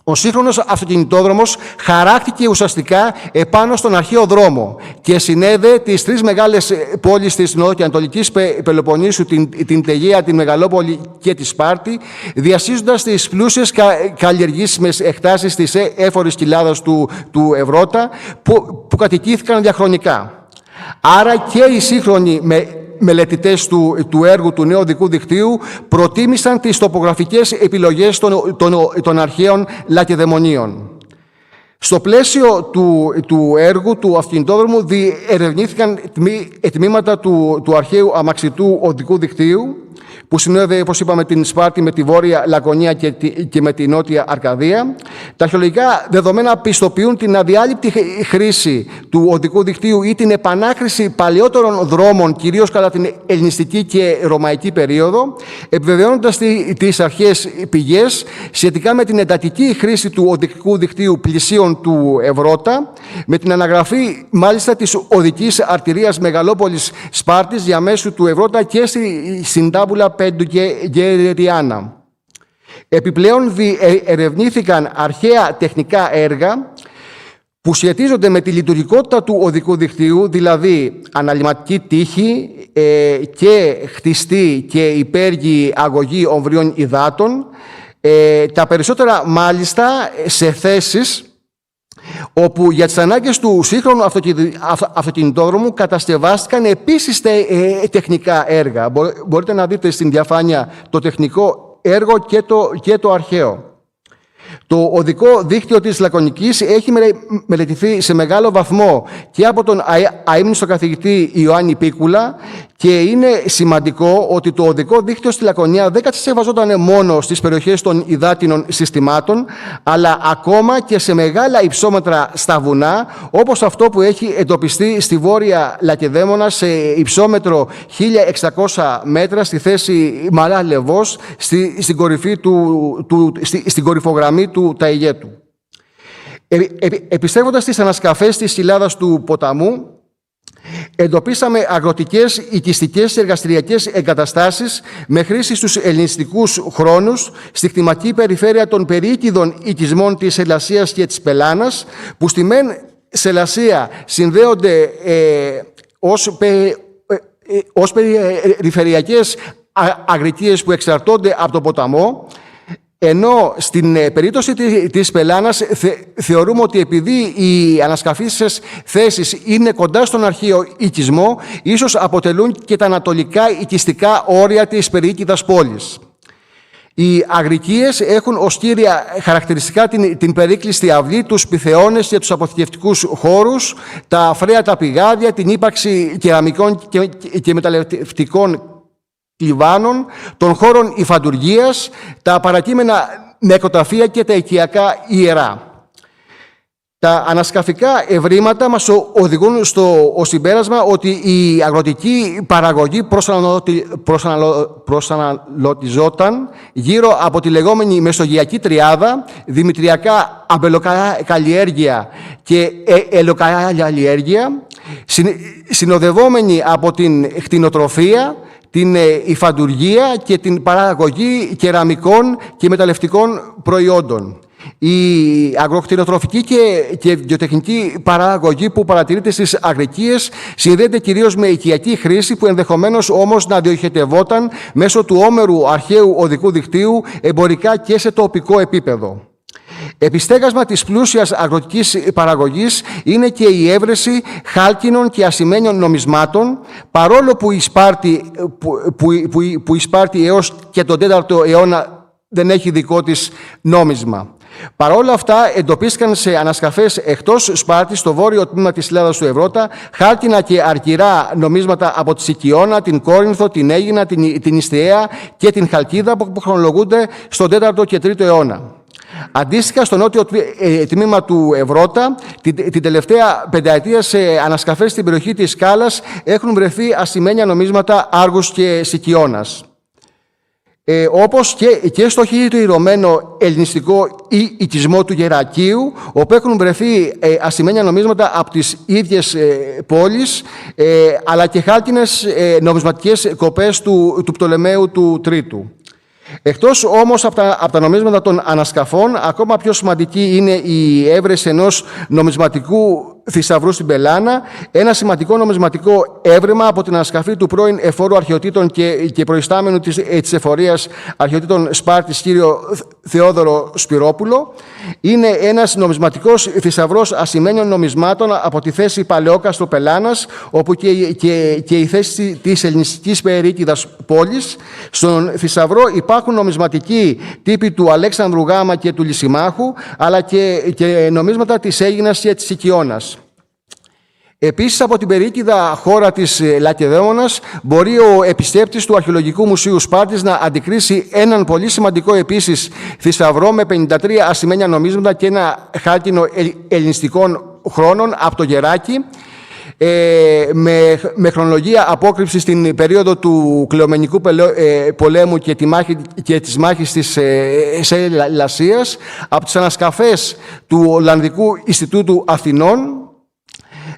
ο σύγχρονος αυτοκινητόδρομος χαράκτηκε ουσιαστικά επάνω στον αρχαίο δρόμο και συνέδε τις τρεις μεγάλες πόλεις της νοτιοανατολικής Πελοποννήσου, την Τεγέα, την Μεγαλόπολη και τη Σπάρτη, διασχίζοντας τις πλούσιες καλλιεργήσιμες εκτάσεις της έφορης κοιλάδας του Ευρώτα, που κατοικήθηκαν διαχρονικά. Άρα και οι σύγχρονοι μελετητές του έργου του νέου οδικού δικτύου προτίμησαν τις τοπογραφικές επιλογές των αρχαίων Λακεδαιμονίων. Στο πλαίσιο του έργου του αυτοκινητόδρομου διερευνήθηκαν τμήματα του αρχαίου αμαξιτού οδικού δικτύου, που συνέδεε, όπως είπαμε, την Σπάρτη με τη Βόρεια Λακωνία και με τη Νότια Αρκαδία. Τα αρχαιολογικά δεδομένα πιστοποιούν την αδιάλειπτη χρήση του οδικού δικτύου ή την επανάχρηση παλαιότερων δρόμων, κυρίως κατά την ελληνιστική και ρωμαϊκή περίοδο, επιβεβαιώνοντας τις αρχαίες πηγές σχετικά με την εντατική χρήση του οδικού δικτύου πλησίων του Ευρώτα, με την αναγραφή μάλιστα της οδικής αρτηρίας Μεγαλόπολης Σπάρτης διαμέσου του Ευρώτα και στην Τάμπουλα Πέντου και Ριάννα. Επιπλέον ερευνήθηκαν αρχαία τεχνικά έργα που σχετίζονται με τη λειτουργικότητα του οδικού δικτύου, δηλαδή αναλυματική τείχη και χτιστή και υπέργειη αγωγή ομβριών υδάτων, τα περισσότερα μάλιστα σε θέσεις όπου για τις ανάγκες του σύγχρονου αυτοκινητόδρομου κατασκευάστηκαν επίσης τεχνικά έργα. Μπορείτε να δείτε στην διαφάνεια το τεχνικό έργο και το αρχαίο. Το οδικό δίκτυο της Λακωνικής έχει μελετηθεί σε μεγάλο βαθμό και από τον αείμνηστο καθηγητή Ιωάννη Πίκουλα, και είναι σημαντικό ότι το οδικό δίκτυο στη Λακωνία δεν κατασκευαζόταν μόνο στις περιοχές των υδάτινων συστημάτων, αλλά ακόμα και σε μεγάλα υψόμετρα στα βουνά, όπως αυτό που έχει εντοπιστεί στη Βόρεια Λακεδαίμονα σε υψόμετρο 1600 μέτρα στη θέση Μαρά Λεβός, στην κορυφογραμμή του Ταϊγέτου. Επιστρέφοντας στις ανασκαφές της κοιλάδας του ποταμού, εντοπίσαμε αγροτικές, οικιστικές και εργαστηριακές εγκαταστάσεις με χρήση στους ελληνιστικούς χρόνους στη κτηματική περιφέρεια των περιοίκηδων οικισμών της Ελασσίας και της Πελάνας, που στη μεν Σελασία συνδέονται ως περιφερειακές αγρικίες που εξαρτώνται από τον ποταμό, Ενώ στην περίπτωση της Πελάνας θεωρούμε ότι επειδή οι ανασκαφήσεις θέσεις είναι κοντά στον αρχαίο οικισμό, ίσως αποτελούν και τα ανατολικά οικιστικά όρια της περιοίκηδας πόλης. Οι αγρικίες έχουν ως κύρια χαρακτηριστικά την περίκλειστη αυλή, τους πυθεώνες και τους αποθηκευτικούς χώρους, τα φρέατα πηγάδια, την ύπαρξη κεραμικών και μεταλλευτικών κλιβάνων, των χώρων υφαντουργίας, τα παρακείμενα νεκροταφεία και τα οικιακά ιερά. Τα ανασκαφικά ευρήματα μας οδηγούν στο συμπέρασμα ότι η αγροτική παραγωγή προσαναλωτιζόταν γύρω από τη λεγόμενη Μεσογειακή Τριάδα, δημητριακά αμπελοκαλλιέργεια και ελοκαλλιέργεια, συνοδευόμενη από την κτηνοτροφία, την υφαντουργία και την παραγωγή κεραμικών και μεταλλευτικών προϊόντων. Η αγροκτηνοτροφική και βιοτεχνική παραγωγή που παρατηρείται στις αγρικίες συνδέεται κυρίως με οικιακή χρήση, που ενδεχομένως όμως να διοχετευόταν μέσω του όμερου αρχαίου οδικού δικτύου εμπορικά και σε τοπικό επίπεδο. Επιστέγασμα της πλούσιας αγροτικής παραγωγής είναι και η έβρεση χάλκινων και ασημένιων νομισμάτων, παρόλο που η Σπάρτη έως και τον 4ο αιώνα δεν έχει δικό της νόμισμα. Παρ' όλα αυτά, εντοπίστηκαν σε ανασκαφές εκτός Σπάρτης, στο βόρειο τμήμα της Ελλάδας του Ευρώτα, χάλκινα και αρκυρά νομίσματα από τη Σικιώνα, την Κόρινθο, την Αίγινα, την Ιστιαία και την Χαλκίδα, που χρονολογούνται στον 4ο και 3ο αιώνα. Αντίστοιχα, στο νότιο τμήμα του Ευρώτα, την τελευταία πενταετία σε ανασκαφές στην περιοχή της Σκάλας έχουν βρεθεί ασημένια νομίσματα Άργους και Σικιώνας. Όπως και στο χειριτοϊρωμένο ελληνιστικό οικισμό του Γερακείου, όπου έχουν βρεθεί ασημένια νομίσματα από τις ίδιες πόλεις, αλλά και χάλκινες νομισματικές κοπές του Πτολεμαίου του Τρίτου. Εκτός όμως από τα νομίσματα των ανασκαφών, ακόμα πιο σημαντική είναι η έβρεση ενός νομισματικού θησαυρού στην Πελάνα, ένα σημαντικό νομισματικό έβρεμα από την ανασκαφή του πρώην εφόρου αρχαιοτήτων και προϊστάμενου της εφορίας αρχαιοτήτων Σπάρτης, κύριο Θεόδωρο Σπυρόπουλο. Είναι ένας νομισματικός θησαυρός ασημένιων νομισμάτων από τη θέση Παλαιόκαστρο Πελάνας, όπου και η θέση της ελληνιστικής περιοίκηδας πόλης. Στον θησαυρό υπάρχουν νομισματικοί τύποι του Αλέξανδρου Γάμα και του Λυσιμάχου, αλλά και νομίσματα της Αίγινας και της Σικιώνας. Επίσης, από την περιοίκηδα χώρα της Λακεδαίμονας μπορεί ο επισκέπτης του Αρχαιολογικού Μουσείου Σπάρτης να αντικρίσει έναν πολύ σημαντικό επίσης θησαυρό με 53 ασημένια νομίσματα και ένα χάλκινο ελληνιστικών χρόνων από το Γεράκι, με χρονολογία απόκρυψη στην περίοδο του Κλεομενικού πολέμου και της μάχης της Σελασίας, από τις ανασκαφές του Ολλανδικού Ινστιτούτου Αθηνών,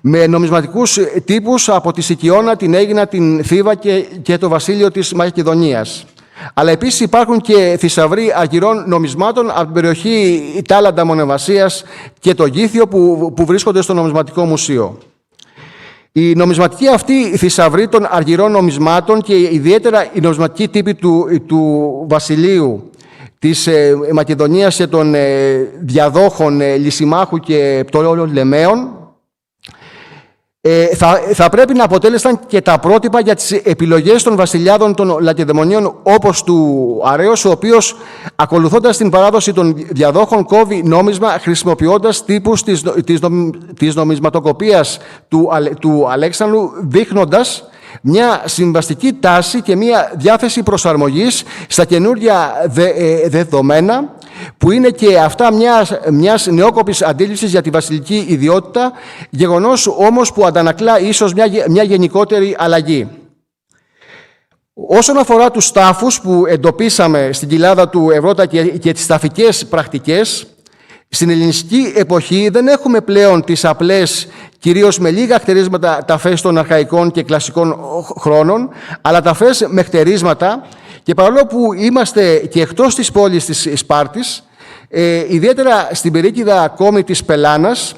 με νομισματικούς τύπους από τη Σικιώνα, την Αίγινα, την Θήβα και το βασίλειο της Μακεδονίας. Αλλά επίσης υπάρχουν και θησαυροί αργυρών νομισμάτων από την περιοχή Τάλαντα Μονεβασίας και το Γήθιο που βρίσκονται στο Νομισματικό Μουσείο. Η νομισματική αυτή θησαυροί των αργυρών νομισμάτων και ιδιαίτερα οι νομισματικοί τύποι του βασιλείου της Μακεδονίας και των διαδόχων Λυσιμάχου και Πτολεμαίων θα πρέπει να αποτέλεσαν και τα πρότυπα για τις επιλογές των βασιλιάδων των Λακεδαιμονίων, όπως του Αρέως, ο οποίος, ακολουθώντας την παράδοση των διαδόχων, κόβει νόμισμα χρησιμοποιώντας τύπους της νομισματοκοπίας του Αλέξανδρου, δείχνοντας μια συμβαστική τάση και μια διάθεση προσαρμογής στα καινούργια δεδομένα, που είναι και αυτά μιας νεόκοπης αντίληψης για τη βασιλική ιδιότητα, γεγονός όμως που αντανακλά ίσως μια γενικότερη αλλαγή. Όσον αφορά τους τάφους που εντοπίσαμε στην κοιλάδα του Ευρώτα και τις ταφικές πρακτικές, στην ελληνιστική εποχή δεν έχουμε πλέον τις απλές, κυρίως με λίγα χτερίσματα, ταφές των αρχαϊκών και κλασικών χρόνων, αλλά ταφές με χτερίσματα, και παρόλο που είμαστε και εκτός της πόλης της Σπάρτης, ιδιαίτερα στην περίοικηδα ακόμη της Πελάνας,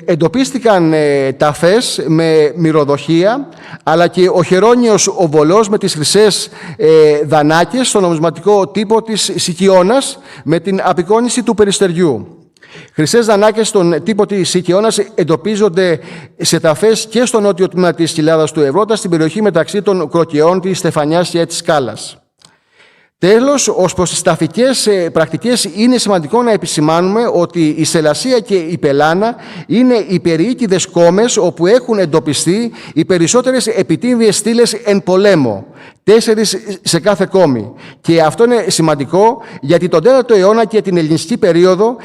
Εντοπίστηκαν ταφές με μυρωδοχεία, αλλά και ο χερόνιος οβολός με τις χρυσές δανάκες στο νομισματικό τύπο της Σικιώνας με την απεικόνιση του περιστεριού. Χρυσές δανάκες στον τύπο της Σικιώνας εντοπίζονται σε ταφές και στο νότιο τμήμα της κοιλάδας του Ευρώτα, στην περιοχή μεταξύ των Κροκεών, της Στεφανιάς και της Σκάλας. Τέλος, ως προς τις ταφικές πρακτικές, είναι σημαντικό να επισημάνουμε ότι η Σελασία και η Πελάνα είναι οι περιοίκηδες κόμες όπου έχουν εντοπιστεί οι περισσότερες επιτύμβιες στήλες εν πολέμο, 4 σε κάθε κόμη. Και αυτό είναι σημαντικό γιατί τον 4ο αιώνα και την ελληνιστική περίοδο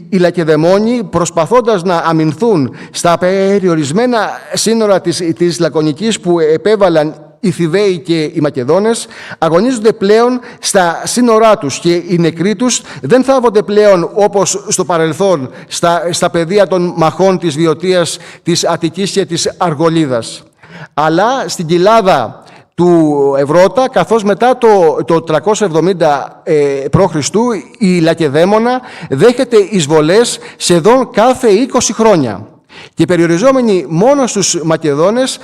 οι Λακεδαιμόνοι, προσπαθώντας να αμυνθούν στα περιορισμένα σύνορα της Λακωνικής που επέβαλαν οι Θηβαίοι και οι Μακεδόνες, αγωνίζονται πλέον στα σύνορά τους και οι νεκροί τους δεν θάβονται πλέον όπως στο παρελθόν στα πεδία των μαχών της Βιωτίας, της Αττικής και της Αργολίδας, αλλά στην κοιλάδα του Ευρώτα, καθώς μετά το 370 π.Χ. η Λακεδαίμονα δέχεται εισβολές σχεδόν κάθε 20 χρόνια. Και περιοριζόμενοι μόνο στους Μακεδόνες,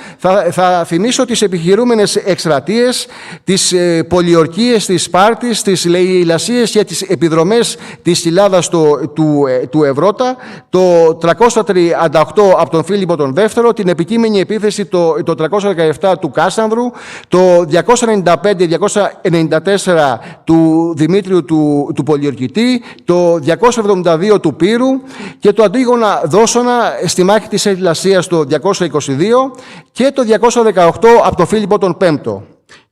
θα θυμίσω τις επιχειρούμενες εκστρατείες, τις πολιορκίες της Σπάρτης, τις λαιλασίες και τις επιδρομές της κοιλάδας του Ευρώτα, το 338 από τον Φίλιππο τον Δεύτερο, την επικείμενη επίθεση το 317 του Κάσανδρου, το 295-294 του Δημήτριου του Πολιορκητή, το 272 του Πύρου και το Αντίγωνα Δόσονα στη μάχη της Ελλασίας το 222 και το 218 από τον Φίλιππο τον Πέμπτο.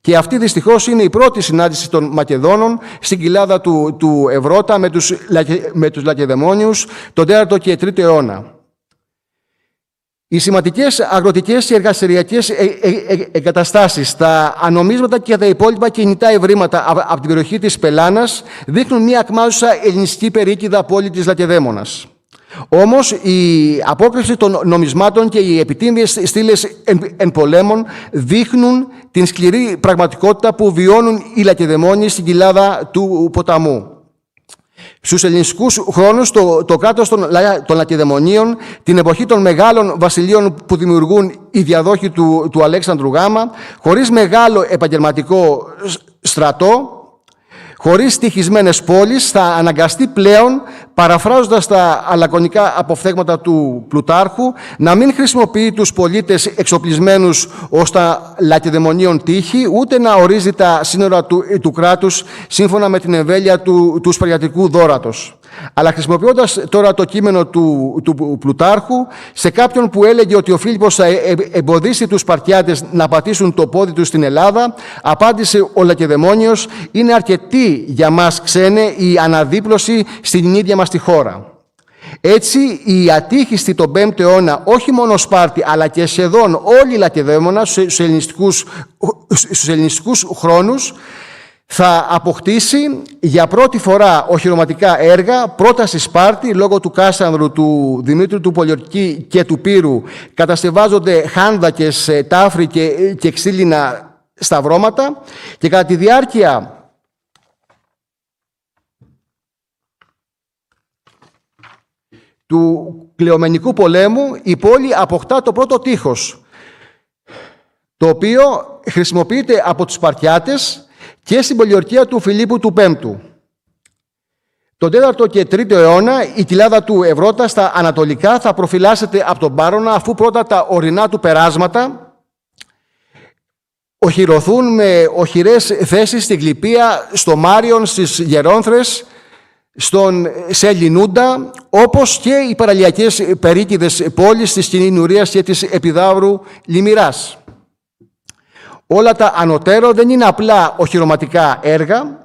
Και αυτή δυστυχώς είναι η πρώτη συνάντηση των Μακεδόνων στην κοιλάδα του Ευρώτα με τους Λακεδαιμόνιους τον 4ο και 3ο αιώνα. Οι σημαντικές αγροτικές και εργαστηριακές εγκαταστάσεις, τα ανομίσματα και τα υπόλοιπα κινητά ευρήματα από την περιοχή της Πελάνας δείχνουν μια ακμάζουσα ελληνιστική περίοικηδα πόλη της Λακεδαίμονας. Όμως η απόκρυψη των νομισμάτων και οι επιτύμβιες στήλες εν πολέμων δείχνουν την σκληρή πραγματικότητα που βιώνουν οι Λακεδαιμόνοι στην κοιλάδα του ποταμού. Στους ελληνιστικούς χρόνους το κράτος των Λακεδαιμονίων, την εποχή των μεγάλων βασιλείων που δημιουργούν οι διαδόχοι του Αλέξανδρου Γάμα, χωρίς μεγάλο επαγγελματικό στρατό, χωρίς στοιχισμένες πόλεις, θα αναγκαστεί πλέον, παραφράζοντας τα αλακωνικά αποφθέγματα του Πλουτάρχου, να μην χρησιμοποιεί τους πολίτες εξοπλισμένους ως τα Λακεδαιμονίων τείχη, ούτε να ορίζει τα σύνορα του κράτους σύμφωνα με την εμβέλεια του σπαριατικού δώρατος. Αλλά χρησιμοποιώντας τώρα το κείμενο του Πλουτάρχου, σε κάποιον που έλεγε ότι ο Φίλιππος θα εμποδίσει τους Σπαρτιάτες να πατήσουν το πόδι τους στην Ελλάδα, απάντησε ο Λακεδαιμόνιος: «Είναι αρκετή για μας, ξένε, η αναδίπλωση στην ίδια μας τη χώρα». Έτσι, οι ατύχιστοι τον 5ο αιώνα, όχι μόνο Σπάρτη, αλλά και σχεδόν όλοι οι Λακεδαίμονα στους ελληνιστικούς χρόνους, θα αποκτήσει για πρώτη φορά οχυρωματικά έργα, πρώτα στη Σπάρτη, λόγω του Κάσανδρου, του Δημήτριου του Πολιορκή και του Πύρου, κατασκευάζονται χάνδακες, τάφροι και ξύλινα σταυρώματα, και κατά τη διάρκεια του Κλεομενικού πολέμου η πόλη αποκτά το πρώτο τείχος, το οποίο χρησιμοποιείται από τους Σπαρτιάτες και στην πολιορκία του Φιλίππου του Πέμπτου. Τον 4ο και 3ο αιώνα η κοιλάδα του Ευρώτα στα ανατολικά θα προφυλάσσεται από τον Πάρονα, αφού πρώτα τα ορεινά του περάσματα οχυρωθούν με οχυρές θέσεις στην Γλυπία, στο Μάριον, στις Γερόνθρες, στον Σελινούντα, όπως και οι παραλιακές περίκηδες πόλεις της Κινηνουρίας και της Επιδαύρου Λιμυράς. Όλα τα ανωτέρω δεν είναι απλά οχυρωματικά έργα,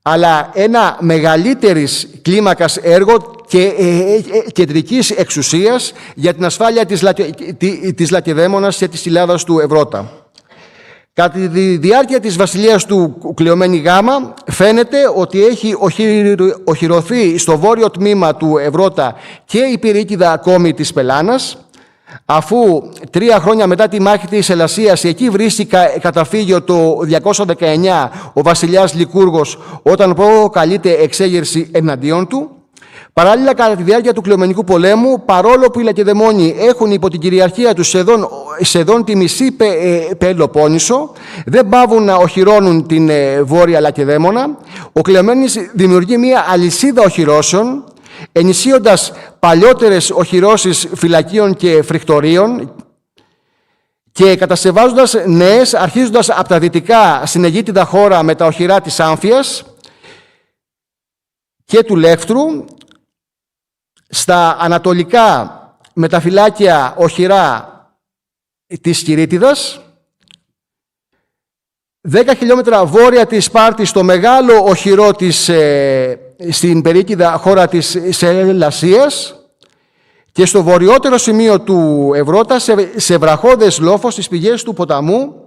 αλλά ένα μεγαλύτερης κλίμακας έργο και κεντρικής εξουσίας για την ασφάλεια της Λακεδαίμονας και της κοιλάδας του Ευρώτα. Κατά τη διάρκεια της βασιλείας του Κλεομένη Γάμα φαίνεται ότι έχει οχυρωθεί στο βόρειο τμήμα του Ευρώτα και η πυροίκηδα ακόμη της Πελάνας, αφού 3 χρόνια μετά τη μάχη της Ελασσίας εκεί βρίσκει καταφύγιο το 219 ο βασιλιάς Λικούργος, όταν προκαλείται εξέγερση εναντίον του. Παράλληλα, κατά τη διάρκεια του Κλεομενικού πολέμου, παρόλο που οι Λακεδαιμόνοι έχουν υπό την κυριαρχία τους σχεδόν τη μισή Πελοπόννησο, δεν παύουν να οχυρώνουν την Βόρεια Λακεδαίμονα, ο Κλεομένης δημιουργεί μια αλυσίδα οχυρώσεων, ενισχύοντας παλιότερες οχυρώσεις φυλακίων και φρικτορίων και κατασκευάζοντας νέες, αρχίζοντας από τα δυτικά στην Αιγύπτιδα χώρα με τα οχυρά της Άμφιας και του Λεύτρου, στα ανατολικά με τα φυλάκια οχυρά της Κυρίτιδας, 10 χιλιόμετρα βόρεια της Σπάρτης το μεγάλο οχυρό στην περίκηδα χώρα της Σελασίας και στο βορειότερο σημείο του Ευρώτα, σε βραχώδες λόφος στις πηγές του ποταμού,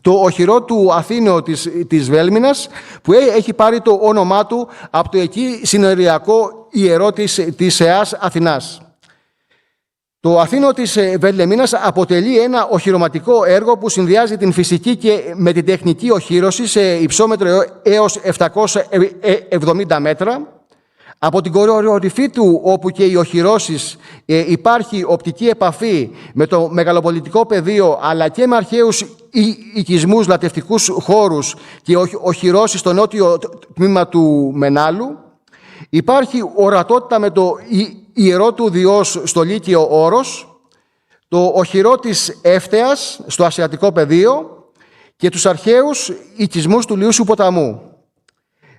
το οχυρό του Αθήνεου της Βέλμινας, που έχει πάρει το όνομά του από το εκεί συνοριακό ιερό της ΕΑΣ Αθηνάς. Το Αθήνεο της Βελεμίνας αποτελεί ένα οχυρωματικό έργο που συνδυάζει την φυσική και με την τεχνική οχύρωση σε υψόμετρο έως 770 μέτρα. Από την κορυφή του, όπου και οι οχυρώσεις, υπάρχει οπτική επαφή με το μεγαλοπολιτικό πεδίο, αλλά και με αρχαίους οικισμούς, λατευτικούς χώρους και οχυρώσεις στο νότιο τμήμα του Μενάλου. Υπάρχει ορατότητα με το ιερό του Διός στο Λύκειο Όρος, το οχυρό της Εύτεας στο ασιατικό πεδίο και τους αρχαίους οικισμούς του Λιούσιου ποταμού.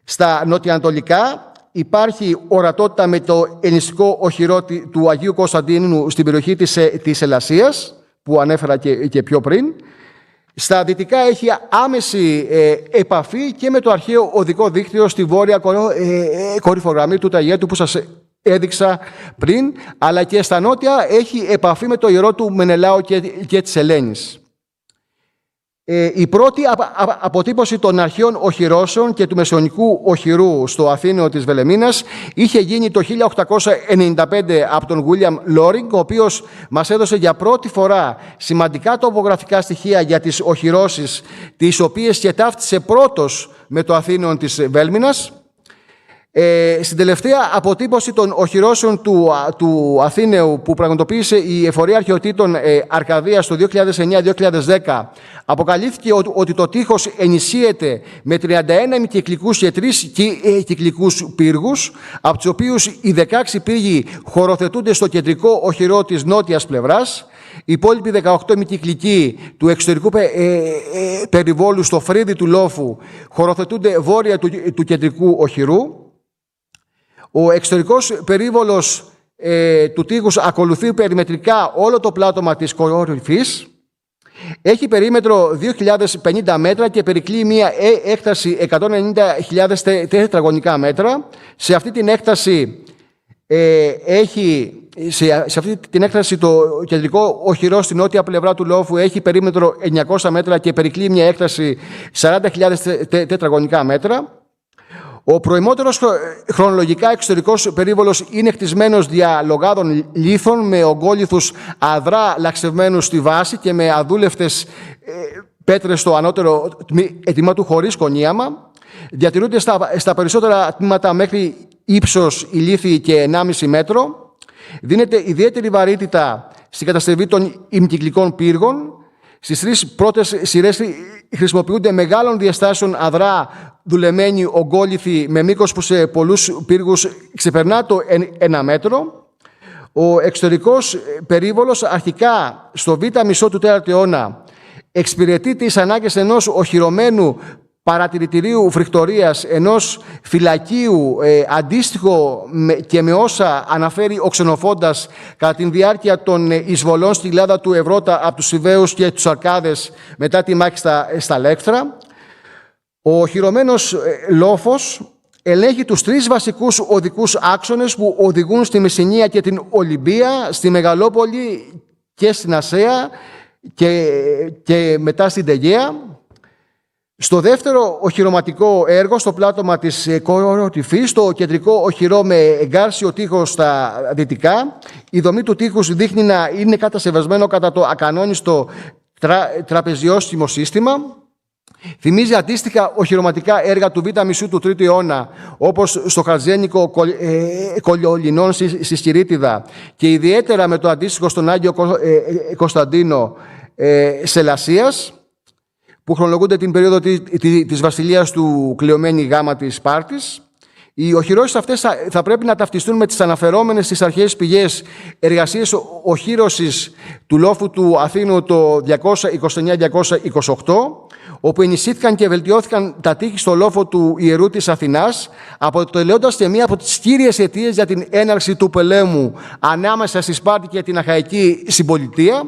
Στα νοτιοανατολικά υπάρχει ορατότητα με το ελληνιστικό οχυρό του Αγίου Κωνσταντίνου στην περιοχή της Ελασσίας, που ανέφερα και πιο πριν. Στα δυτικά έχει άμεση επαφή και με το αρχαίο οδικό δίκτυο στη βόρεια κορυφογραμμή του Ταγέτου που σας έδειξα πριν, αλλά και στα νότια έχει επαφή με το ιερό του Μενελάου και της Ελένης. Η πρώτη αποτύπωση των αρχαίων οχυρώσεων και του μεσαιωνικού οχυρού στο Αθήνεο της Βελεμίνας είχε γίνει το 1895 από τον William Loring, ο οποίος μας έδωσε για πρώτη φορά σημαντικά τοπογραφικά στοιχεία για τις οχυρώσεις, τις οποίες και ταύτισε πρώτος με το Αθήνεο της Βέλμινας. Στην τελευταία αποτύπωση των οχυρώσεων του Αθήνεου που πραγματοποίησε η Εφορία Αρχαιοτήτων Αρκαδίας το 2009-2010, αποκαλύφθηκε ότι το τείχος ενισχύεται με 31 ημικυκλικούς και 3 κυκλικούς πύργους, από τους οποίους οι 16 πύργοι χωροθετούνται στο κεντρικό οχυρό της νότιας πλευράς, οι υπόλοιποι 18 ημικυκλικοί του εξωτερικού περιβόλου στο φρύδι του λόφου χωροθετούνται βόρεια του κεντρικού οχυρού. Ο εξωτερικός περίβολος του τείχους ακολουθεί περιμετρικά όλο το πλάτωμα της κορυφής. Έχει περίμετρο 2.050 μέτρα και περικλεί μια έκταση 190.000 τετραγωνικά μέτρα. Σε αυτή την έκταση το κεντρικό οχυρό στην νότια πλευρά του λόφου έχει περίμετρο 900 μέτρα και περικλεί μια έκταση 40.000 τετραγωνικά μέτρα. Ο προημότερος χρονολογικά εξωτερικός περίβολος είναι χτισμένος δια λογάδων λίθων με ογκόλιθους αδρά λαξευμένους στη βάση και με αδούλευτες πέτρες στο ανώτερο τμήμα του χωρίς κονίαμα. Διατηρούνται στα περισσότερα τμήματα μέχρι ύψος η λίθη και 1,5 μέτρο. Δίνεται ιδιαίτερη βαρύτητα στην κατασκευή των ημικυκλικών πύργων. Στις 3 πρώτες σειρές χρησιμοποιούνται μεγάλων διαστάσεων αδρά δουλεμένοι ογκόλιθοι με μήκος που σε πολλούς πύργους ξεπερνά το 1 μέτρο. Ο εξωτερικός περίβολος αρχικά στο β' μισό του 4ου αιώνα εξυπηρετεί τις ανάγκες ενός οχυρωμένου παρατηρητηρίου φρικτορίας, ενός φυλακίου αντίστοιχο και με όσα αναφέρει ο Ξενοφόντας κατά τη διάρκεια των εισβολών στη Ελλάδα του Ευρώτα από τους Ιβαίους και τους Αρκάδες μετά τη μάχη στα Λέκτρα. Ο οχυρωμένος λόφος ελέγχει τους 3 βασικούς οδικούς άξονες που οδηγούν στη Μεσσηνία και την Ολυμπία, στη Μεγαλόπολη και στην Ασέα και μετά στην Τεγέα. Στο δεύτερο οχυρωματικό έργο, στο πλάτωμα της κορυφής, το κεντρικό οχυρό με εγκάρσιο τείχος στα δυτικά, η δομή του τείχους δείχνει να είναι κατασκευασμένο κατά το ακανόνιστο τραπεζιόστιμο σύστημα. Θυμίζει αντίστοιχα οχυρωματικά έργα του Β' μισού του 3ου αιώνα, όπως στο Χατζένικο Κολιολινών στη Σκυρίτιδα και ιδιαίτερα με το αντίστοιχο στον Άγιο Κωνσταντίνο Σελασίας, που χρονολογούνται την περίοδο της βασιλείας του Κλεομένη Γάμα της Σπάρτης. Οι οχυρώσεις αυτές θα πρέπει να ταυτιστούν με τις αναφερόμενες στις αρχαίες πηγές εργασίες οχύρωσης του λόφου του Αθήνου το 229-228, όπου ενισχύθηκαν και βελτιώθηκαν τα τείχη στο λόφο του Ιερού της Αθηνάς, αποτελώντας και μία από τις κύριες αιτίες για την έναρξη του πολέμου ανάμεσα στη Σπάρτη και την Αχαϊκή συμπολιτεία.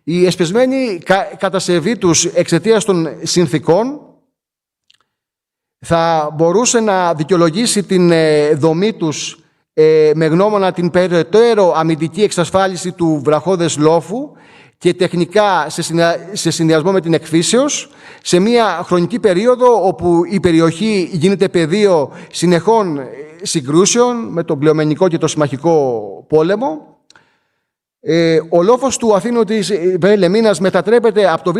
Η εσπεσμένη κατασκευή τους εξαιτίας των συνθήκων θα μπορούσε να δικαιολογήσει την δομή τους με γνώμονα την περαιτέρω αμυντική εξασφάλιση του βραχώδες λόφου και τεχνικά σε συνδυασμό με την εκφύσεως, σε μια χρονική περίοδο όπου η περιοχή γίνεται πεδίο συνεχών συγκρούσεων με τον Κλεομενικό και το Συμμαχικό πόλεμο. Ο λόφος του Αθήνου της Λεμίνας μετατρέπεται από το Β'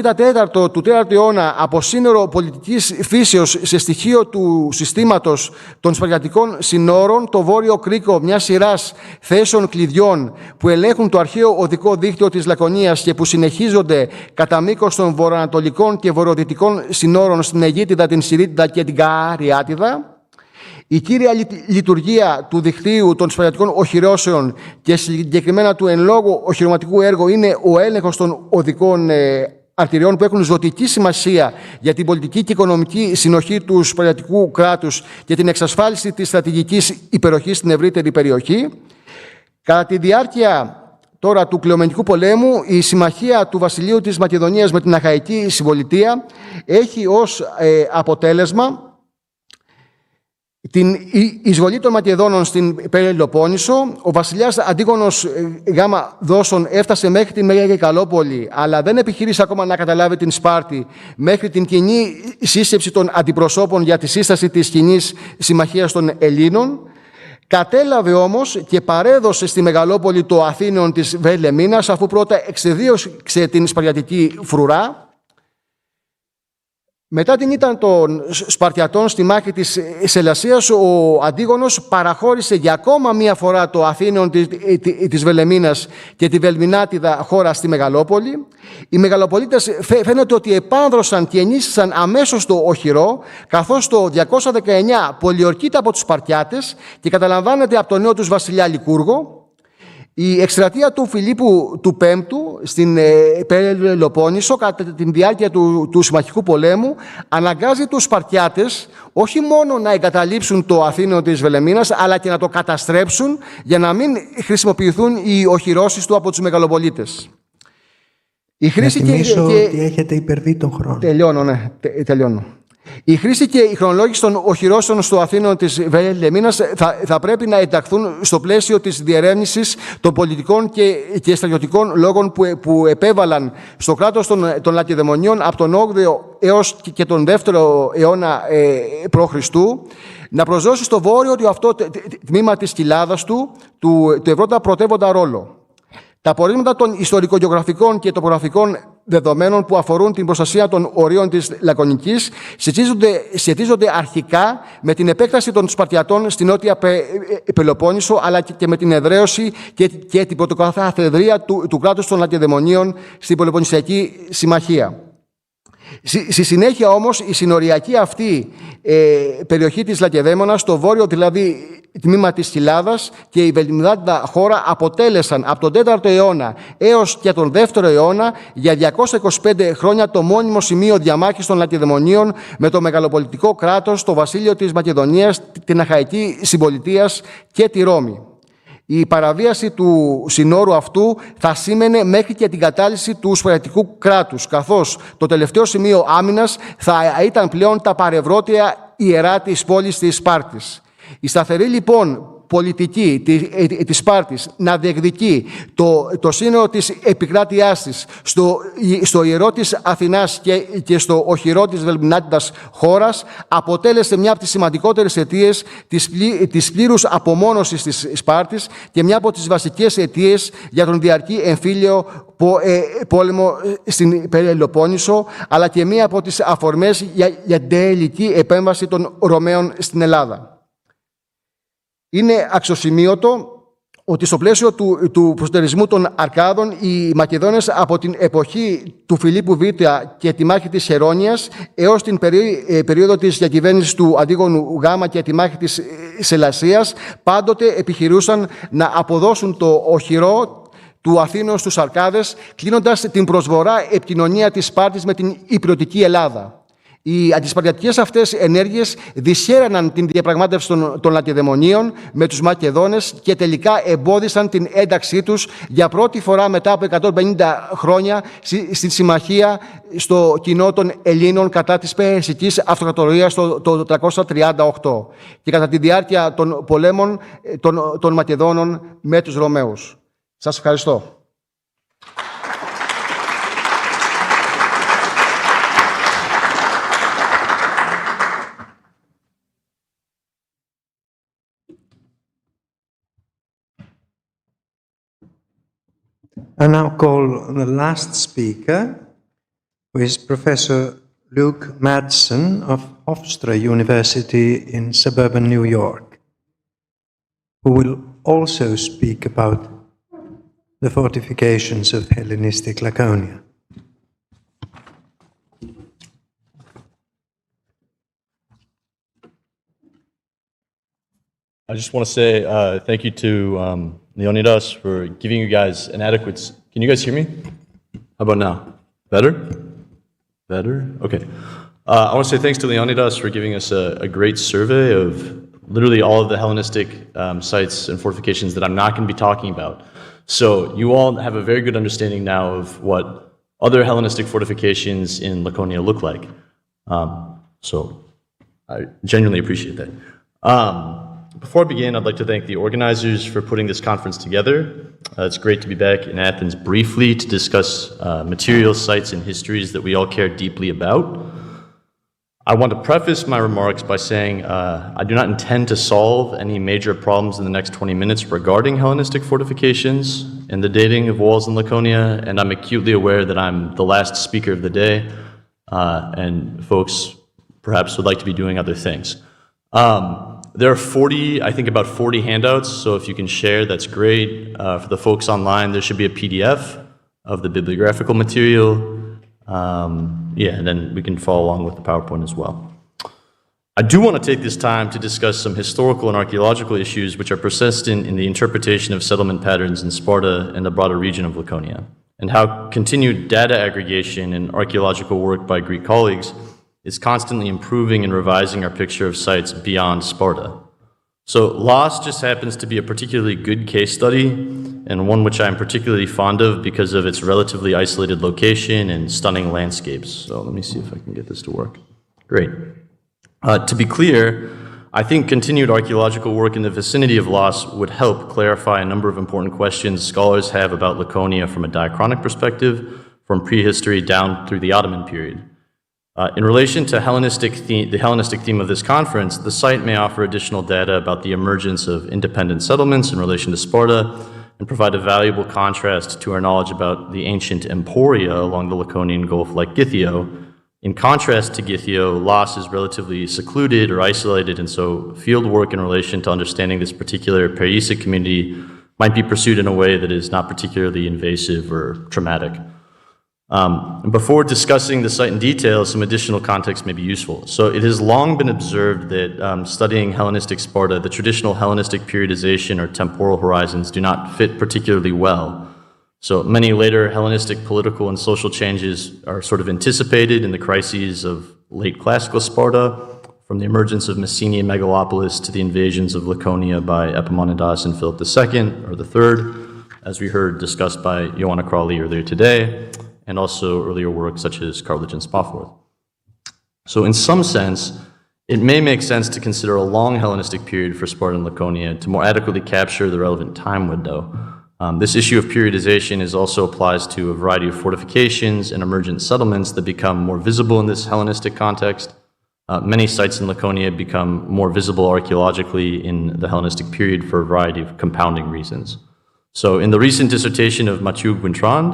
του 4ου αιώνα από σύνορο πολιτικής φύσεως σε στοιχείο του συστήματος των Σπαρτιατικών συνόρων, το βόρειο κρίκο μιας σειράς θέσεων κλειδιών που ελέγχουν το αρχαίο οδικό δίκτυο της Λακωνίας και που συνεχίζονται κατά μήκος των βορειοανατολικών και βορειοδυτικών συνόρων στην Αιγύπτιδα, την Συρίτιδα και την Καριάτιδα. Η κύρια λειτουργία του δικτύου των Σπαρτιατικών οχυρώσεων και συγκεκριμένα του εν λόγω οχυρωματικού έργου είναι ο έλεγχος των οδικών αρτηριών που έχουν ζωτική σημασία για την πολιτική και οικονομική συνοχή του Σπαρτιατικού κράτους και την εξασφάλιση της στρατηγικής υπεροχής στην ευρύτερη περιοχή. Κατά τη διάρκεια τώρα του Κλεομενικού πολέμου, η συμμαχία του βασιλείου της Μακεδονίας με την Αχαϊκή συμπολιτεία έχει ως αποτέλεσμα την εισβολή των Μακεδόνων στην Πελοπόννησο. Ο βασιλιάς Αντίγονος Γάμα Δώσων έφτασε μέχρι την Μέγα Καλόπολη, αλλά δεν επιχείρησε ακόμα να καταλάβει την Σπάρτη μέχρι την κοινή σύσκεψη των αντιπροσώπων για τη σύσταση της κοινής συμμαχίας των Ελλήνων. Κατέλαβε όμως και παρέδωσε στη Μεγαλόπολη το Αθήνεων της Βελεμίνας, αφού πρώτα εξεδίωσε την Σπαρτιατική φρουρά. Μετά την ήττα των Σπαρτιατών στη μάχη της Σελασίας, ο Αντίγονος παραχώρησε για ακόμα μία φορά το Αθήνεων της Βελεμίνας και τη Βελμινάτιδα χώρα στη Μεγαλόπολη. Οι Μεγαλοπολίτες φαίνεται ότι επάνδρωσαν και ενίσχυσαν αμέσως το οχυρό, καθώς το 219 πολιορκείται από τους Σπαρτιάτες και καταλαμβάνεται από τον νέο τους βασιλιά Λικούργο. Η εκστρατεία του Φιλίππου του Πέμπτου στην Πελοπόννησο κατά τη διάρκεια του Συμμαχικού πολέμου αναγκάζει τους Σπαρτιάτες όχι μόνο να εγκαταλείψουν το Αθήνεο της Βελεμίνας, αλλά και να το καταστρέψουν για να μην χρησιμοποιηθούν οι οχυρώσεις του από τους Μεγαλοπολίτες. Να θυμίσω ότι έχετε υπερβεί τον χρόνο. Τελειώνω. Η χρήση και η χρονολόγηση των οχυρώσεων στο Αθήνεο της Βελεμίνας θα πρέπει να ενταχθούν στο πλαίσιο της διερεύνησης των πολιτικών και στρατιωτικών λόγων που επέβαλαν στο κράτος των Λακεδαιμονίων από τον 8ο έως και τον 2ο αιώνα π.Χ. να προσδώσει στο βόρειο ότι αυτό τμήμα της κοιλάδας του Ευρώτα πρωτεύοντα ρόλο. Τα πορίσματα των ιστορικογεωγραφικών και τοπογραφικών δεδομένων που αφορούν την προστασία των ορίων της Λακωνικής σχετίζονται αρχικά με την επέκταση των Σπαρτιατών στην νότια Πελοπόννησο, αλλά και με την εδραίωση και την πρωτοκαθεδρία του κράτους των Λακεδαιμονίων στην Πελοποννησιακή Συμμαχία. Στη συνέχεια όμως η συνοριακή αυτή περιοχή της Λακεδαίμονας, το βόρειο δηλαδή τμήμα της Κοιλάδας και η Βελμινάτιδα χώρα αποτέλεσαν από τον 4ο αιώνα έως και τον 2ο αιώνα για 225 χρόνια το μόνιμο σημείο διαμάχης των Λακεδαιμονίων με το μεγαλοπολιτικό κράτος, το βασίλειο της Μακεδονίας, την Αχαϊκή συμπολιτεία και τη Ρώμη. Η παραβίαση του συνόρου αυτού θα σήμαινε μέχρι και την κατάλυση του Σπαρτιατικού κράτους, καθώς το τελευταίο σημείο άμυνας θα ήταν πλέον τα παρευρώτια ιερά της πόλης της Σπάρτης. Η σταθερή λοιπόν πολιτική της Σπάρτης να διεκδικεί το σύνολο της επικράτειάς της στο ιερό της Αθηνάς και στο οχυρό της βελμινάτητας χώρας αποτέλεσε μια από τις σημαντικότερες αιτίες της πλήρους απομόνωσης της Σπάρτης και μια από τις βασικές αιτίες για τον διαρκή εμφύλιο πόλεμο στην Πελοπόννησο, αλλά και μία από τις αφορμές για την τελική επέμβαση των Ρωμαίων στην Ελλάδα. Είναι αξιοσημείωτο ότι στο πλαίσιο του προστερισμού των Αρκάδων οι Μακεδόνες από την εποχή του Φιλίππου Β και τη μάχη της Χερόνιας έως την περίοδο της διακυβέρνησης του Αντίγονου Γ και τη μάχη της Σελασσίας πάντοτε επιχειρούσαν να αποδώσουν το οχυρό του Αθήνος στους Αρκάδες, κλείνοντας την προσβορά επικοινωνία της Σπάρτης με την υπηρετική Ελλάδα. Οι αντισπαρτιατικές αυτές ενέργειες δυσχέραναν την διαπραγμάτευση των Λακεδαιμονίων με τους Μακεδόνες και τελικά εμπόδισαν την ένταξή τους για πρώτη φορά μετά από 150 χρόνια στη συμμαχία στο κοινό των Ελλήνων κατά της Περσικής Αυτοκρατορίας το 438 και κατά τη διάρκεια των πολέμων των Μακεδόνων με τους Ρωμαίους. Σας ευχαριστώ. I now call the last speaker, who is Professor Luke Madsen of Hofstra University in suburban New York, who will also speak about the fortifications of Hellenistic Laconia. I just want to say thank you to Leonidas for giving you guys an adequate... Can you guys hear me? How about now? Better? Better? Okay. I want to say thanks to Leonidas for giving us a great survey of literally all of the Hellenistic sites and fortifications that I'm not going to be talking about. So you all have a very good understanding now of what other Hellenistic fortifications in Laconia look like. So I genuinely appreciate that. Before I begin, I'd like to thank the organizers for putting this conference together. It's great to be back in Athens briefly to discuss materials, sites, and histories that we all care deeply about. I want to preface my remarks by saying I do not intend to solve any major problems in the next 20 minutes regarding Hellenistic fortifications and the dating of walls in Laconia, and I'm acutely aware that I'm the last speaker of the day, and folks perhaps would like to be doing other things. There are about 40 handouts, so if you can share, that's great. For the folks online, there should be a PDF of the bibliographical material. And then we can follow along with the PowerPoint as well. I do want to take this time to discuss some historical and archaeological issues which are persistent in the interpretation of settlement patterns in Sparta and the broader region of Laconia, and how continued data aggregation and archaeological work by Greek colleagues is constantly improving and revising our picture of sites beyond Sparta. So Los just happens to be a particularly good case study, and one which I'm particularly fond of because of its relatively isolated location and stunning landscapes. So let me see if I can get this to work. Great. To be clear, I think continued archaeological work in the vicinity of Los would help clarify a number of important questions scholars have about Laconia from a diachronic perspective, from prehistory down through the Ottoman period. In relation to the Hellenistic theme of this conference, the site may offer additional data about the emergence of independent settlements in relation to Sparta and provide a valuable contrast to our knowledge about the ancient emporia along the Laconian Gulf like Githio. In contrast to Githio, Los is relatively secluded or isolated, and so field work in relation to understanding this particular Perisic community might be pursued in a way that is not particularly invasive or traumatic. Before discussing the site in detail, some additional context may be useful. So it has long been observed that studying Hellenistic Sparta, the traditional Hellenistic periodization or temporal horizons do not fit particularly well. So many later Hellenistic political and social changes are sort of anticipated in the crises of late classical Sparta, from the emergence of Messenian megalopolis to the invasions of Laconia by Epaminondas and Philip II, or the Third, as we heard discussed by Joanna Crawley earlier today, and also earlier work such as Carthage and Spofford. So in some sense, It may make sense to consider a long Hellenistic period for Sparta and Laconia to more adequately capture the relevant time window. This issue of periodization also applies to a variety of fortifications and emergent settlements that become more visible in this Hellenistic context. Many sites in Laconia become more visible archaeologically in the Hellenistic period for a variety of compounding reasons. So in the recent dissertation of Mathieu Guintrand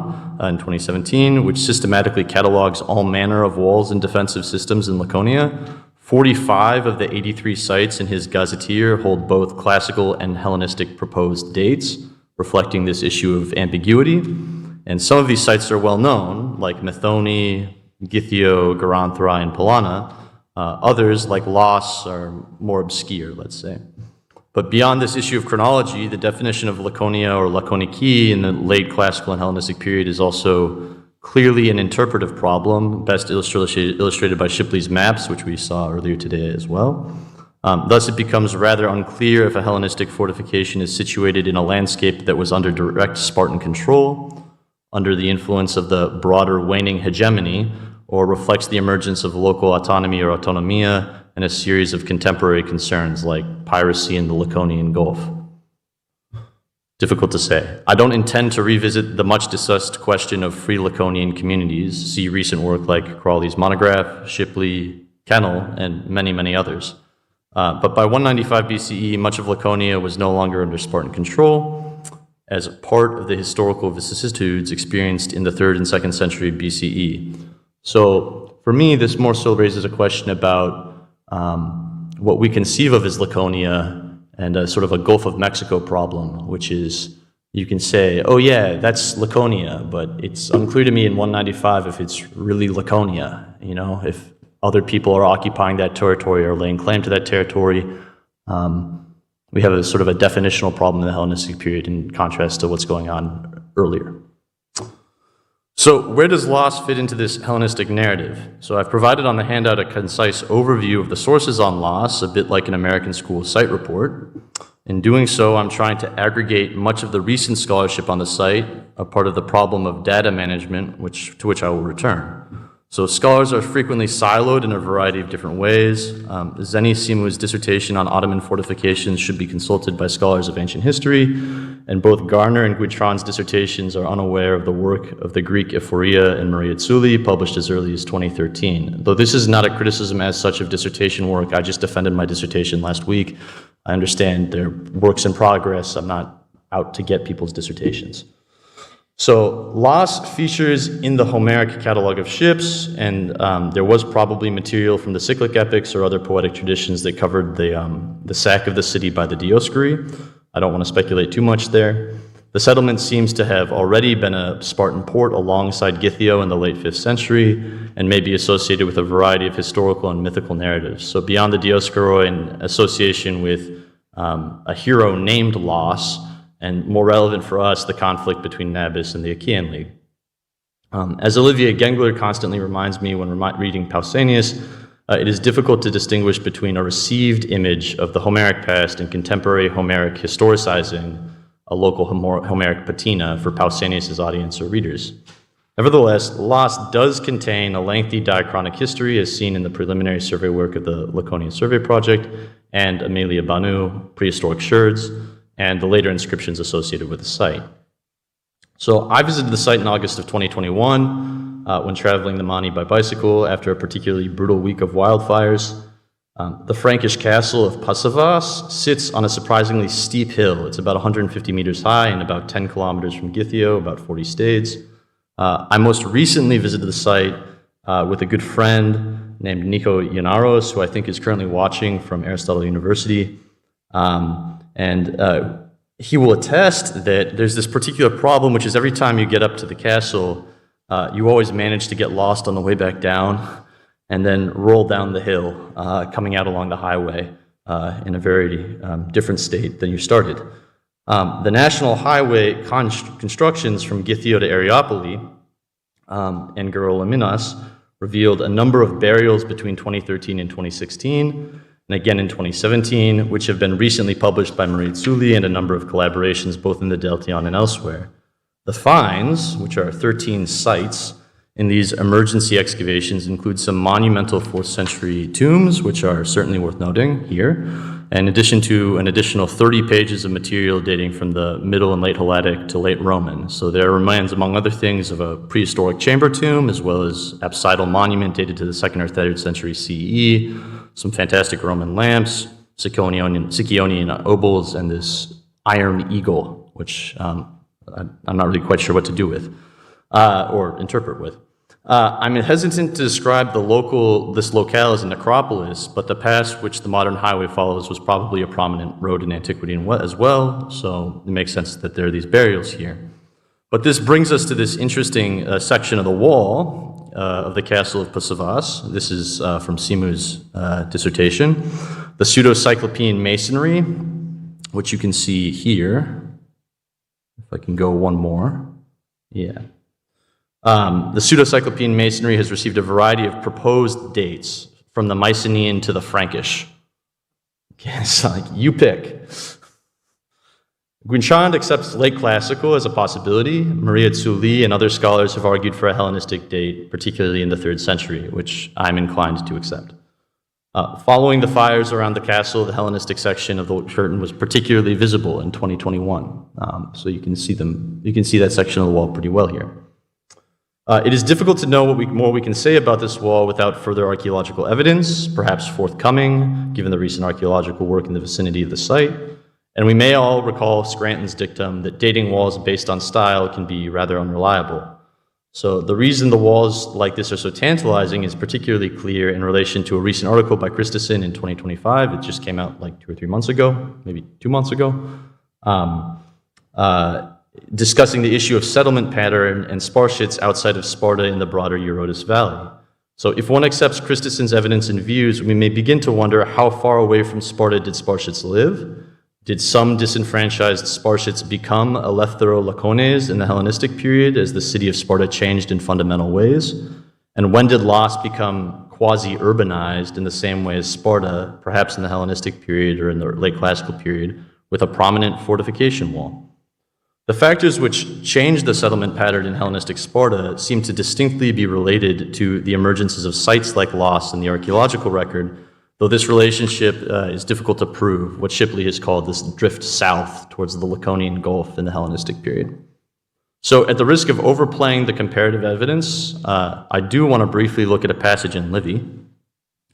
in 2017, which systematically catalogs all manner of walls and defensive systems in Laconia, 45 of the 83 sites in his gazetteer hold both classical and Hellenistic proposed dates, reflecting this issue of ambiguity. And some of these sites are well known, like Methone, Githio, Garanthra, and Polana. Others, like Los, are more obscure, let's say. But beyond this issue of chronology, the definition of Laconia or Lakoniki in the late classical and Hellenistic period is also clearly an interpretive problem, best illustrated by Shipley's maps, which we saw earlier today as well. Thus, it becomes rather unclear if a Hellenistic fortification is situated in a landscape that was under direct Spartan control, under the influence of the broader waning hegemony, or reflects the emergence of local autonomy or autonomia and a series of contemporary concerns like piracy in the Laconian Gulf. Difficult to say. I don't intend to revisit the much discussed question of free Laconian communities. See recent work like Crawley's monograph, Shipley, Kennel, and many, many others. But by 195 BCE, much of Laconia was no longer under Spartan control as part of the historical vicissitudes experienced in the 3rd and 2nd century BCE. So for me, this more so raises a question about what we conceive of as Laconia and a sort of a Gulf of Mexico problem, which is you can say, oh yeah, that's Laconia, but it's unclear to me in 195 if it's really Laconia, you know, if other people are occupying that territory or laying claim to that territory. We have a sort of a definitional problem in the Hellenistic period in contrast to what's going on earlier. So where does Los fit into this Hellenistic narrative? So I've provided on the handout a concise overview of the sources on Los, a bit like an American school site report. In doing so, I'm trying to aggregate much of the recent scholarship on the site, a part of the problem of data management, to which I will return. So scholars are frequently siloed in a variety of different ways. Zeni Simu's dissertation on Ottoman fortifications should be consulted by scholars of ancient history, and both Garner and Guitrand's dissertations are unaware of the work of the Greek Ephoria and Maria Tsuli, published as early as 2013. Though this is not a criticism as such of dissertation work, I just defended my dissertation last week. I understand they're works in progress. I'm not out to get people's dissertations. So Los features in the Homeric catalog of ships, and there was probably material from the cyclic epics or other poetic traditions that covered the sack of the city by the Dioscuri. I don't want to speculate too much there. The settlement seems to have already been a Spartan port alongside Githio in the late 5th century, and may be associated with a variety of historical and mythical narratives. So beyond the Dioscoroi and association with a hero named Los, and more relevant for us, the conflict between Nabis and the Achaean League. As Olivier Gengler constantly reminds me when reading Pausanias, it is difficult to distinguish between a received image of the Homeric past and contemporary Homeric historicizing a local Homeric patina for Pausanias' audience or readers. Nevertheless, Los does contain a lengthy diachronic history as seen in the preliminary survey work of the Laconia Survey Project and Amelia Banu, prehistoric sherds, and the later inscriptions associated with the site. So I visited the site in August of 2021 when traveling the Mani by bicycle after a particularly brutal week of wildfires. The Frankish castle of Passavas sits on a surprisingly steep hill. It's about 150 meters high and about 10 kilometers from Githio, about 40 stades. I most recently visited the site with a good friend named Nico Yanaros, who I think is currently watching from Aristotle University. He will attest that there's this particular problem, which is every time you get up to the castle, you always manage to get lost on the way back down and then roll down the hill, coming out along the highway in a very different state than you started. The national highway constructions from Githio to Areopoli and Gerolaminas revealed a number of burials between 2013 and 2016, and again in 2017, which have been recently published by Maria Tsuli and a number of collaborations both in the Deltion and elsewhere. The finds, which are 13 sites, in these emergency excavations include some monumental 4th century tombs, which are certainly worth noting here, in addition to an additional 30 pages of material dating from the Middle and Late Hellenic to Late Roman. So there are remains, among other things, of a prehistoric chamber tomb, as well as apsidal monument dated to the 2nd or 3rd century CE, some fantastic Roman lamps, Sicyonian obols, and this iron eagle, which I'm not really quite sure what to do with or interpret with. I'm hesitant to describe this locale as a necropolis, but the pass which the modern highway follows was probably a prominent road in antiquity as well, so it makes sense that there are these burials here. But this brings us to this interesting section of the wall of the castle of Pasavas. This is from Simu's dissertation. The pseudo-cyclopean masonry, which you can see here. If I can go one more. Yeah. The pseudo-cyclopean masonry has received a variety of proposed dates, from the Mycenaean to the Frankish. Okay, it's like, you pick. Guinchand accepts late classical as a possibility. Maria Tsuli and other scholars have argued for a Hellenistic date, particularly in the 3rd century, which I'm inclined to accept. Following the fires around the castle, the Hellenistic section of the curtain was particularly visible in 2021. So you can see that section of the wall pretty well here. It is difficult to know what more we can say about this wall without further archaeological evidence, perhaps forthcoming, given the recent archaeological work in the vicinity of the site. And we may all recall Scranton's dictum that dating walls based on style can be rather unreliable. So the reason the walls like this are so tantalizing is particularly clear in relation to a recent article by Christensen in 2025. It just came out like 2 or 3 months ago, maybe 2 months ago. Discussing the issue of settlement pattern and Spartiates outside of Sparta in the broader Eurotas Valley. So if one accepts Christensen's evidence and views, we may begin to wonder how far away from Sparta did Spartiates live? Did some disenfranchised Spartiates become Elefthero-Lacones in the Hellenistic period as the city of Sparta changed in fundamental ways? And when did Las become quasi-urbanized in the same way as Sparta, perhaps in the Hellenistic period or in the late classical period, with a prominent fortification wall? The factors which changed the settlement pattern in Hellenistic Sparta seem to distinctly be related to the emergences of sites like Los in the archaeological record, though this relationship is difficult to prove, what Shipley has called this drift south towards the Laconian Gulf in the Hellenistic period. So at the risk of overplaying the comparative evidence, I do want to briefly look at a passage in Livy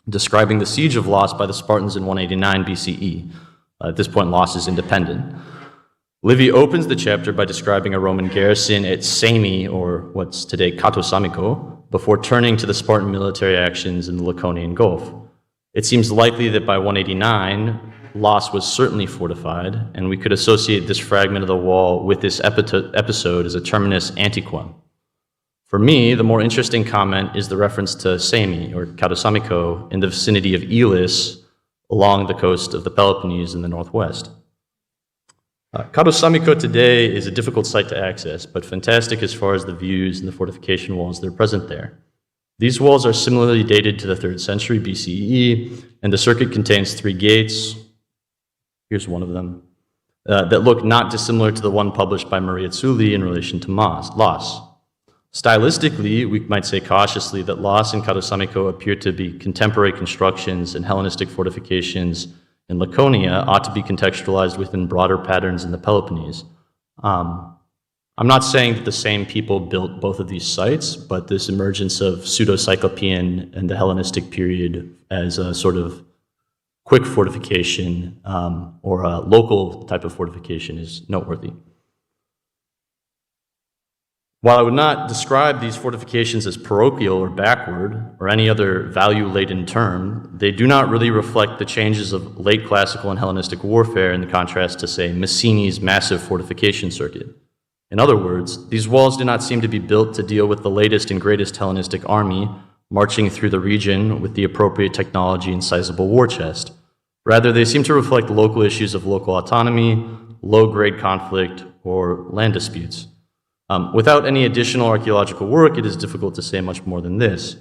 describing the siege of Los by the Spartans in 189 BCE. At this point, Los is independent. Livy opens the chapter by describing a Roman garrison at Sami, or what's today Katosamiko, before turning to the Spartan military actions in the Laconian Gulf. It seems likely that by 189, Los was certainly fortified, and we could associate this fragment of the wall with this episode as a terminus antiquum. For me, the more interesting comment is the reference to Sami, or Katosamiko, in the vicinity of Elis, along the coast of the Peloponnese in the northwest. Katosamiko today is a difficult site to access, but fantastic as far as the views and the fortification walls that are present there. These walls are similarly dated to the 3rd century BCE, and the circuit contains 3 gates. Here's one of them, that look not dissimilar to the one published by Maria Tsuli in relation to Los. Stylistically, we might say cautiously that Los and Katosamiko appear to be contemporary constructions, and Hellenistic fortifications in Laconia ought to be contextualized within broader patterns in the Peloponnese. I'm not saying that the same people built both of these sites, but this emergence of pseudo-Cyclopean and the Hellenistic period as a sort of quick fortification or a local type of fortification is noteworthy. While I would not describe these fortifications as parochial or backward or any other value-laden term, they do not really reflect the changes of late classical and Hellenistic warfare in contrast to, say, Massini's massive fortification circuit. In other words, these walls do not seem to be built to deal with the latest and greatest Hellenistic army marching through the region with the appropriate technology and sizable war chest. Rather, they seem to reflect local issues of local autonomy, low-grade conflict, or land disputes. Without any additional archaeological work, it is difficult to say much more than this.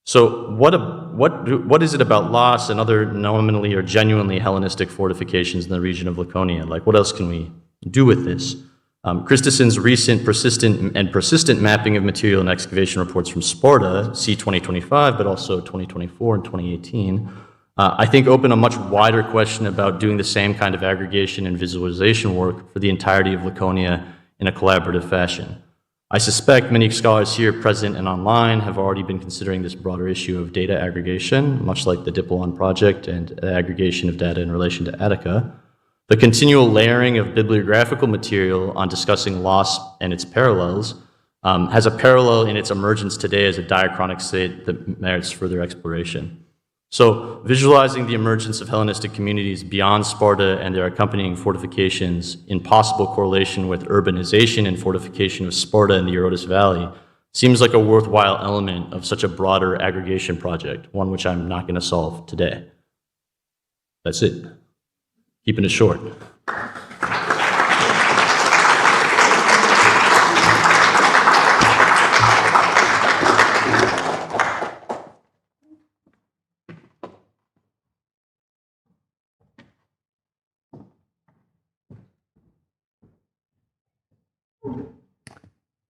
So what is it about Los and other nominally or genuinely Hellenistic fortifications in the region of Laconia? Like, what else can we do with this? Christensen's recent persistent mapping of material and excavation reports from Sparta, see 2025, but also 2024 and 2018, I think open a much wider question about doing the same kind of aggregation and visualization work for the entirety of Laconia in a collaborative fashion. I suspect many scholars here present and online have already been considering this broader issue of data aggregation, much like the Diplon project and the aggregation of data in relation to Attica. The continual layering of bibliographical material on discussing loss and its parallels has a parallel in its emergence today as a diachronic state that merits further exploration. So visualizing the emergence of Hellenistic communities beyond Sparta and their accompanying fortifications in possible correlation with urbanization and fortification of Sparta in the Eurotas Valley seems like a worthwhile element of such a broader aggregation project, one which I'm not going to solve today. That's it. Keeping it short.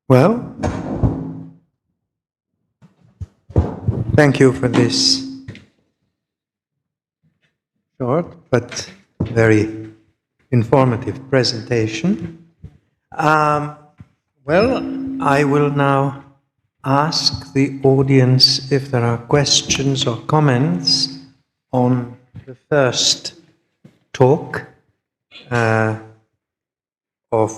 Well, thank you for this short but very informative presentation. Well, I will now ask the audience if there are questions or comments on the first talk of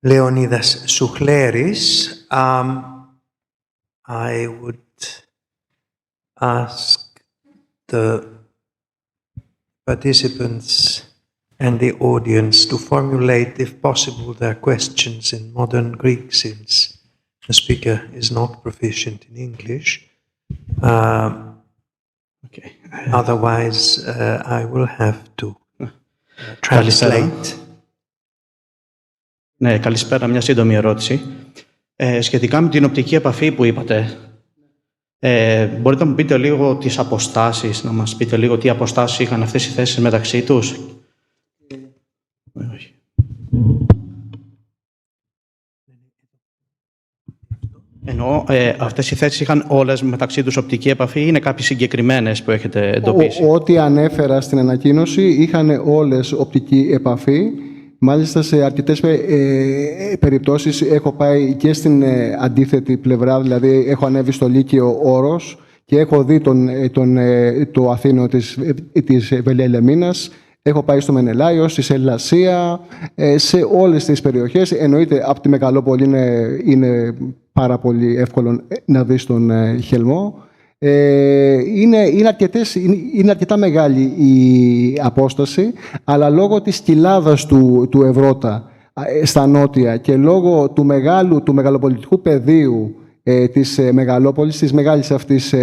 Leonidas Souchleris. I would ask the participants and the audience to formulate, if possible, their questions in modern Greek, since the speaker is not proficient in English. Otherwise, I will have to translate. Ναι, καλησπέρα. Μια σύντομη ερώτηση. Σχετικά με την οπτική επαφή που είπατε, μπορείτε να μου πείτε λίγο τις αποστάσεις, να μας πείτε λίγο τι αποστάσεις είχαν αυτές οι θέσεις μεταξύ τους. Εννοώ, αυτές οι θέσεις είχαν όλες μεταξύ τους οπτική επαφή ή είναι κάποιες συγκεκριμένες που έχετε εντοπίσει? Ό,τι ανέφερα στην ανακοίνωση είχαν όλες οπτική επαφή. Μάλιστα σε αρκετές περιπτώσεις έχω πάει και στην αντίθετη πλευρά, δηλαδή έχω ανέβει στο Λύκειο Όρος και έχω δει το Αθήνο της Βελιαλεμίνας, έχω πάει στο Μενελάιο, στη Σελασία, σε όλες τις περιοχές. Εννοείται από τη Μεγαλόπολη είναι πάρα πολύ εύκολο να δεις τον Χελμό. Είναι αρκετά μεγάλη η απόσταση, αλλά λόγω της κοιλάδας του Ευρώτα στα νότια και λόγω του μεγαλοπολιτικού πεδίου της Μεγαλόπολης, της μεγάλης αυτής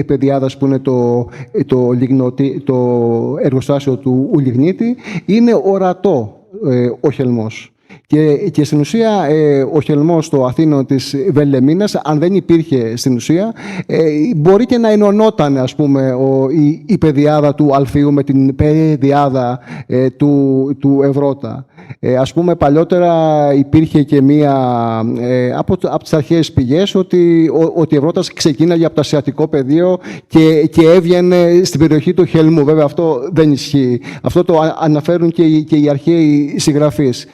πεδιάδας που είναι το εργοστάσιο του Λιγνίτη, είναι ορατό ο Χελμός. Και στην ουσία ο Χελμός στο Αθήνο της Βελεμίνας, αν δεν υπήρχε στην ουσία, μπορεί και να ενωνόταν, ας πούμε, η πεδιάδα του Αλφίου με την πεδιάδα του Ευρώτα. Ας πούμε, παλιότερα υπήρχε και μία από τις αρχαίες πηγές ότι ο Ευρώπας ξεκίναγε από το ασιατικό πεδίο και έβγαινε στην περιοχή του Χελμού. Βέβαια, αυτό δεν ισχύει. Αυτό το αναφέρουν και οι αρχαίοι συγγραφείς.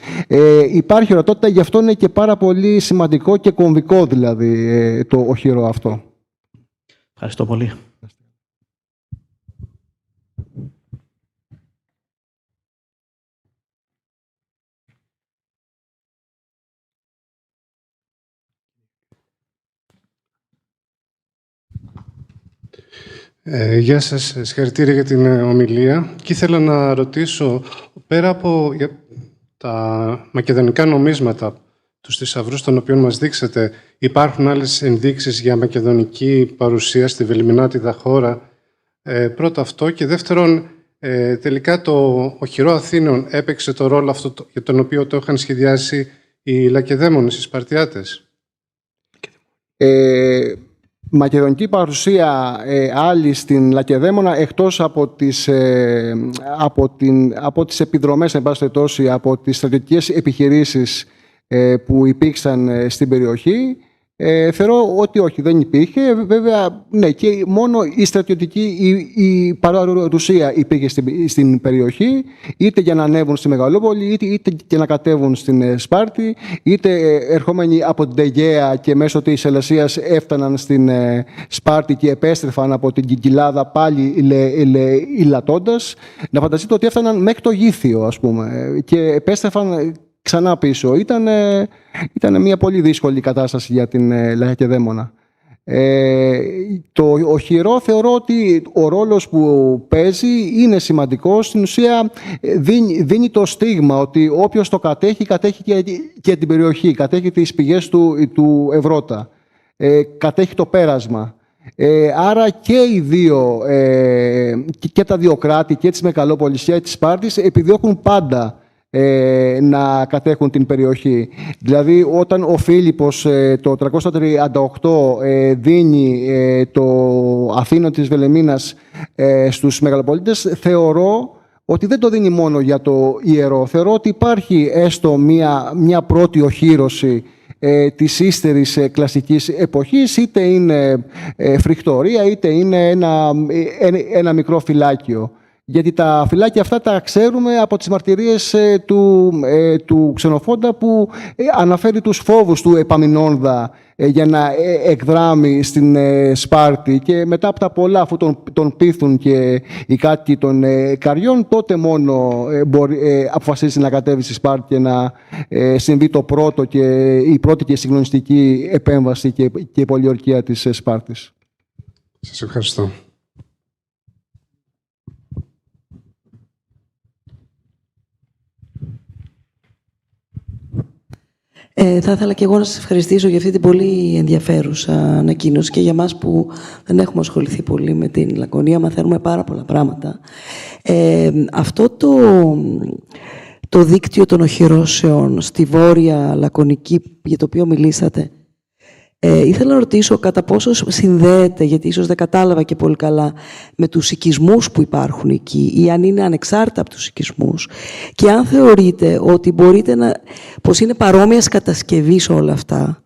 Υπάρχει ορατότητα, γι' αυτό είναι και πάρα πολύ σημαντικό και κομβικό, δηλαδή, το οχυρό αυτό. Ευχαριστώ πολύ. Γεια σας, συγχαρητήρια για την ομιλία. Και ήθελα να ρωτήσω, πέρα από τα μακεδονικά νομίσματα, τους θησαυρούς των οποίων μας δείξατε, υπάρχουν άλλες ενδείξεις για μακεδονική παρουσία στη βελιμινάτιδα χώρα? Πρώτο αυτό. Και δεύτερον, τελικά το οχυρό Αθήνων έπαιξε το ρόλο αυτό για τον οποίο το είχαν σχεδιάσει οι Λακεδαίμονες, οι Σπαρτιάτες? μακεδονική παρουσία άλλη στην Λακεδαίμονα, εκτός από τις επιδρομές, εν πάση περιπτώσει, από τις στρατιωτικές επιχειρήσεις που υπήρξαν στην περιοχή, θεωρώ ότι όχι, δεν υπήρχε. Βέβαια, ναι, και μόνο η στρατιωτική, η παραρουσία υπήρχε στην περιοχή, είτε για να ανέβουν στη Μεγαλόπολη, είτε για να κατέβουν στην Σπάρτη, είτε ερχόμενοι από την Αιγαία και μέσω της Ελασσίας έφταναν στην Σπάρτη και επέστρεφαν από την Κυκλάδα πάλι υλατώντας. Να φανταστείτε ότι έφταναν μέχρι το Γήθιο, ας πούμε, και επέστρεφαν ξανά πίσω. Ήταν μια πολύ δύσκολη κατάσταση για την Λακεδαίμονα. Το οχυρό θεωρώ ότι ο ρόλος που παίζει είναι σημαντικός. Στην ουσία δίνει το στίγμα ότι όποιος το κατέχει, κατέχει και την περιοχή, κατέχει τις πηγές του Ευρώτα, κατέχει το πέρασμα. Άρα και οι δύο, και τα δύο κράτη, και της Μεγαλόπολης και της Σπάρτης, επιδιώκουν πάντα να κατέχουν την περιοχή. Δηλαδή, όταν ο Φίλιππος το 338 δίνει το Αθήνο της Βελεμίνας στους Μεγαλοπολίτες, θεωρώ ότι δεν το δίνει μόνο για το ιερό. Θεωρώ ότι υπάρχει έστω μια πρώτη οχύρωση της ύστερης κλασικής εποχής, είτε είναι φρικτορία, είτε είναι ένα μικρό φυλάκιο. Γιατί τα φυλάκια αυτά τα ξέρουμε από τις μαρτυρίες του Ξενοφόντα, που αναφέρει τους φόβους του Επαμεινόνδα για να εκδράμει στην Σπάρτη, και μετά από τα πολλά, αφού τον πείθουν και οι κάτοικοι των Καριών, τότε μόνο αποφασίζει να κατέβει στη Σπάρτη και να συμβεί η πρώτη και συγκλονιστική επέμβαση και πολιορκία της Σπάρτης. Σας ευχαριστώ. Θα ήθελα και εγώ να σας ευχαριστήσω για αυτή την πολύ ενδιαφέρουσα ανακοίνωση, και για μας που δεν έχουμε ασχοληθεί πολύ με την Λακωνία, μαθαίνουμε πάρα πολλά πράγματα. Αυτό το δίκτυο των οχυρώσεων στη Βόρεια Λακωνική, για το οποίο μιλήσατε, ήθελα να ρωτήσω κατά πόσο συνδέεται, γιατί ίσως δεν κατάλαβα και πολύ καλά, με τους οικισμούς που υπάρχουν εκεί, ή αν είναι ανεξάρτητα από τους οικισμούς, και αν θεωρείτε ότι πως είναι παρόμοιας κατασκευής όλα αυτά,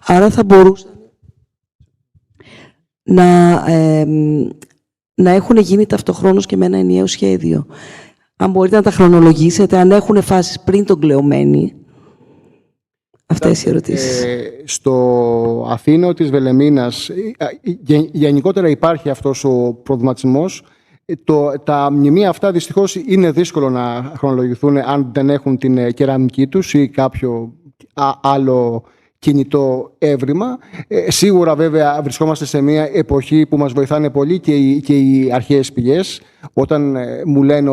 άρα θα μπορούσαν να έχουν γίνει ταυτοχρόνως και με ένα ενιαίο σχέδιο. Αν μπορείτε να τα χρονολογήσετε, αν έχουν φάσεις πριν τον Κλεωμένη. Αυτές οι ερωτήσεις. Στο Αθήνο της Βελεμίνας γενικότερα υπάρχει αυτός ο προβληματισμός. Τα μνημεία αυτά δυστυχώς είναι δύσκολο να χρονολογηθούν αν δεν έχουν την κεραμική τους ή κάποιο άλλο κινητό έβριμα. Σίγουρα βέβαια βρισκόμαστε σε μια εποχή που μας βοηθάνε πολύ και οι αρχαίες πηγές. Όταν μου λένε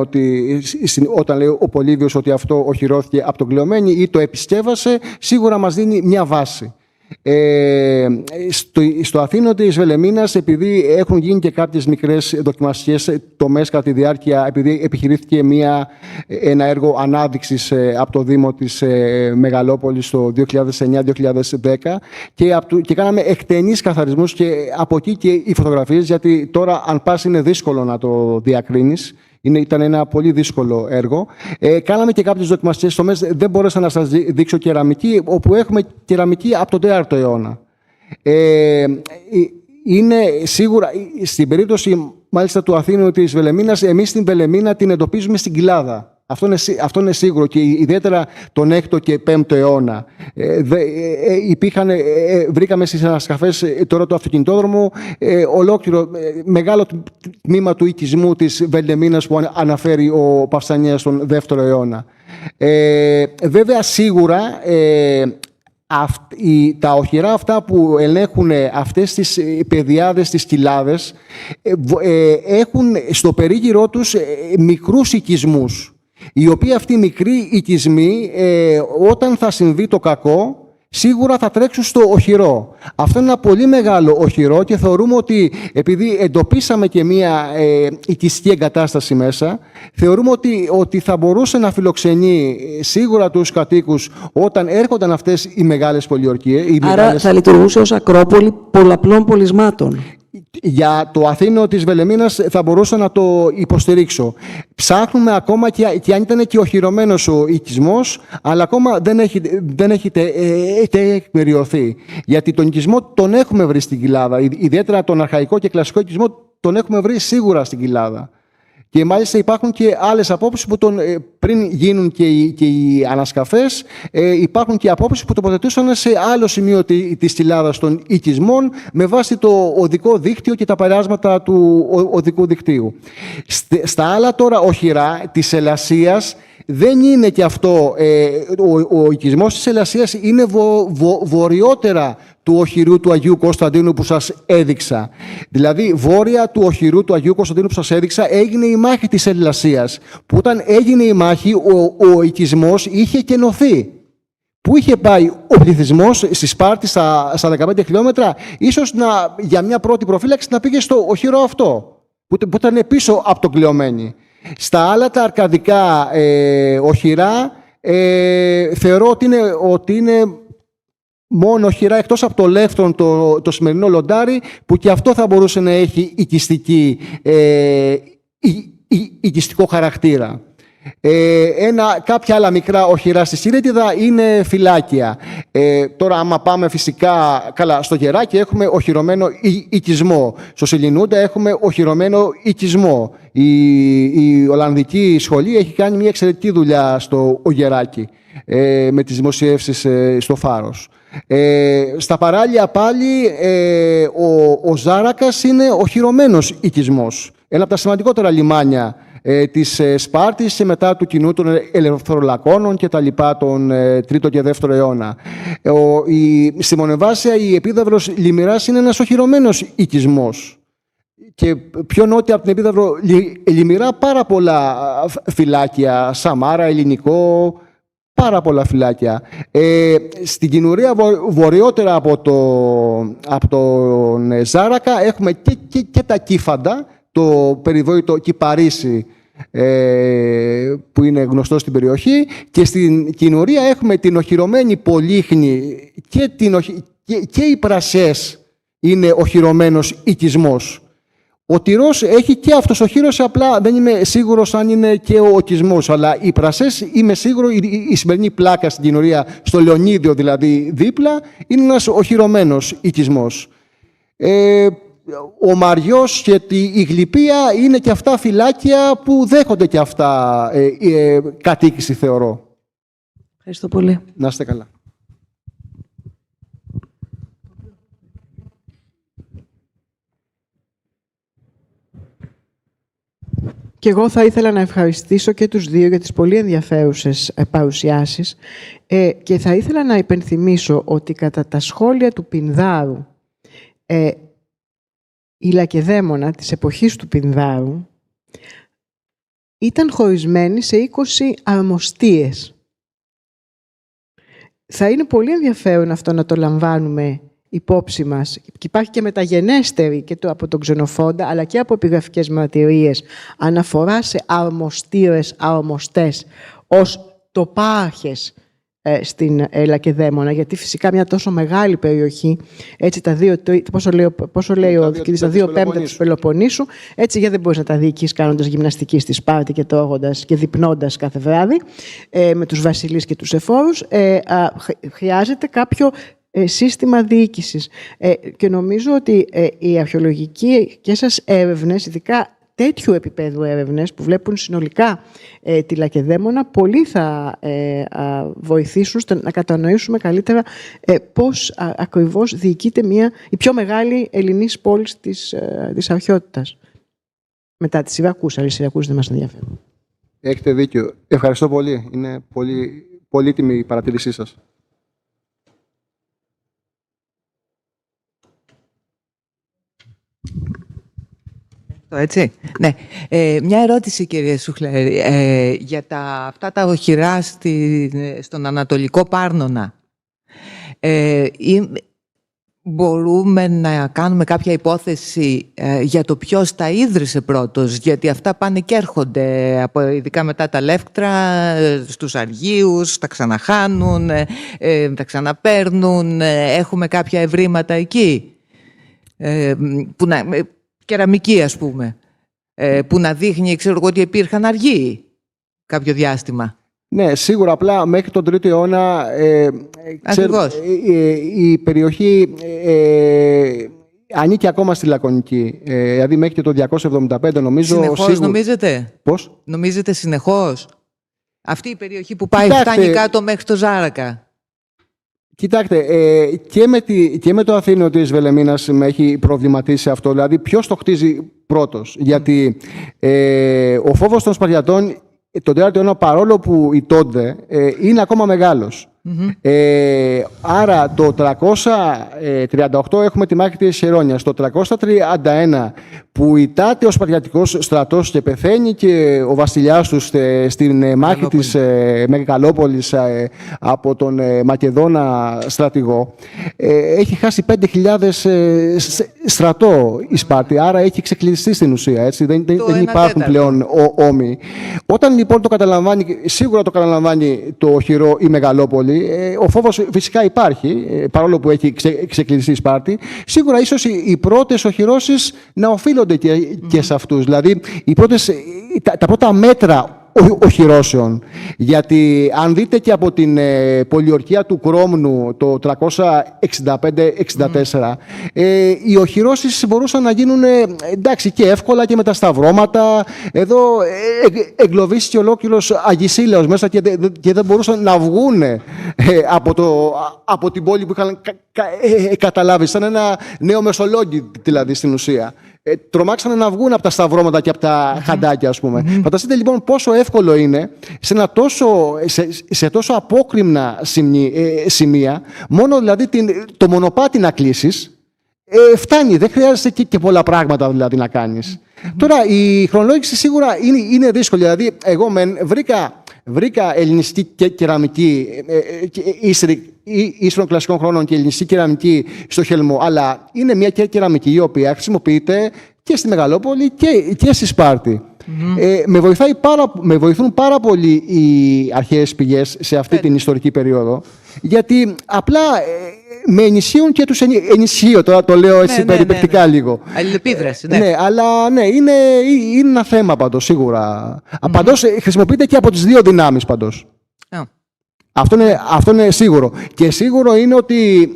όταν λέει ο Πολύβιος ότι αυτό οχυρώθηκε από τον Κλεωμένη ή το επισκεύασε, σίγουρα μας δίνει μια βάση. Στο Αθήνο της Βελεμίνας, επειδή έχουν γίνει και κάποιες μικρές δοκιμαστικές τομές κατά τη διάρκεια, επειδή επιχειρήθηκε ένα έργο ανάδειξης από το Δήμο της Μεγαλόπολης το 2009-2010 και κάναμε εκτενείς καθαρισμούς, και από εκεί και οι φωτογραφίες, γιατί τώρα αν πας είναι δύσκολο να το διακρίνεις. Ήταν ένα πολύ δύσκολο έργο. Κάναμε και κάποιες δοκιμαστικές τομές. Δεν μπόρεσα να σας δείξω κεραμική, όπου έχουμε κεραμική από τον 4ο αιώνα. Είναι σίγουρα, στην μάλιστα του Αθήνου της Βελεμίνας, εμείς την Βελεμίνα την εντοπίζουμε στην Κοιλάδα. Αυτό είναι σίγουρο, και ιδιαίτερα τον 6ο και 5ο αιώνα. Βρήκαμε στις ανασκαφές τώρα του αυτοκινητόδρομου ολόκληρο μεγάλο τμήμα του οικισμού της Βελεμίνας που αναφέρει ο Παυσανίας τον 2ο αιώνα. Βέβαια, σίγουρα τα οχυρά αυτά που ελέγχουν αυτές τις πεδιάδες, τις κοιλάδες, έχουν στο περίγυρό τους μικρούς οικισμούς, οι οποίοι αυτοί οι μικροί οικισμοί, όταν θα συμβεί το κακό, σίγουρα θα τρέξουν στο οχυρό. Αυτό είναι ένα πολύ μεγάλο οχυρό και θεωρούμε ότι επειδή εντοπίσαμε και μία οικιστική εγκατάσταση μέσα, θεωρούμε ότι θα μπορούσε να φιλοξενεί σίγουρα τους κατοίκους όταν έρχονταν αυτές οι μεγάλες πολιορκίες. Άρα θα λειτουργούσε ως ακρόπολη πολλαπλών πολισμάτων. Για το Αθήνο της Βελεμίνας θα μπορούσα να το υποστηρίξω. Ψάχνουμε ακόμα και αν ήταν και οχυρωμένος ο οικισμός, αλλά ακόμα δεν έχει τεκμηριωθεί. Γιατί τον οικισμό τον έχουμε βρει στην Κοιλάδα. Ιδιαίτερα τον αρχαϊκό και κλασικό οικισμό τον έχουμε βρει σίγουρα στην Κοιλάδα. Και μάλιστα υπάρχουν και άλλες απόψεις που πριν γίνουν και οι ανασκαφές, υπάρχουν και απόψεις που τοποθετούσαν σε άλλο σημείο της Κοιλάδας των οικισμών με βάση το οδικό δίκτυο και τα περάσματα του οδικού δικτύου. Στα άλλα τώρα οχυρά της Ελασσίας δεν είναι και αυτό. Ο οικισμός της Ελασσίας είναι βορειότερα του οχυρού του Αγίου Κωνσταντίνου που σας έδειξα. Δηλαδή, βόρεια του οχυρού του Αγίου Κωνσταντίνου που σας έδειξα έγινε η μάχη της Ελασσίας. Που όταν έγινε η μάχη, ο οικισμός είχε κενωθεί. Πού είχε πάει ο πληθυσμός στη Σπάρτη στα 15 χιλιόμετρα, ίσως για μια πρώτη προφύλαξη να πήγε στο οχυρό αυτό, που ήταν πίσω από τον Κλεωμένη. Στα άλλα τα αρκαδικά οχυρά θεωρώ ότι είναι μόνο οχυρά εκτός από το Λεύτρον, το σημερινό Λοντάρι, που και αυτό θα μπορούσε να έχει οικιστικό χαρακτήρα. Κάποια άλλα μικρά οχυρά στη Συρέτιδα είναι φυλάκια. Τώρα άμα πάμε φυσικά στο Γεράκι έχουμε οχυρωμένο οικισμό. Στο Σελινούντα έχουμε οχυρωμένο οικισμό. Η Ολλανδική σχολή έχει κάνει μια εξαιρετική δουλειά στο Γεράκι με τις δημοσιεύσεις στο Φάρος. Στα παράλια πάλι ο Ζάρακας είναι οχυρωμένος οικισμός. Ένα από τα σημαντικότερα λιμάνια της Σπάρτης και μετά του κοινού των ελευθερολακώνων και τα λοιπά τον 3ο και 2ο αιώνα. Στη Μονεβάσια η επίδαυρος Λιμυράς είναι ένας οχυρωμένος οικισμός. Και πιο νότια από την επίδαυρο Λιμυρά πάρα πολλά φυλάκια, Σαμάρα, Ελληνικό, πάρα πολλά φυλάκια. Στην Κινουρία βορειότερα από τον Ζάρακα έχουμε και τα Κύφαντα, το περιβόητο Κυπαρίσι που είναι γνωστό στην περιοχή, και στην Κινουρία έχουμε την οχυρωμένη Πολύχνη και οι Πρασές είναι οχυρωμένος οικισμός. Ο Τυρός έχει και αυτός οχύρωση, απλά δεν είμαι σίγουρος αν είναι και ο οικισμός, αλλά οι Πρασές είμαι σίγουρο, η σημερινή πλάκα στην Κινουρία, στο Λεωνίδιο δηλαδή δίπλα, είναι ένας οχυρωμένος οικισμός. Ο Μαριός και η Γλυπία είναι και αυτά φυλάκια που δέχονται και αυτά κατοίκηση, θεωρώ. Ευχαριστώ πολύ. Να είστε καλά. Και εγώ θα ήθελα να ευχαριστήσω και τους δύο για τις πολύ ενδιαφέρουσες παρουσιάσεις και θα ήθελα να υπενθυμίσω ότι κατά τα σχόλια του Πινδάρου, η Λακεδαίμονα της εποχής του Πινδάρου ήταν χωρισμένη σε 20 αρμοστίες. Θα είναι πολύ ενδιαφέρον αυτό να το λαμβάνουμε υπόψη μας. Και υπάρχει και μεταγενέστερη και από τον Ξενοφόντα, αλλά και από επιγραφικές μαρτυρίες, αναφορά σε αρμοστήρες, αρμοστές, ως τοπάρχες στην Λακεδαίμονα, γιατί φυσικά μια τόσο μεγάλη περιοχή, έτσι πόσο λέει ο διοικητής, τα 2/5 της Πελοποννήσου, έτσι δεν μπορείς να τα διοικείς κάνοντας γυμναστική στη Σπάρτη και τρώγοντας και διπνώντας κάθε βράδυ με τους βασιλείς και τους εφόρους. Χρειάζεται κάποιο σύστημα διοίκησης. Και νομίζω ότι οι αρχαιολογικοί σας έρευνες, ειδικά τέτοιου επίπεδου έρευνες που βλέπουν συνολικά τη Λακεδαίμονα, πολύ θα βοηθήσουν να κατανοήσουμε καλύτερα πώς ακριβώς διοικείται η πιο μεγάλη ελληνής πόλης της αρχαιότητας. Μετά τη Σιρακούσα, αλλά η Σιρακούσα δεν μας ενδιαφέρει. Έχετε δίκιο. Ευχαριστώ πολύ. Είναι πολύ πολύτιμη η παρατήρησή σας. Έτσι. Ναι. Μια ερώτηση, κύριε Σουχλέρη, για αυτά τα οχυρά στον Ανατολικό Πάρνονα. Μπορούμε να κάνουμε κάποια υπόθεση για το ποιος τα ίδρυσε πρώτος, γιατί αυτά πάνε και έρχονται, ειδικά μετά τα Λεύκτρα, στους Αργίους, τα ξαναχάνουν, τα ξαναπαίρνουν, έχουμε κάποια ευρήματα εκεί, κεραμική ας πούμε, που να δείχνει, ξέρω εγώ, ότι υπήρχαν Αργίοι κάποιο διάστημα. Ναι, σίγουρα, απλά μέχρι τον 3ο αιώνα η περιοχή ανήκει ακόμα στη Λακωνική. Δηλαδή μέχρι και το 275 νομίζω. Συνεχώς νομίζετε? Πώς? Νομίζετε συνεχώς? Αυτή η περιοχή που πάει φτάνει κάτω μέχρι το Ζάρακα. Κοιτάξτε, και με το Αθήνιο της Βελεμίνας με έχει προβληματίσει αυτό. Δηλαδή ποιος το χτίζει πρώτος. Γιατί ο φόβος των Σπαρτιατών τον 4ο αιώνα, παρόλο που ηττώνται, είναι ακόμα μεγάλος. Άρα το 338 έχουμε τη μάχη της Χερόνιας. Το 331 που ηττάται ο Σπαρτιατικός στρατός και πεθαίνει και ο βασιλιάς τους στην μάχη της Μεγαλόπολης από τον Μακεδόνα στρατηγό, έχει χάσει 5.000 στρατό η Σπάρτη, άρα έχει ξεκλειστεί στην ουσία. Έτσι. Δεν υπάρχουν πλέον όμοιοι. Όταν λοιπόν το καταλαμβάνει, σίγουρα το καταλαμβάνει το οχυρό η Μεγαλόπολη, ο φόβος φυσικά υπάρχει, παρόλο που έχει ξεκλειστεί η Σπάρτη. Σίγουρα ίσως οι πρώτες οχυρώσεις να οφείλονται και σε αυτούς. Δηλαδή τα πρώτα μέτρα οχυρώσεων. Γιατί αν δείτε και από την πολιορκία του Κρόμνου το 365-64, οι οχυρώσεις μπορούσαν να γίνουν εντάξει και εύκολα και με τα σταυρώματα. Εδώ εγκλωβίστηκε ολόκληρος Αγισίλαιος μέσα και δεν μπορούσαν να βγουν από την πόλη που είχαν καταλάβει. Σαν ένα νέο Μεσολόγγι δηλαδή στην ουσία. Τρομάξανε να βγουν από τα σταυρώματα και από τα χαντάκια, ας πούμε. Φανταστείτε λοιπόν πόσο εύκολο είναι σε τόσο απόκρημνα σημεία, μόνο δηλαδή το μονοπάτι να κλείσεις, φτάνει. Δεν χρειάζεται και πολλά πράγματα δηλαδή να κάνεις. Τώρα η χρονολόγηση σίγουρα είναι δύσκολη. Δηλαδή εγώ βρήκα ελληνιστική κεραμική ίσων κλασικών χρόνων και ελληνιστική κεραμική στο Χελμό, αλλά είναι μια κεραμική η οποία χρησιμοποιείται και στη Μεγαλόπολη και στη Σπάρτη. Με βοηθούν πάρα πολύ οι αρχαίες πηγές σε αυτή την ιστορική περίοδο, γιατί απλά με ενισχύουν και τους ενισχύω. Τώρα το λέω έτσι περιπεκτικά λίγο. Αλληλεπίδραση, ναι, αλλά ναι, είναι ένα θέμα παντός, σίγουρα. Παντός χρησιμοποιείται και από τις δύο δυνάμεις παντός. Αυτό είναι σίγουρο. Και σίγουρο είναι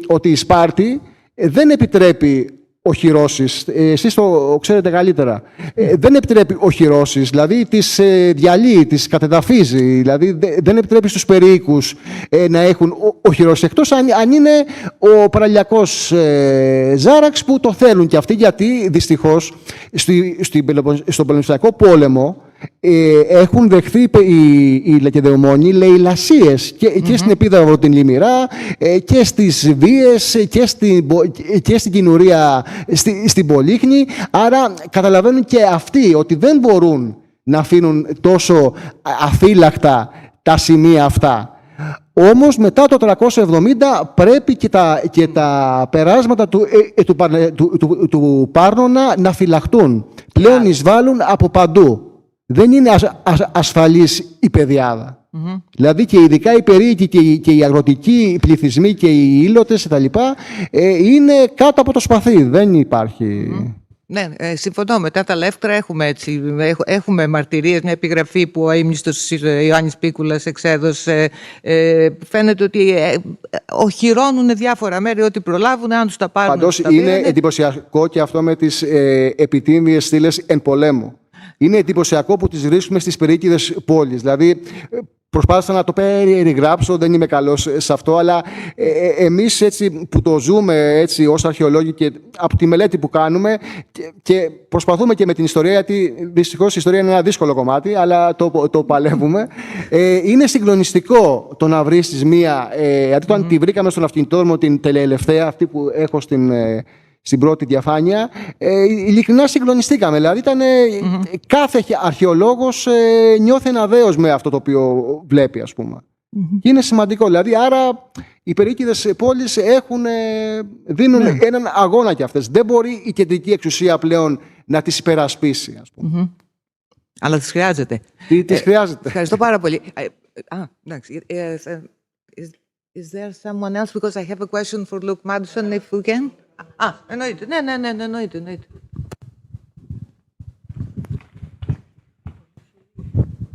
ότι η Σπάρτη δεν επιτρέπει οχυρώσεις. Εσείς το ξέρετε καλύτερα. Δεν επιτρέπει οχυρώσεις, δηλαδή τις διαλύει, τις κατεδαφίζει. Δηλαδή δεν επιτρέπει στους περίοικους να έχουν οχυρώσεις. Εκτός αν είναι ο παραλιακός Ζάραξ που το θέλουν και αυτοί, γιατί δυστυχώς στον Πελοποννησιακό πόλεμο έχουν δεχθεί οι Λακεδαιμόνοι λαιλασίες και στην Επίδαυρο την Λιμυρά και στις βίες και στην Κινουρία στην Πολύχνη. Άρα καταλαβαίνουν και αυτοί ότι δεν μπορούν να αφήνουν τόσο αφύλακτα τα σημεία αυτά. Όμως μετά το 370 πρέπει και τα περάσματα του Πάρνονα να φυλαχτούν. Πλέον εισβάλλουν από παντού. Δεν είναι ασφαλής η πεδιάδα. Δηλαδή και ειδικά οι περίοικοι και οι αγροτικοί πληθυσμοί και οι ήλωτες κτλ. Είναι κάτω από το σπαθί. Δεν υπάρχει. Ναι, συμφωνώ. Μετά τα Λεύκτρα έχουμε μαρτυρίες, μια επιγραφή που ο αείμνηστος Ιωάννης Πίκουλας εξέδωσε. Φαίνεται ότι οχυρώνουν διάφορα μέρη, ό,τι προλάβουν, αν τους τα πάρουν. Πάντως είναι εντυπωσιακό και αυτό με τις επιτίμιες στήλες εν πολέμου. Είναι εντυπωσιακό που τις βρίσκουμε στις περίοικηδες πόλεις. Δηλαδή, προσπάθησα να το περιγράψω, δεν είμαι καλός σε αυτό, αλλά εμείς έτσι που το ζούμε έτσι ως αρχαιολόγοι και από τη μελέτη που κάνουμε και προσπαθούμε και με την ιστορία, γιατί δυστυχώς η ιστορία είναι ένα δύσκολο κομμάτι, αλλά το παλεύουμε. Είναι συγκλονιστικό το να βρεις μία, γιατί όταν τη βρήκαμε στον αυτοκινητόδρομο την τελεελευθέα, αυτή που έχω στην πρώτη διαφάνεια, ειλικρινά συγκλονιστήκαμε. Δηλαδή κάθε αρχαιολόγος νιώθει ένα δέος με αυτό το οποίο βλέπει, ας πούμε. Και είναι σημαντικό. Δηλαδή, άρα οι περίοικηδες πόλεις δίνουν έναν αγώνα κι αυτές. Δεν μπορεί η κεντρική εξουσία πλέον να τις υπερασπίσει, ας πούμε. Αλλά τις χρειάζεται. Τις χρειάζεται. Ευχαριστώ πάρα πολύ. Εντάξει. Is there someone else? Because I have a question for Luke Madison, if we can. Εννοείται. Ναι, εννοείται.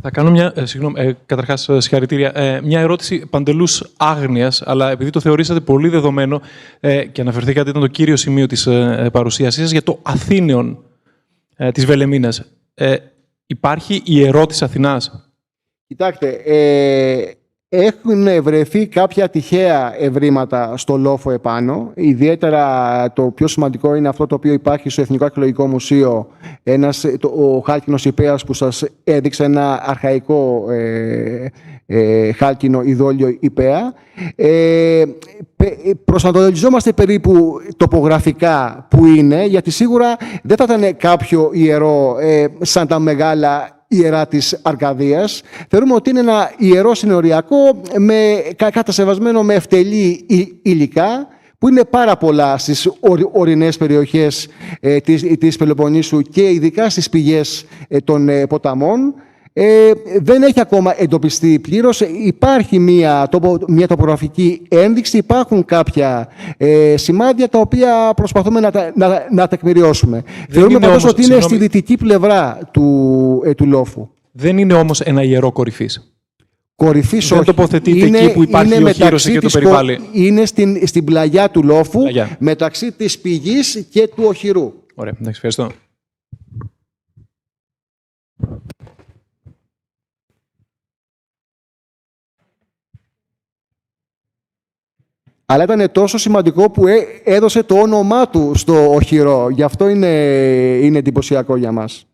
Θα κάνω καταρχάς συγχαρητήρια, μια ερώτηση παντελούς άγνοιας, αλλά επειδή το θεωρήσατε πολύ δεδομένο και αναφερθήκατε, ήταν το κύριο σημείο της παρουσίασής σας, για το Αθήνεων της Βελεμίνας. Υπάρχει ιερό της Αθηνάς? Κοιτάξτε, έχουν βρεθεί κάποια τυχαία ευρήματα στο λόφο επάνω. Ιδιαίτερα το πιο σημαντικό είναι αυτό το οποίο υπάρχει στο Εθνικό Αρχαιολογικό Μουσείο, ο χάλκινος Ιππέας που σας έδειξε, ένα αρχαϊκό χάλκινο ειδόλιο Ιππέα. Προσανατολιζόμαστε περίπου τοπογραφικά που είναι, γιατί σίγουρα δεν θα ήταν κάποιο ιερό σαν τα μεγάλα ιερά της Αρκαδίας. Θεωρούμε ότι είναι ένα ιερό συνοριακό κατασκευασμένο με ευτελή υλικά, που είναι πάρα πολλά στις ορεινές περιοχές της Πελοποννήσου και ειδικά στις πηγές των ποταμών. Δεν έχει ακόμα εντοπιστεί πλήρως. Υπάρχει μια τοπογραφική ένδειξη, υπάρχουν κάποια σημάδια τα οποία προσπαθούμε να τεκμηριώσουμε. Θεωρούμε πάντως ότι είναι στη δυτική πλευρά του λόφου. Δεν είναι όμως ένα ιερό κορυφής. Κορυφής όχι. Δεν τοποθετείται εκεί που υπάρχει ο χείρος και το περιβάλλει. Είναι στην πλαγιά του λόφου, μεταξύ της πηγής και του οχυρού. Ωραία, εντάξει, ευχαριστώ. Αλλά ήταν τόσο σημαντικό που έδωσε το όνομά του στο οχυρό. Γι' αυτό είναι εντυπωσιακό για μας.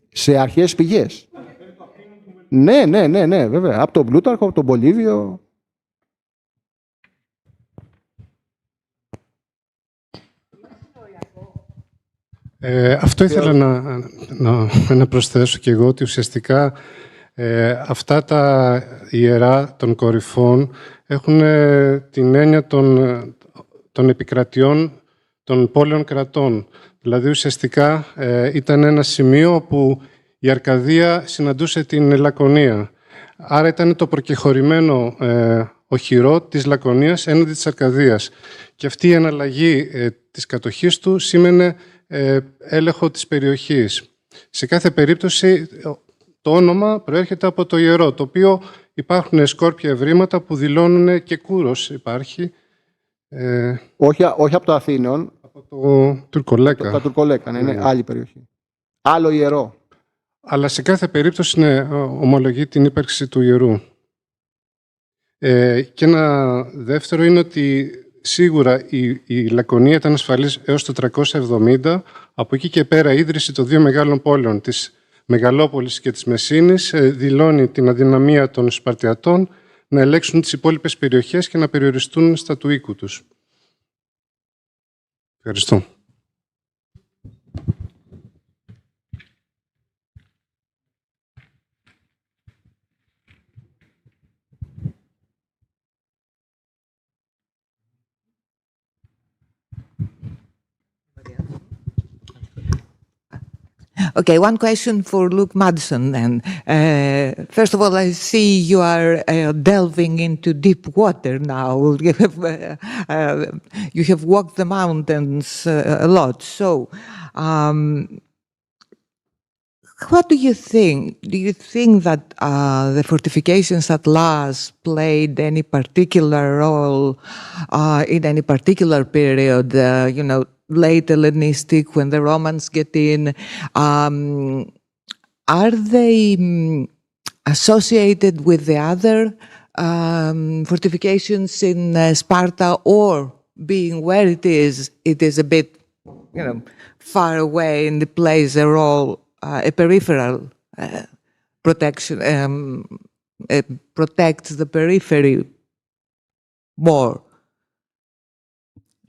Σε αρχαίες πηγές. Ναι, βέβαια. Από τον Πλούταρχο, από τον Πολύβιο. Αυτό ήθελα να προσθέσω και εγώ, ότι ουσιαστικά αυτά τα ιερά των κορυφών έχουν την έννοια των επικρατιών των πόλεων κρατών. Δηλαδή ουσιαστικά ήταν ένα σημείο όπου η Αρκαδία συναντούσε την Λακωνία. Άρα ήταν το προκεχωρημένο οχυρό της Λακωνίας έναντι της Αρκαδίας. Και αυτή η εναλλαγή της κατοχής του σήμαινε έλεγχο της περιοχής. Σε κάθε περίπτωση το όνομα προέρχεται από το ιερό, το οποίο υπάρχουν σκόρπια ευρήματα που δηλώνουν και Κούρος υπάρχει. Όχι από το Αθήνεων. Από το Τουρκολέκα. Τα Τουρκολέκα, είναι άλλη περιοχή. Άλλο ιερό. Αλλά σε κάθε περίπτωση ομολογεί την ύπαρξη του ιερού. Και ένα δεύτερο είναι ότι σίγουρα η Λακωνία ήταν ασφαλής έως το 370. Από εκεί και πέρα η ίδρυση των δύο μεγάλων πόλεων, της Μεγαλόπολης και της Μεσσήνης, δηλώνει την αδυναμία των Σπαρτιατών να ελέγξουν τις υπόλοιπες περιοχές και να περιοριστούν στα του οίκου τους. Ευχαριστώ. Okay, one question for Luke Madison then. First of all, I see you are delving into deep water now. You have walked the mountains a lot. So, what do you think? Do you think that the fortifications at Las played any particular role in any particular period, late Hellenistic, when the Romans get in? Are they associated with the other fortifications in Sparta, or being where it is a bit, far away and it plays a role, a peripheral protection, protects the periphery more?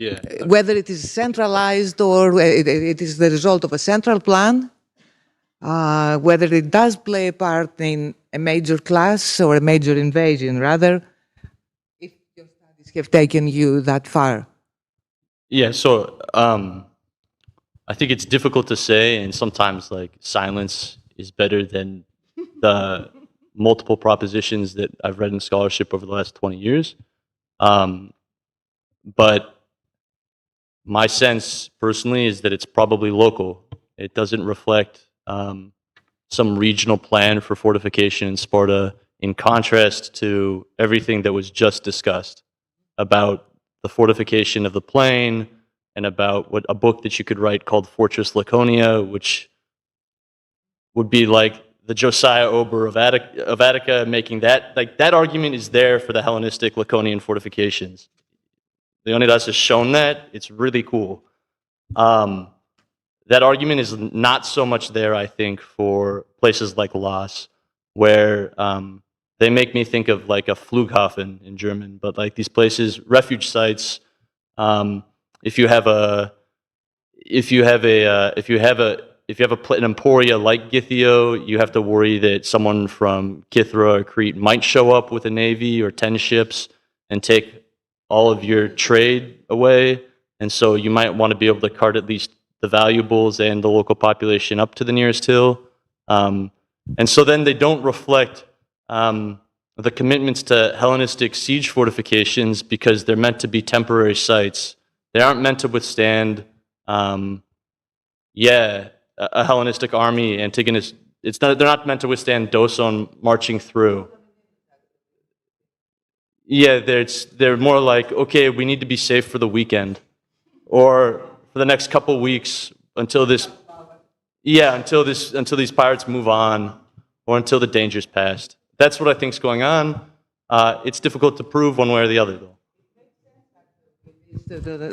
Yeah. Whether it is centralized or it is the result of a central plan? whether it does play a part in a major class or a major invasion, rather, if your studies have taken you that far. Yeah, so I think it's difficult to say, and sometimes like silence is better than the multiple propositions that I've read in scholarship over the last 20 years. But my sense personally is that it's probably local. It doesn't reflect some regional plan for fortification in Sparta, in contrast to everything that was just discussed about the fortification of the plain and about what a book that you could write called Fortress Laconia, which would be like the Josiah Ober of Attica making that, like that argument is there for the Hellenistic Laconian fortifications. Leonidas has shown that. It's really cool. That argument is not so much there, I think, for places like Las, where they make me think of like a Flughafen in German, but like these places, refuge sites. If you have an emporia like Githio, you have to worry that someone from Kithra or Crete might show up with a navy or 10 ships and take all of your trade away. And so you might want to be able to cart at least the valuables and the local population up to the nearest hill. And so then they don't reflect the commitments to Hellenistic siege fortifications because they're meant to be temporary sites. They aren't meant to withstand, a Hellenistic army. Antigonus, they're not meant to withstand Doson marching through. Yeah, they're more like, okay, we need to be safe for the weekend, or for the next couple weeks until these pirates move on, or until the danger's passed. That's what I think is going on. It's difficult to prove one way or the other, though.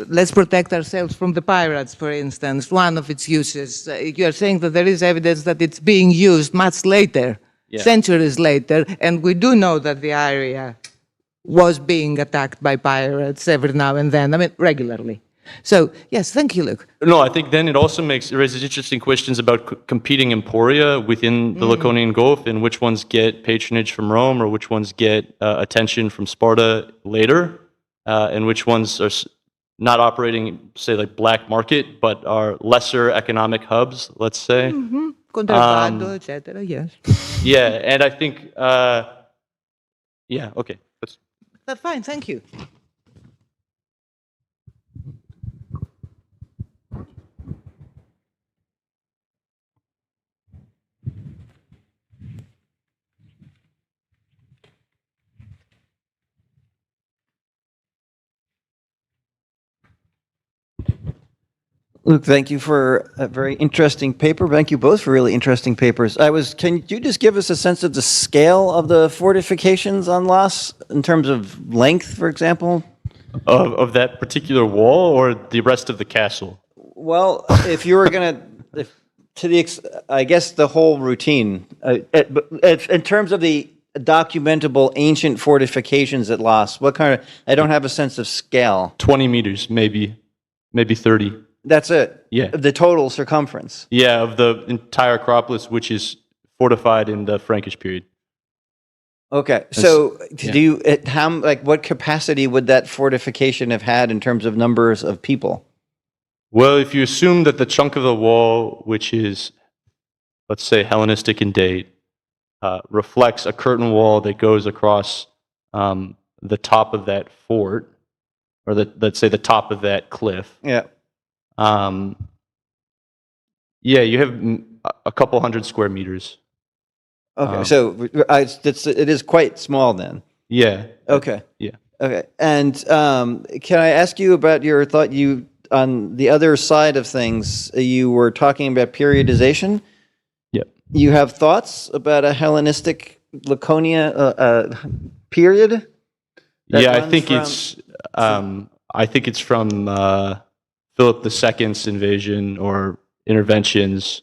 Let's protect ourselves from the pirates, for instance. One of its uses. You are saying that there is evidence that it's being used much later, centuries later, and we do know that the area was being attacked by pirates every now and then, I mean, regularly. So, yes, thank you, Luke. No, I think then it also raises interesting questions about competing emporia within the Laconian Gulf, and which ones get patronage from Rome or which ones get attention from Sparta later, and which ones are not operating, say, like black market, but are lesser economic hubs, let's say. Contrabando, etc., yes. Yeah, and I think, okay. That's fine, thank you. Luke, thank you for a very interesting paper. Thank you both for really interesting papers. Can you just give us a sense of the scale of the fortifications on Las in terms of length, for example? Of that particular wall or the rest of the castle? Well, if you were going I guess the whole routine, in terms of the documentable ancient fortifications at Las, what kind of, I don't have a sense of scale. 20 meters, maybe 30. That's it? Yeah. The total circumference? Yeah, of the entire Acropolis, which is fortified in the Frankish period. Okay, so what capacity would that fortification have had in terms of numbers of people? Well, if you assume that the chunk of the wall, which is, let's say, Hellenistic in date, reflects a curtain wall that goes across the top of that fort, or let's say the top of that cliff. Yeah. You have a couple hundred square meters. Okay, so it is quite small then. Yeah. Okay. Yeah. Okay, and can I ask you about your thought? You on the other side of things, you were talking about periodization. Yep. You have thoughts about a Hellenistic Laconia period? Yeah, I think it's from Philip II's invasion or interventions.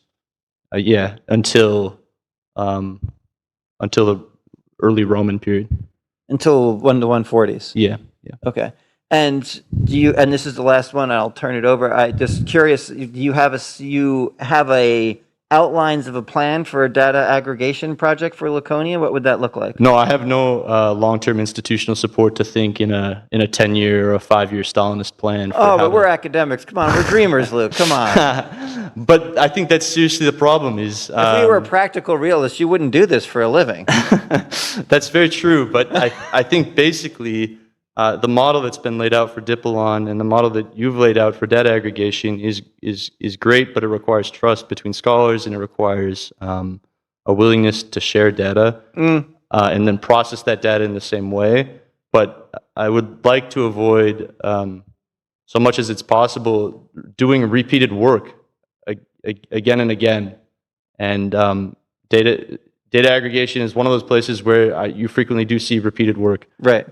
Until the early Roman period. Until the 140s. Yeah. Okay. And this is the last one, I'll turn it over. I just curious, you have a outlines of a plan for a data aggregation project for Laconia? What would that look like? No, I have no long-term institutional support to think in a 10-year or a 5-year Stalinist plan. For Oh, but we're academics. Come on, we're dreamers, Luke. Come on. But I think that's seriously the problem is... if we were practical realists, you wouldn't do this for a living. That's very true, but I think basically the model that's been laid out for Dipolon and the model that you've laid out for data aggregation is great, but it requires trust between scholars and it requires a willingness to share data and then process that data in the same way. But I would like to avoid, so much as it's possible, doing repeated work again and again. And data aggregation is one of those places where you frequently do see repeated work. Right.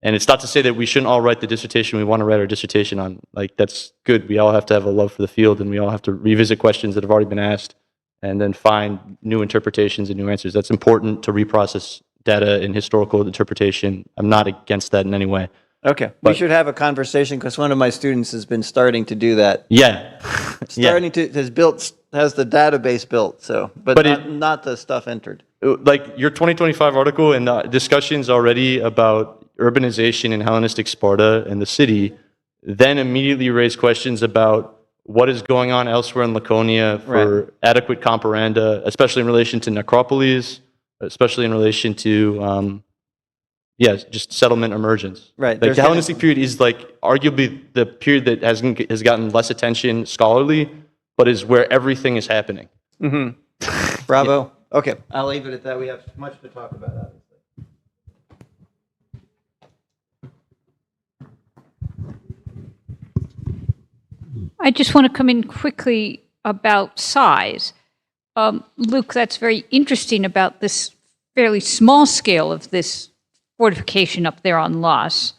And it's not to say that we shouldn't all write the dissertation we want to write our dissertation on. Like, that's good. We all have to have a love for the field, and we all have to revisit questions that have already been asked and then find new interpretations and new answers. That's important to reprocess data in historical interpretation. I'm not against that in any way. Okay. We should have a conversation because one of my students has been starting to do that. Yeah. Has the database built, so, but not the stuff entered. Like your 2025 article and discussions already about urbanization in Hellenistic Sparta and the city, then immediately raise questions about what is going on elsewhere in Laconia for adequate comparanda, especially in relation to necropolis, especially in relation to, just settlement emergence. Right. Like the Hellenistic period is like arguably the period that has gotten less attention scholarly, but is where everything is happening. Mm-hmm. Bravo. Yeah. Okay, I'll leave it at that. We have much to talk about, obviously. I just want to come in quickly about size. Luke, that's very interesting about this fairly small scale of this fortification up there on Las,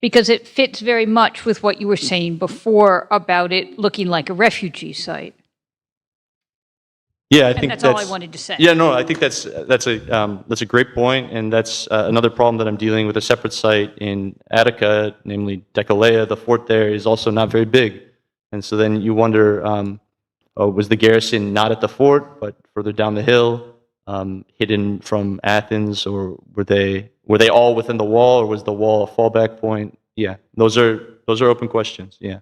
because it fits very much with what you were saying before about it looking like a refugee site. Yeah, I think that's all I wanted to say. Yeah, no, I think that's a great point, and that's another problem that I'm dealing with. A separate site in Attica, namely Decelea, the fort there is also not very big, and so then you wonder, was the garrison not at the fort but further down the hill, hidden from Athens, or were they all within the wall, or was the wall a fallback point? Yeah, those are open questions. Yeah.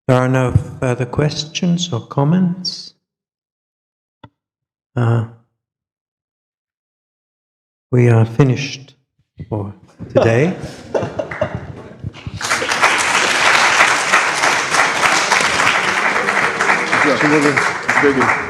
There are no further questions or comments. We are finished for today. Very good.